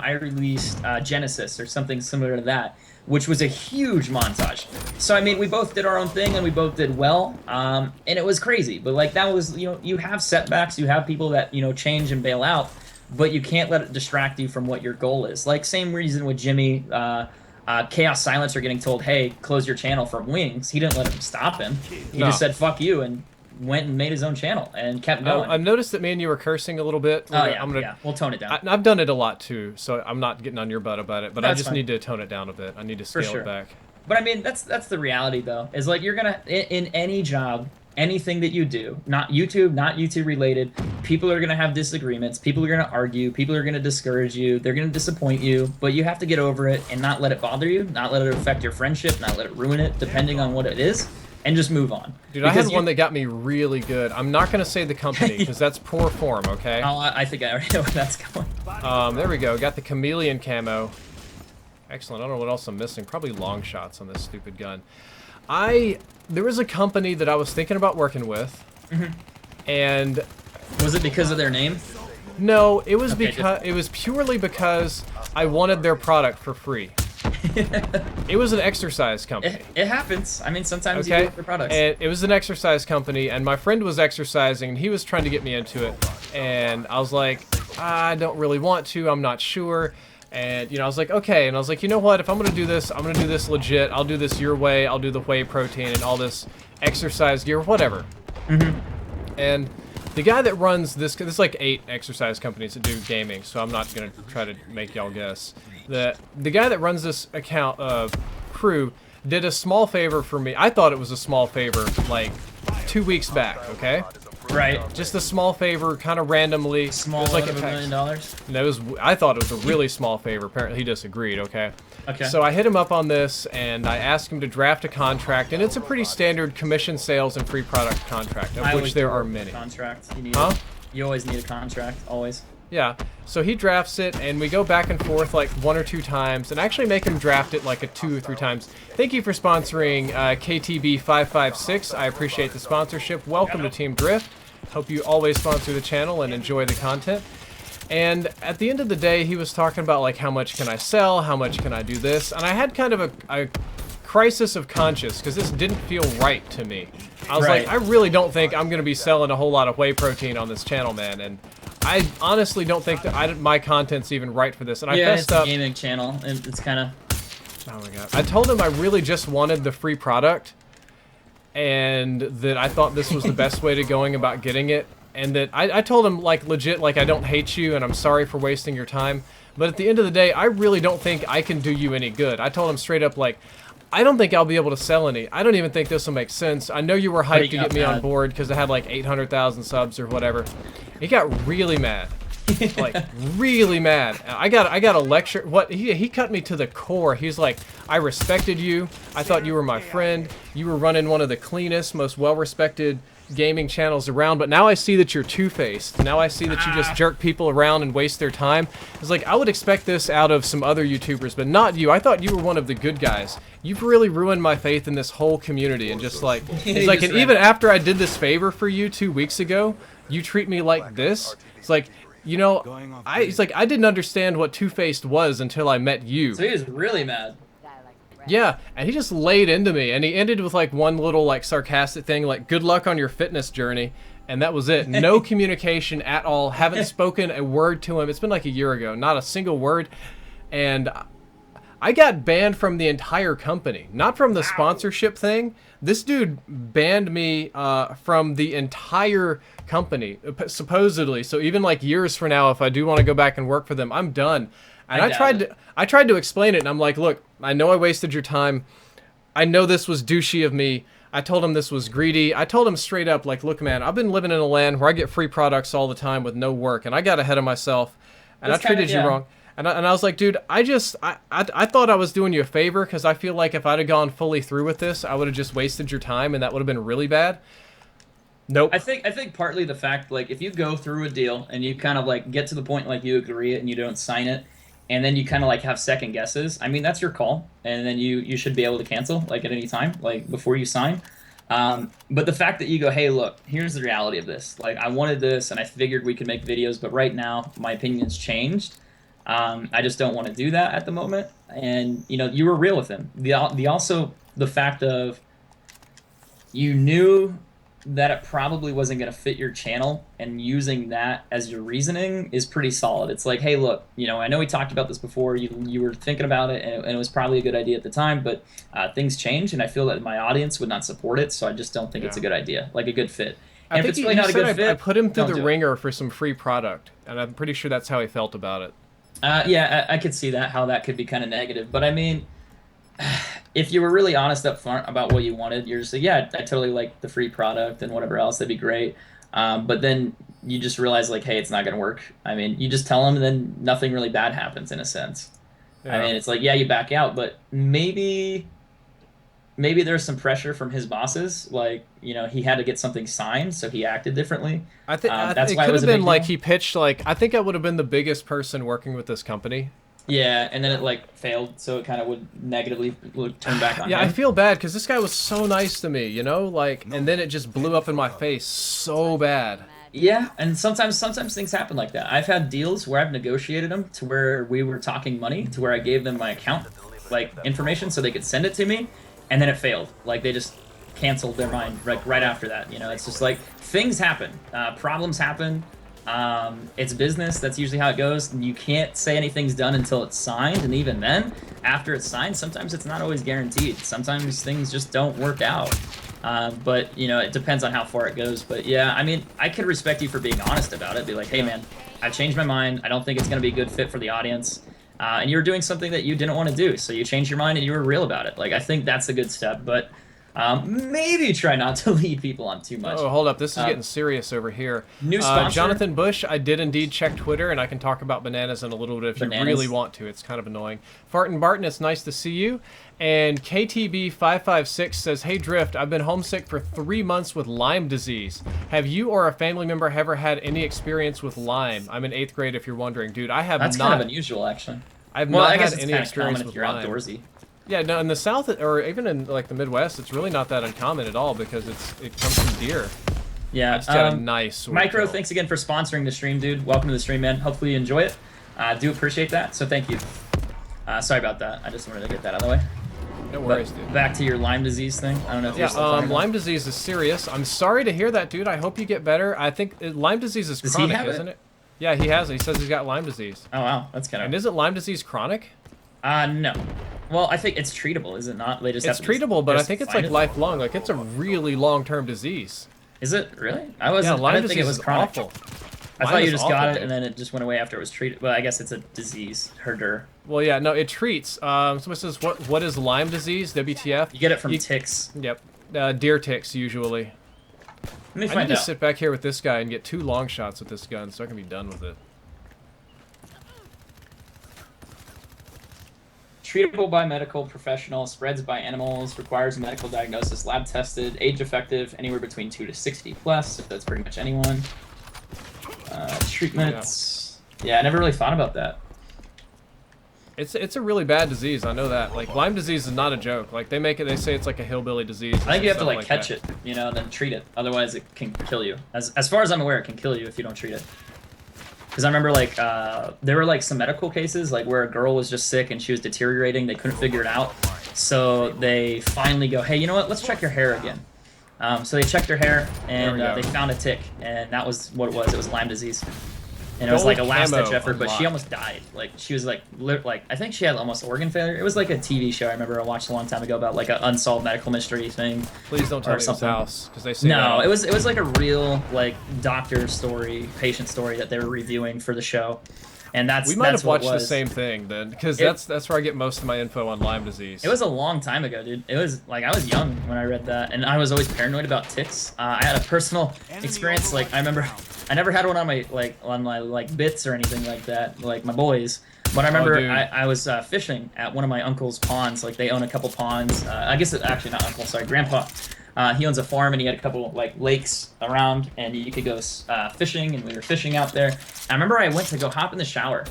Genesis or something similar to that, which was a huge montage. So I mean, we both did our own thing, and we both did well, and it was crazy. But like that was, you know, you have setbacks, you have people that, you know, change and bail out, but you can't let it distract you from what your goal is. Like same reason with Jimmy. Chaos Silencer getting told, hey, close your channel from Wings. He didn't let him stop him. He just said, fuck you, and went and made his own channel and kept going. I've noticed that me and you were cursing a little bit. Oh, yeah, we'll tone it down. I've done it a lot, too, so I'm not getting on your butt about it, but I just fine. need to tone it down a bit. I need to scale it back. But, I mean, that's the reality, though, is, like, you're gonna, in any job, anything that you do, not YouTube related, people are gonna have disagreements, people are gonna argue, people are gonna discourage you, they're gonna disappoint you, but you have to get over it and not let it bother you, not let it affect your friendship, not let it ruin it, depending on what it is, and just move on. Dude, I had one that got me really good. I'm not gonna say the company, because that's poor form, okay? Oh, I think I already know where that's going. There we go, got the chameleon camo. Excellent, I don't know what else I'm missing, probably long shots on this stupid gun. There was a company that I was thinking about working with, and was it because of their name? No, it was it was purely because I wanted their product for free. It was an exercise company. It happens. I mean, sometimes you do it for products. And it was an exercise company, and my friend was exercising, and he was trying to get me into it, and I was like, I don't really want to. I'm not sure. And, you know, I was like, okay. And I was like, you know what? If I'm going to do this, I'm going to do this legit. I'll do this your way. I'll do the whey protein and all this exercise gear, whatever. And the guy that runs this, there's like 8 exercise companies that do gaming, so I'm not going to try to make y'all guess. The guy that runs this account, crew, did a small favor for me. I thought it was a small favor, like 2 weeks back, okay? Right. Just a small favor, kind of randomly. Small, it was like $1 million? No, I thought it was a really small favor. Apparently, he disagreed, okay? Okay. So I hit him up on this, and I asked him to draft a contract, and it's a pretty standard commission sales and free product contract, of which there are many. Contract. You need you always need a contract, always. Yeah, so he drafts it, and we go back and forth like 1 or 2 times, and actually make him draft it like 2 or 3 times. Thank you for sponsoring KTB556. I appreciate the sponsorship. Welcome to Team Drift. Hope you always sponsor the channel and enjoy the content. And at the end of the day, he was talking about like, how much can I sell? How much can I do this? And I had kind of a crisis of conscience, because this didn't feel right to me. I was like, I really don't think I'm going to be selling a whole lot of whey protein on this channel, man. And I honestly don't think that my content's even right for this. And I fessed up. It's a gaming channel. It's kind of... Oh my god. I told him I really just wanted the free product, and that I thought this was the best way to going about getting it. And that I told him, like, legit, like, I don't hate you, and I'm sorry for wasting your time. But at the end of the day, I really don't think I can do you any good. I told him straight up, like, I don't think I'll be able to sell any. I don't even think this will make sense. I know you were hyped to get me on board because I had like 800,000 subs or whatever. He got really mad. Like, really mad. I got a lecture. What he cut me to the core. He's like, I respected you. I thought you were my friend. You were running one of the cleanest, most well-respected gaming channels around, but now I see that you're two-faced. Now I see that you just jerk people around and waste their time. It's like, I would expect this out of some other YouTubers, but not you. I thought you were one of the good guys. You've really ruined my faith in this whole community, and just like, it's like, and even after I did this favor for you 2 weeks ago, you treat me like this? It's like, you know, it's like, I didn't understand what two-faced was until I met you. So he was really mad. Yeah, and he just laid into me, and he ended with like one little like sarcastic thing, like, good luck on your fitness journey, and that was it. No communication at all. Haven't spoken a word to him. It's been like a year ago, not a single word. And I got banned from the entire company, not from the sponsorship thing. This dude banned me from the entire company, supposedly. So even like years from now, if I do want to go back and work for them, I'm done. And I tried to explain it, and I'm like, look, I know I wasted your time. I know this was douchey of me. I told him this was greedy. I told him straight up, like, look, man, I've been living in a land where I get free products all the time with no work, and I got ahead of myself, and I treated you wrong. And I was like, dude, I thought I was doing you a favor, because I feel like if I'd have gone fully through with this, I would have just wasted your time, and that would have been really bad. Nope. I think partly the fact, like, if you go through a deal and you kind of like get to the point like you agree it and you don't sign it, and then you kind of like have second guesses, I mean, that's your call, and then you should be able to cancel like at any time, like before you sign. But the fact that you go, hey, look, here's the reality of this. Like, I wanted this, and I figured we could make videos, but right now my opinion's changed. I just don't want to do that at the moment. And you know, you were real with him. The fact of you knew that it probably wasn't going to fit your channel, and using that as your reasoning is pretty solid. It's like, hey, look, you know, I know we talked about this before. You were thinking about it, and it was probably a good idea at the time, but things change, and I feel that my audience would not support it, so I just don't think it's a good idea, like a good fit. And if it's really not a good fit, I put him through the don't do it. ringer for some free product, and I'm pretty sure that's how he felt about it. Yeah, I could see that, how that could be kind of negative, but I mean, if you were really honest up front about what you wanted, you're just like, yeah, I totally like the free product and whatever else, that'd be great. But then you just realize, like, hey, it's not going to work. I mean, you just tell them, and then nothing really bad happens in a sense. Yeah. I mean, it's like, yeah, you back out, but maybe there's some pressure from his bosses. Like, you know, he had to get something signed, so he acted differently. I think that's it why it could was have a been big like deal. he pitched like I think I would have been the biggest person working with this company. Yeah, and then it like failed, so it kind of would negatively turn back on Yeah, him. I feel bad because this guy was so nice to me, you know, like, and then it just blew up in my face so bad. Yeah, and sometimes things happen like that. I've had deals where I've negotiated them to where we were talking money, to where I gave them my account, like, information so they could send it to me, and then it failed. Like, they just canceled their mind right after that. You know, it's just like, things happen. Problems happen. It's business. That's usually how it goes. You can't say anything's done until it's signed, and even then, after it's signed, sometimes it's not always guaranteed. Sometimes things just don't work out. But, you know, it depends on how far it goes. But, yeah, I mean, I could respect you for being honest about it. Be like, hey, man, I've changed my mind. I don't think it's going to be a good fit for the audience. And you were doing something that you didn't want to do, so you changed your mind and you were real about it. Like, I think that's a good step, but maybe try not to lead people on too much. Oh, hold up. This is getting serious over here. New sponsor. Jonathan Bush, I did indeed check Twitter, and I can talk about bananas in a little bit if you Bananas. really want to. It's kind of annoying. Fartin Barton, it's nice to see you. And KTB556 says, hey, Drift, I've been homesick for 3 months with Lyme disease. Have you or a family member ever had any experience with Lyme? I'm in 8th grade, if you're wondering. Dude, I have That's not. kind of unusual, actually. I've Well, not I guess had it's any kind of experience common with if you're Lyme. outdoorsy. Yeah, no, in the South, or even in like the Midwest, it's really not that uncommon at all because it comes from deer. Yeah. I just got a nice sword Micro, kill. thanks again for sponsoring the stream, dude. Welcome to the stream, man. Hopefully you enjoy it. I do appreciate that, so thank you. Sorry about that. I just wanted to get that out of the way. No But worries, dude. back to your Lyme disease thing. I don't know if you're Yeah, still talking about Lyme disease is serious. I'm sorry to hear that, dude. I hope you get better. I think Lyme disease is Does he chronic, have it? isn't it? Yeah, he has it. He says he's got Lyme disease. Oh, wow. That's kind And of... isn't Lyme disease chronic? No. Well, I think it's treatable, is it not? They just It's have to treatable, but I just think it's find like it. lifelong. Like, it's a really long-term disease. Is it really? I Yeah, wasn't. I Lyme didn't think it disease was is chronic. awful. I Lyme thought you is just got awful, it dude. and then it just went away after it was treated. Well, I guess it's a disease, herder. Well, yeah, no, it treats. Somebody says, what is Lyme disease? WTF? You get it from ticks. Yep. Deer ticks, usually. Let me I find need to out. sit back here with this guy and get 2 long shots with this gun so I can be done with it. Treatable by medical professional, spreads by animals, requires a medical diagnosis, lab tested, age effective, anywhere between 2 to 60 plus, if that's pretty much anyone. Treatments. Yeah, I never really thought about that. It's a really bad disease. I know that. Like, Lyme disease is not a joke. Like, they say it's like a hillbilly disease. I think you have to like catch it, you know, and then treat it. Otherwise, it can kill you. As far as I'm aware, it can kill you if you don't treat it. Because I remember like there were like some medical cases like where a girl was just sick and she was deteriorating. They couldn't figure it out, so they finally go, hey, you know what? Let's check your hair again. So they checked her hair and they found a tick, and that was what it was. It was Lyme disease. And it was like a last-ditch effort, but she almost died. Like, she was like, I think she had almost organ failure. It was like a TV show I remember I watched a long time ago about like an unsolved medical mystery thing. Please don't tell me it was something. House, because they say No, that. it was like a real like doctor story, patient story that they were reviewing for the show, and that's We might that's have what watched it the was. same thing then, because It- that's where I get most of my info on Lyme disease. It was a long time ago, dude. It was like I was young when I read that, and I was always paranoid about ticks. I had a personal experience. Like I remember, I never had one on my bits or anything like that, like my boys. But I remember dude. I was fishing at one of my uncle's ponds. Like they own a couple ponds. I guess it's actually not uncle, sorry, grandpa. He owns a farm and he had a couple like lakes around, and you could go fishing, and we were fishing out there. I remember I went to go hop in the shower.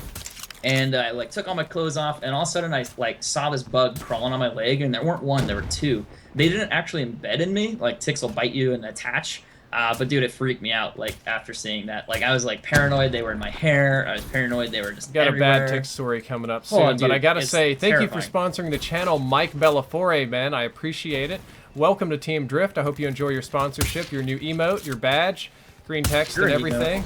and I like took all my clothes off, and all of a sudden I like saw this bug crawling on my leg, and there weren't one, there were two. They didn't actually embed in me, like ticks will bite you and attach. But dude, it freaked me out. Like after seeing that, like I was like paranoid. They were in my hair. I was paranoid. They were just got everywhere. a bad tick story coming up soon. Oh, dude, but I gotta it's say, thank you for terrifying. sponsoring the channel, Mike Bellafiore, man. I appreciate it. Welcome to Team Drift. I hope you enjoy your sponsorship, your new emote, your badge, green text, Sure, and everything.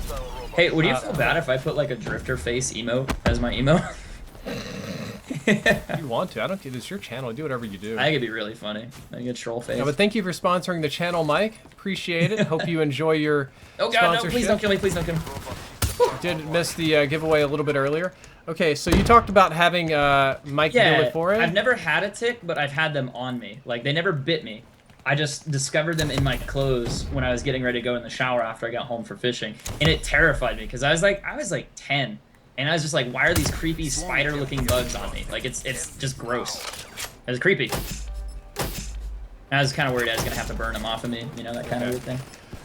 Hey, would you feel bad if I put like a drifter face emote as my emote? If you want to, I don't. It's your channel. Do whatever you do. I think it'd be really funny. Like a troll face. Yeah, but thank you for sponsoring the channel, Mike. Appreciate it. Hope you enjoy your Oh god, no! sponsorship. Please don't kill me! Please don't kill me! Did miss the giveaway a little bit earlier. Okay, so you talked about having Mike Bellafiore. I've never had a tick, but I've had them on me. Like they never bit me. I just discovered them in my clothes when I was getting ready to go in the shower after I got home from fishing, and it terrified me because I was like 10, and I was just like, why are these creepy spider-looking bugs on me? Like it's just gross. It was creepy. I was kind of worried I was gonna have to burn them off of me, you know, that kind of weird thing.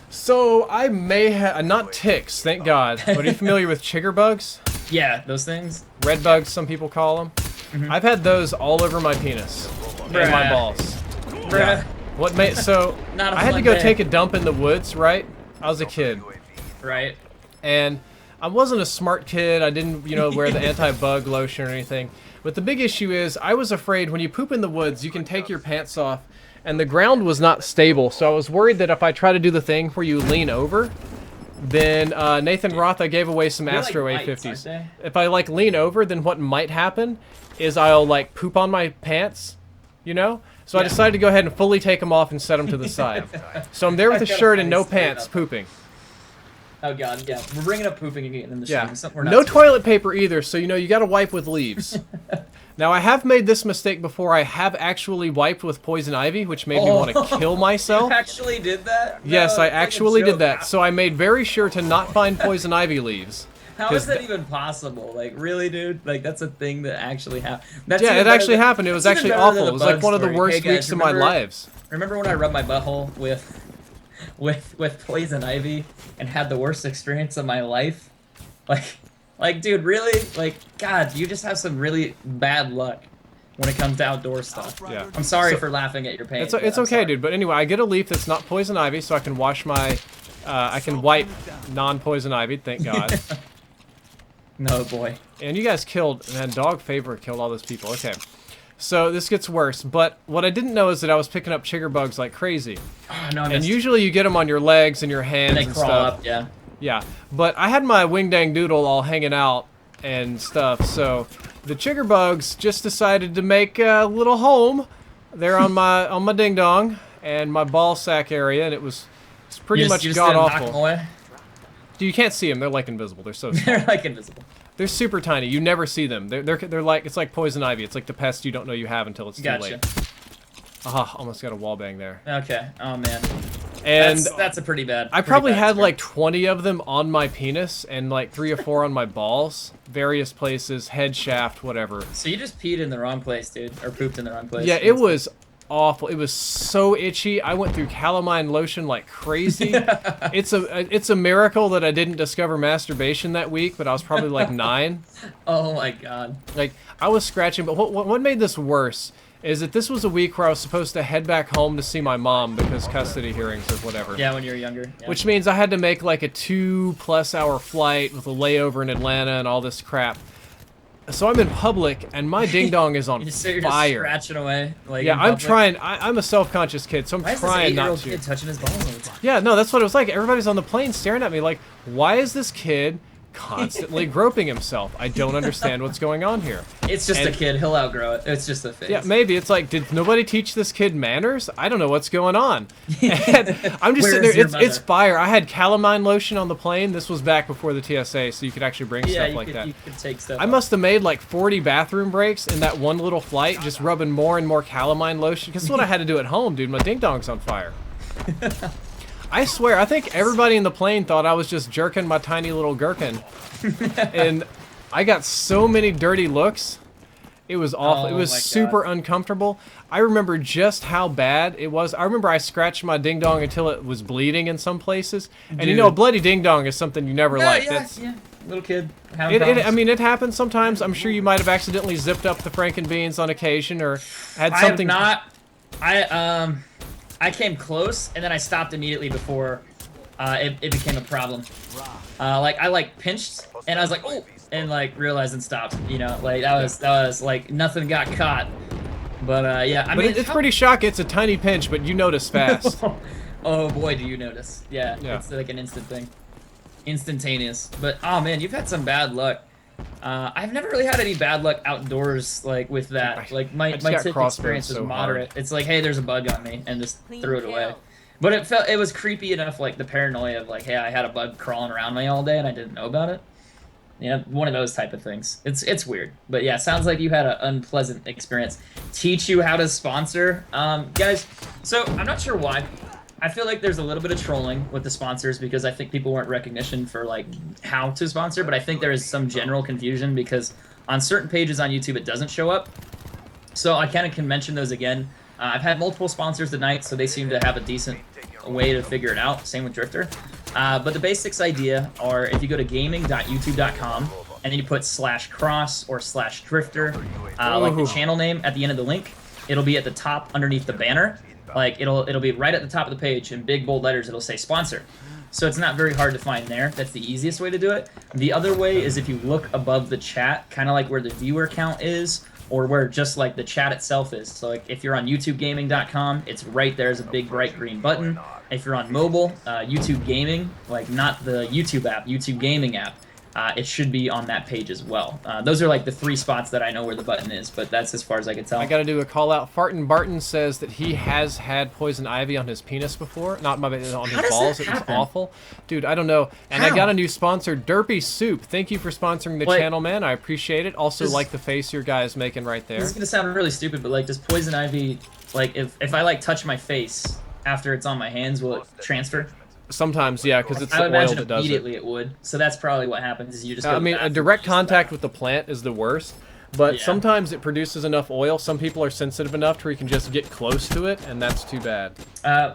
So I may have not ticks, thank God. But are you familiar with chigger bugs? Yeah, those things. Red bugs, some people call them. I've had those all over my penis and my Bruh. balls. Bruh. Yeah. What made so? Not a I had to fun go day. take a dump in the woods, right? I was a kid, Right. and I wasn't a smart kid. I didn't, you know, wear the anti-bug lotion or anything. But the big issue is I was afraid when you poop in the woods, you can take your pants off, and the ground was not stable. So I was worried that if I try to do the thing where you lean over, then Nathan Roth, I gave away some They're like Astro lights, A50s. aren't they? If I like lean over, then what might happen is I'll like poop on my pants, you know? So I Yeah. decided to go ahead and fully take them off and set them to the side. So I'm there with a I've got a shirt and funny no story pants, about that. pooping. Oh god, yeah. We're bringing up pooping again in the show. Yeah. Something we're not No supposed to. toilet paper either, so you know you gotta wipe with leaves. Now I have made this mistake before. I have actually wiped with poison ivy, which made me want to kill myself. You actually did that? Yes, No, I it's like a actually did joke. that. So I made very sure to not find poison ivy leaves. How is 'cause that even possible? Like, really, dude? Like, that's a thing that actually happened. Yeah, it actually happened. It was actually awful. It was like one of the worst weeks of my lives. Remember when I rubbed my butthole with poison ivy and had the worst experience of my life? Like, dude, really? Like, God, you just have some really bad luck when it comes to outdoor stuff. Yeah. I'm sorry So- for laughing at your pain. It's but it's I'm okay, sorry. dude. But anyway, I get a leaf that's not poison ivy, so I can wash my. I can wipe non-poison ivy. Thank God. No, boy. And you guys killed, man, dog favorite killed all those people. Okay. So this gets worse, but what I didn't know is that I was picking up chigger bugs like crazy. Oh, no, I And missed. usually you get them on your legs and your hands They and crawl stuff. up, yeah. Yeah, but I had my wing dang doodle all hanging out and stuff, so the chigger bugs just decided to make a little home there on my ding dong and my ball sack area, and it's pretty much you just god didn't knock them awful. away? You can't see them; they're like invisible. They're so small. They're like invisible. They're super tiny. You never see them. They're like it's like poison ivy. It's like the pest you don't know you have until it's too Gotcha. late. Aha! Almost got a wall bang there. Okay. Oh man. And That's a pretty bad. I pretty probably bad had like experience. 20 of them on my penis and like 3 or 4 on my balls, various places, head shaft, whatever. So you just peed in the wrong place, dude, or pooped in the wrong place. Yeah, it was awful. It was so itchy. I went through calamine lotion like crazy. It's a miracle that I didn't discover masturbation that week, but I was probably like 9. Oh my god. Like I was scratching, but what made this worse is that this was a week where I was supposed to head back home to see my mom because custody hearings or whatever. Yeah, when you were younger. Yeah. Which means I had to make like a 2+ hour flight with a layover in Atlanta and all this crap. So I'm in public and my ding dong is on you're just fire. scratching away. Like Yeah, in I'm public. trying. I'm a self-conscious kid, so I'm Why is this trying not 8-year-old to. kid touching his balls all the time? Yeah, no, that's what it was like. Everybody's on the plane staring at me like, why is this kid constantly groping himself? I don't understand what's going on here. It's just And- a kid. He'll outgrow it. It's just a phase. Yeah, maybe it's like, did nobody teach this kid manners? I don't know what's going on. And I'm just sitting Where's there. your It's mother? fire. I had calamine lotion on the plane. This was back before the TSA, so you could actually bring Yeah, stuff you like could, that. you could take stuff. I must have made like 40 bathroom breaks in that one little flight, just rubbing more and more calamine lotion. Because this is what I had to do at home, dude. My ding dong's on fire. I swear, I think everybody in the plane thought I was just jerking my tiny little gherkin. And I got so many dirty looks. It was awful. Oh It was my super uncomfortable. I remember just how bad it was. I remember I scratched my ding dong until it was bleeding in some places. And you know, a Dude. bloody ding dong is something you never like. Yeah, That's yeah. little kid having problems. I mean, it happens sometimes. I'm sure you might have accidentally zipped up the Frankenbeans on occasion, or had something. I have not. I came close, and then I stopped immediately before it became a problem. Like I pinched, and I was like, oh, and like realized and stopped. You know, like that was like nothing got caught. But yeah, I mean, it's pretty shocking. It's a tiny pinch, but you notice fast. Oh boy, do you notice? Yeah, it's like an instant thing, instantaneous. But oh man, you've had some bad luck. I've never really had any bad luck outdoors, like with that. Like my tip experience was moderate. It's like, hey, there's a bug on me, and just threw it away. But it was creepy enough, like the paranoia of like, hey, I had a bug crawling around me all day and I didn't know about it. Yeah, one of those type of things. It's weird, but yeah, sounds like you had an unpleasant experience. Teach you how to sponsor, guys. So I'm not sure why. I feel like there's a little bit of trolling with the sponsors because I think people weren't recognition for like how to sponsor, but I think there is some general confusion because on certain pages on YouTube it doesn't show up. So I kind of can mention those again. I've had multiple sponsors tonight, so they seem to have a decent way to figure it out. Same with Drifter. But the basics idea are if you go to gaming.youtube.com and then you put /Kross or /Drifter, like the channel name at the end of the link, it'll be at the top underneath the banner. Like it'll be right at the top of the page in big bold letters. It'll say sponsor. So it's not very hard to find there. That's the easiest way to do it. The other way is if you look above the chat, kind of like where the viewer count is, or where just like the chat itself is. So like if you're on YouTubeGaming.com, it's right there as a big bright green button. If you're on mobile, YouTube Gaming, like not the YouTube app, YouTube Gaming app, it should be on that page as well. Those are like the 3 spots that I know where the button is, but that's as far as I can tell. I gotta do a call out. Fartin Barton says that he has had poison ivy on his penis before. Not on his balls. It was awful. Dude, I don't know. And I got a new sponsor, Derpy Soup. Thank you for sponsoring the channel, man. I appreciate it. Also, like the face your guy is making right there. This is gonna sound really stupid, but like, does poison ivy, like if I like touch my face after it's on my hands, will it transfer? Sometimes, yeah, because it's the oil imagine that does immediately it would. So that's probably what happens. Is you just. I mean, a direct contact with the plant is the worst, but sometimes it produces enough oil. Some people are sensitive enough to where you can just get close to it, and that's too bad.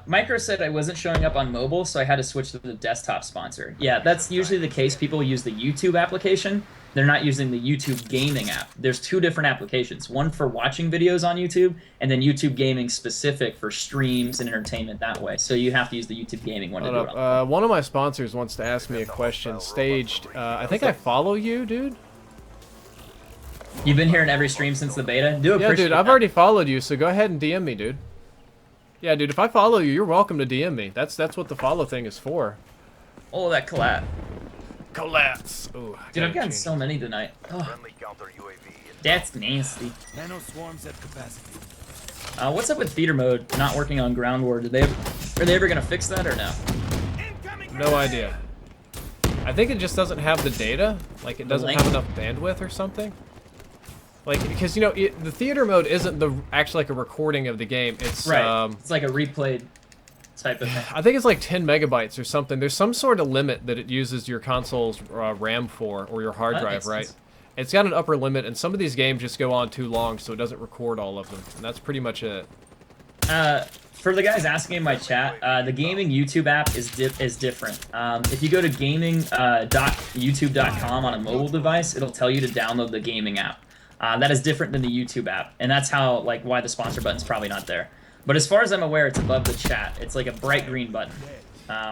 Micro said I wasn't showing up on mobile, so I had to switch to the desktop sponsor. Yeah, that's usually the case. People use the YouTube application. They're not using the YouTube Gaming app. There's 2 different applications. One for watching videos on YouTube, and then YouTube Gaming specific for streams and entertainment that way. So you have to use the YouTube Gaming one to do it. One of my sponsors wants to ask me a question. Staged. I think I follow you, dude. You've been here in every stream since the beta? Yeah, dude, I've already followed you, so go ahead and DM me, dude. Yeah, dude, if I follow you, you're welcome to DM me. That's what the follow thing is for. Oh, that collab. Collapse. Ooh, dude, I've gotten so many tonight. Oh. That's nasty. What's up with theater mode not working on ground war? Are they ever gonna fix that or no? No idea. I think it just doesn't have the data. Like it doesn't have enough bandwidth or something. Like because you know the theater mode isn't actually like a recording of the game. It's it's like a replayed type of thing. I think it's like 10 megabytes or something. There's some sort of limit that it uses your console's RAM for, or your hard drive, right? Sense. It's got an upper limit, and some of these games just go on too long, so it doesn't record all of them. And that's pretty much it. For the guys asking in my chat, the gaming YouTube app is different. If you go to gaming.youtube.com on a mobile device, it'll tell you to download the gaming app. That is different than the YouTube app, and that's how why the sponsor button's probably not there. But as far as I'm aware, it's above the chat. It's like a bright green button.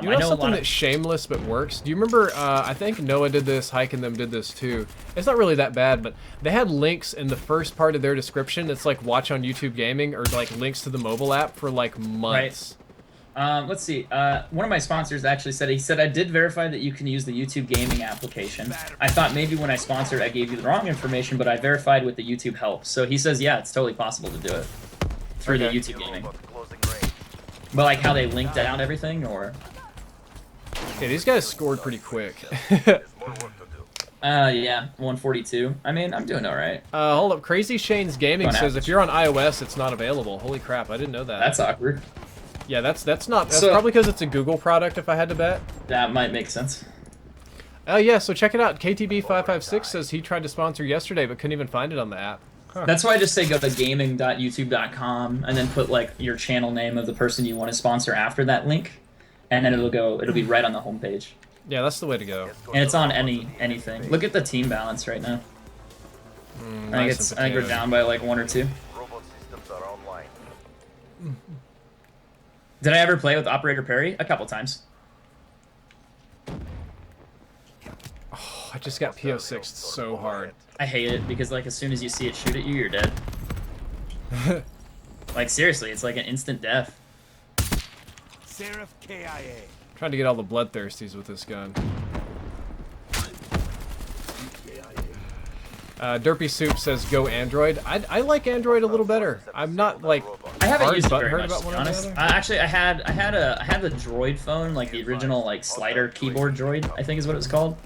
You know something that's shameless but works? Do you remember, I think Noah did this, Hike and them did this too. It's not really that bad, but they had links in the first part of their description. It's like watch on YouTube Gaming, or like links to the mobile app for like months. Right. Let's see. One of my sponsors actually said, he said, I did verify that you can use the YouTube Gaming application. I thought maybe when I sponsored, I gave you the wrong information, but I verified with the YouTube help. So he says, yeah, it's totally possible to do it. For the YouTube Gaming. But like how they linked out everything, or? Yeah, these guys scored pretty quick. Yeah, 142. I mean, I'm doing all right. Hold up. Crazy Shane's Gaming says if you're on iOS, it's not available. Holy crap, I didn't know that. That's awkward. Yeah, that's probably because it's a Google product, if I had to bet. That might make sense. Oh yeah, so check it out. KTB556 says he tried to sponsor yesterday, but couldn't even find it on the app. Huh. That's why I just say go to gaming.youtube.com and then put like your channel name of the person you want to sponsor after that link, and then it'll be right on the homepage. Yeah, that's the way to go. And it's on anything. Look at the team balance right now. I think we're down by like 1 or 2. Robot systems are online. Did I ever play with Operator Perry? A couple times. Oh, I just got PO6 so hard. I hate it because like as soon as you see it shoot at you, you're dead. Like seriously, it's like an instant death. Seraph KIA. Trying to get all the bloodthirsties with this gun. Derpy Soup says go Android. I like Android a little better. I'm not like I haven't hard used it very butthurt much, about to one be or the honest. other. Actually, I had the Droid phone, like the original like slider keyboard Droid, I think is what it was called.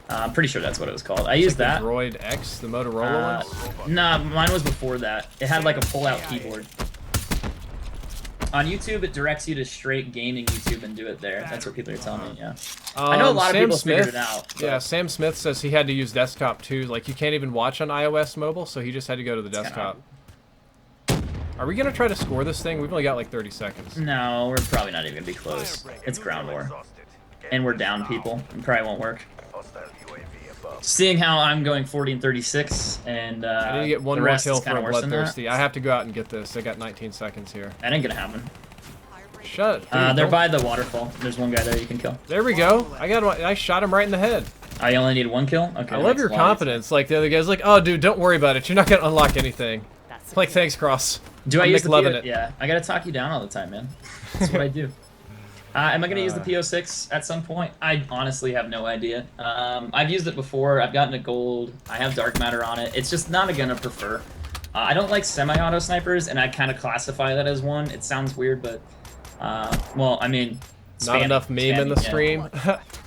I'm pretty sure that's what it was called. I used like that. the Droid X, the Motorola one. Nah, mine was before that. It had like a pull-out keyboard. On YouTube, it directs you to straight gaming YouTube and do it there. That's what people are telling me, yeah. I know a lot of Sam people Smith, figured it out. But yeah, Sam Smith says he had to use desktop too. Like you can't even watch on iOS mobile, so he just had to go to the desktop. Are we gonna try to score this thing? We've only got like 30 seconds. No, we're probably not even gonna be close. It's ground war. And we're down people. It probably won't work. Hostile UAV above. Seeing how I'm going 40 and 36, and I need to get one the more rest kill is for kinda a worse than that. bloodthirsty. I have to go out and get this. I got 19 seconds here. That ain't gonna happen. Shut it. They're Don't- by the waterfall. There's one guy there you can kill. There we go. I shot him right in the head. I only need 1 kill? Okay. I love your confidence. Like the other guy's like, oh dude, don't worry about it. You're not gonna unlock anything. Like thanks, Kross. Do I I'm use the McLovin' PO? it. Yeah, I gotta talk you down all the time, man. That's what I do. Am I gonna use the PO6 at some point? I honestly have no idea. I've used it before. I've gotten a gold. I have dark matter on it. It's just not a gun I prefer. I don't like semi-auto snipers, and I kind of classify that as one. It sounds weird, but well, I mean, Not enough meme in the yeah. stream.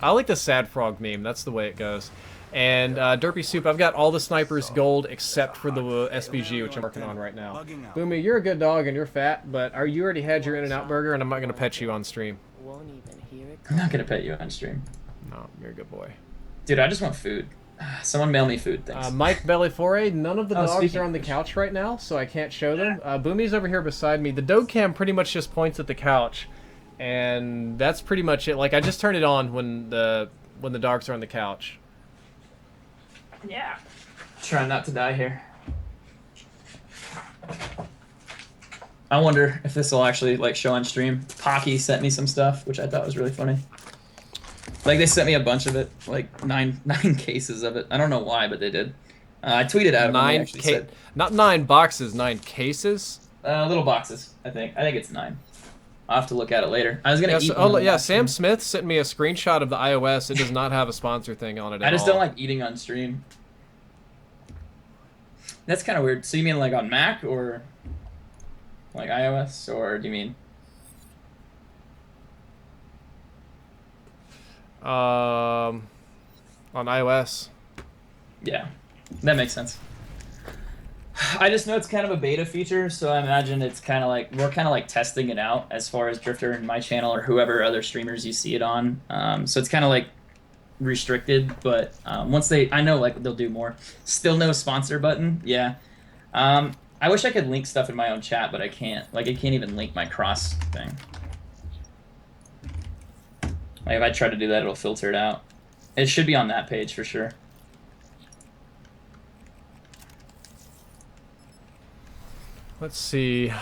I like the sad frog meme. That's the way it goes. And Derpy Soup, I've got all the snipers gold except for the SBG, which I'm working on right now. Boomy, you're a good dog and you're fat, but you already had your In-N-Out burger, and I'm not gonna pet you on stream. I'm not gonna pet you on stream, No, you're a good boy. dude. I just want food. Someone mail me food, thanks. Mike Belliforay, none of the Oh, dogs speaking are on the of which. couch right now, so I can't show them. Boomy's over here beside me. The dog cam pretty much just points at the couch, and that's pretty much it. Like I just turn it on when the dogs are on the couch. Yeah. Trying not to die here. I wonder if this will actually like show on stream. Pocky sent me some stuff, which I thought was really funny. Like they sent me a bunch of it, like nine cases of it. I don't know why, but they did. I tweeted at them. They actually said Not 9 boxes, 9 cases. little boxes. I think it's 9. I'll have to look at it later. I was gonna Yeah, eat. so, one yeah. last Sam time. Smith sent me a screenshot of the iOS. It does not have a sponsor thing on it. I just don't like eating on stream. That's kind of weird. So you mean like on Mac or like iOS, or do you mean? On iOS. Yeah, that makes sense. I just know it's kind of a beta feature, so I imagine it's kind of like we're kind of like testing it out as far as Drifter and my channel or whoever other streamers you see it on. So it's kind of like restricted, but once I know like they'll do more. Still no sponsor button. Yeah. I wish I could link stuff in my own chat, but I can't. Like I can't even link my Kross thing. Like if I try to do that, it'll filter it out. It should be on that page for sure. Let's see. Did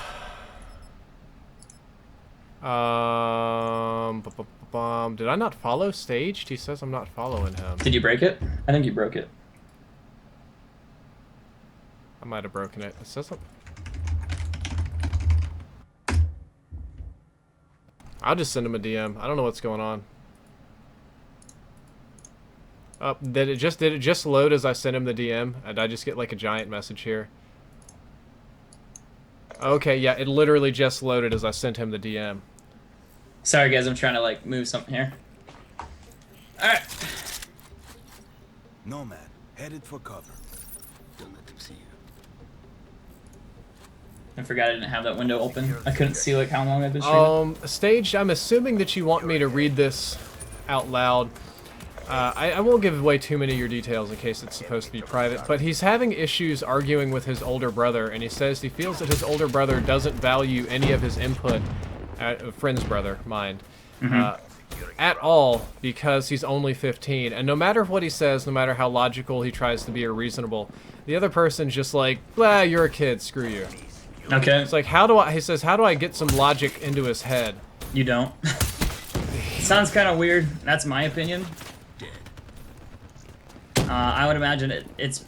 I not follow Staged? He says I'm not following him. Did you break it? I think you broke it. I might have broken it. It says I'll just send him a DM. I don't know what's going on. Did it just load as I sent him the DM? And I just get like a giant message here. Okay, yeah, it literally just loaded as I sent him the DM. Sorry guys, I'm trying to like move something here. Alright. Nomad, headed for cover. Don't let them see you. I forgot I didn't have that window open. I couldn't see like how long I've been streaming. Staged, I'm assuming that you want me to read this out loud. I won't give away too many of your details in case it's supposed to be private, but he's having issues arguing with his older brother, and he says he feels that his older brother doesn't value any of his input, friend's brother, mind. at all because he's only 15. And no matter what he says, no matter how logical he tries to be or reasonable, the other person's just like, blah, you're a kid, screw you. Okay. It's like, he says, how do I get some logic into his head? You don't. Sounds kind of weird. That's my opinion. I would imagine it's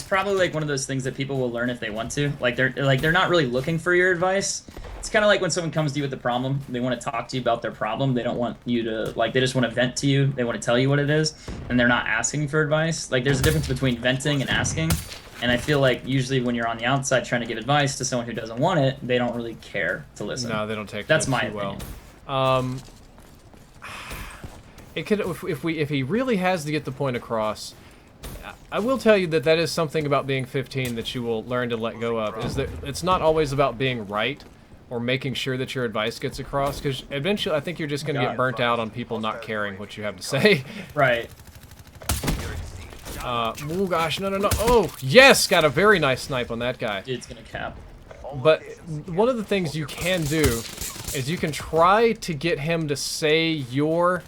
probably like one of those things that people will learn if they want to. Like they're not really looking for your advice. It's kind of like when someone comes to you with a problem, they want to talk to you about their problem. They don't want you to, like, they just want to vent to you. They want to tell you what it is, and they're not asking for advice. Like, there's a difference between venting and asking. And I feel like usually when you're on the outside trying to give advice to someone who doesn't want it, they don't really care to listen. No, they don't take That's that my too opinion. well. It could, if he really has to get the point across, I will tell you that is something about being 15 that you will learn to let go of. Is that it's not always about being right or making sure that your advice gets across, because eventually I think you're just going to get burnt out on people not caring what you have to say. Right. Oh gosh, no. Oh, yes, got a very nice snipe on that guy. Dude's gonna cap. But one of the things you can do is you can try to get him to say your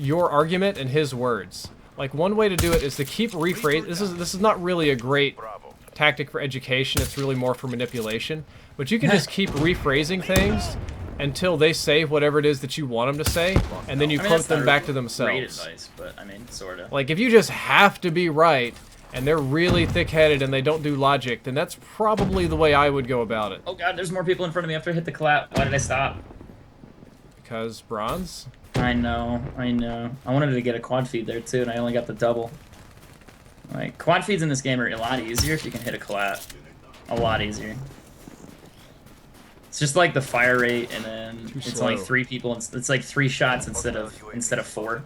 argument in his words. Like, one way to do it is to keep rephrasing. This is not really a great tactic for education. It's really more for manipulation. But you can just keep rephrasing things until they say whatever it is that you want them to say, and then you quote them back to themselves. Great advice, but I mean, sort of. Like, if you just have to be right, and they're really thick-headed and they don't do logic, then that's probably the way I would go about it. Oh god, there's more people in front of me. After I hit the clap, why did I stop? Because bronze? I know. I wanted to get a quad feed there too, and I only got the double. Like, quad feeds in this game are a lot easier if you can hit a clap. A lot easier. It's just like the fire rate, and then it's only 3 people. It's like 3 shots instead of 4.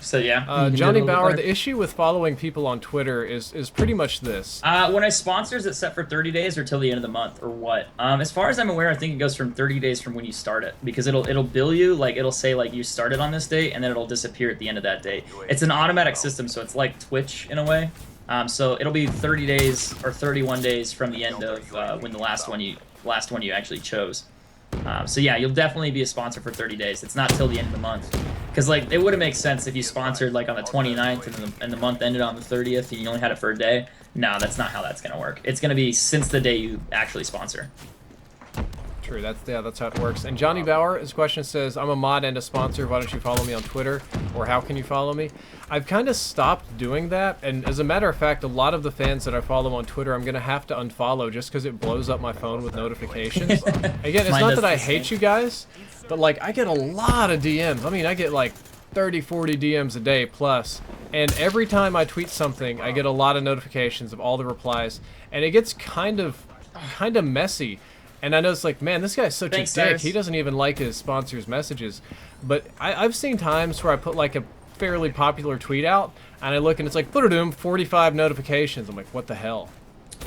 So yeah. Johnny Bauer, the issue with following people on Twitter is pretty much this. When I sponsor, is it set for 30 days or till the end of the month, or what? As far as I'm aware, I think it goes from 30 days from when you start it, because it'll bill you, like, it'll say like you started on this date, and then it'll disappear at the end of that date. It's an automatic system, so it's like Twitch in a way. So it'll be 30 days or 31 days from the end of when the last one you actually chose. So yeah, you'll definitely be a sponsor for 30 days. It's not till the end of the month. Because, like, it wouldn't make sense if you sponsored, like, on the 29th and the month ended on the 30th and you only had it for a day. No, that's not how that's going to work. It's going to be since the day you actually sponsor. True, that's how it works. And Johnny Bauer, his question says, I'm a mod and a sponsor, why don't you follow me on Twitter? Or how can you follow me? I've kind of stopped doing that, and as a matter of fact, a lot of the fans that I follow on Twitter, I'm going to have to unfollow just because it blows up my phone with notifications. Again, it's not that I hate you guys, but, like, I get a lot of DMs. I mean, I get, like, 30, 40 DMs a day plus, and every time I tweet something, I get a lot of notifications of all the replies, and it gets kind of messy. And I know it's like, man, this guy's such a dick. Cyrus. He doesn't even like his sponsors' messages. But I've seen times where I put, like, a fairly popular tweet out, and I look and it's like, 45 notifications. I'm like, what the hell?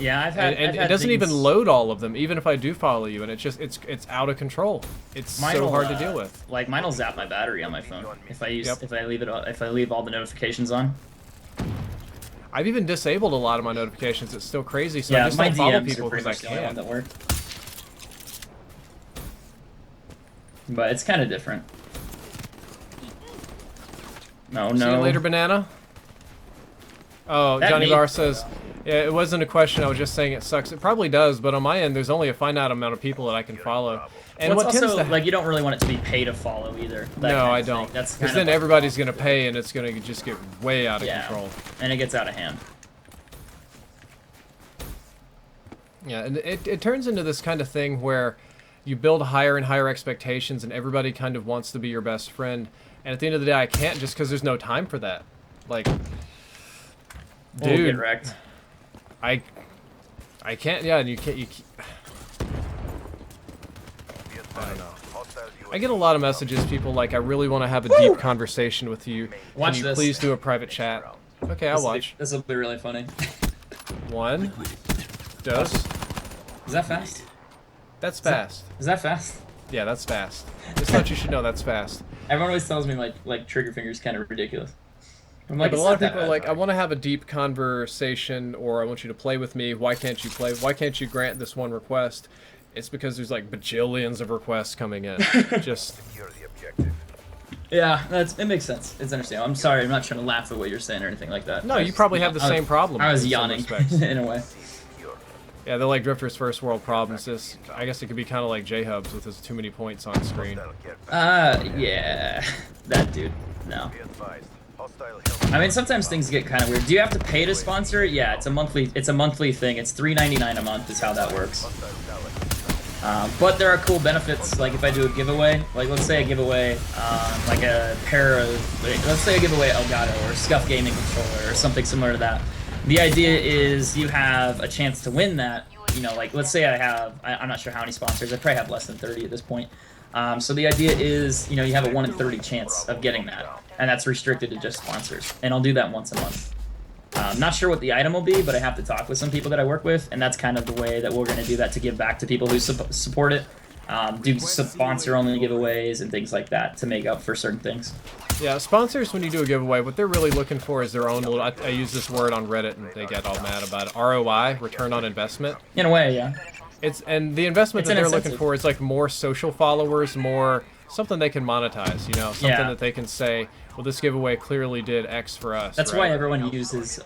Yeah, I've And had it doesn't things, even load all of them, even if I do follow you, and it's out of control. It's so hard to deal with. Like, mine'll zap my battery on my phone if I Yep. if I leave all the notifications on. I've even disabled a lot of my notifications. It's still crazy, so Yeah, I just my don't follow DMs people are pretty because much I the only one can. that work. But it's kind of different. No. See you later, banana. Oh, That Johnny me. Bar says, yeah, it wasn't a question. I was just saying it sucks. It probably does, but on my end, there's only a finite amount of people that I can follow. And Well, what it's tends also, to like, you don't really want it to be pay to follow either. That no, kind I of thing. don't. That's Because kind then of, everybody's gonna pay, and it's gonna just get way out of control. and it gets out of hand. Yeah, and it turns into this kind of thing where you build higher and higher expectations, and everybody kind of wants to be your best friend. And at the end of the day, I can't just because there's no time for that. Like, We'll dude, get wrecked. I can't. Yeah, and you can't. I don't know. I get a lot of messages, people like, I really want to have a deep conversation with you. Watch Can you this. please do a private chat? Okay, I'll watch. This will be really funny. One. Dose. Is that fast? That's fast. Is that fast? Yeah, that's fast. Just thought you should know that's fast. Everyone always tells me like trigger finger's kind of ridiculous. I'm Like, like, but a it's lot not of that people are bad. like, I want to have a deep conversation, or I want you to play with me. Why can't you play? Why can't you grant this one request? It's because there's like bajillions of requests coming in. Just Secure the objective. Yeah, it makes sense. It's understandable. I'm sorry, I'm not trying to laugh at what you're saying or anything like that. no, you probably have the same problem. I was in some yawning respects. in a way. Secure. Yeah, they're like Drifter's first world problems. This, I guess it could be kind of like J-Hubs with his too many points on screen. Hostile care package. Yeah, that dude. No. Be advised. Hostile health. I mean, sometimes things get kind of weird. Do you have to pay to sponsor? Yeah, it's a monthly thing. It's $3.99 a month is how that works. Hostile tower. But there are cool benefits. Like if I do a giveaway, like let's say I give away like a pair of, let's say I give away Elgato or Scuff gaming controller or something similar to that. The idea is you have a chance to win that. You know, like let's say I have, I'm not sure how many sponsors. I probably have less than 30 at this point. So the idea is, you know, you have a 1 in 30 chance of getting that, and that's restricted to just sponsors. And I'll do that once a month. Not sure what the item will be, but I have to talk with some people that I work with, and that's kind of the way that we're going to do that to give back to people who support it. Do sponsor-only giveaways and things like that to make up for certain things. Yeah, sponsors, when you do a giveaway, what they're really looking for is their own little, I use this word on Reddit and they get all mad about it, ROI, return on investment. In a way, yeah. And the investment It's that an they're looking incentive. for is like more social followers, more something they can monetize, you know, something Yeah. that they can say, well, this giveaway clearly did X for us. That's right? why everyone uses,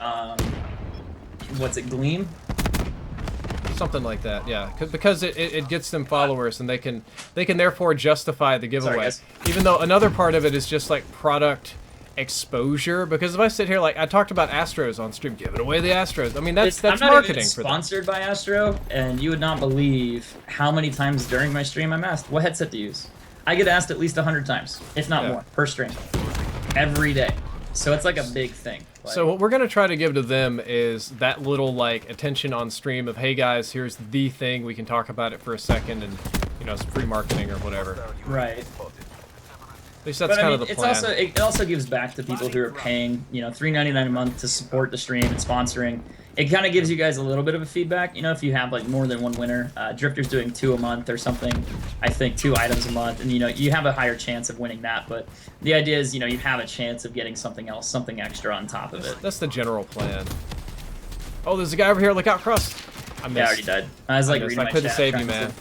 what's it, Gleam? Something like that, yeah, because it gets them followers, and they can therefore justify the giveaway. guys. Even though another part of it is just like product exposure. Because if I sit here, like I talked about Astros on stream, giving away the Astros. I mean, that's I'm not marketing even for them. sponsored by Astro, and you would not believe how many times during my stream I'm asked what headset to use. I get asked at least 100 times, if not Yeah. more, per stream, every day. So it's like a big thing. Like, So what we're gonna try to give to them is that little like attention on stream of, hey guys, here's the thing, we can talk about it for a second, and you know, it's free marketing or whatever. right. At least that's But I kind mean, of the it's plan. it also gives back to people who are paying, you know, $3.99 a month to support the stream and sponsoring. It kind of gives you guys a little bit of a feedback, you know, if you have like more than one winner. Drifter's doing 2 a month or something, I think 2 items a month, and you know, you have a higher chance of winning that. But the idea is, you know, you have a chance of getting something else, something extra on top of it. That's the general plan. Oh, there's a guy over here. Look out, Kross. I missed. Yeah, I already died. I was like I reading my couldn't chat, save you, trying man. to-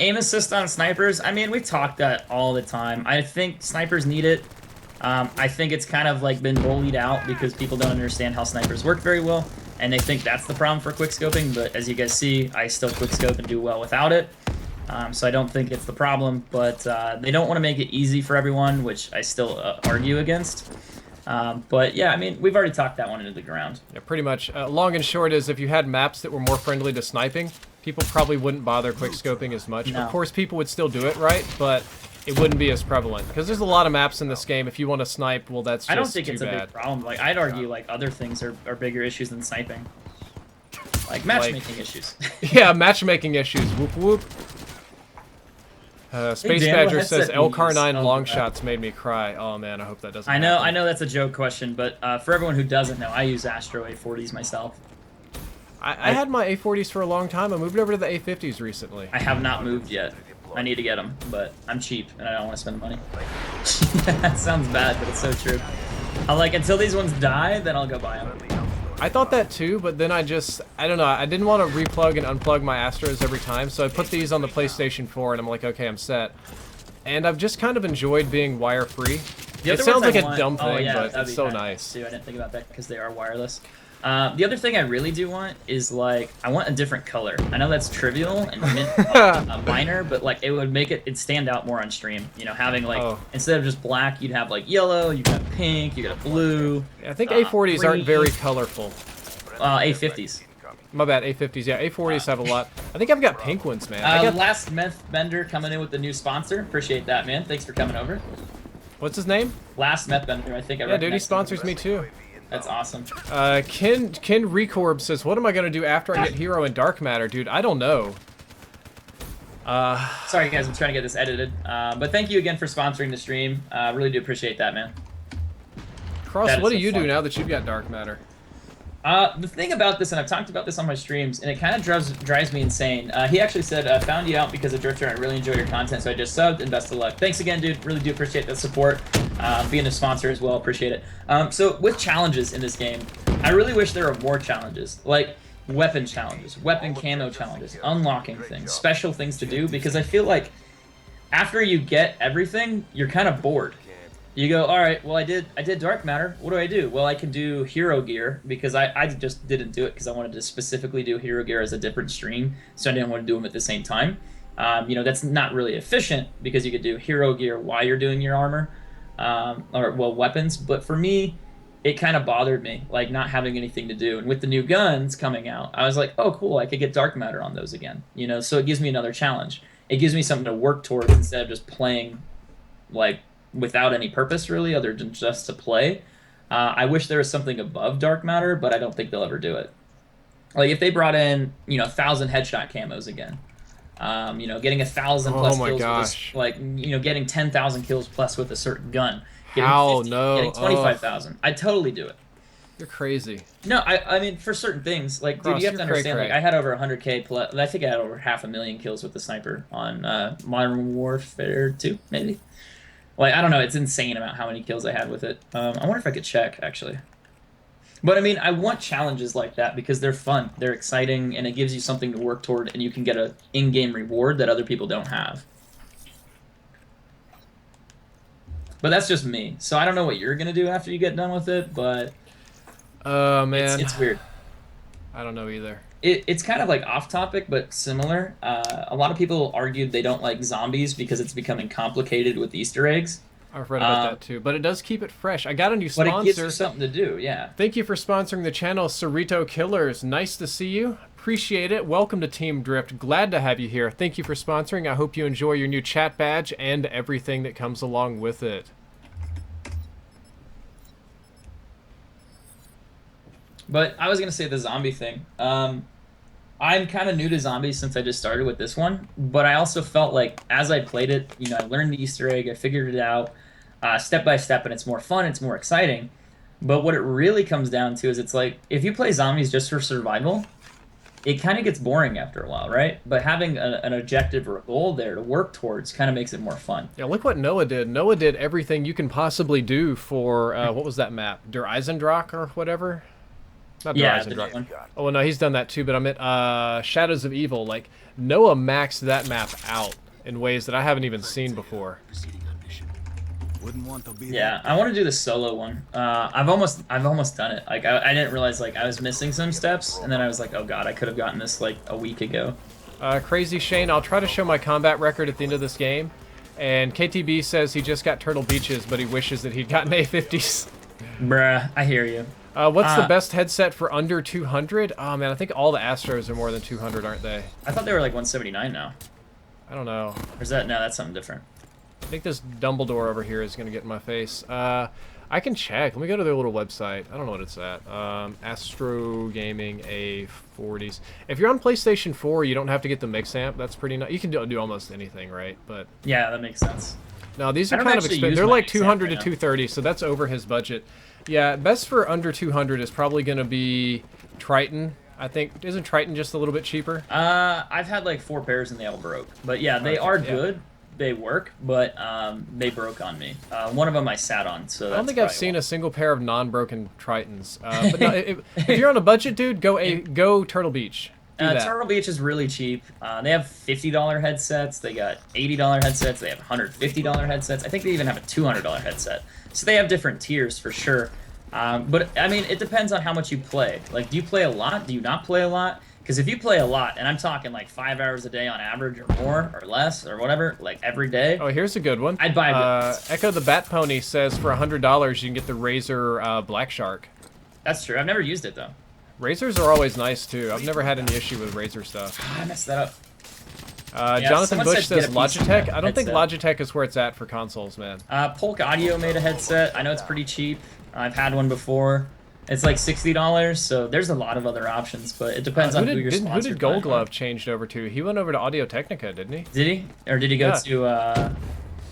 aim assist on snipers. I mean, we talk that all the time. I think snipers need it. I think it's kind of like been bullied out because people don't understand how snipers work very well, and they think that's the problem for quickscoping. But as you guys see, I still quickscope and do well without it. So I don't think it's the problem, but they don't want to make it easy for everyone, which I still argue against. But yeah, I mean, we've already talked that one into the ground. Yeah, pretty much. Long and short is, if you had maps that were more friendly to sniping, people probably wouldn't bother quickscoping as much. No. Of course, people would still do it, right? But it wouldn't be as prevalent. Because there's a lot of maps in this game. If you want to snipe, well, that's just I don't think too it's a bad. big problem. Like, I'd argue like other things are bigger issues than sniping. Like issues. Yeah, matchmaking issues. Whoop whoop. Space Dan, what Badger says headset do you LCAR9 use? long Oh, shots made me cry. Oh man, I hope that doesn't I know happen. that's a joke question, but for everyone who doesn't know, I use Astro A40s myself. I had my A40s for a long time. I moved over to the A50s recently. I have not moved yet. I need to get them, but I'm cheap and I don't want to spend the money. That sounds bad, but it's so true. I'm like, until these ones die, then I'll go buy them. I thought that too, but then I don't know, I didn't want to replug and unplug my Astros every time, so I put these on the PlayStation 4 and I'm like, okay, I'm set. And I've just kind of enjoyed being wire-free. It sounds like a dumb thing, but that'd it's be so kinda nice. Too. I didn't think about that because they are wireless. The other thing I really do want is like I want a different color. I know that's trivial and minor, but like it would make it stand out more on stream. You know, having like instead of just black, you'd have like yellow, you got pink, you got blue. I think A40s aren't green. very colorful. A50s. My bad, A50s. Yeah, A40s have a lot. I think I've got pink ones, man. I got, Last Meth Bender coming in with the new sponsor. Appreciate that, man. Thanks for coming over. what's his name? Last Meth Bender. I think I Yeah, dude, he recognized him. sponsors me too. That's awesome. Ken Recorb says, what am I going to do after I get Hero and Dark Matter? Dude, I don't know. Sorry, guys. I'm trying to get this edited. But thank you again for sponsoring the stream. Really do appreciate that, man. Kross, That is what do so you do fun. now that you've got Dark Matter? The thing about this, and I've talked about this on my streams, and it kind of drives me insane. He actually said, found you out because of Drifter. I really enjoy your content, so I just subbed, and best of luck. Thanks again, dude. Really do appreciate the support. Being a sponsor as well, appreciate it. So with challenges in this game, I really wish there were more challenges. Like, weapon challenges, weapon camo challenges, unlocking things, special things to do, because I feel like after you get everything, you're kind of bored. You go, all right, well, I did dark matter. What do I do? Well, I can do hero gear, because I just didn't do it because I wanted to specifically do hero gear as a different stream, so I didn't want to do them at the same time. You know, that's not really efficient because you could do hero gear while you're doing your armor, or, well, weapons. But for me, it kind of bothered me, like, not having anything to do. And with the new guns coming out, I was like, oh, cool, I could get dark matter on those again. You know, so it gives me another challenge. It gives me something to work towards instead of just playing, like, without any purpose, really, other than just to play. I wish there was something above dark matter, but I don't think they'll ever do it. Like, if they brought in, you know, 1,000 headshot camos again, you know, getting 1,000 plus kills with gosh. like, you know, getting 10,000 kills plus with a certain gun, getting How? 50, No. getting 25,000, I'd totally do it. You're crazy. No, I mean, for certain things, like, dude, Kross, you have to you're understand, cray-cray. like, I had over 100K plus, I think I had over 500,000 kills with the sniper on Modern Warfare 2, maybe. Like, I don't know, it's insane about how many kills I had with it. I wonder if I could check, actually. But, I mean, I want challenges like that because they're fun, they're exciting, and it gives you something to work toward, and you can get an in-game reward that other people don't have. But that's just me. So I don't know what you're going to do after you get done with it, but Man. it's weird. I don't know either. It's kind of like off topic, but similar. A lot of people argued they don't like zombies because it's becoming complicated with Easter eggs. I've read about that too, but it does keep it fresh. I got a new But sponsor. it gives you something to do, yeah. Thank you for sponsoring the channel, Cerrito Killers. Nice to see you. Appreciate it. Welcome to Team Drift. Glad to have you here. Thank you for sponsoring. I hope you enjoy your new chat badge and everything that comes along with it. But I was going to say the zombie thing. I'm kind of new to zombies since I just started with this one, but I also felt like as I played it, you know, I learned the Easter egg, I figured it out step by step, and it's more fun, it's more exciting. But what it really comes down to is it's like, if you play zombies just for survival, it kind of gets boring after a while, right? But having an objective or a goal there to work towards kind of makes it more fun. Yeah, look what Noah did. Noah did everything you can possibly do for, what was that map? Der Eisendrache or whatever? Not Der Yeah, the Eisendrache. one. Oh, well, no, he's done that too, but I meant Shadows of Evil. Like, Noah maxed that map out in ways that I haven't even seen before. Proceeding on mission. Wouldn't want to be Yeah, I want to do the solo one. I've almost done it. Like, I didn't realize, like, I was missing some steps, and then I was like, oh god, I could have gotten this like a week ago. Crazy Shane, I'll try to show my combat record at the end of this game. And KTB says he just got Turtle Beaches, but he wishes that he'd gotten A50s. Bruh, I hear you. What's the best headset for under 200? Oh, man, I think all the Astros are more than 200, aren't they? I thought they were like 179 now. I don't know. Or is that, no, that's something different. I think this Dumbledore over here is going to get in my face. I can check. Let me go to their little website. I don't know what it's at. Astro Gaming A40s. If you're on PlayStation 4, you don't have to get the mix amp. That's pretty nice. You can do almost anything, right? But Yeah, that makes sense. no, these I are don't kind of actually expensive. use They're my like mix amp 200 to right now. 230, so that's over his budget. Yeah, best for under 200 is probably going to be Triton. I think, isn't Triton just a little bit cheaper? I've had like 4 pairs and they all broke. But yeah, they are good. They work, but they broke on me. One of them I sat on, so that's I don't think I've probably seen why. a single pair of non-broken Tritons. But no, if you're on a budget, dude, go Turtle Beach. Do that. Turtle Beach is really cheap. They have $50 headsets. They got $80 headsets. They have $150 headsets. I think they even have a $200 headset. So they have different tiers for sure. But I mean, it depends on how much you play. Like, do you play a lot? Do you not play a lot? Because if you play a lot, and I'm talking like 5 hours a day on average, or more, or less, or whatever, like every day. Oh, here's a good one. I'd buy it. Echo the Bat Pony says for $100 you can get the Razer Black Shark. That's true. I've never used it though. Razors are always nice too. I've never had any issue with Razer stuff. I messed that up. Jonathan someone Bush said says get a PC Logitech. I don't think headset. Logitech is where it's at for consoles, man. Polk Audio made a headset. I know it's pretty cheap. I've had one before. It's like $60, so there's a lot of other options, but it depends on who you're Who sponsored did Gold by. Glove changed over to? He went over to Audio Technica, didn't he? Did he? Or did he go Yeah.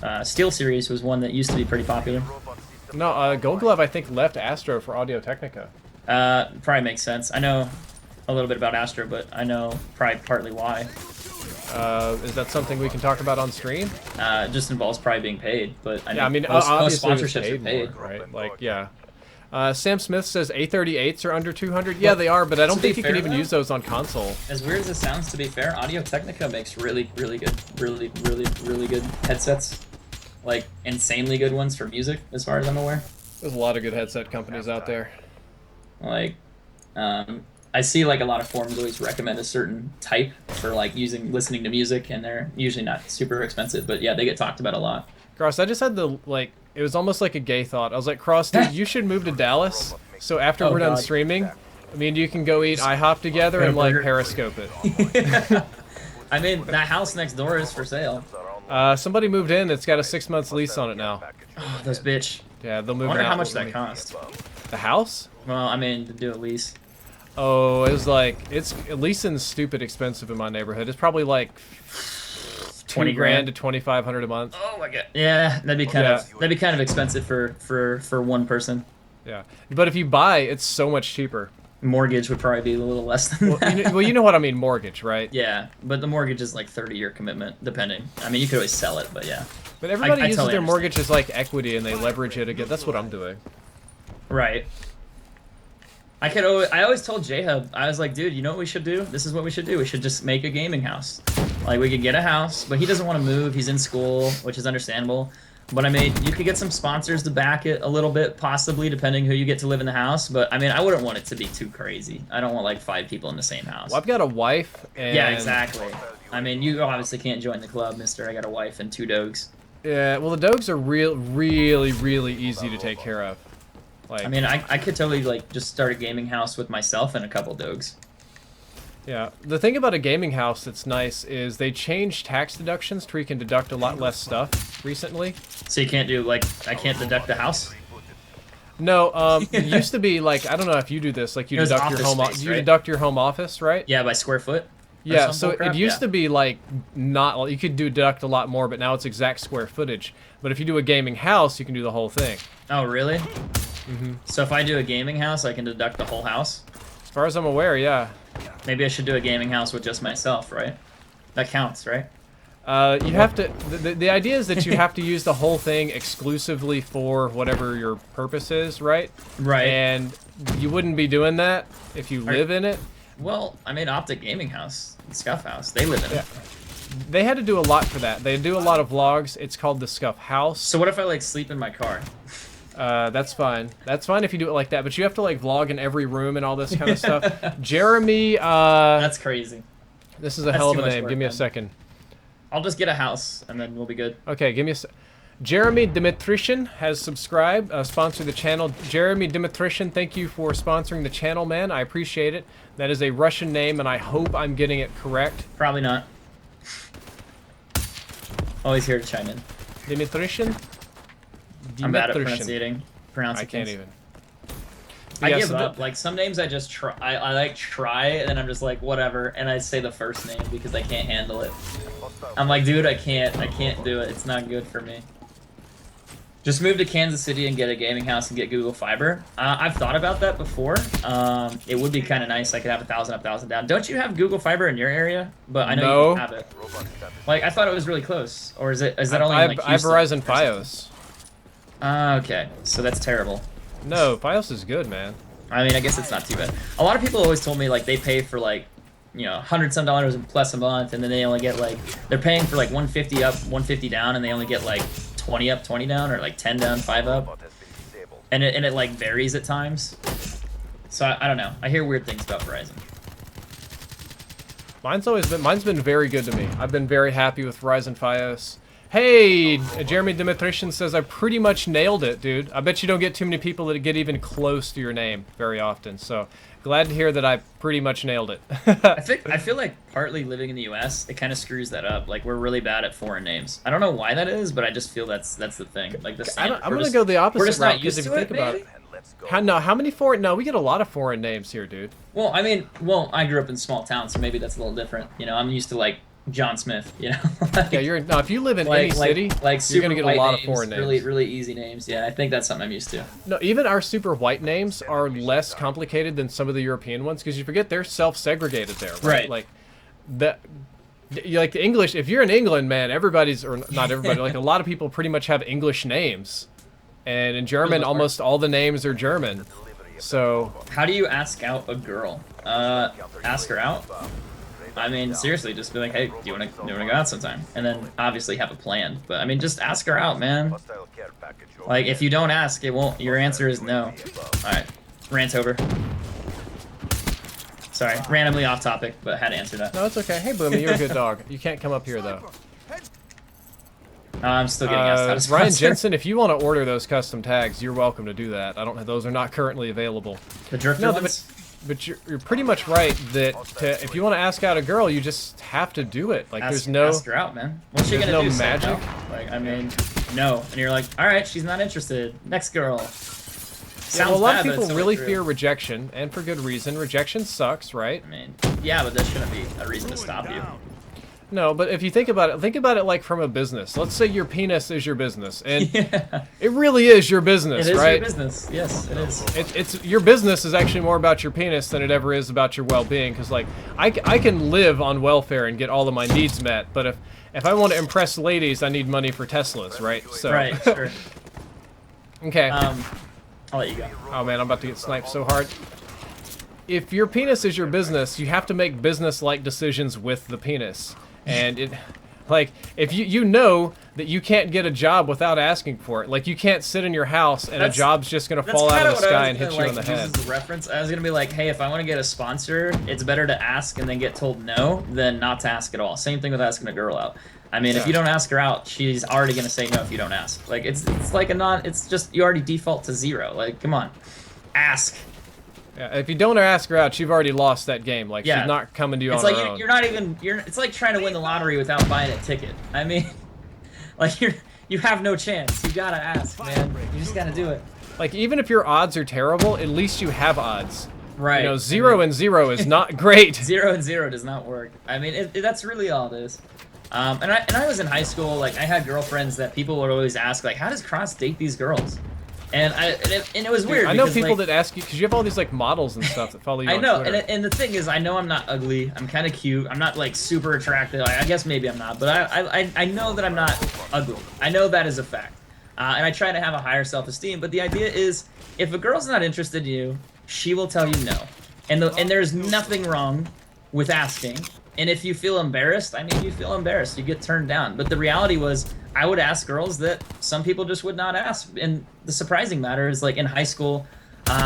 to Steel Series was one that used to be pretty popular. Robot system No, Gold Glove I think left Astro for Audio Technica. Probably makes sense. I know a little bit about Astro, but I know probably partly why. Is that something we can talk about on stream? It just involves probably being paid, but I know Yeah, I mean, most obviously sponsorships are paid paid. more, right? Like, yeah. Sam Smith says A38s are under 200. Yeah, they are, but I don't To be think you can fair, even though, use those on console. As weird as it sounds, to be fair, Audio-Technica makes really good, really good headsets. Like, insanely good ones for music, as far as I'm aware. There's a lot of good headset companies out there. Like, I see like a lot of forums always recommend a certain type for like listening to music, and they're usually not super expensive, but yeah, they get talked about a lot. Kross, I just had the, like, it was almost like a gay thought. I was like, Kross, dude, you should move to Dallas, so after Oh, we're done God. streaming, I mean, you can go eat IHOP together and, like, burger. Periscope it. I mean, that house next door is for sale. Somebody moved in. It's got a 6 months lease on it now. Oh, those bitch. Yeah, they'll I move wonder out. how much that cost. The house? Well, I mean, to do a lease. Oh, it was like, it's leasing's stupid expensive in my neighborhood. It's probably like 20 grand to 2,500 a month. Oh my god. Yeah, that'd be kind of expensive for one person. Yeah, but if you buy, it's so much cheaper. Mortgage would probably be a little less than Well, that. you know what I mean, mortgage, right? Yeah, but the mortgage is like 30-year commitment, depending. I mean, you could always sell it, but yeah. But everybody I uses totally their understand. mortgage as like equity, and they leverage it again. That's what I'm doing. Right. I always told J-Hub, I was like, dude, you know what we should do? This is what we should do. We should just make a gaming house. Like, we could get a house, but he doesn't want to move. He's in school, which is understandable. But I mean, you could get some sponsors to back it a little bit, possibly, depending who you get to live in the house. But I mean, I wouldn't want it to be too crazy. I don't want like 5 people in the same house. Well, I've got a wife, and Yeah, exactly. I mean, you obviously can't join the club, mister. I got a wife and 2 dogs. Yeah, well, the dogs are really easy to take care of. Like, I mean, I could totally like just start a gaming house with myself and a couple dogs. yeah. The thing about a gaming house that's nice is they changed tax deductions to where you can deduct a lot less stuff recently. So you can't do like, I can't deduct the house? No, it used to be like, I don't know if you do this, like you It was deduct your office home, space, you right? deduct your home office, right? Yeah, by square foot? Or Yeah, some so bullcrap? it used to be like not, you could deduct a lot more, but now it's exact square footage. But if you do a gaming house, you can do the whole thing. Oh, really? Mm-hmm. So if I do a gaming house, I can deduct the whole house? As far as I'm aware, yeah. Maybe I should do a gaming house with just myself, right? That counts, right? You have to, the idea is that you have to use the whole thing exclusively for whatever your purpose is, right? Right. And you wouldn't be doing that if you live in it. Well, I made Optic Gaming House, Scuff House. They live in it. They had to do a lot for that. They do a lot of vlogs. It's called the Scuff House. So what if I like sleep in my car? That's fine. That's fine if you do it like that, but you have to like vlog in every room and all this kind of stuff. Jeremy, That's crazy. this is a that's hell of too a much name. work, Give me a man. second. I'll just get a house and then we'll be good. Okay, give me a Jeremy Dimitrishin has subscribed, sponsored the channel. Jeremy Dimitrishin, thank you for sponsoring the channel, man. I appreciate it. That is a Russian name, and I hope I'm getting it correct. Probably not. Always here to chime in. Dimitrishin? I'm bad at Dimitrishin. pronouncing I can't things. even. I Yeah, give so up. Like some names I just try. I like try and then I'm just like whatever, and I say the first name because I can't handle it. I'm like, dude, I can't do it. It's not good for me. Just move to Kansas City and get a gaming house and get Google Fiber. I've thought about that before. It would be kind of nice. I could have 1,000 up, 1,000 down. Don't you have Google Fiber in your area? But I know No. you have it. Like I thought it was really close, or is that only I in, like have Houston Verizon or something? Fios. Okay, so that's terrible. No, Fios is good, man. I mean, I guess it's not too bad. A lot of people always told me like they pay for like, you know, $100-some plus a month, and then they only get like they're paying for like 150 up, 150 down, and they only get like 20 up, 20 down, or like 10 down, 5 up, and it like varies at times. So I don't know. I hear weird things about Verizon. Mine's been very good to me. I've been very happy with Verizon Fios. Hey, Jeremy Dimitrishin says I pretty much nailed it, dude. I bet you don't get too many people that get even close to your name very often. So glad to hear that I pretty much nailed it. I feel like partly living in the U.S. it kind of screws that up. Like we're really bad at foreign names. I don't know why that is, but I just feel that's the thing. Like the I'm gonna go the opposite we're just route not used because if to you it, think about maybe? it, how many foreign? No, we get a lot of foreign names here, dude. Well, I mean, I grew up in small town, so maybe that's a little different. You know, I'm used to like John Smith. You know. Like, Yeah, no. If you live in any city, you're gonna get a lot of foreign names. Really easy names. Yeah, I think that's something I'm used to. No, even our super white names are less complicated than some of the European ones because you forget they're self-segregated there, right? Right. Like like the English. If you're in England, man, everybody's or not everybody. Like a lot of people pretty much have English names. And in German, almost all the names are German. So How do you ask out a girl? Ask her out? I mean, seriously, just be like, hey, do you wanna go out sometime? And then obviously have a plan. But I mean, just ask her out, man. Hostile care package over. Like, if you don't ask, it won't. Your answer is no. All right, rant over. Sorry, randomly off topic, but had to answer that. no, it's okay. Hey, Boomy, you're a good dog. You can't come up here though. I'm still getting asked how to Ryan sponsor. Jensen, if you want to order those custom tags, you're welcome to do that. I don't. Those are not currently available. The drifter No, ones? but you're pretty much right that if you want to ask out a girl, you just have to do it. Like there's Ask her out, man. What's she there's gonna no do? Say magic? no? Like, I mean, no. And you're like, all right, she's not interested. Next girl. Yeah, well, a lot bad, of but people it's so really true. fear rejection, and for good reason. Rejection sucks, right? I mean, yeah, but that shouldn't be a reason to stop you. No, but if you think about it like from a business. Let's say your penis is your business, and Yeah. it really is your business, It is right? your business. Yes, it is. It's your business is actually more about your penis than it ever is about your well-being. Because like I can live on welfare and get all of my needs met, but if I want to impress ladies, I need money for Teslas, right? So Right, sure. okay. I'll let you go. Oh man, I'm about to get sniped so hard. If your penis is your business, you have to make business-like decisions with the penis. And it, like, if you know that you can't get a job without asking for it. Like, you can't sit in your house and That's- a job's just gonna That's fall out kinda of the what I sky was and hit gonna, you on the like, head. use as a reference. I was gonna be like, hey, if I want to get a sponsor, it's better to ask and then get told no than not to ask at all. Same thing with asking a girl out. I mean, if Yeah. you don't ask her out, she's already gonna say no if you don't ask. Like, it's like a non. It's just you already default to 0. Like, come on, ask. Yeah, if you don't ask her out, you've already lost that game. Like, Yeah. she's not coming to you It's on like her own. you're not even. It's like trying to win the lottery without buying a ticket. I mean, like you have no chance. You gotta ask, man. You just gotta do it. Like, even if your odds are terrible, at least you have odds. Right. You know, 0 and 0 is not great. 0 and 0 does not work. I mean, that's really all it is. And I was in high school. Like, I had girlfriends that people would always ask, like, how does Kross date these girls? And it was weird. I know because, people like, that ask you because you have all these like models and stuff that follow you. I on know, Twitter. and the thing is, I know I'm not ugly. I'm kind of cute. I'm not like super attractive. I guess maybe I'm not, but I know that I'm not ugly. I know that is a fact, and I try to have a higher self-esteem. But the idea is, if a girl's not interested in you, she will tell you no, and there's nothing wrong with asking. And if you feel embarrassed, I mean, you feel embarrassed. You get turned down. But the reality was, I would ask girls that some people just would not ask. And the surprising matter is, like, in high school,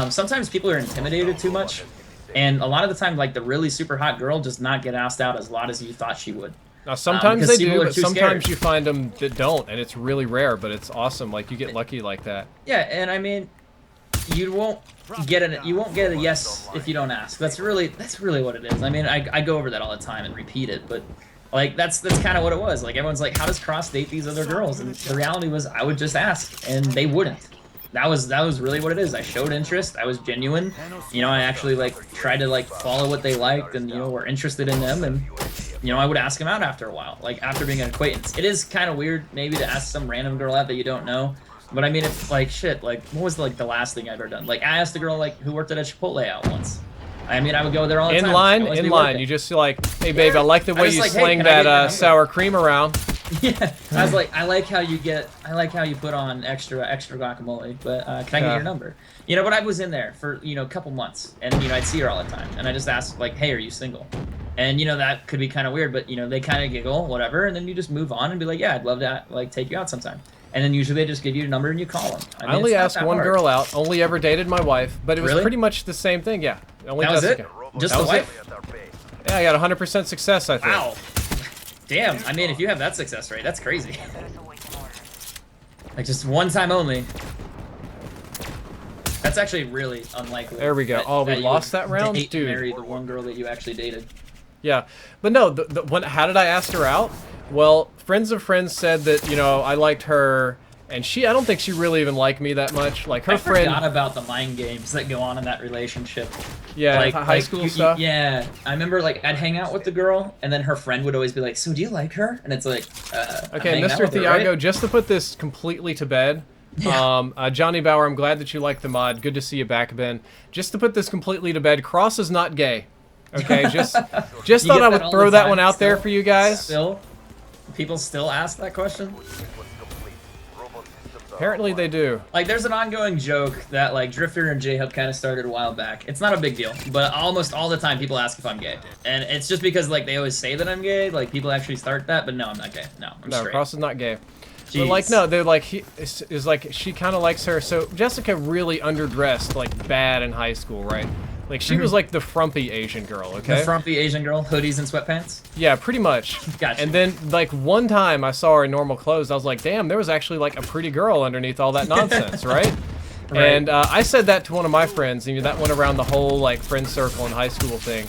sometimes people are intimidated too much. And a lot of the time, like, the really super hot girl does not get asked out as lot as you thought she would. Now, sometimes because they people do, are but too sometimes scared. you find them that don't, and it's really rare, but it's awesome. Like, you get lucky like that. Yeah, and I mean, you won't get a yes if you don't ask. That's really what it is. I mean, I go over that all the time and repeat it, but like that's kind of what it was. Like, everyone's like, how does Kross date these other girls? And the reality was, I would just ask, and they wouldn't. That was really what it is. I showed interest. I was genuine. You know, I actually like tried to like follow what they liked, and you know, were interested in them, and you know, I would ask them out after a while, like after being an acquaintance. It is kind of weird maybe to ask some random girl out that you don't know. But I mean, if like shit, like what was like the last thing I've ever done? Like, I asked a girl like who worked at a Chipotle out once. I mean, I would go there all the time. In She'd line, always in be line. working. You just like, hey babe, I like the I way just you like, hey, sling can I get your that number? sour cream around. Yeah, I was like, I like how you put on extra guacamole, but can I get Yeah. your number? You know, but I was in there for, you know, a couple months, and you know, I'd see her all the time, and I just asked like, hey, are you single? And you know, that could be kind of weird, but you know, they kind of giggle, whatever, and then you just move on and be like, yeah, I'd love to like take you out sometime. And then usually they just give you a number and you call them. I only it's not asked that one hard. girl out. Only ever dated my wife, but it was Really? pretty much the same thing. Yeah, only That was it? Jessica. Just That the was wife? At our base. Yeah, I got 100% success. I think. Wow. Damn. I mean, if you have that success rate, that's crazy. Like, just one time only. That's actually really unlikely. There we go. Oh, we you lost would that round? date and Dude. marry the one girl that you actually dated. Yeah, but no. How did I ask her out? Well, friends of friends said that, you know, I liked her, and I don't think she really even liked me that much. Like, her I friend. forgot about the mind games that go on in that relationship. Yeah, like high school stuff. Yeah, I remember like I'd hang out with the girl, and then her friend would always be like, "So do you like her?" And it's like, I'm Okay, hanging out Mr. with her, Thiago, right? just to put this completely to bed, Johnny Bauer, I'm glad that you like the mod. Good to see you back, Ben. Just to put this completely to bed, Kross is not gay. Okay, just You thought get I that would all throw the that time one out there still? for you guys. Still, people still ask that question. Sequence complete. Robot systems Apparently they do. Like, there's an ongoing joke that, like, Drifter and J-Hub kind of started a while back. It's not a big deal, but almost all the time people ask if I'm gay. And it's just because, like, they always say that I'm gay. Like, people actually start that, but no, I'm not gay. No, I'm No, straight. Kross is not gay. Jeez. But like, no, they're like, he is like, she kind of likes her. So Jessica really underdressed, like, bad in high school, right? Like, she was like the frumpy Asian girl, okay? The frumpy Asian girl, hoodies and sweatpants? Yeah, pretty much. Gotcha. And then, like, one time I saw her in normal clothes, I was like, damn, there was actually, like, a pretty girl underneath all that nonsense, right? Right. And I said that to one of my friends, and that went around the whole, like, friend circle in high school thing.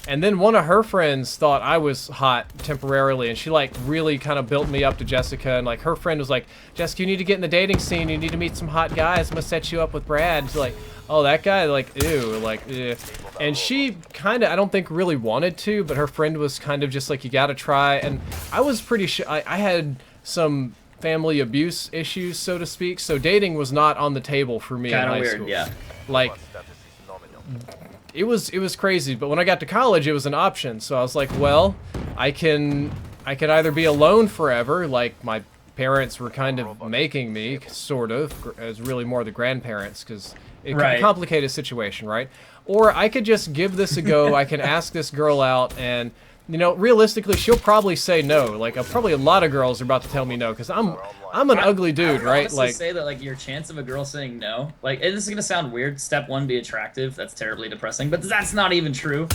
And then one of her friends thought I was hot temporarily, and she, like, really kind of built me up to Jessica, and, like, her friend was like, Jessica, you need to get in the dating scene, you need to meet some hot guys, I'm gonna set you up with Brad. She's like, oh, that guy, like, ew, like, ew. And she kind of, I don't think really wanted to, but her friend was kind of just like, you gotta try, and I was pretty sure, I had some family abuse issues, so to speak, so dating was not on the table for me in Kind high of weird, school. yeah. Like, Status is nominal. it was crazy, but when I got to college, it was an option. So I was like, well, I could either be alone forever, like my parents were kind of making me, sort of, as really more the grandparents, because it Right. complicated situation, right? Or I could just give this a go. I can ask this girl out, and you know, realistically, she'll probably say no. Like, probably a lot of girls are about to tell me no, because I'm an ugly I dude, would right? honestly Like, say that, like, your chance of a girl saying no, like, and this is gonna sound weird. Step one, be attractive. That's terribly depressing, but that's not even true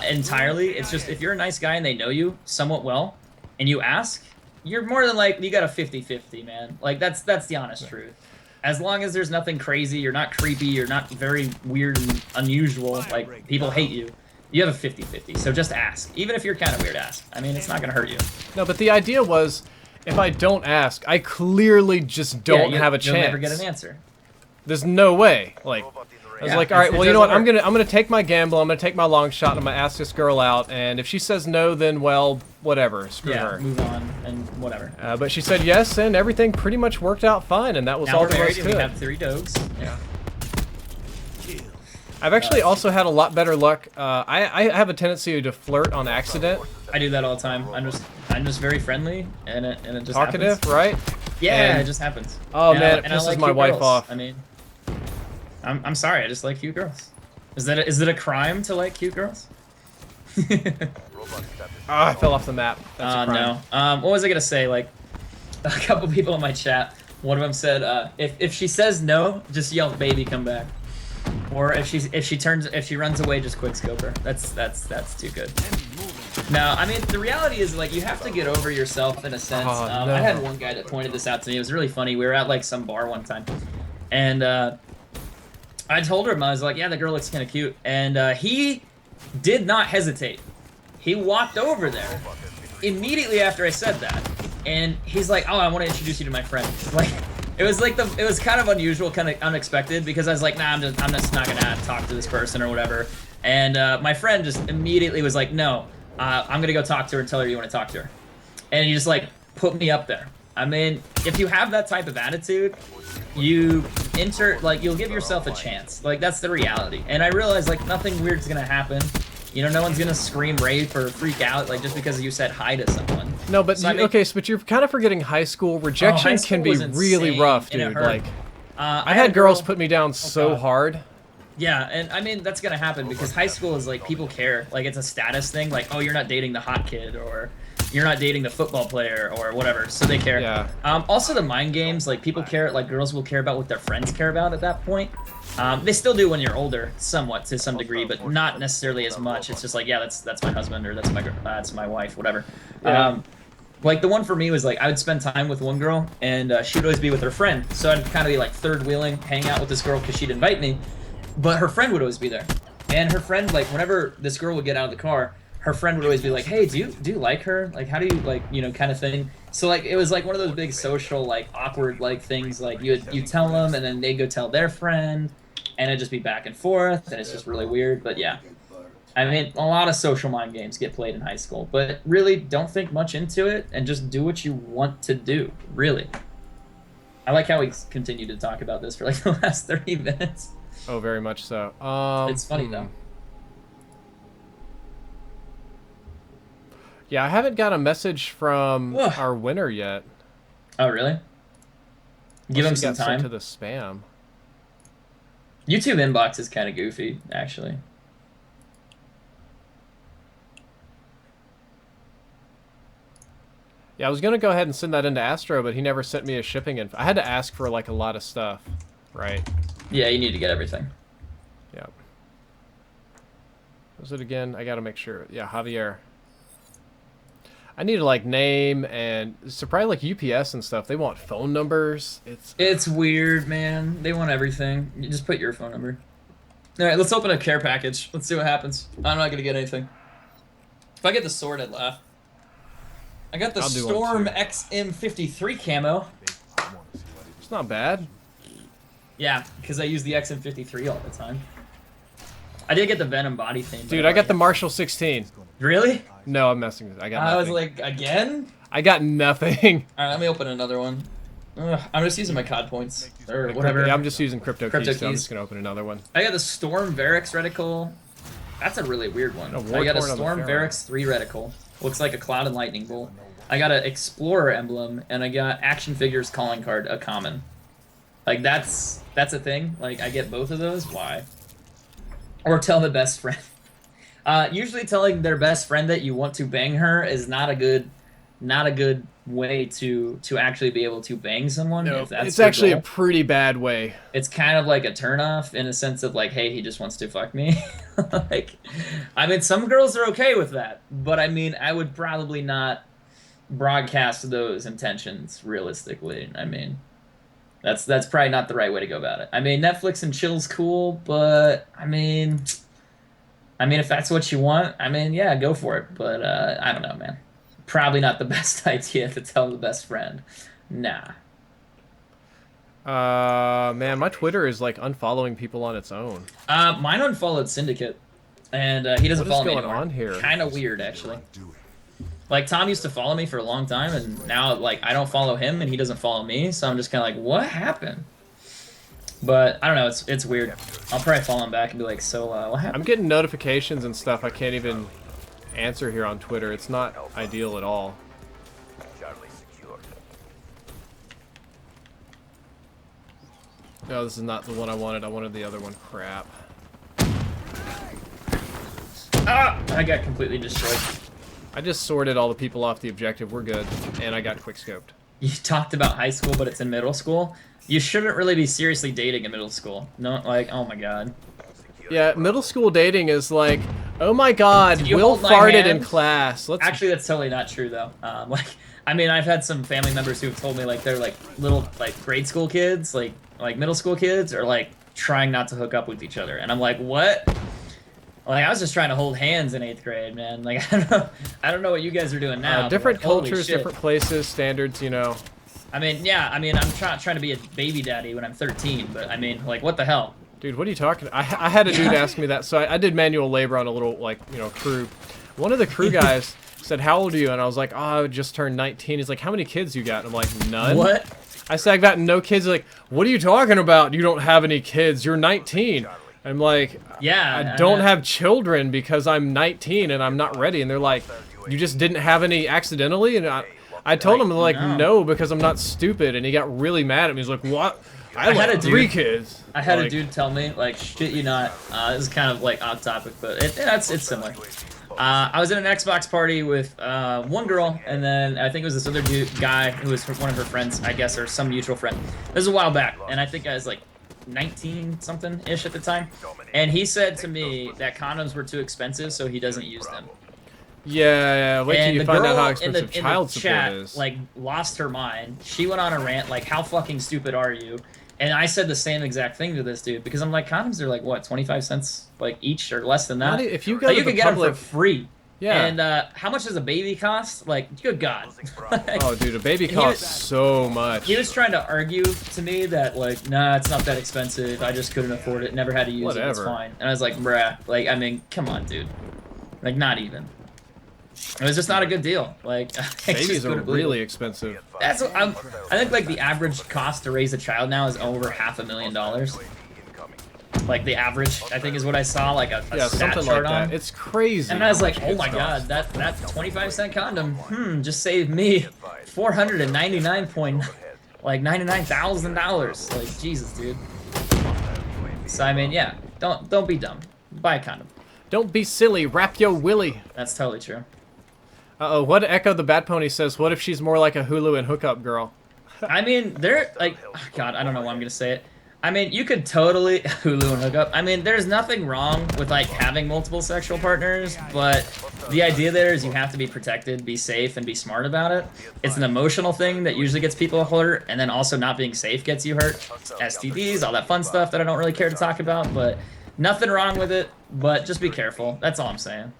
entirely. It's just if you're a nice guy and they know you somewhat well, and you ask, you're more than like you got a 50-50, man. Like, that's the honest truth. As long as there's nothing crazy, you're not creepy, you're not very weird and unusual, like people hate you. You have a 50-50, so just ask. Even if you're kind of weird, ask. I mean, it's not gonna hurt you. no, but the idea was, if I don't ask, I clearly just don't have a chance. You'll never get an answer. There's no way. Like, Robot in I was Yeah, like, all right, it well, you know what? doesn't I'm gonna take my gamble. I'm gonna take my long shot. And I'm gonna ask this girl out, and if she says no, then well, whatever. Screw Yeah, her. move on and whatever. But she said yes, and everything pretty much worked out fine, and that was Now all we're there was married and to we it. have 3 dogs. Yeah. I've actually also had a lot better luck. I have a tendency to flirt on accident. I do that all the time. I'm just very friendly, and it just Talkative, happens. right? Yeah, And- it just happens. Oh, And man, it and I pisses like my cute wife girls. off. I mean, I'm sorry, I just like cute girls. Is it a crime to like cute girls? Robot status. Ah, I fell off the map. That's a crime. No. What was I gonna say? Like, a couple people in my chat. One of them said, if she says no, just yell "baby, come back." Or if she runs away, just quick scope her. That's too good. No, I mean, the reality is, like, you have to get over yourself in a sense. Oh, no. I had one guy that pointed this out to me. It was really funny. We were at, like, some bar one time. And I told him, I was like, yeah, the girl looks kind of cute. And he did not hesitate. He walked over there immediately after I said that. And he's like, oh, I want to introduce you to my friend. Like, it was kind of unusual, kind of unexpected, because I was like, nah, I'm just not gonna talk to this person or whatever. And my friend just immediately was like, no, I'm gonna go talk to her and tell her you want to talk to her. And he just, like, put me up there. I mean, if you have that type of attitude, you'll give yourself a chance. Like, that's the reality. And I realize, like, nothing weird's gonna happen. You know, no one's gonna scream rape or freak out, like, just because you said hi to someone. No, but So, I mean- okay, so, but you're kind of forgetting high school. Rejection high school can be was really insane, rough, and it dude. hurt. Like, I I had a girls girl- put me down so God. hard. Yeah, and I mean, that's gonna happen because high school is like, people care. Like, it's a status thing. Like, oh, you're not dating the hot kid, or you're not dating the football player, or whatever. So they care. Yeah. Also, the mind games, like, people care, like, girls will care about what their friends care about at that point. They still do when you're older, somewhat, to some degree, but not necessarily as much. It's just like, yeah, that's my husband, or that's my wife, whatever. Yeah. Like, the one for me was, like, I would spend time with one girl, and she'd always be with her friend. So I'd kind of be, like, third wheeling, hang out with this girl because she'd invite me. But her friend would always be there. And her friend, like, whenever this girl would get out of the car, her friend would always be like, hey, do you like her? Like, how do you, like, you know, kind of thing. So, like, it was, like, one of those big social, like, awkward, like, things. Like, you tell them, and then they go tell their friend, and it'd just be back and forth, and it's just really weird. But, yeah. I mean, a lot of social mind games get played in high school. But really, don't think much into it, and just do what you want to do, really. I like how we continue to talk about this for, like, the last 30 minutes. Oh, very much so. It's funny, though. Yeah, I haven't got a message from Ugh. our winner yet. Oh, really? Give him Unless he some got sent time. to the spam. YouTube inbox is kind of goofy, actually. Yeah, I was gonna go ahead and send that into Astro, but he never sent me a shipping info. I had to ask for like a lot of stuff, right? Yeah, you need to get everything. Yeah. Was it again? I gotta make sure. Yeah, Javier. I need to like name and so probably like UPS and stuff. They want phone numbers. It's weird, man. They want everything. You just put your phone number. All right, let's open a care package. Let's see what happens. I'm not gonna get anything. If I get the sword, I'd laugh. I got the Storm XM53 camo. It's not bad. Yeah, because I use the XM53 all the time. I did get the Venom body thing. Dude, I got the Marshall 16. Really? No, I'm messing with it. I got nothing. I was like, again? I got nothing. Alright, let me open another one. I'm just using my COD points. Or whatever. Yeah, I'm just using crypto keys, so I'm keys. just going to open another one. I got the Storm Varix reticle. That's a really weird one. I got a Storm Varix 3 reticle. Looks like a Cloud and Lightning Bolt. I got an Explorer emblem, and I got Action Figures calling card, a common. Like, that's a thing. Like, I get both of those. Why? Or tell the best friend. Usually telling their best friend that you want to bang her is not a good way to actually be able to bang someone. No, if that's it's actually goal. a pretty bad way. It's kind of like a turnoff in a sense of like, hey, he just wants to fuck me. Like, I mean, some girls are okay with that, but I mean, I would probably not broadcast those intentions realistically. I mean, that's probably not the right way to go about it. I mean, Netflix and chill's cool, but I mean, if that's what you want, I mean, yeah, go for it. But I don't know, man. Probably not the best idea to tell the best friend. Nah. Man, my Twitter is like unfollowing people on its own. Mine unfollowed Syndicate, and he doesn't follow me anymore. What is going on here? Kind of weird, actually. Like, Tom used to follow me for a long time, and now, like, I don't follow him, and he doesn't follow me, so I'm just kind of like, what happened? But, I don't know, it's weird. I'll probably follow him back and be like, so, what happened? I'm getting notifications and stuff. I can't even answer here on Twitter. It's not ideal at all. Charlie secured. No, this is not the one I wanted. I wanted the other one. Crap. Ah! I got completely destroyed. I just sorted all the people off the objective. We're good. And I got quickscoped. You talked about high school, but it's in middle school. You shouldn't really be seriously dating in middle school. No, like, oh my god. Yeah, middle school dating is like, oh my god, Did you Will hold my farted in hand? class. Let's Actually, that's totally not true, though. Like, I mean, I've had some family members who've told me, like, they're, like, little, like, grade school kids, like middle school kids, are, like, trying not to hook up with each other. And I'm like, what? Like, I was just trying to hold hands in 8th grade, man. Like, I don't know what you guys are doing now. different but, like, holy cultures, shit. different places, standards, you know. I mean, yeah, I mean, I'm trying to be a baby daddy when I'm 13, but, I mean, like, what the hell? Dude, what are you talking? I had a dude ask me that. So I did manual labor on a little, like, you know, crew. One of the crew guys said, how old are you? And I was like, oh, I just turned 19. He's like, how many kids you got? And I'm like, none. What? I said, I got no kids. He's like, what are you talking about? You don't have any kids. You're 19. I'm like, Yeah. I don't have children because I'm 19 and I'm not ready. And they're like, you just didn't have any accidentally? And I told him, like, no, because I'm not stupid. And he got really mad at me. He's like, what? I had 3 kids. I had like, a dude tell me, like, shit you not, this is kind of, like, off topic, but it's similar. I was in an Xbox party with one girl, and then I think it was this other guy who was one of her friends, I guess, or some mutual friend. This was a while back, and I think I was, like, 19-something-ish at the time. And he said to me that condoms were too expensive, so he doesn't use them. Yeah, wait till you find out how expensive in child the support chat, is. like, lost her mind. She went on a rant, like, how fucking stupid are you? And I said the same exact thing to this dude, because I'm like, condoms are like, what, 25 cents, like, each, or less than that? If you go like, to you the could get public, them for free. Yeah. And how much does a baby cost? Like, good God. Like, oh, dude, a baby costs so much. He was trying to argue to me that, like, nah, it's not that expensive. I just couldn't afford it. Never had to use it. It's fine. And I was like, bruh. Like, I mean, come on, dude. Like, not even. It was just not a good deal. Like, babies are really expensive. That's what I think, like, the average cost to raise a child now is over $500,000. Like, the average, I think, is what I saw, like, a yeah, stat something chart like on. that. It's crazy. And I was like, oh my god, that 25-cent condom, just saved me 499 Like $99,000. Like Jesus, dude. So I mean, yeah, don't be dumb. Buy a condom. Don't be silly. Wrap your willy. That's totally true. Uh-oh, what Echo the Bat Pony says, what if she's more like a Hulu and hookup girl? I mean, they're like, oh God, I don't know why I'm gonna say it. I mean, you could totally Hulu and hook up. I mean, there's nothing wrong with like having multiple sexual partners, but the idea there is you have to be protected, be safe, and be smart about it. It's an emotional thing that usually gets people hurt, and then also not being safe gets you hurt. STDs, all that fun stuff that I don't really care to talk about, but nothing wrong with it, but just be careful. That's all I'm saying.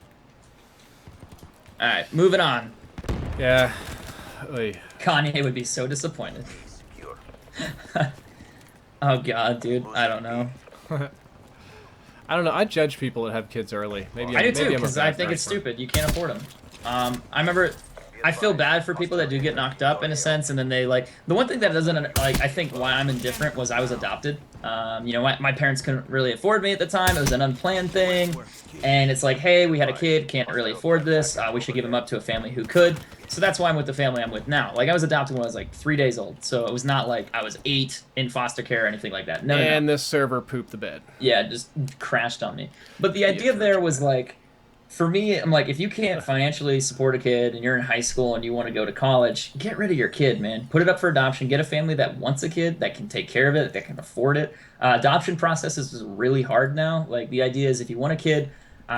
All right, moving on. Yeah. Oy. Kanye would be so disappointed. Secure. Oh God, dude, I don't know. I don't know. I judge people that have kids early. Maybe I do maybe too, I'm a because bad I think it's person. stupid. You can't afford them. I remember, I feel bad for people that do get knocked up in a sense, and then they like, the one thing that doesn't, like, I think why I'm indifferent was I was adopted. You know, my parents couldn't really afford me at the time. It was an unplanned thing, and it's like, hey, we had a kid, can't really afford this. We should give him up to a family who could. So that's why I'm with the family I'm with now. Like, I was adopted when I was like 3 days old, so it was not like I was 8 in foster care or anything like that. No, And no. this server pooped the bed. Yeah, it just crashed on me. But the idea there was like, for me, I'm like, if you can't financially support a kid and you're in high school and you want to go to college, get rid of your kid, man. Put it up for adoption. Get a family that wants a kid, that can take care of it, that can afford it. Adoption process is really hard now. Like, the idea is if you want a kid,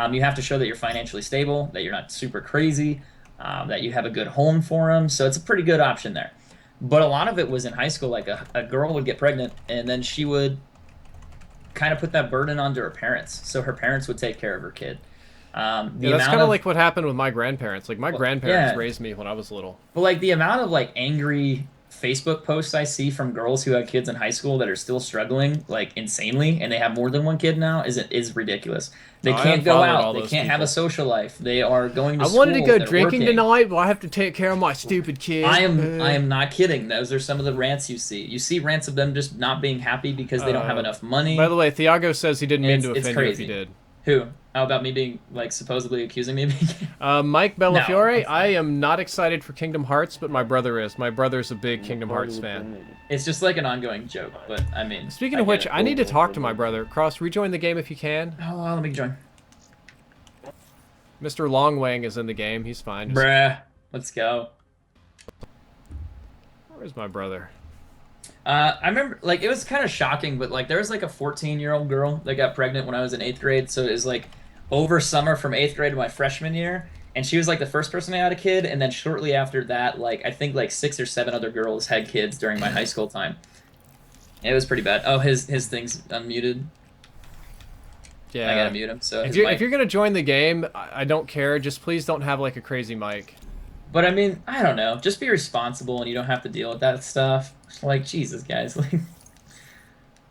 you have to show that you're financially stable, that you're not super crazy, that you have a good home for them. So it's a pretty good option there. But a lot of it was in high school. Like, a girl would get pregnant, and then she would kind of put that burden onto her parents. So her parents would take care of her kid. Yeah, that's kind of like what happened with my grandparents. Like, my grandparents yeah. raised me when I was little. But like the amount of like angry Facebook posts I see from girls who have kids in high school that are still struggling like insanely, and they have more than one kid now, is ridiculous. They can't go out. They can't have a social life. They are going to school. I wanted to go they're drinking working. tonight, but I have to take care of my stupid kid. I am not kidding. Those are some of the rants you see. You see rants of them just not being happy because they don't have enough money. By the way, Thiago says he didn't mean to It's offend you if crazy. he did. Who? How about me being like supposedly accusing me of being Mike Bellafiore, No. I am not excited for Kingdom Hearts, but my brother is. My brother's a big Kingdom Hearts fan. It's just like an ongoing joke, but I mean. Speaking of which, I need to talk to my brother. Kross, rejoin the game if you can. Oh, well, let me join. Mr. Longwang is in the game. He's fine. Just... Bruh, let's go. Where's my brother? I remember, like, it was kind of shocking, but like there was like a 14-year-old girl that got pregnant when I was in 8th grade, so it was like over summer from 8th grade to my freshman year, and she was like the first person I had a kid, and then shortly after that, like I think like 6 or 7 other girls had kids during my high school time. It was pretty bad. Oh, his thing's unmuted. Yeah. I gotta mute him. So if you're gonna join the game, I don't care. Just please don't have like a crazy mic. But I mean, I don't know. Just be responsible, and you don't have to deal with that stuff. Like, Jesus, guys. Like,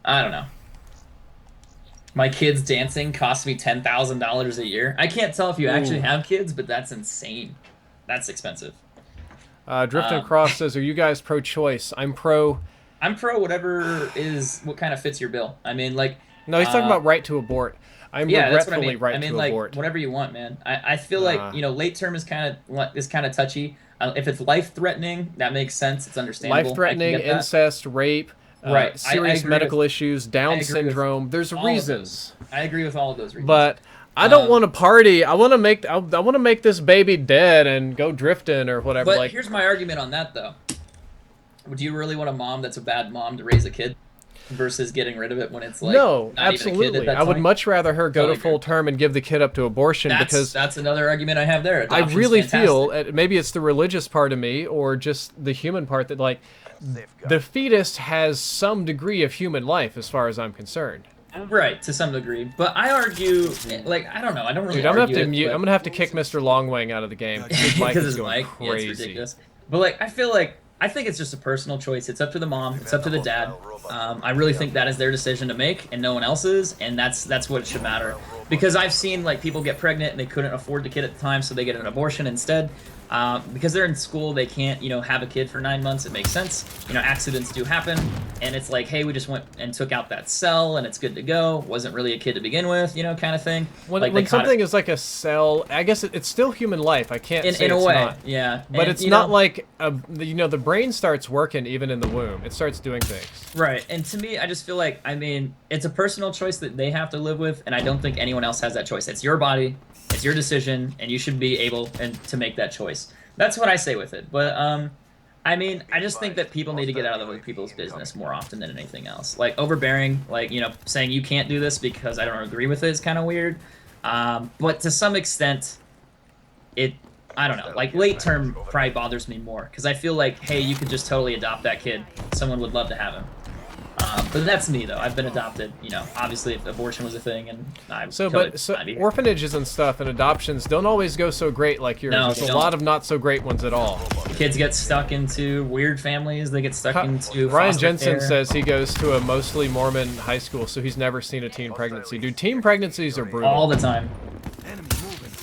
I don't know. My kids dancing costs me $10,000 a year. I can't tell if you actually have kids, but that's insane. That's expensive. Drift and Cross says, "Are you guys pro-choice?" I'm pro. I'm pro whatever what kind of fits your bill. I mean, like. No, he's talking about right to abort. I'm Yeah, that's what I regretfully mean. right I mean, to like, abort. whatever you want, man. I feel like, you know, late term is kind of touchy. If it's life threatening, that makes sense. It's understandable. Life threatening, incest, rape, right. serious medical issues, Down with syndrome. There's reasons. I agree with all of those reasons. But I don't want to party. I want to make this baby dead and go drifting or whatever. But like, here's my argument on that, though. Would you really want a mom that's a bad mom to raise a kid versus getting rid of it when it's like no, not even a kid absolutely. at that I would time? much rather her go Totally to full term and give the kid up to abortion because that's another argument I have there. I Adoption's really fantastic. feel maybe it's the religious part of me or just the human part that like the fetus has some degree of human life as far as I'm concerned. Right, to some degree. But I argue, like, I don't know. I don't really Dude, I'm gonna argue have to it, mute. but- I'm gonna have to kick Mr. Longwang out of the game. His mic because is his going mic, yeah, it's crazy. ridiculous. But like, I think it's just a personal choice. It's up to the mom. It's up to the dad. I really think that is their decision to make, and no one else's. And that's what should matter. Because I've seen like people get pregnant and they couldn't afford the kid at the time, so they get an abortion instead. Because they're in school, they can't, have a kid for 9 months. It makes sense. Accidents do happen, and it's like, hey, we just went and took out that cell, and it's good to go. Wasn't really a kid to begin with, kind of thing. When something is like a cell, I guess it's still human life. I can't say in a it's way, not. yeah. But it's not like the brain starts working even in the womb. It starts doing things. Right, and to me, I just feel like, it's a personal choice that they have to live with, and I don't think anyone else has that choice. It's your body. It's your decision, and you should be able to make that choice. That's what I say with it. But, I just think that people need to get out of other people's business more often than anything else. Like, overbearing, like, saying you can't do this because I don't agree with it is kind of weird. But to some extent, I don't know. Like, late term probably bothers me more, because I feel like, hey, you could just totally adopt that kid. Someone would love to have him. But that's me, though. I've been adopted, obviously if abortion was a thing, and orphanages and stuff and adoptions don't always go so great like yours. No, There's a lot of not so great ones at all. Kids get stuck into weird families. They get stuck into Ryan foster Jensen care. says he goes to a mostly Mormon high school, so he's never seen a teen pregnancy. Dude, teen pregnancies are brutal. All the time.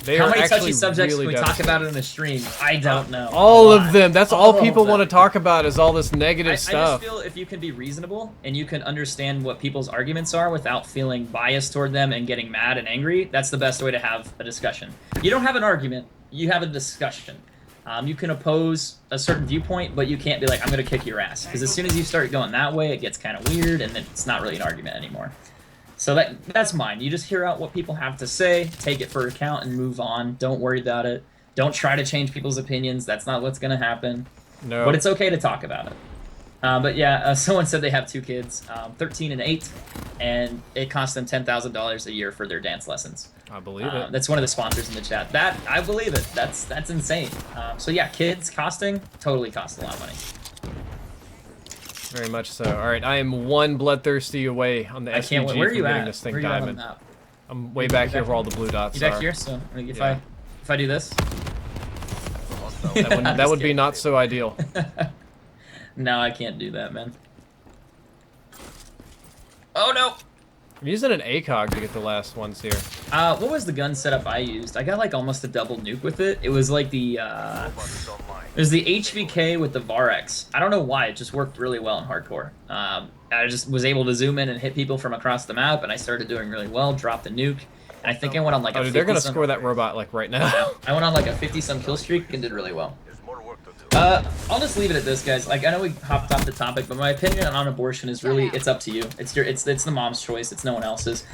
How many touchy subjects can we talk about in the stream? I don't know. All of them. That's all people want to talk about is all this negative stuff. I just feel if you can be reasonable and you can understand what people's arguments are without feeling biased toward them and getting mad and angry, that's the best way to have a discussion. You don't have an argument, you have a discussion. You can oppose a certain viewpoint, but you can't be like, I'm going to kick your ass. Because as soon as you start going that way, it gets kind of weird, and then it's not really an argument anymore. So that's mine. You just hear out what people have to say, take it for account, and move on. Don't worry about it. Don't try to change people's opinions. That's not what's going to happen. No. But it's okay to talk about it. But yeah, someone said they have 2 kids, 13 and 8, and it costs them $10,000 a year for their dance lessons. I believe it. That's one of the sponsors in the chat. I believe it. That's insane. So yeah, kids totally cost a lot of money. Very much so. All right, I am one bloodthirsty away on the SVG from getting this thing diamond. I'm way back here where all the blue dots are. You back here? So if I do this, that would be not so ideal. No, I can't do that, man. Oh no! I'm using an ACOG to get the last ones here. What was the gun setup I used? I got like almost a double nuke with it. It was like the it was the HVK with the VARX. I don't know why, it just worked really well in hardcore. I just was able to zoom in and hit people from across the map, and I started doing really well, dropped a nuke, and I think I went on like a 50-some... they're gonna score that robot like right now. I went on like a 50-some kill streak and did really well. I'll just leave it at this, guys. Like, I know we hopped off the topic, but my opinion on abortion is really, it's up to you. It's the mom's choice. It's no one else's.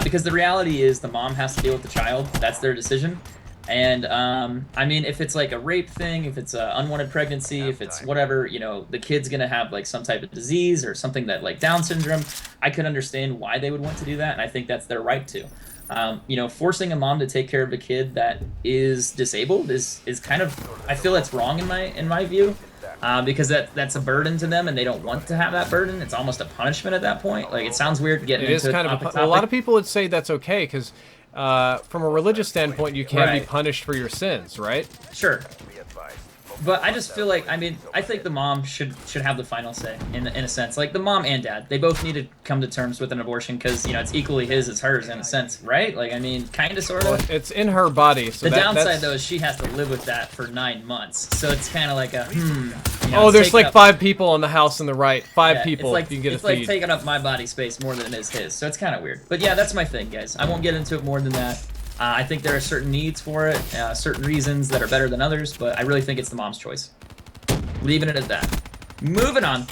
Because the reality is the mom has to deal with the child. That's their decision. And, I mean, if it's like a rape thing, if it's an unwanted pregnancy, if it's whatever, the kid's gonna have like some type of disease or something that like Down syndrome, I could understand why they would want to do that, and I think that's their right to. Forcing a mom to take care of a kid that is disabled is kind of, I feel that's wrong in my view, because that's a burden to them and they don't want to have that burden. It's almost a punishment at that point. Like, it sounds weird getting into kind of a lot of people would say that's okay because from a religious standpoint, you can be punished for your sins, right? Sure. But I just feel like, I mean, I think the mom should have the final say, in a sense. Like, the mom and dad, they both need to come to terms with an abortion because, it's equally his as hers, in a sense, right? Like, I mean, kind of, sort of. Well, it's in her body, so the downside, though, is she has to live with that for 9 months. So it's kind of like a, oh, there's like 5 people on the house on the right. 5 people, it's like, you can get a feed. It's like taking up my body space more than it is his, so it's kind of weird. But yeah, that's my thing, guys. I won't get into it more than that. I think there are certain needs for it, certain reasons that are better than others, but I really think it's the mom's choice. Leaving it at that. Moving on.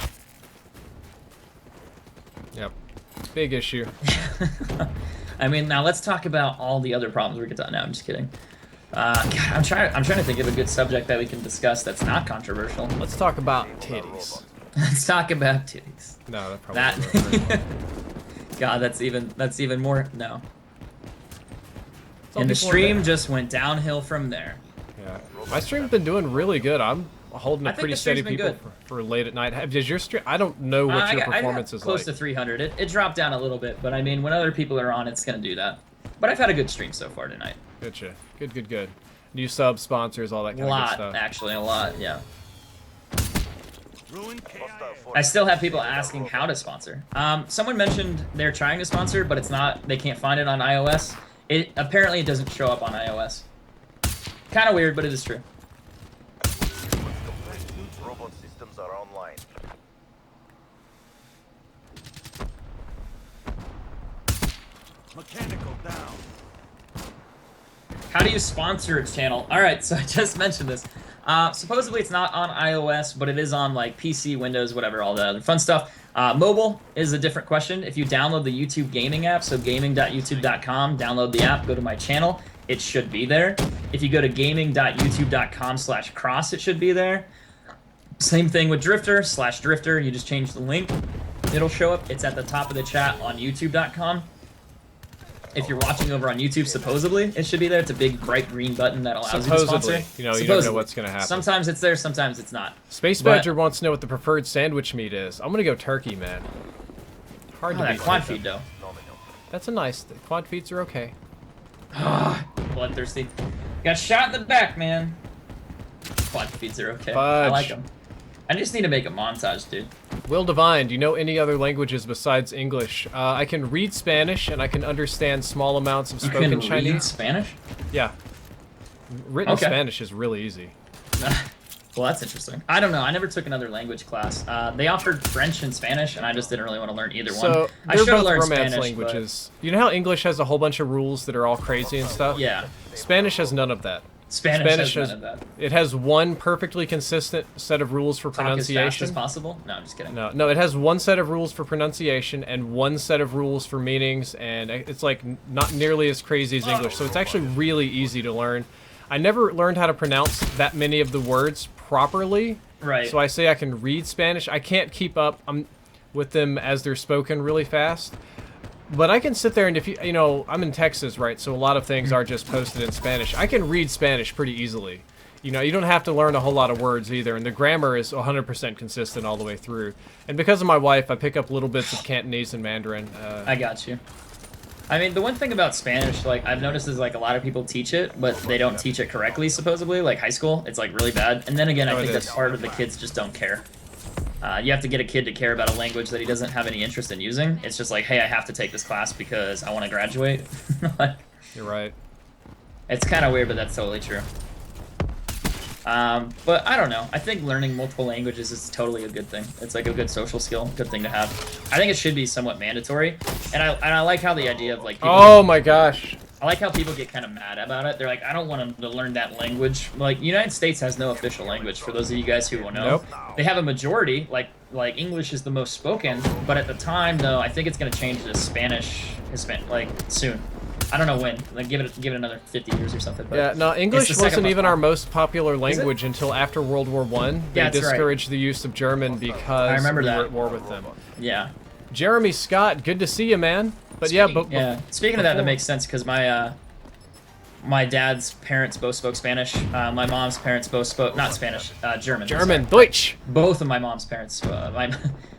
Yep. Big issue. I mean, now let's talk about all the other problems we could talk. No, I'm just kidding. God, I'm trying to think of a good subject that we can discuss that's not controversial. Let's talk about titties. Let's talk about titties. No, that probably that. God, that's even more. No. And the stream just went downhill from there. Yeah. My stream's been doing really good. I'm holding a pretty steady people for late at night. Does your stream? I don't know what your performance is like. Close to 300. It dropped down a little bit, but I mean, when other people are on, it's gonna do that. But I've had a good stream so far tonight. Gotcha. Good. New subs, sponsors, all that kind of good stuff. Actually, a lot. Yeah. I still have people asking how to sponsor. Someone mentioned they're trying to sponsor, but it's not. They can't find it on iOS. Apparently it doesn't show up on iOS. Kind of weird, but it is true. Mechanical down. How do you sponsor a channel? All right, so I just mentioned this. Supposedly it's not on iOS, but it is on like PC, Windows, whatever, all the other fun stuff. Mobile is a different question. If you download the YouTube gaming app, so gaming.youtube.com, download the app, go to my channel, it should be there. If you go to gaming.youtube.com/Kross, it should be there. Same thing with Drifter, you just change the link. It'll show up. It's at the top of the chat on youtube.com. If you're watching over on YouTube, supposedly, it should be there. It's a big, bright green button that allows you to sponsor. You know, you don't know what's going to happen. Sometimes it's there, sometimes it's not. Space Badger wants to know what the preferred sandwich meat is. I'm going to go turkey, man. Hard to that beat quad turkey. feed, though. That's a nice... Quad feeds are okay. Bloodthirsty. Got shot in the back, man. Quad feeds are okay. I like them. I just need to make a montage, dude. Will Divine, do you know any other languages besides English? I can read Spanish, and I can understand small amounts of spoken Chinese. You can read Spanish? Yeah. Written Spanish is really easy. Well, that's interesting. I don't know. I never took another language class. They offered French and Spanish, and I just didn't really want to learn either one. I should have learned Romance Spanish, languages. But... You know how English has a whole bunch of rules that are all crazy and stuff? Yeah. Spanish has none of that. Spanish has none of that. It has one perfectly consistent set of rules for pronunciation. Talk as fast as possible? No, I'm just kidding. No, it has one set of rules for pronunciation and one set of rules for meanings, and it's like not nearly as crazy as English, so it's actually really easy to learn. I never learned how to pronounce that many of the words properly, right? So I say I can read Spanish. I can't keep up with them as they're spoken really fast. But I can sit there and if you know, I'm in Texas, right? So a lot of things are just posted in Spanish. I can read Spanish pretty easily. You know, you don't have to learn a whole lot of words either, and the grammar is 100% consistent all the way through. And because of my wife, I pick up little bits of Cantonese and Mandarin. I got you. I mean, the one thing about Spanish, like, I've noticed is, like, a lot of people teach it, but they don't teach it correctly, supposedly. Like, high school, it's, like, really bad. And then again, I think that part of the kids just don't care. You have to get a kid to care about a language that he doesn't have any interest in using. It's just like, hey, I have to take this class because I want to graduate. Like, you're right. It's kind of weird, but that's totally true. But I don't know. I think learning multiple languages is totally a good thing. It's like a good social skill, good thing to have. I think it should be somewhat mandatory. And I like how the idea of like... Oh my gosh. I like how people get kind of mad about it. They're like, I don't want them to learn that language. Like, United States has no official language, for those of you guys who will know. Nope. They have a majority, like English is the most spoken, but at the time, though, I think it's going to change to Spanish, like, soon. I don't know when. Like, give it another 50 years or something. But yeah, no, English wasn't even our most popular language until after World War I. They discouraged the use of German because we were at war with them. Yeah. Jeremy Scott, good to see you, man. But Speaking of that makes sense because my dad's parents both spoke Spanish. My mom's parents both spoke not Spanish, German. Deutsch. Both of my mom's parents. My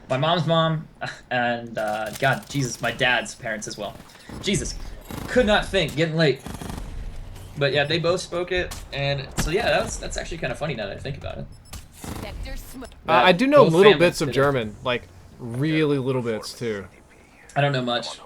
mom's mom and God, Jesus, my dad's parents as well. Jesus, could not think. Getting late. But yeah, they both spoke it, and so yeah, that's actually kind of funny now that I think about it. I do know little bits of German, like really little bits too. I don't know much.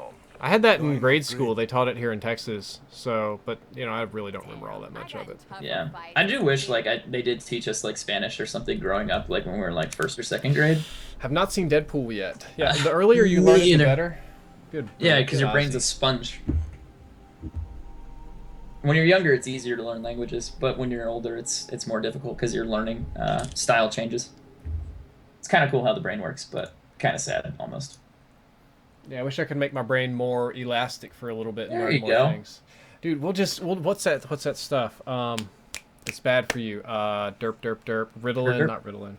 I had that in grade school. They taught it here in Texas, so, but, you know, I really don't remember all that much of it. Yeah. I do wish, like, they did teach us, like, Spanish or something growing up, like, when we were, like, 1st or 2nd grade. Have not seen Deadpool yet. Yeah, the earlier you learn it, the better. Good. Yeah, because your brain's a sponge. When you're younger, it's easier to learn languages, but when you're older, it's more difficult because your learning style changes. It's kind of cool how the brain works, but kind of sad, almost. Yeah, I wish I could make my brain more elastic for a little bit and there learn you more go. things. Dude, what's that stuff? It's bad for you. Derp. Ritalin, not Ritalin.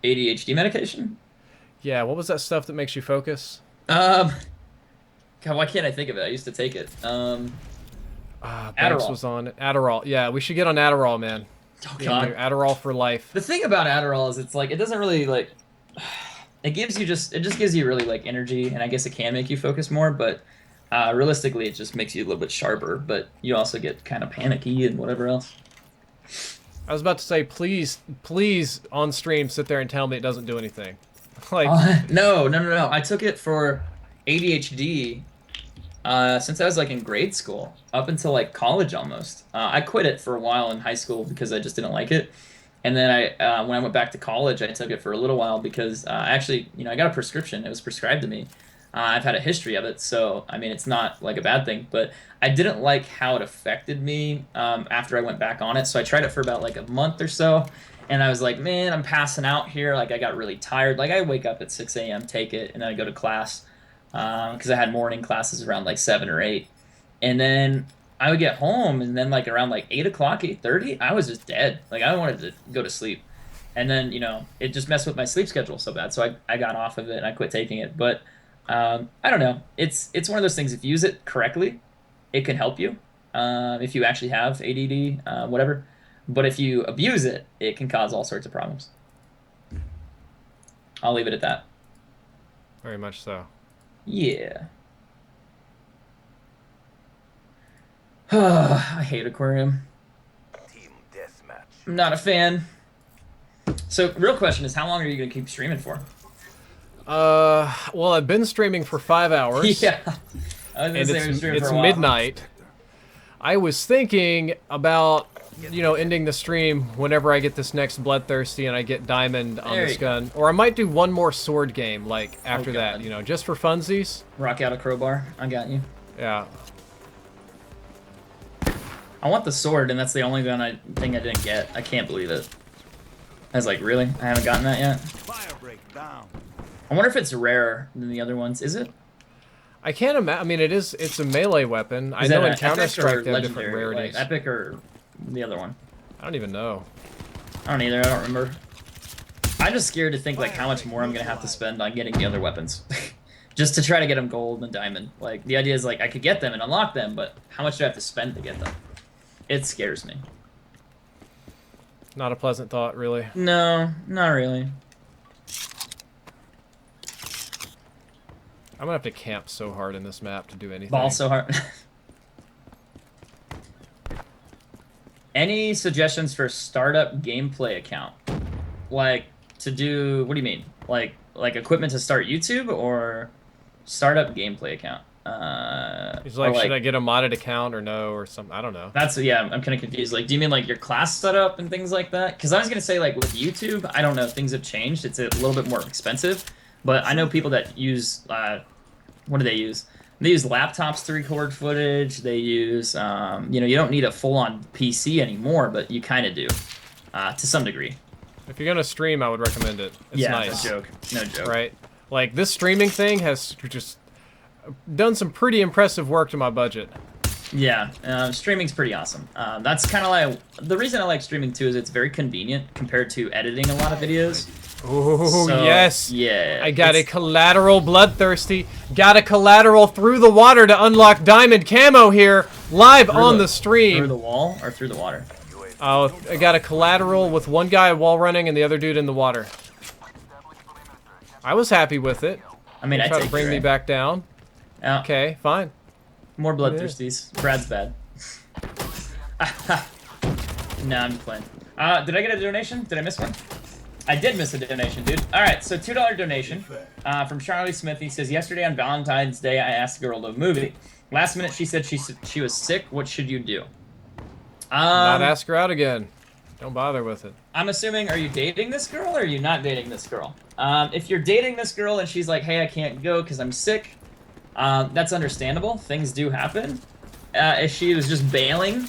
ADHD medication? Yeah, what was that stuff that makes you focus? God, why can't I think of it? I used to take it. Banks Adderall. was on it. Adderall. Yeah, we should get on Adderall, man. Oh, God. Adderall for life. The thing about Adderall is it's like, it doesn't really, like... It just gives you really, like, energy, and I guess it can make you focus more, but realistically, it just makes you a little bit sharper, but you also get kind of panicky and whatever else. I was about to say, please, on stream, sit there and tell me it doesn't do anything. Like, No. I took it for ADHD since I was, like, in grade school, up until, like, college almost. I quit it for a while in high school because I just didn't like it. And then when I went back to college, I took it for a little while because actually, you know, I got a prescription. It was prescribed to me. I've had a history of it, so I mean, it's not like a bad thing. But I didn't like how it affected me after I went back on it. So I tried it for about like a month or so, and I was like, man, I'm passing out here. Like I got really tired. Like I wake up at 6 a.m., take it, and then I go to class because I had morning classes around like 7 or 8, and then I would get home, and then like around like 8 o'clock, 8:30, I was just dead. Like I wanted to go to sleep. And then, you know, it just messed with my sleep schedule so bad. So I got off of it and I quit taking it. But I don't know. It's one of those things. If you use it correctly, it can help you. If you actually have ADD, whatever. But if you abuse it, it can cause all sorts of problems. I'll leave it at that. Very much so. Yeah. I hate aquarium. Team deathmatch. I'm not a fan. So, real question is, how long are you going to keep streaming for? Well, I've been streaming for 5 hours. Yeah. I was gonna And say we've been streaming it's for a while. midnight. I was thinking about, you know, ending the stream whenever I get this next Bloodthirsty and I get Diamond on There this you go. gun. Or I might do one more sword game, like, after that, God. you know, just for funsies. Rock out a crowbar. I got you. Yeah. I want the sword, and that's the only thing I didn't get. I can't believe it. I was like, really? I haven't gotten that yet? Fire break down. I wonder if it's rarer than the other ones. Is it? I can't imagine. I mean, it's a melee weapon. I Is know that in an epic Counter-Strike or they have different legendary? rarities. Like epic or the other one? I don't even know. I don't either. I don't remember. I'm just scared to think like how much more I'm gonna have to spend on getting the other weapons, just to try to get them gold and diamond. Like the idea is like I could get them and unlock them, but how much do I have to spend to get them? It scares me. Not a pleasant thought, really. No, not really. I'm gonna have to camp so hard in this map to do anything. Ball so hard. Any suggestions for startup gameplay account? Like to do? What do you mean? Like equipment to start YouTube or startup gameplay account? He's like, or should I get a modded account or no or something? I don't know. That's yeah. I'm kind of confused. Like, do you mean like your class setup and things like that? Because I was gonna say like with YouTube, I don't know. Things have changed. It's a little bit more expensive, but I know people that use what do they use? They use laptops to record footage. They use you know, you don't need a full-on PC anymore, but you kind of do to some degree. If you're gonna stream, I would recommend it. It's Yeah, nice. no joke. No joke. Right? Like, this streaming thing has just done some pretty impressive work to my budget. Yeah, streaming's pretty awesome. That's kind of like the reason I like streaming too is it's very convenient compared to editing a lot of videos. Oh, So, yes! Yeah. I got a it's- collateral Bloodthirsty. Got a collateral through the water to unlock diamond camo here, live through on the- the stream. Through the wall or through the water? Oh, I got a collateral with one guy wall running and the other dude in the water. I was happy with it. I mean, I Try to take bring it, me right? back down. Yeah. Okay, fine. More bloodthirsties. Brad's bad. No, I'm just playing. Did I get a donation? Did I miss one? I did miss a donation, dude. All right, so $2 donation from Charlie Smith. He says, yesterday on Valentine's Day, I asked a girl to a movie. Last minute, she said she was sick. What should you do? Not ask her out again. Don't bother with it. I'm assuming, are you dating this girl or are you not dating this girl? If you're dating this girl and she's like, hey, I can't go because I'm sick, that's understandable. Things do happen. If she was just bailing,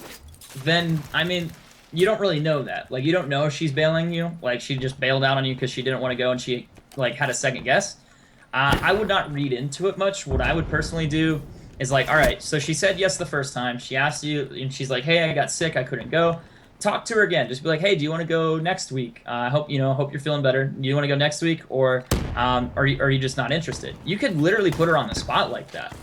then, I mean, you don't really know that. Like, you don't know if she's bailing you. Like, she just bailed out on you because she didn't want to go and she, like, had a second guess. I would not read into it much. What I would personally do is like, all right, so she said yes the first time. She asked you, and she's like, hey, I got sick. I couldn't go. Talk to her again. Just be like, hey, do you want to go next week? I hope you're feeling better. Do you want to go next week, or are you just not interested? You could literally put her on the spot like that.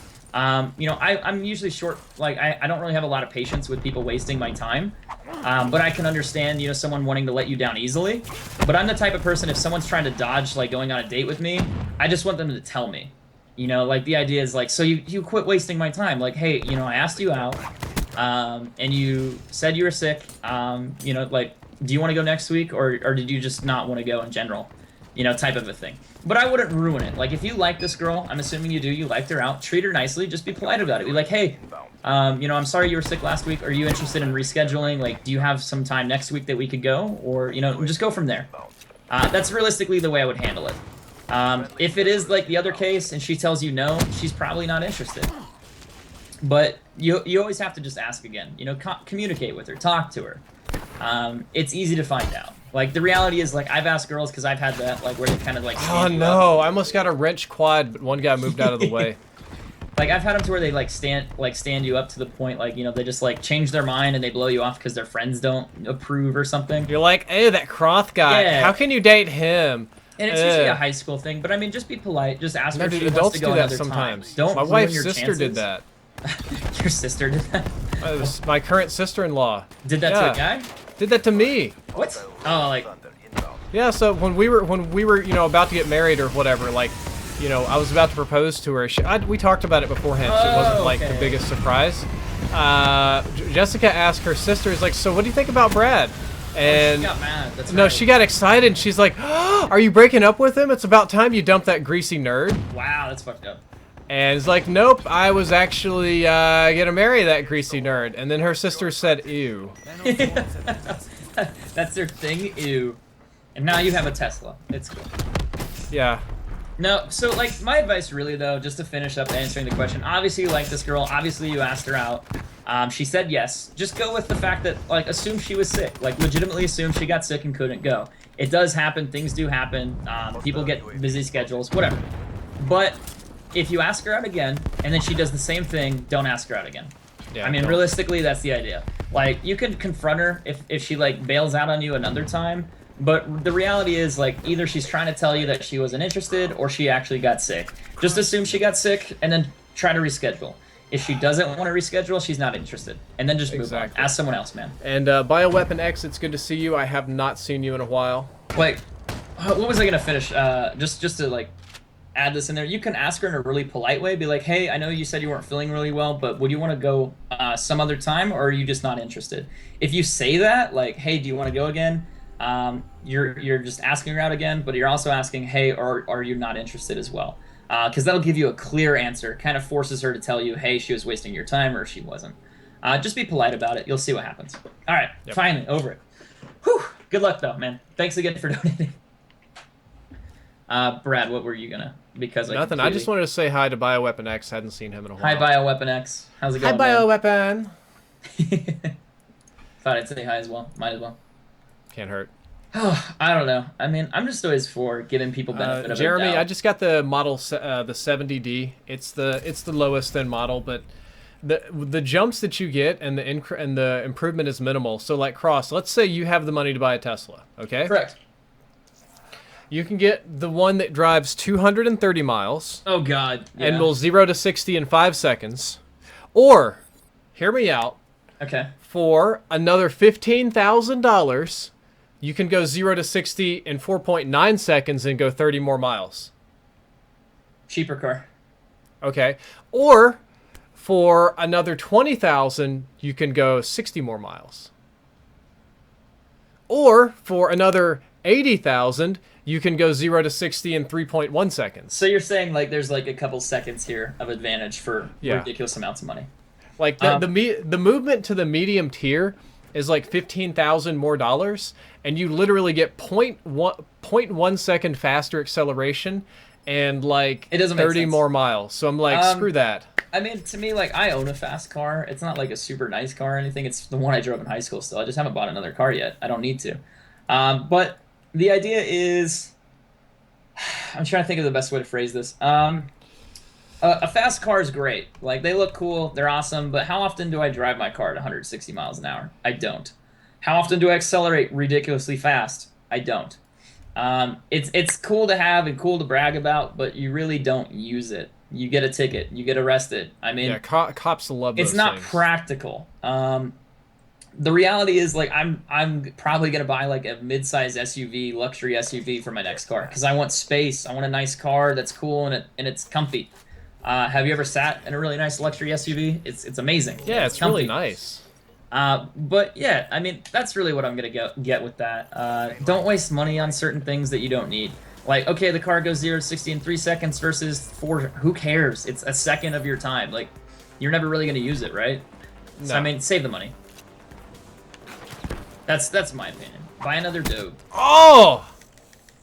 You know, I'm usually short. Like, I don't really have a lot of patience with people wasting my time. But I can understand, you know, someone wanting to let you down easily. But I'm the type of person, if someone's trying to dodge, like, going on a date with me, I just want them to tell me. You know, like, the idea is, like, so you quit wasting my time. Like, hey, you know, I asked you out, and you said you were sick. You know, like, do you want to go next week, or did you just not want to go in general? You know, type of a thing. But I wouldn't ruin it. Like, if you like this girl, I'm assuming you do, you liked her out, treat her nicely, just be polite about it. Be like, hey, you know, I'm sorry you were sick last week. Are you interested in rescheduling? Like, do you have some time next week that we could go? Or, you know, just go from there. That's realistically the way I would handle it. If it is like the other case and she tells you no, she's probably not interested. But you always have to just ask again. You know, communicate with her, talk to her. It's easy to find out. Like, the reality is, like, I've asked girls, because I've had that, like, where they kind of, like, Oh, no. I almost got a wrench quad, but one guy moved out of the way. Like, I've had them to where they, like, stand you up to the point, like, you know, they just, like, change their mind and they blow you off because their friends don't approve or something. You're like, hey, that Kross guy. Yeah. How can you date him? And it's usually a high school thing, but, I mean, just be polite. Just ask her if she wants adults to go do that another sometimes. time. Don't My ruin wife's your sister chances. did that. Your sister did that? It was my current sister-in-law. Did that to a guy? Did that to me. What? Oh, like... Yeah, so when we were, you know, about to get married or whatever, like, you know, I was about to propose to her. We talked about it beforehand, so it wasn't like the biggest surprise. Jessica asked her sister, is like, so what do you think about Brad? And she got mad. That's no, right. she got excited. And she's like, oh, are you breaking up with him? It's about time you dump that greasy nerd. Wow, that's fucked up. And it's like, nope, I was actually gonna marry that greasy nerd. And then her sister said, ew. That's their thing, ew. And now you have a Tesla. It's cool. Yeah. No, so, like, my advice really, though, just to finish up answering the question, obviously you like this girl, obviously you asked her out, she said yes. Just go with the fact that, like, assume she was sick. Like, legitimately assume she got sick and couldn't go. It does happen, things do happen, people get busy schedules, whatever. But if you ask her out again, and then she does the same thing, don't ask her out again. Yeah, I mean, realistically, that's the idea. Like, you can confront her if she, like, bails out on you another time, but the reality is, like, either she's trying to tell you that she wasn't interested, or she actually got sick. Just assume she got sick, and then try to reschedule. If she doesn't want to reschedule, she's not interested. And then just move on. Ask someone else, man. And Bioweapon X, it's good to see you. I have not seen you in a while. Like, what was I gonna finish? Just to, like, add this in there. You can ask her in a really polite way. Be like, hey, I know you said you weren't feeling really well, but would you want to go some other time, or are you just not interested? If you say that, like, hey, do you want to go again? You're just asking her out again, but you're also asking, hey, are you not interested as well? Because that'll give you a clear answer. Kind of forces her to tell you, hey, she was wasting your time, or she wasn't. Just be polite about it. You'll see what happens. All right, finally, over it. Whew. Good luck, though, man. Thanks again for donating. Brad, what were you gonna? Because nothing. I just wanted to say hi to Bioweapon X. Hadn't seen him in a while. Hi, Bioweapon X. How's it going? Hi, Bioweapon. Thought I'd say hi as well. Might as well. Can't hurt. I don't know. I mean, I'm just always for giving people benefit of Jeremy, a doubt. I just got the model, the 70D. It's the lowest end model, but the jumps that you get and the improvement is minimal. So like Kross, let's say you have the money to buy a Tesla, okay? Correct. You can get the one that drives 230 miles. Oh God. Yeah. And will 0 to 60 in 5 seconds. Or, hear me out. Okay. For another $15,000, you can go 0 to 60 in 4.9 seconds and go 30 more miles. Cheaper car. Okay. Or for another $20,000, you can go 60 more miles. Or for another $80,000, you can go 0 to 60 in 3.1 seconds. So you're saying, like, there's like a couple seconds here of advantage for ridiculous amounts of money. Like the movement to the medium tier is like $15,000 more dollars, and you literally get 0.1 second faster acceleration and like 30 more miles. So I'm like, screw that. I mean, to me, like, I own a fast car. It's not like a super nice car or anything. It's the one I drove in high school still. I just haven't bought another car yet. I don't need to. But the idea is, I'm trying to think of the best way to phrase this. A fast car is great. Like, they look cool, they're awesome, but how often do I drive my car at 160 miles an hour? I don't. How often do I accelerate ridiculously fast? I don't. It's cool to have and cool to brag about, but you really don't use it. You get a ticket, you get arrested. I mean, yeah, cops love those it's not things. practical. The reality is, like, I'm probably gonna buy like a mid-size SUV, luxury SUV for my next car because I want space. I want a nice car that's cool and it's comfy. Have you ever sat in a really nice luxury SUV? It's amazing. Yeah, it's really nice. But yeah, I mean, that's really what I'm gonna get with that. Don't waste money on certain things that you don't need. Like, okay, the car goes 0 to 60 in 3 seconds versus 4. Who cares? It's a second of your time. Like, you're never really gonna use it, right? No. So I mean, save the money. That's my opinion. Buy another Dode. Oh!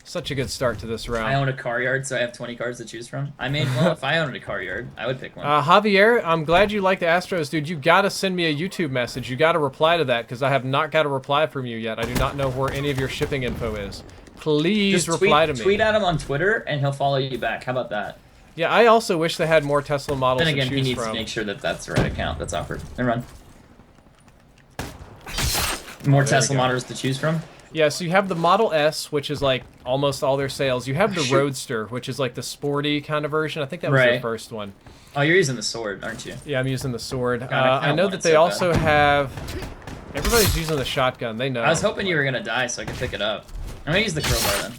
Such a good start to this round. I own a car yard, so I have 20 cars to choose from. I mean, well, if I owned a car yard, I would pick one. Javier, I'm glad you like the Astros, dude. You gotta send me a YouTube message. You gotta reply to that, because I have not got a reply from you yet. I do not know where any of your shipping info is. Please Just reply to me. Tweet at him on Twitter, and he'll follow you back. How about that? Yeah, I also wish they had more Tesla models Then again, to he choose needs from. to make sure that that's the right account that's offered. And run. More Tesla models to choose from. Yeah, so you have the Model S, which is like almost all their sales. You have the Roadster, which is like the sporty kind of version. I think that was their first one. Oh, you're using the sword, aren't you? Yeah, I'm using the sword. God, I I know want that it they so also have... Everybody's using the shotgun. They know. I was hoping you were going to die so I could pick it up. I'm going to use the crowbar then.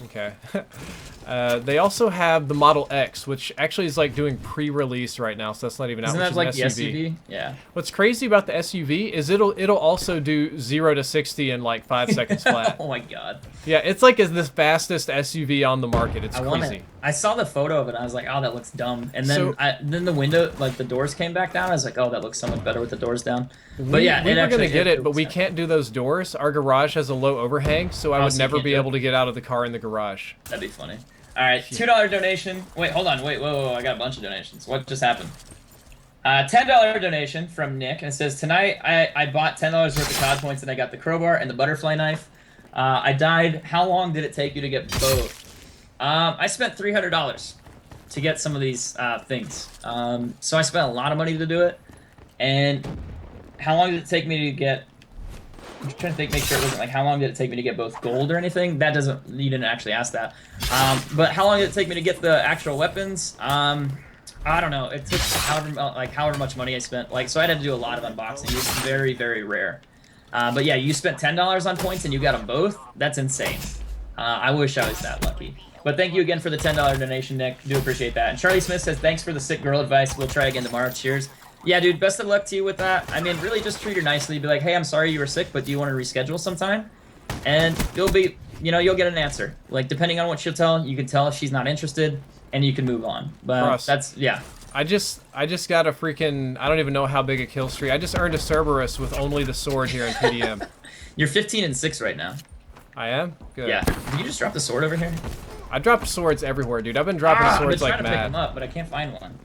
Okay. They also have the Model X, which actually is like doing pre-release right now, so that's not even out. Isn't Which that like is the an SUV? Yeah. What's crazy about the SUV is it'll also do 0 to 60 in like 5 seconds flat. Oh my god. Yeah, it's like the fastest SUV on the market. It's crazy. I saw the photo of it and I was like, oh, that looks dumb. And then then the window, like the doors came back down. I was like, oh, that looks so much better with the doors down. But yeah, we were gonna get it, but we sense. can't do those doors. Our garage has a low overhang, so I would never be able to get out of the car in the garage. That'd be funny. All right, $2 donation. Wait, hold on. Wait, whoa, I got a bunch of donations. What just happened? $10 donation from Nick, and it says, tonight I bought $10 worth of COD points and I got the crowbar and the butterfly knife. I died. How long did it take you to get both? I spent $300 to get some of these things. So I spent a lot of money to do it. And how long did it take me to get... I'm trying to think, make sure it wasn't like how long did it take me to get both gold or anything. That doesn't, you didn't actually ask that. But how long did it take me to get the actual weapons? I don't know. It took however much money I spent. Like, so I had to do a lot of unboxing. It was very, very rare. But yeah, you spent $10 on points and you got them both. That's insane. I wish I was that lucky. But thank you again for the $10 donation, Nick. Do appreciate that. And Charlie Smith says, thanks for the sick girl advice. We'll try again tomorrow. Cheers. Yeah, dude, best of luck to you with that. I mean, really just treat her nicely. Be like, hey, I'm sorry you were sick, but do you want to reschedule sometime? And you'll be, you'll get an answer. Like, depending on what she'll tell, you can tell if she's not interested, and you can move on. But Kross, that's, yeah. I just got a freaking, I don't even know how big a kill streak. I just earned a Cerberus with only the sword here in PDM. You're 15-6 right now. I am? Good. Yeah. Did you just drop the sword over here? I dropped swords everywhere, dude. I've been dropping swords like I've been trying to pick them mad. up, but I can't find one.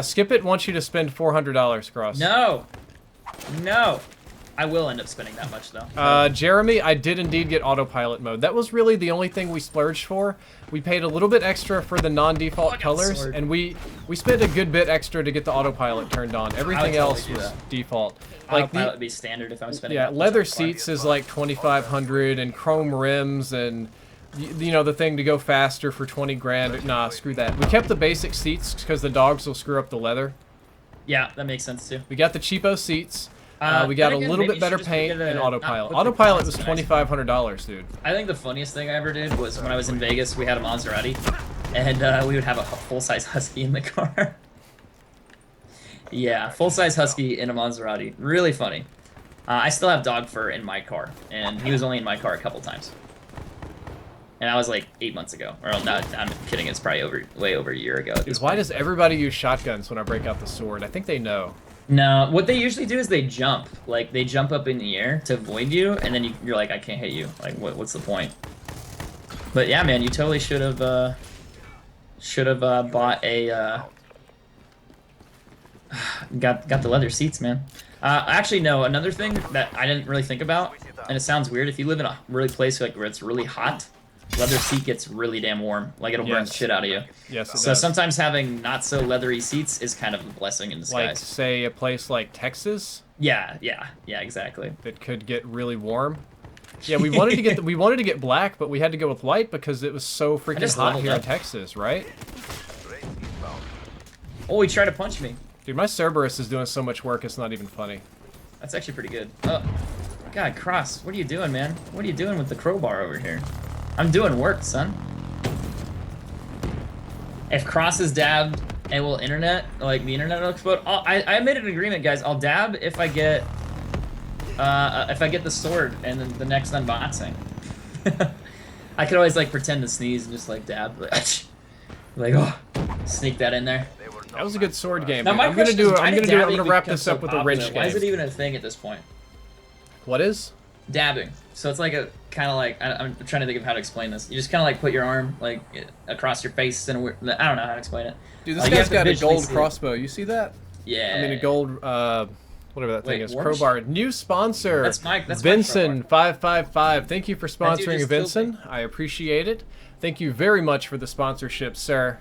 Skip It wants you to spend $400, Kross. No. No. I will end up spending that much, though. Jeremy, I did indeed get autopilot mode. That was really the only thing we splurged for. We paid a little bit extra for the non-default colors, and we spent a good bit extra to get the autopilot turned on. Everything else was default. Like autopilot would be standard if I was spending. Yeah, leather seats is like $2,500, and chrome rims, and the thing to go faster for 20 grand. Nah, screw that. We kept the basic seats because the dogs will screw up the leather. Yeah, that makes sense too. We got the cheapo seats. We got then a again, little maybe bit better you should just paint get and a- autopilot. not put the Autopilot was customized $2,500, dude. I think the funniest thing I ever did was when I was in Vegas, we had a Maserati, and we would have a full-size Husky in the car. Yeah, full-size Husky in a Maserati. Really funny. I still have dog fur in my car, and he was only in my car a couple times. And that was like 8 months ago. Or no, I'm kidding. It's probably way over a year ago. Why does everybody use shotguns when I break out the sword? I think they know. No, what they usually do is they jump. Like, they jump up in the air to avoid you, and then you're like, I can't hit you. Like, what's the point? But yeah, man, you totally should have bought a got the leather seats, man. Actually, no. Another thing that I didn't really think about, and it sounds weird, if you live in a really place like where it's really hot, leather seat gets really damn warm. Like, it'll burn the shit out of you. Yes, it So does. sometimes having not so leathery seats is kind of a blessing in disguise. Like, say, a place like Texas Yeah, exactly. that could get really warm. Yeah, we wanted to get we wanted to get black, but we had to go with white because it was so freaking just hot leveled here in up. Texas, right? Oh, he tried to punch me. Dude, my Cerberus is doing so much work, it's not even funny. That's actually pretty good. Oh, God, Kross, what are you doing, man? What are you doing with the crowbar over here? I'm doing work, son. If Kross is dabbed and will internet, like the internet will explode. I made an agreement, guys. I'll dab if I get the sword and then the next unboxing. I could always like pretend to sneeze and just like dab, like oh, sneak that in there. That was a good sword game. Now Dude. my I'm gonna question is, why did I'm dabbing gonna wrap become this so up with a popular? wrench Why is it game. even a thing at this point? What is? dabbing. So it's like a kind of like I'm trying to think of how to explain this. You just kind of like put your arm like across your face and I don't know how to explain it. Dude, this Like, you guy's have to got a visually gold see it. crossbow. You see that? Yeah. I mean, a gold, whatever that thing Wait, is. Warsh? Crowbar. New sponsor. That's my Vincent 555. Thank you for That dude sponsoring, just killed Vincent. I appreciate it. Thank you very much for the sponsorship, sir.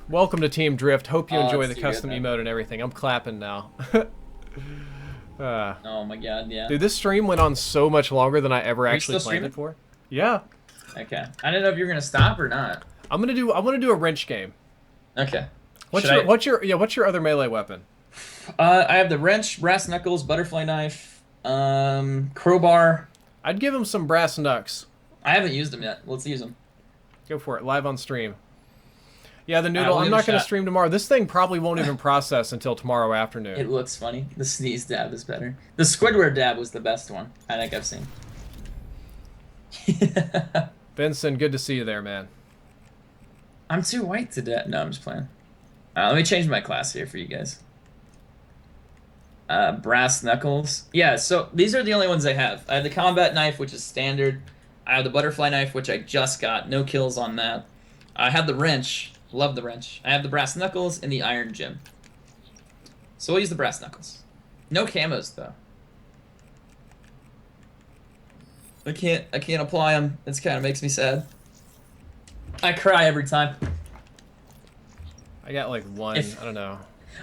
Welcome to Team Drift. Hope you Oh, enjoy that's the too custom good, man. emote and everything. I'm clapping now. Oh my god, yeah. Dude, this stream went on so much longer than I ever Are you actually still planned it streaming? for. Yeah. Okay. I didn't know if you were gonna stop or not. I want to do a wrench game. Okay. What's Should what's your other melee weapon? I have the wrench, brass knuckles, butterfly knife, crowbar. I'd give him some brass knucks. I haven't used them yet. Let's use them. Go for it, live on stream. Yeah, the noodle. we'll I'm give it not a going to shot. stream tomorrow. This thing probably won't even process until tomorrow afternoon. It looks funny. The sneeze dab is better. The Squidward dab was the best one I think I've seen. Vincent, good to see you there, man. I'm too white to dab. No, I'm just playing. Let me change my class here for you guys. Brass knuckles. Yeah, so these are the only ones I have. I have the combat knife, which is standard. I have the butterfly knife, which I just got. No kills on that. I have the wrench. Love the wrench. I have the brass knuckles and the iron gem. So we'll use the brass knuckles. No camos though. I can't apply them. It kind of makes me sad. I cry every time. I got like one. If- I don't know.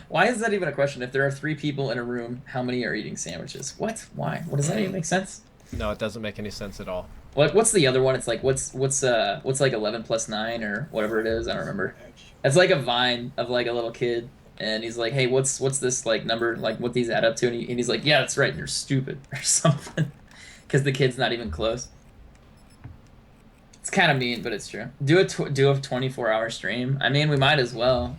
Why is that even a question? If there are 3 people in a room, how many are eating sandwiches? What? Why? What does that even make sense? No, it doesn't make any sense at all. What's the other one? It's like what's like 11 plus 9 or whatever it is. I don't remember. It's like a vine of like a little kid, and he's like, hey, what's this like number? Like what these add up to? And he's like, yeah, that's right. You're stupid or something, because the kid's not even close. It's kind of mean, but it's true. Do a 24-hour stream. I mean, we might as well.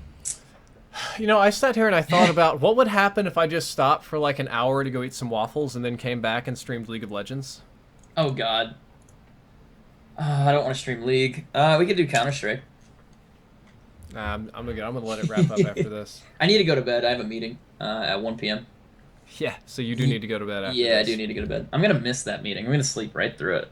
You know, I sat here and I thought about what would happen if I just stopped for like an hour to go eat some waffles and then came back and streamed League of Legends. Oh God. I don't want to stream League. We could do Counter-Strike. Nah, I'm gonna let it wrap up after this. I need to go to bed. I have a meeting at 1 p.m. Yeah, so you do need to go to bed after Yeah, I this. do need to go to bed. I'm gonna miss that meeting. I'm gonna sleep right through it.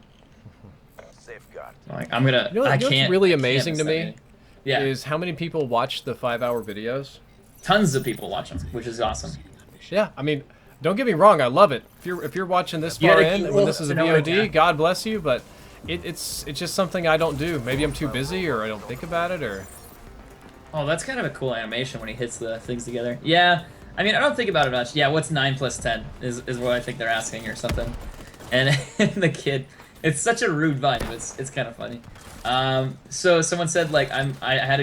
Safeguard. Like I'm gonna. You know what- I you know what's can't. really I can't amazing miss to that me? meeting. Yeah, Is how many people watch the 5-hour videos. tons of people watch them, which is awesome. Yeah, I mean, don't get me wrong, I love it. If you're watching this You far gotta in keep- when this is a you know what, VOD, yeah. God bless you, but it's just something I don't do. Maybe I'm too busy or I don't think about it or. Oh, that's kind of a cool animation when he hits the things together. Yeah, I mean, I don't think about it much. Yeah, what's 9 plus 10 is what I think they're asking or something. And, and the kid, it's such a rude vine. It's kind of funny. So someone said like I had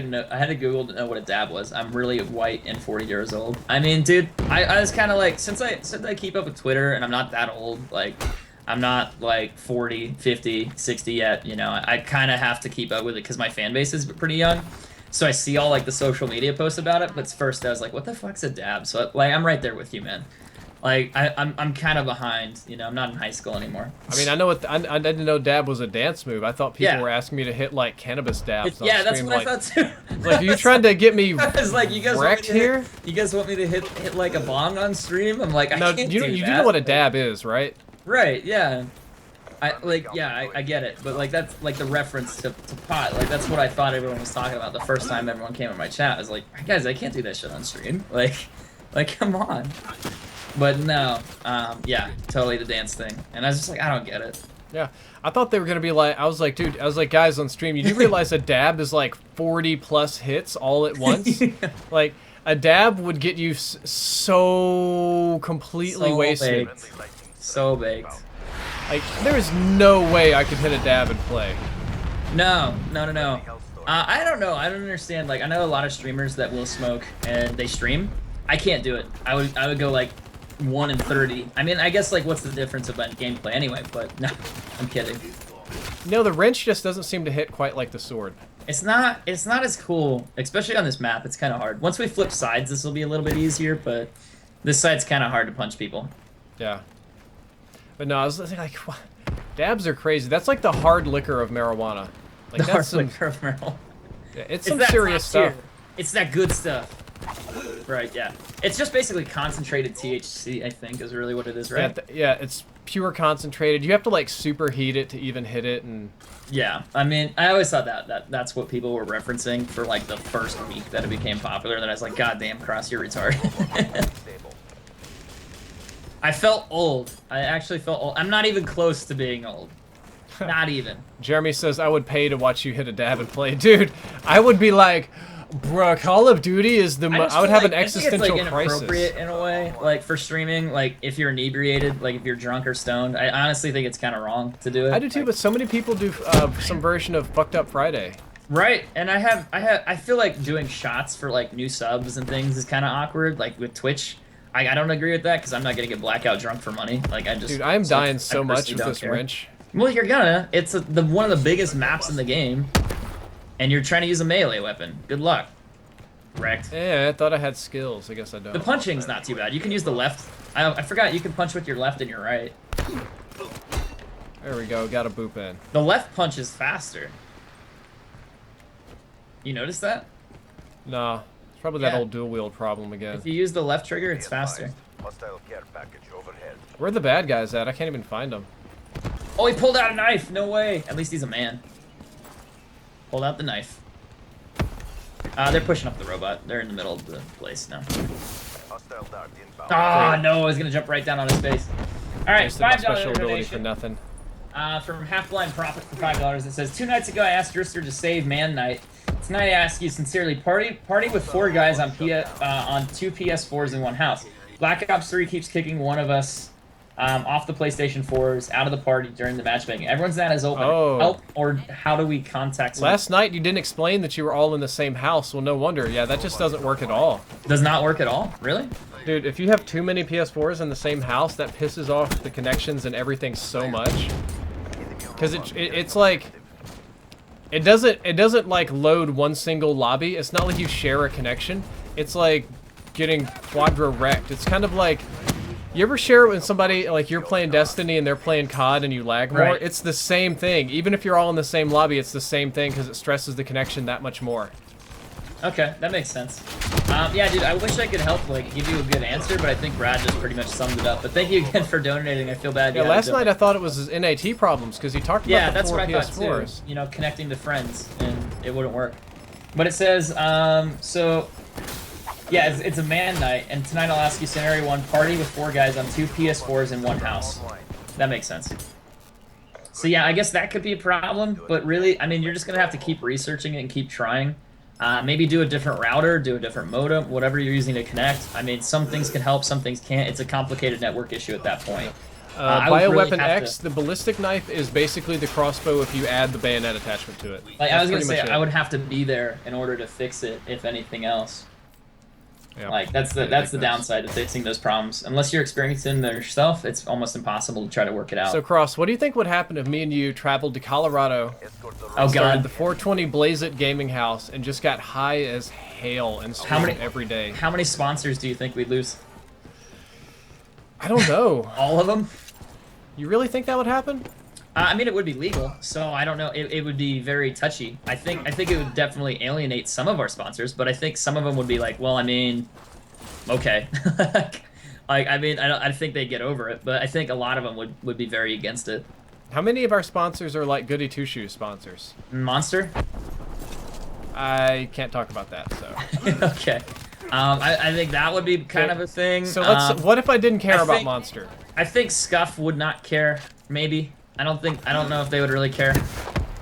to Google to know what a dab was. I'm really white and 40 years old. I mean, dude, I was kind of like since I keep up with Twitter and I'm not that old, like I'm not like 40, 50, 60 yet, you know. I kind of have to keep up with it because my fan base is pretty young. So I see all like the social media posts about it, but first I was like, what the fuck's a dab? So like I'm right there with you, man. Like I'm kind of behind, you know. I'm not in high school anymore. I mean, I know I didn't know dab was a dance move. I thought people Yeah. were asking me to hit like cannabis dabs. On Yeah, that's stream, what like, I thought too. Like, are you trying to get me I was like, you guys want me wrecked to here? You guys want me to hit like a bong on stream? I'm like, I No, can't you do do that. know what a dab is, right? Right? Yeah. I get it, but like that's like the reference to pot. Like that's what I thought everyone was talking about the first time everyone came in my chat. I was like, guys, I can't do that shit on stream. Like come on. But no, yeah, totally the dance thing, and I was just like, I don't get it. Yeah, I thought they were gonna be like. I was like, guys on stream, you do realize a dab is like 40 plus hits all at once? Like a dab would get you so completely So wasted. baked. So baked. Like there is no way I could hit a dab and play. No. I don't know. I don't understand. Like, I know a lot of streamers that will smoke and they stream. I can't do it. I would go like 1 in 30. I mean, I guess like what's the difference about gameplay anyway? But no, I'm kidding. No, the wrench just doesn't seem to hit quite like the sword. It's not as cool, especially on this map. It's kind of hard. Once we flip sides, this will be a little bit easier. But this side's kind of hard to punch people. Yeah. But no, I was like, what? Dabs are crazy. That's like the hard liquor of marijuana. Like The that's some, hard liquor of marijuana. yeah, it's It's some that serious top stuff. tier. It's that good stuff. Right, yeah. It's just basically concentrated THC, I think, is really what it is, Yeah, right? yeah, it's pure concentrated. You have to like superheat it to even hit it, and Yeah, I mean, I always thought that's what people were referencing for like the first week that it became popular. Then I was like, God damn, Kross, you're retarded. I felt old. I actually felt old. I'm not even close to being old. Not even. Jeremy says, I would pay to watch you hit a dab and play. Dude, I would be like, bruh, Call of Duty is the I would have an existential I think it's, like, crisis. inappropriate in a way, like for streaming, like if you're inebriated, like if you're drunk or stoned. I honestly think it's kind of wrong to do it. I do too, but so many people do some version of Fucked Up Friday. Right, and I feel like doing shots for like new subs and things is kind of awkward, like with Twitch. I don't agree with that because I'm not gonna get blackout drunk for money. Like I just. Dude, I am dying so much with this wrench. Well, you're gonna. It's one of the biggest maps in the game, and you're trying to use a melee weapon. Good luck. Wrecked. Yeah, I thought I had skills. I guess I don't. The punching's not too bad. You can use the left. I forgot you can punch with your left and your right. There we go. Got a boop in. The left punch is faster. You notice that? Nah. It's probably that Yeah. old dual wield problem again. If you use the left trigger, it's faster. Hostile care package overhead. Where are the bad guys at? I can't even find them. Oh, he pulled out a knife. No way. At least he's a man. Pulled out the knife. They're pushing up the robot. They're in the middle of the place now. Hostile dart inbound. Ah, no, I was gonna jump right down on his face. All right, Wasted my $5 special ability for donation. nothing. From Half Blind Prophet for $5. It says, 2 nights ago I asked Drister to save Man Night. Tonight I ask you sincerely, party with 4 guys on 2 PS4s in one house. Black Ops 3 keeps kicking one of us off the PlayStation 4s out of the party during the matchmaking. Everyone's not as open. Oh. Help, or how do we contact someone? Last night you didn't explain that you were all in the same house. Well, no wonder. Yeah, that just doesn't work at all. Does not work at all? Really? Dude, if you have too many PS4s in the same house, that pisses off the connections and everything so much. Because it's like, it doesn't like load one single lobby. It's not like you share a connection. It's like getting quadra wrecked. It's kind of like, you ever share it with somebody, like you're playing Destiny and they're playing COD and you lag more? Right. It's the same thing. Even if you're all in the same lobby, it's the same thing because it stresses the connection that much more. Okay, that makes sense. Yeah, dude, I wish I could help, like, give you a good answer, but I think Brad just pretty much summed it up. But thank you again for donating. I feel bad. Yeah, last night I thought it was his NAT problems because he talked about Yeah, the that's 4 what I thought PS4s. too. You know, connecting to friends, and it wouldn't work. But it says, so, yeah, it's a man night, and tonight I'll ask you scenario 1, party with 4 guys on 2 PS4s in one house. That makes sense. So yeah, I guess that could be a problem, but really, I mean, you're just gonna have to keep researching it and keep trying. Maybe do a different router, do a different modem, whatever you're using to connect. I mean, some things can help, some things can't. It's a complicated network issue at that point. Bioweapon X, the ballistic knife is basically the crossbow if you add the bayonet attachment to it. Like, I was gonna That's pretty say, much I it. would have to be there in order to fix it, if anything else. Yeah. Like, that's the downside of fixing those problems. Unless you're experiencing them yourself, it's almost impossible to try to work it out. So, Kross, what do you think would happen if me and you traveled to Colorado, Oh, started God. the 420 Blaze It gaming house, and just got high as hail and streamed every day? How many sponsors do you think we'd lose? I don't know. All of them? You really think that would happen? I mean, it would be legal, so I don't know. It would be very touchy. I think it would definitely alienate some of our sponsors, but I think some of them would be like, well, I mean, okay. Like, I mean, I think they'd get over it, but I think a lot of them would be very against it. How many of our sponsors are like Goody Two Shoes sponsors? Monster? I can't talk about that, so. Okay. I think that would be kind of a thing. So let's. What if I didn't care about think- Monster? I think Scuff would not care, maybe. I don't know if they would really care.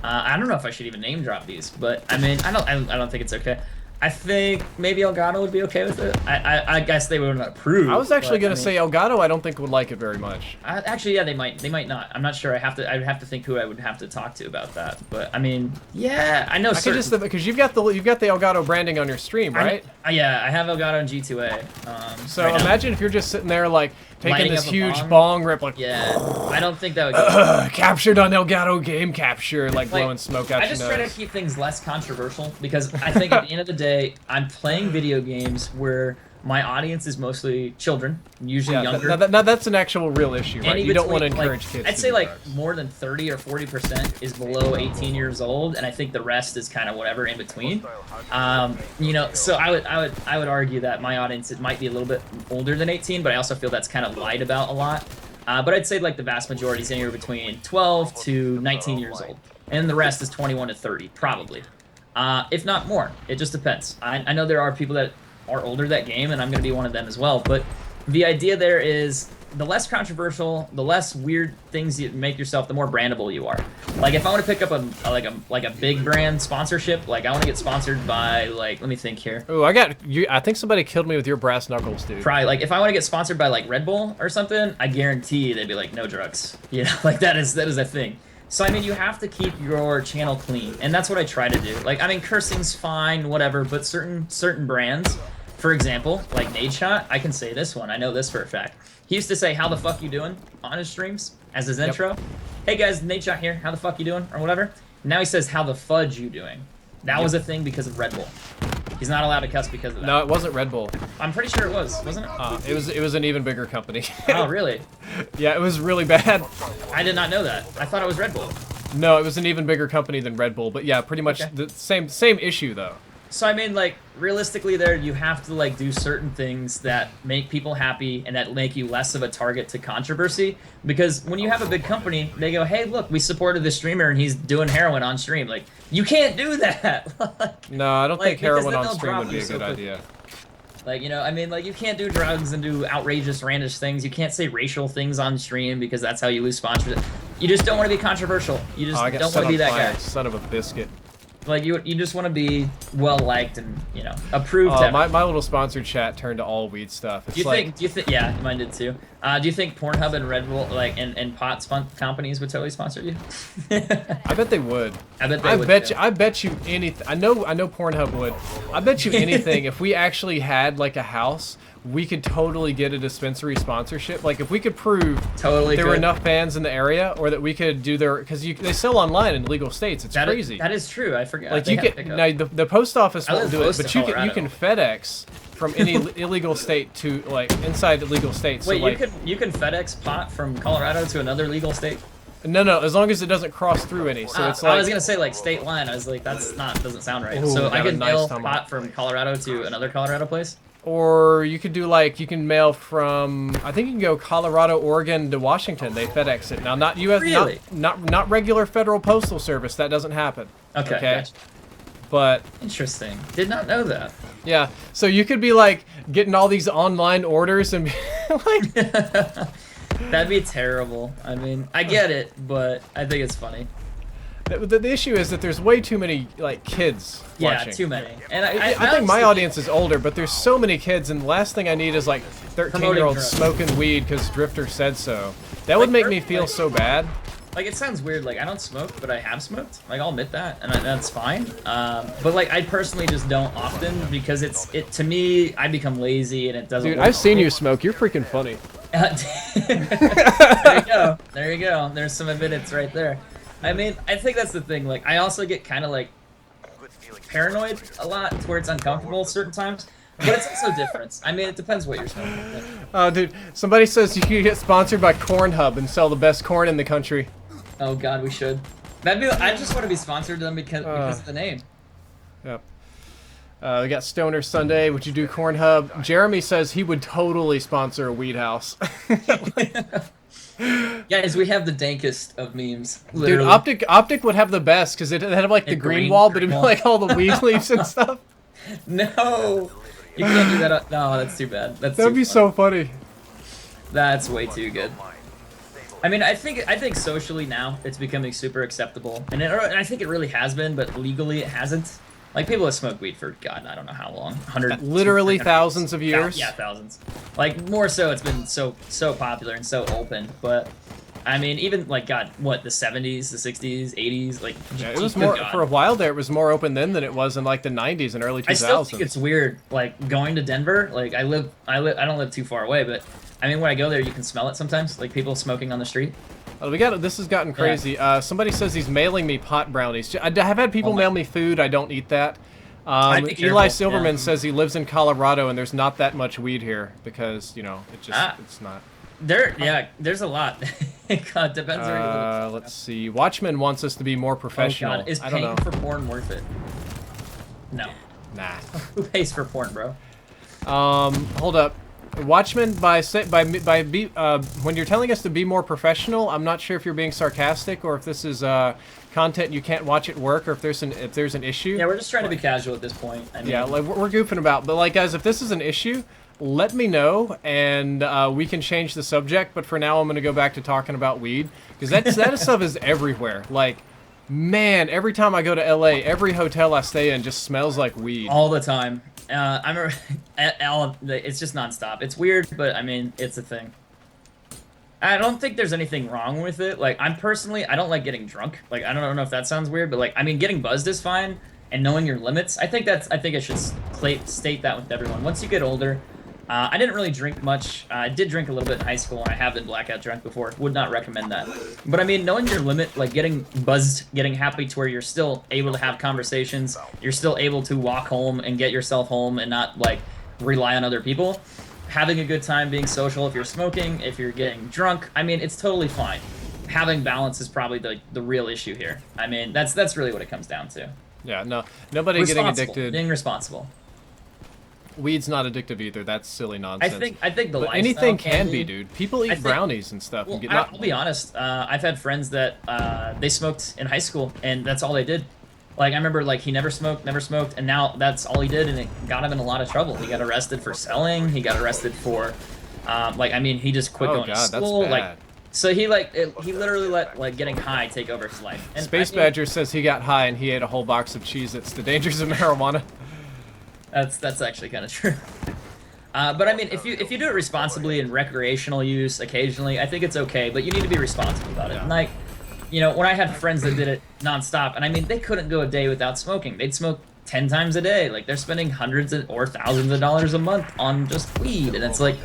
I don't know if I should even name drop these, but I mean, I don't think it's okay. I think maybe Elgato would be okay with it. I guess they wouldn't approve. I was actually but, gonna I mean, say Elgato. I don't think would like it very much. actually, yeah, they might not. I'm not sure. I'd have to think who I would have to talk to about that. But I mean, yeah, I know. I could just because you've got the Elgato branding on your stream, right? Yeah, I have Elgato and G2A. So right now. imagine if you're just sitting there like taking Lighting this up a huge bong. bong rip, like Yeah, I don't think that would. Go captured on Elgato game capture, like blowing smoke out I your just try to nose. keep things less controversial because I think at the end of the day, I'm playing video games where my audience is mostly children, usually younger. Now that's an actual real issue, right? And You don't want to between, encourage kids. I'd to say do like drugs. more than 30 or 40% is below 18 years old, and I think the rest is kind of whatever in between. You know, so I would argue that my audience, it might be a little bit older than 18, but I also feel that's kind of lied about a lot. But I'd say like the vast majority is anywhere between 12 to 19 years old, and the rest is 21 to 30, probably, if not more. It just depends. I know there are people that are older that game, and I'm going to be one of them as well. But the idea there is the less controversial, the less weird things you make yourself, the more brandable you are. Like if I want to pick up a big brand sponsorship, like I want to get sponsored by like, let me think here. Oh, I got you. I think somebody killed me with your brass knuckles, dude. Probably like if I want to get sponsored by like Red Bull or something, I guarantee they'd be like no drugs. You know, like that is a thing. So I mean, you have to keep your channel clean, and that's what I try to do. Like I mean, cursing's fine, whatever, but certain brands, for example, like Nadeshot, I can say this one. I know this for a fact. He used to say, "How the fuck you doing?" on his streams as his intro. Hey guys, Nadeshot here. How the fuck you doing? Or whatever. Now he says, "How the fudge you doing?" That was a thing because of Red Bull. He's not allowed to cuss because of that. No, it wasn't Red Bull. I'm pretty sure it was, wasn't it? It was an even bigger company. Oh, really? Yeah, it was really bad. I did not know that. I thought it was Red Bull. No, it was an even bigger company than Red Bull, but yeah, pretty much the same issue though. So I mean, like, realistically there, you have to, like, do certain things that make people happy and that make you less of a target to controversy. Because when you have a big company, they go, hey, look, we supported this streamer and he's doing heroin on stream. Like, you can't do that! No, I don't think heroin on stream drop would be you a good idea. Like, you know, I mean, like, you can't do drugs and do outrageous, randish things. You can't say racial things on stream because that's how you lose sponsorship. You just don't want to be controversial. You just don't want to be that guy. Son of a biscuit. Like, you just want to be well-liked and, you know, approved. My little sponsored chat turned to all weed stuff. It's do you think, yeah, mine did too. Do you think Pornhub and Red Bull, like, and pot companies would totally sponsor you? I bet they would. I bet they would. I bet you anything. I know Pornhub would. I bet you anything. If we actually had, like, a house, we could totally get a dispensary sponsorship. Like, if we could prove there were enough fans in the area, or that we could do their, because they sell online in legal states. It's crazy. That is true. I forgot. Like, you can now the post office won't do it, but you can FedEx from any illegal state to, like, inside the legal states. Wait, so, like, you can FedEx pot from Colorado to another legal state? No, as long as it doesn't cross through any. So it's like, I was gonna say like state line. I was like, doesn't sound right. Ooh, so I can mail nice pot from Colorado to another Colorado place. Or you could do, like, you can mail from, I think you can go Colorado, Oregon to Washington. They FedEx it. Now, not U.S. Really? Not regular Federal Postal Service. That doesn't happen. Okay. Gotcha. But interesting. Did not know that. Yeah. So you could be, like, getting all these online orders and be like... That'd be terrible. I mean, I get it, but I think it's funny. The issue is that there's way too many, like, kids watching. Yeah, too many. And I think my audience is older, but there's so many kids, and the last thing I need is, like, 13-year-olds smoking weed because Drifter said so. That would make me feel so bad. Like, it sounds weird. Like, I don't smoke, but I have smoked. Like, I'll admit that, and that's fine. But, like, I personally just don't often because to me, I become lazy and it doesn't Dude, work. I've seen you smoke. You're freaking funny. There you go. There you go. There's some evidence right there. I mean, I think that's the thing. Like, I also get kind of, like, paranoid a lot to where it's uncomfortable certain times. But it's also different. I mean, it depends what you're smoking. Oh, dude. Somebody says you can get sponsored by Corn Hub and sell the best corn in the country. Oh, God, we should. I just want to be sponsored to them because of the name. Yep. We got Stoner Sunday. Would you do Corn Hub? Jeremy says he would totally sponsor a weed house. Guys, we have the dankest of memes. Literally. Dude, Optic would have the best because it'd have like the green wall, but it'd be like all the weed leaves and stuff. No, you can't do that. No, that's too bad. That'd be so funny. That's way too good. I mean, I think socially now it's becoming super acceptable, and I think it really has been, but legally it hasn't. Like, people have smoked weed for, God, I don't know how long. 100... Literally thousands of years? Yeah, thousands. Like, more so, it's been so popular and so open. But, I mean, even, like, God, what, the 70s, the 60s, 80s? Like, yeah, it was more, for a while there, it was more open then than it was in, like, the 90s and early 2000s. I still think it's weird, like, going to Denver. Like, I don't live too far away, but, I mean, when I go there, you can smell it sometimes. Like, people smoking on the street. Oh, this has gotten crazy. Yeah. Somebody says he's mailing me pot brownies. I have had people mail me food. I don't eat that. Eli Silverman says he lives in Colorado and there's not that much weed here because, you know, it's not. There's a lot. God, depends where you live. Let's see. Watchman wants us to be more professional. Oh God, is paying for porn worth it? No. Nah. Who pays for porn, bro? Hold up. Watchman, when you're telling us to be more professional, I'm not sure if you're being sarcastic or if this is content you can't watch at work, or if there's an issue. Yeah, we're just trying to be casual at this point. I mean, Yeah, like we're goofing about, but like guys, if this is an issue, let me know and we can change the subject. But for now, I'm gonna go back to talking about weed because that stuff is everywhere. Like, man, every time I go to LA, every hotel I stay in just smells like weed. all the time. It's just nonstop. It's weird, but I mean, it's a thing. I don't think there's anything wrong with it. Like, I don't like getting drunk. Like, I don't know if that sounds weird, but like, I mean, getting buzzed is fine, and knowing your limits. I think I should state that with everyone. Once you get older, I didn't really drink much. I did drink a little bit in high school, and I have been blackout drunk before. Would not recommend that. But I mean, knowing your limit, like getting buzzed, getting happy to where you're still able to have conversations, you're still able to walk home and get yourself home and not like rely on other people. Having a good time, being social. If you're smoking, if you're getting drunk, I mean, it's totally fine. Having balance is probably the real issue here. I mean, that's really what it comes down to. Yeah, no, nobody getting addicted. Being responsible. Weed's not addictive either. That's silly nonsense. I think the lifestyle anything can be, dude. People eat brownies and stuff. Well, and I'll be honest. I've had friends that they smoked in high school, and that's all they did. Like, I remember, like, he never smoked, and now that's all he did, and it got him in a lot of trouble. He got arrested for selling. He got arrested for, like, I mean, he just quit going to school. That's bad. Like, so he literally let like getting high take over his life. And Space Badger says he got high and he ate a whole box of Cheez-Its. The dangers of marijuana. That's actually kind of true. But I mean, if you do it responsibly and recreational use occasionally, I think it's okay. But you need to be responsible about it. And like, you know, when I had friends that did it nonstop, and I mean, they couldn't go a day without smoking. They'd smoke 10 times a day. Like, they're spending hundreds or thousands of dollars a month on just weed, and it's like,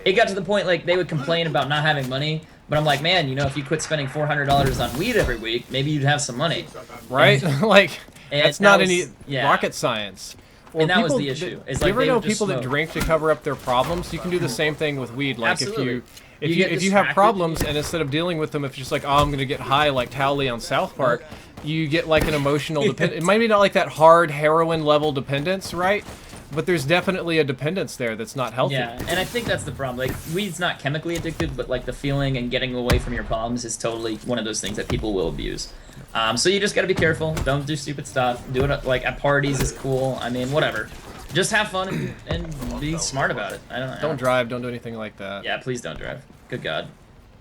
it got to the point like they would complain about not having money. But I'm like, man, you know, if you quit spending $400 on weed every week, maybe you'd have some money. Right? Like, that's not any rocket science. Or and that was the issue. Do you ever know people that drink to cover up their problems? You can do the same thing with weed. Like, Absolutely. if you have problems and instead of dealing with them, if you're just like, oh, I'm gonna get high like Towley on South Park, you get like an emotional dependence. It might be not like that hard heroin level dependence, right? But there's definitely a dependence there that's not healthy. Yeah, and I think that's the problem. Like, weed's not chemically addictive, but like the feeling and getting away from your problems is totally one of those things that people will abuse. So you just gotta be careful. Don't do stupid stuff. Do it like at parties is cool. I mean, whatever. Just have fun and be smart about it. I don't know. Don't drive. Don't do anything like that. Yeah, please don't drive. Good God.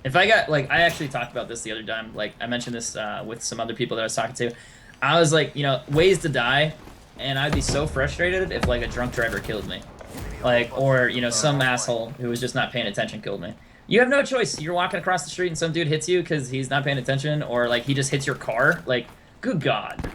If I got, like, I actually talked about this the other time. Like, I mentioned this with some other people that I was talking to. I was like, you know, ways to die. And I'd be so frustrated if, like, a drunk driver killed me. Like, or, you know, some asshole who was just not paying attention killed me. You have no choice. You're walking across the street and some dude hits you because he's not paying attention, or, like, he just hits your car. Like, good God.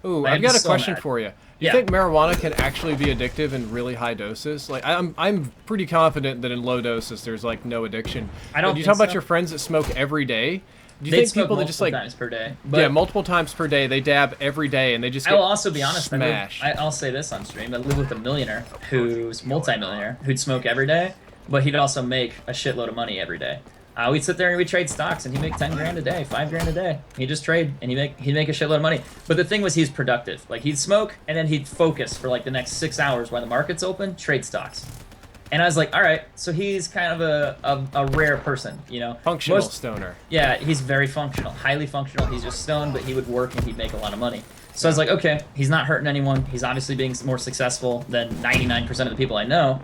Ooh, I've got a question for you. Do you think marijuana can actually be addictive in really high doses? Like, I'm pretty confident that in low doses there's, like, no addiction. I don't think you talk about your friends that smoke every day? Do you think people that just like times per day? Yeah, multiple times per day. They dab every day, and they just. I will also be honest. Smash. I'll say this on stream. I live with a millionaire who's multi-millionaire who'd smoke every day, but he'd also make a shitload of money every day. We'd sit there and we'd trade stocks, and he'd make 10 grand a day, 5 grand a day. He'd just trade, and he'd make a shitload of money. But the thing was, he's productive. Like, he'd smoke, and then he'd focus for like the next 6 hours while the market's open, trade stocks. And I was like, all right, so he's kind of a rare person, you know? Functional stoner. Yeah, he's very functional, highly functional. He's just stoned, but he would work and he'd make a lot of money. So I was like, okay, he's not hurting anyone. He's obviously being more successful than 99% of the people I know.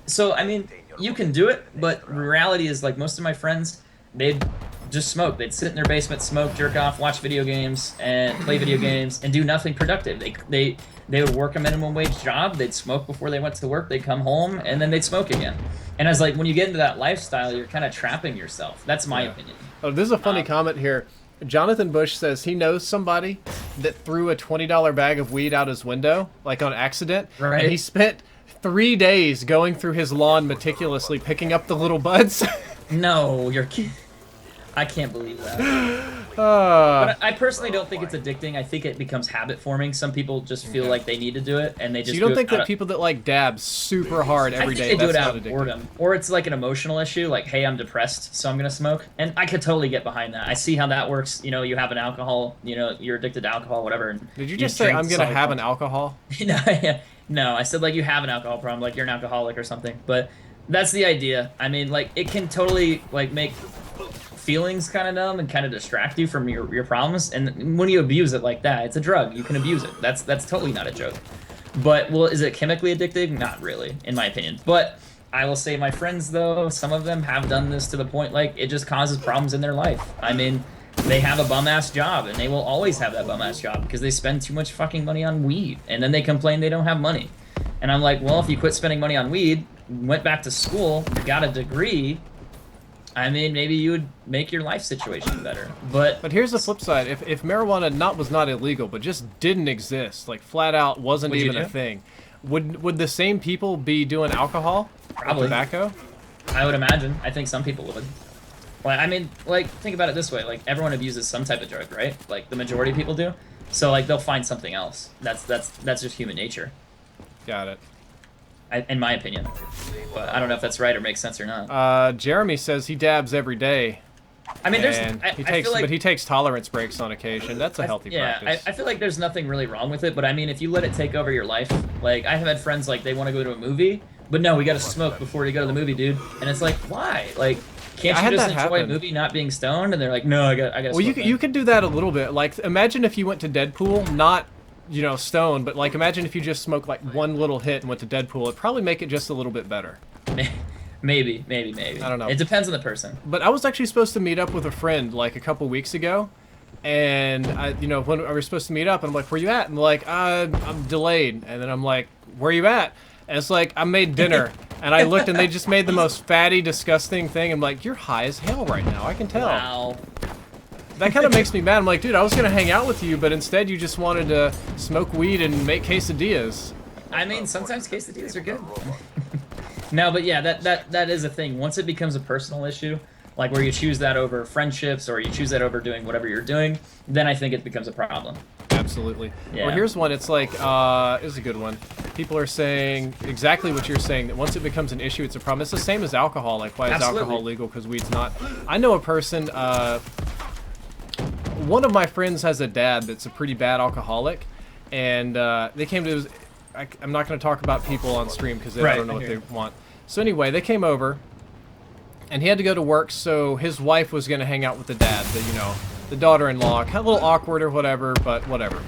So, I mean, you can do it, but reality is, like, most of my friends, they'd just smoke. They'd sit in their basement, smoke, jerk off, watch video games, and play video games, and do nothing productive. They would work a minimum wage job, they'd smoke before they went to work, they'd come home, and then they'd smoke again. And I was like, when you get into that lifestyle, you're kind of trapping yourself. That's my opinion. Oh, this is a funny comment here. Jonathan Bush says he knows somebody that threw a $20 bag of weed out his window, like on accident. Right. And he spent 3 days going through his lawn meticulously picking up the little buds. No, you're kidding. I can't believe that. But I personally don't think it's addicting. I think it becomes habit forming. Some people just feel like they need to do it, and they just. So you don't think that people that like dab super hard every day? I think they do it out of boredom, or it's like an emotional issue. Like, hey, I'm depressed, so I'm gonna smoke, and I could totally get behind that. I see how that works. You know, you have an alcohol. You know, you're addicted to alcohol, whatever. And did you just say I'm gonna have an alcohol? No, yeah. No, I said like you have an alcohol problem, like you're an alcoholic or something. But that's the idea. I mean, like it can totally like make feelings kind of numb and kind of distract you from your problems. And when you abuse it like that, it's a drug. You can abuse it. That's totally not a joke. But well, is it chemically addicting? Not really, in my opinion. But I will say my friends though, some of them have done this to the point like it just causes problems in their life. I mean, they have a bum-ass job, and they will always have that bum-ass job because they spend too much fucking money on weed, and then they complain they don't have money. And I'm like, well, if you quit spending money on weed, went back to school, got a degree, I mean, maybe you would make your life situation better. But here's the flip side. If marijuana was not illegal, but just didn't exist, like flat out wasn't What'd you even a do? thing, would the same people be doing alcohol? Or Probably. tobacco? I would imagine. I think some people would. Well, I mean, like, think about it this way. Like, everyone abuses some type of drug, right? Like, the majority of people do. So, like, they'll find something else. That's just human nature, Got it. in my opinion. But I don't know if that's right or makes sense or not. Jeremy says he dabs every day. I mean, there's... And I takes, feel like, but he takes tolerance breaks on occasion. That's a healthy practice. I feel like there's nothing really wrong with it, but I mean, if you let it take over your life, like, I have had friends, like, they want to go to a movie, but no, we gotta smoke before you go to the movie, dude. And it's like, why? Like, can't I you had just that enjoy a happen. movie not being stoned? And they're like, no, I gotta Well, smoke, man. you could do that a little bit. Like, imagine if you went to Deadpool, not, you know, stoned, but like, imagine if you just smoked like one little hit and went to Deadpool. It'd probably make it just a little bit better. Maybe. I don't know. It depends on the person. But I was actually supposed to meet up with a friend like a couple weeks ago, and you know, when I was supposed to meet up, and I'm like, "Where you at?" And like, "I'm delayed." And then I'm like, "Where you at?" And it's like, "I made dinner." And I looked, and they just made the most fatty, disgusting thing. I'm like, "You're high as hell right now. I can tell." Wow. That kind of makes me mad. I'm like, "Dude, I was gonna hang out with you, but instead you just wanted to smoke weed and make quesadillas." I mean, sometimes quesadillas are good. No, but yeah, that is a thing. Once it becomes a personal issue, like where you choose that over friendships or you choose that over doing whatever you're doing, then I think it becomes a problem. Absolutely. Yeah. Well, here's one. It's like, this is a good one. People are saying exactly what you're saying, that once it becomes an issue, it's a problem. It's the same as alcohol. Like, why is Absolutely. alcohol legal? Because weed's not. I know a person, one of my friends has a dad that's a pretty bad alcoholic, and they came to his, I'm not going to talk about people on stream because I don't know what they want. So anyway, they came over, and he had to go to work, so his wife was going to hang out with the dad, the daughter-in-law. Kind of a little awkward or whatever, but whatever.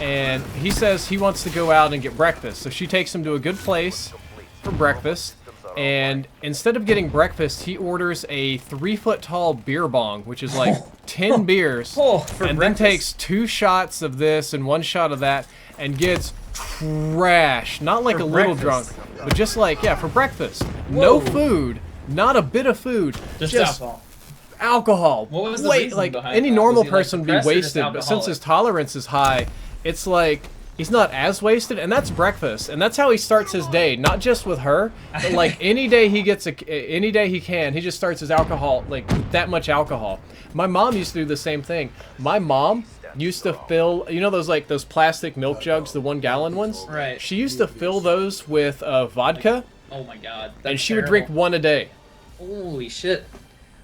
And he says he wants to go out and get breakfast, so she takes him to a good place for breakfast. And instead of getting breakfast, he orders a 3-foot-tall beer bong, which is like 10 beers, and then takes 2 shots of this and 1 shot of that, and gets trash. Not like a little drunk, but just like, yeah, for breakfast. No food, not a bit of food, just alcohol. What was the Wait, reason like behind any that? normal Was he, like, person would be depressed or just wasted, but since alcoholic? his tolerance is high, it's like he's not as wasted, and that's breakfast, and that's how he starts his day. Not just with her, but like any day he gets any day he can, he just starts his alcohol like with that much alcohol. My mom used to do the same thing. My mom used to fill, you know, those plastic milk jugs, the 1-gallon ones. Right. She used to fill those with vodka, Oh my god. and she would drink 1 a day. Holy shit.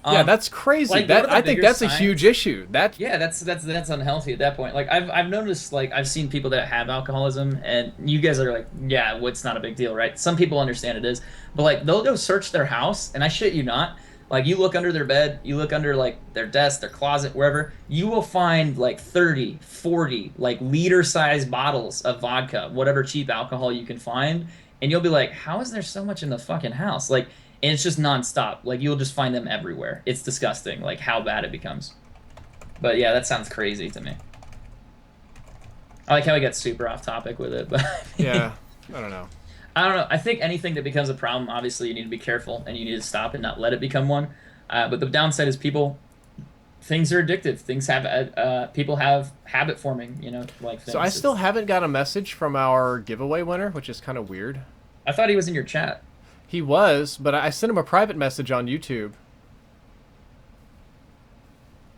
Yeah, that's crazy. like, That one of the I think bigger that's a signs- huge issue. That Yeah, that's unhealthy at that point. Like I've noticed, like I've seen people that have alcoholism, and you guys are like, yeah, well, it's not a big deal, right? Some people understand it is, but like they'll go search their house, and I shit you not, like you look under their bed, you look under like their desk, their closet, wherever, you will find like 30, 40 like liter-sized bottles of vodka, whatever cheap alcohol you can find, and you'll be like, how is there so much in the fucking house? Like. And it's just nonstop. Like, you'll just find them everywhere. It's disgusting, like, how bad it becomes. But, yeah, that sounds crazy to me. I like how we got super off topic with it, but... yeah, I don't know. I don't know. I think anything that becomes a problem, obviously, you need to be careful, and you need to stop and not let it become one. But the downside is things are addictive. Things have... people have habit forming, you know, like things. So I still haven't got a message from our giveaway winner, which is kind of weird. I thought he was in your chat. He was, but I sent him a private message on YouTube.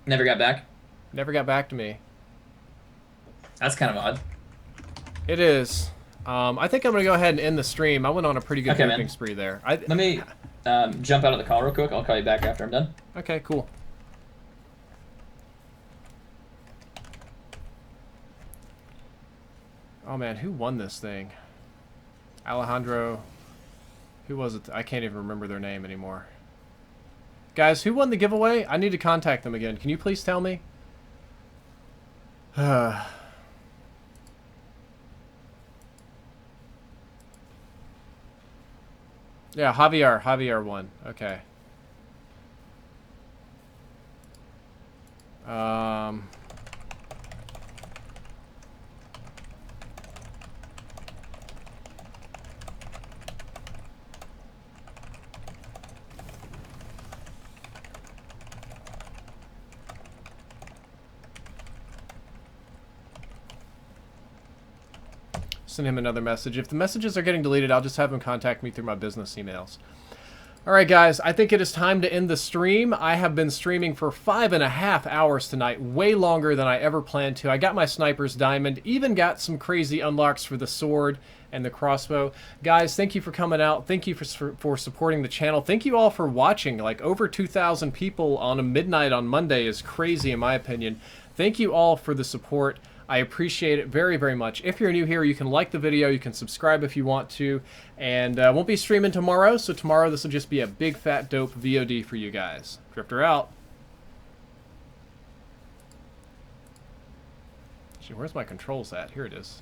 Never got back? Never got back to me. That's kind of odd. It is. I think I'm going to go ahead and end the stream. I went on a pretty good Okay, vaping man. spree there. Let me jump out of the call real quick. I'll call you back after I'm done. Okay, cool. Oh man, who won this thing? Alejandro. Who was it? I can't even remember their name anymore. Guys, who won the giveaway? I need to contact them again. Can you please tell me? Yeah, Javier. Javier won. Okay. Send him another message. If the messages are getting deleted, I'll just have him contact me through my business emails. Alright guys, I think it is time to end the stream. I have been streaming for 5.5 hours tonight, way longer than I ever planned to. I got my sniper's diamond, even got some crazy unlocks for the sword and the crossbow. Guys, thank you for coming out. Thank you for supporting the channel. Thank you all for watching. Like over 2,000 people on a midnight on Monday is crazy in my opinion. Thank you all for the support. I appreciate it very, very much. If you're new here, you can like the video, you can subscribe if you want to, and I won't be streaming tomorrow, so tomorrow this will just be a big, fat, dope VOD for you guys. Drifter out. Actually, where's my controls at? Here it is.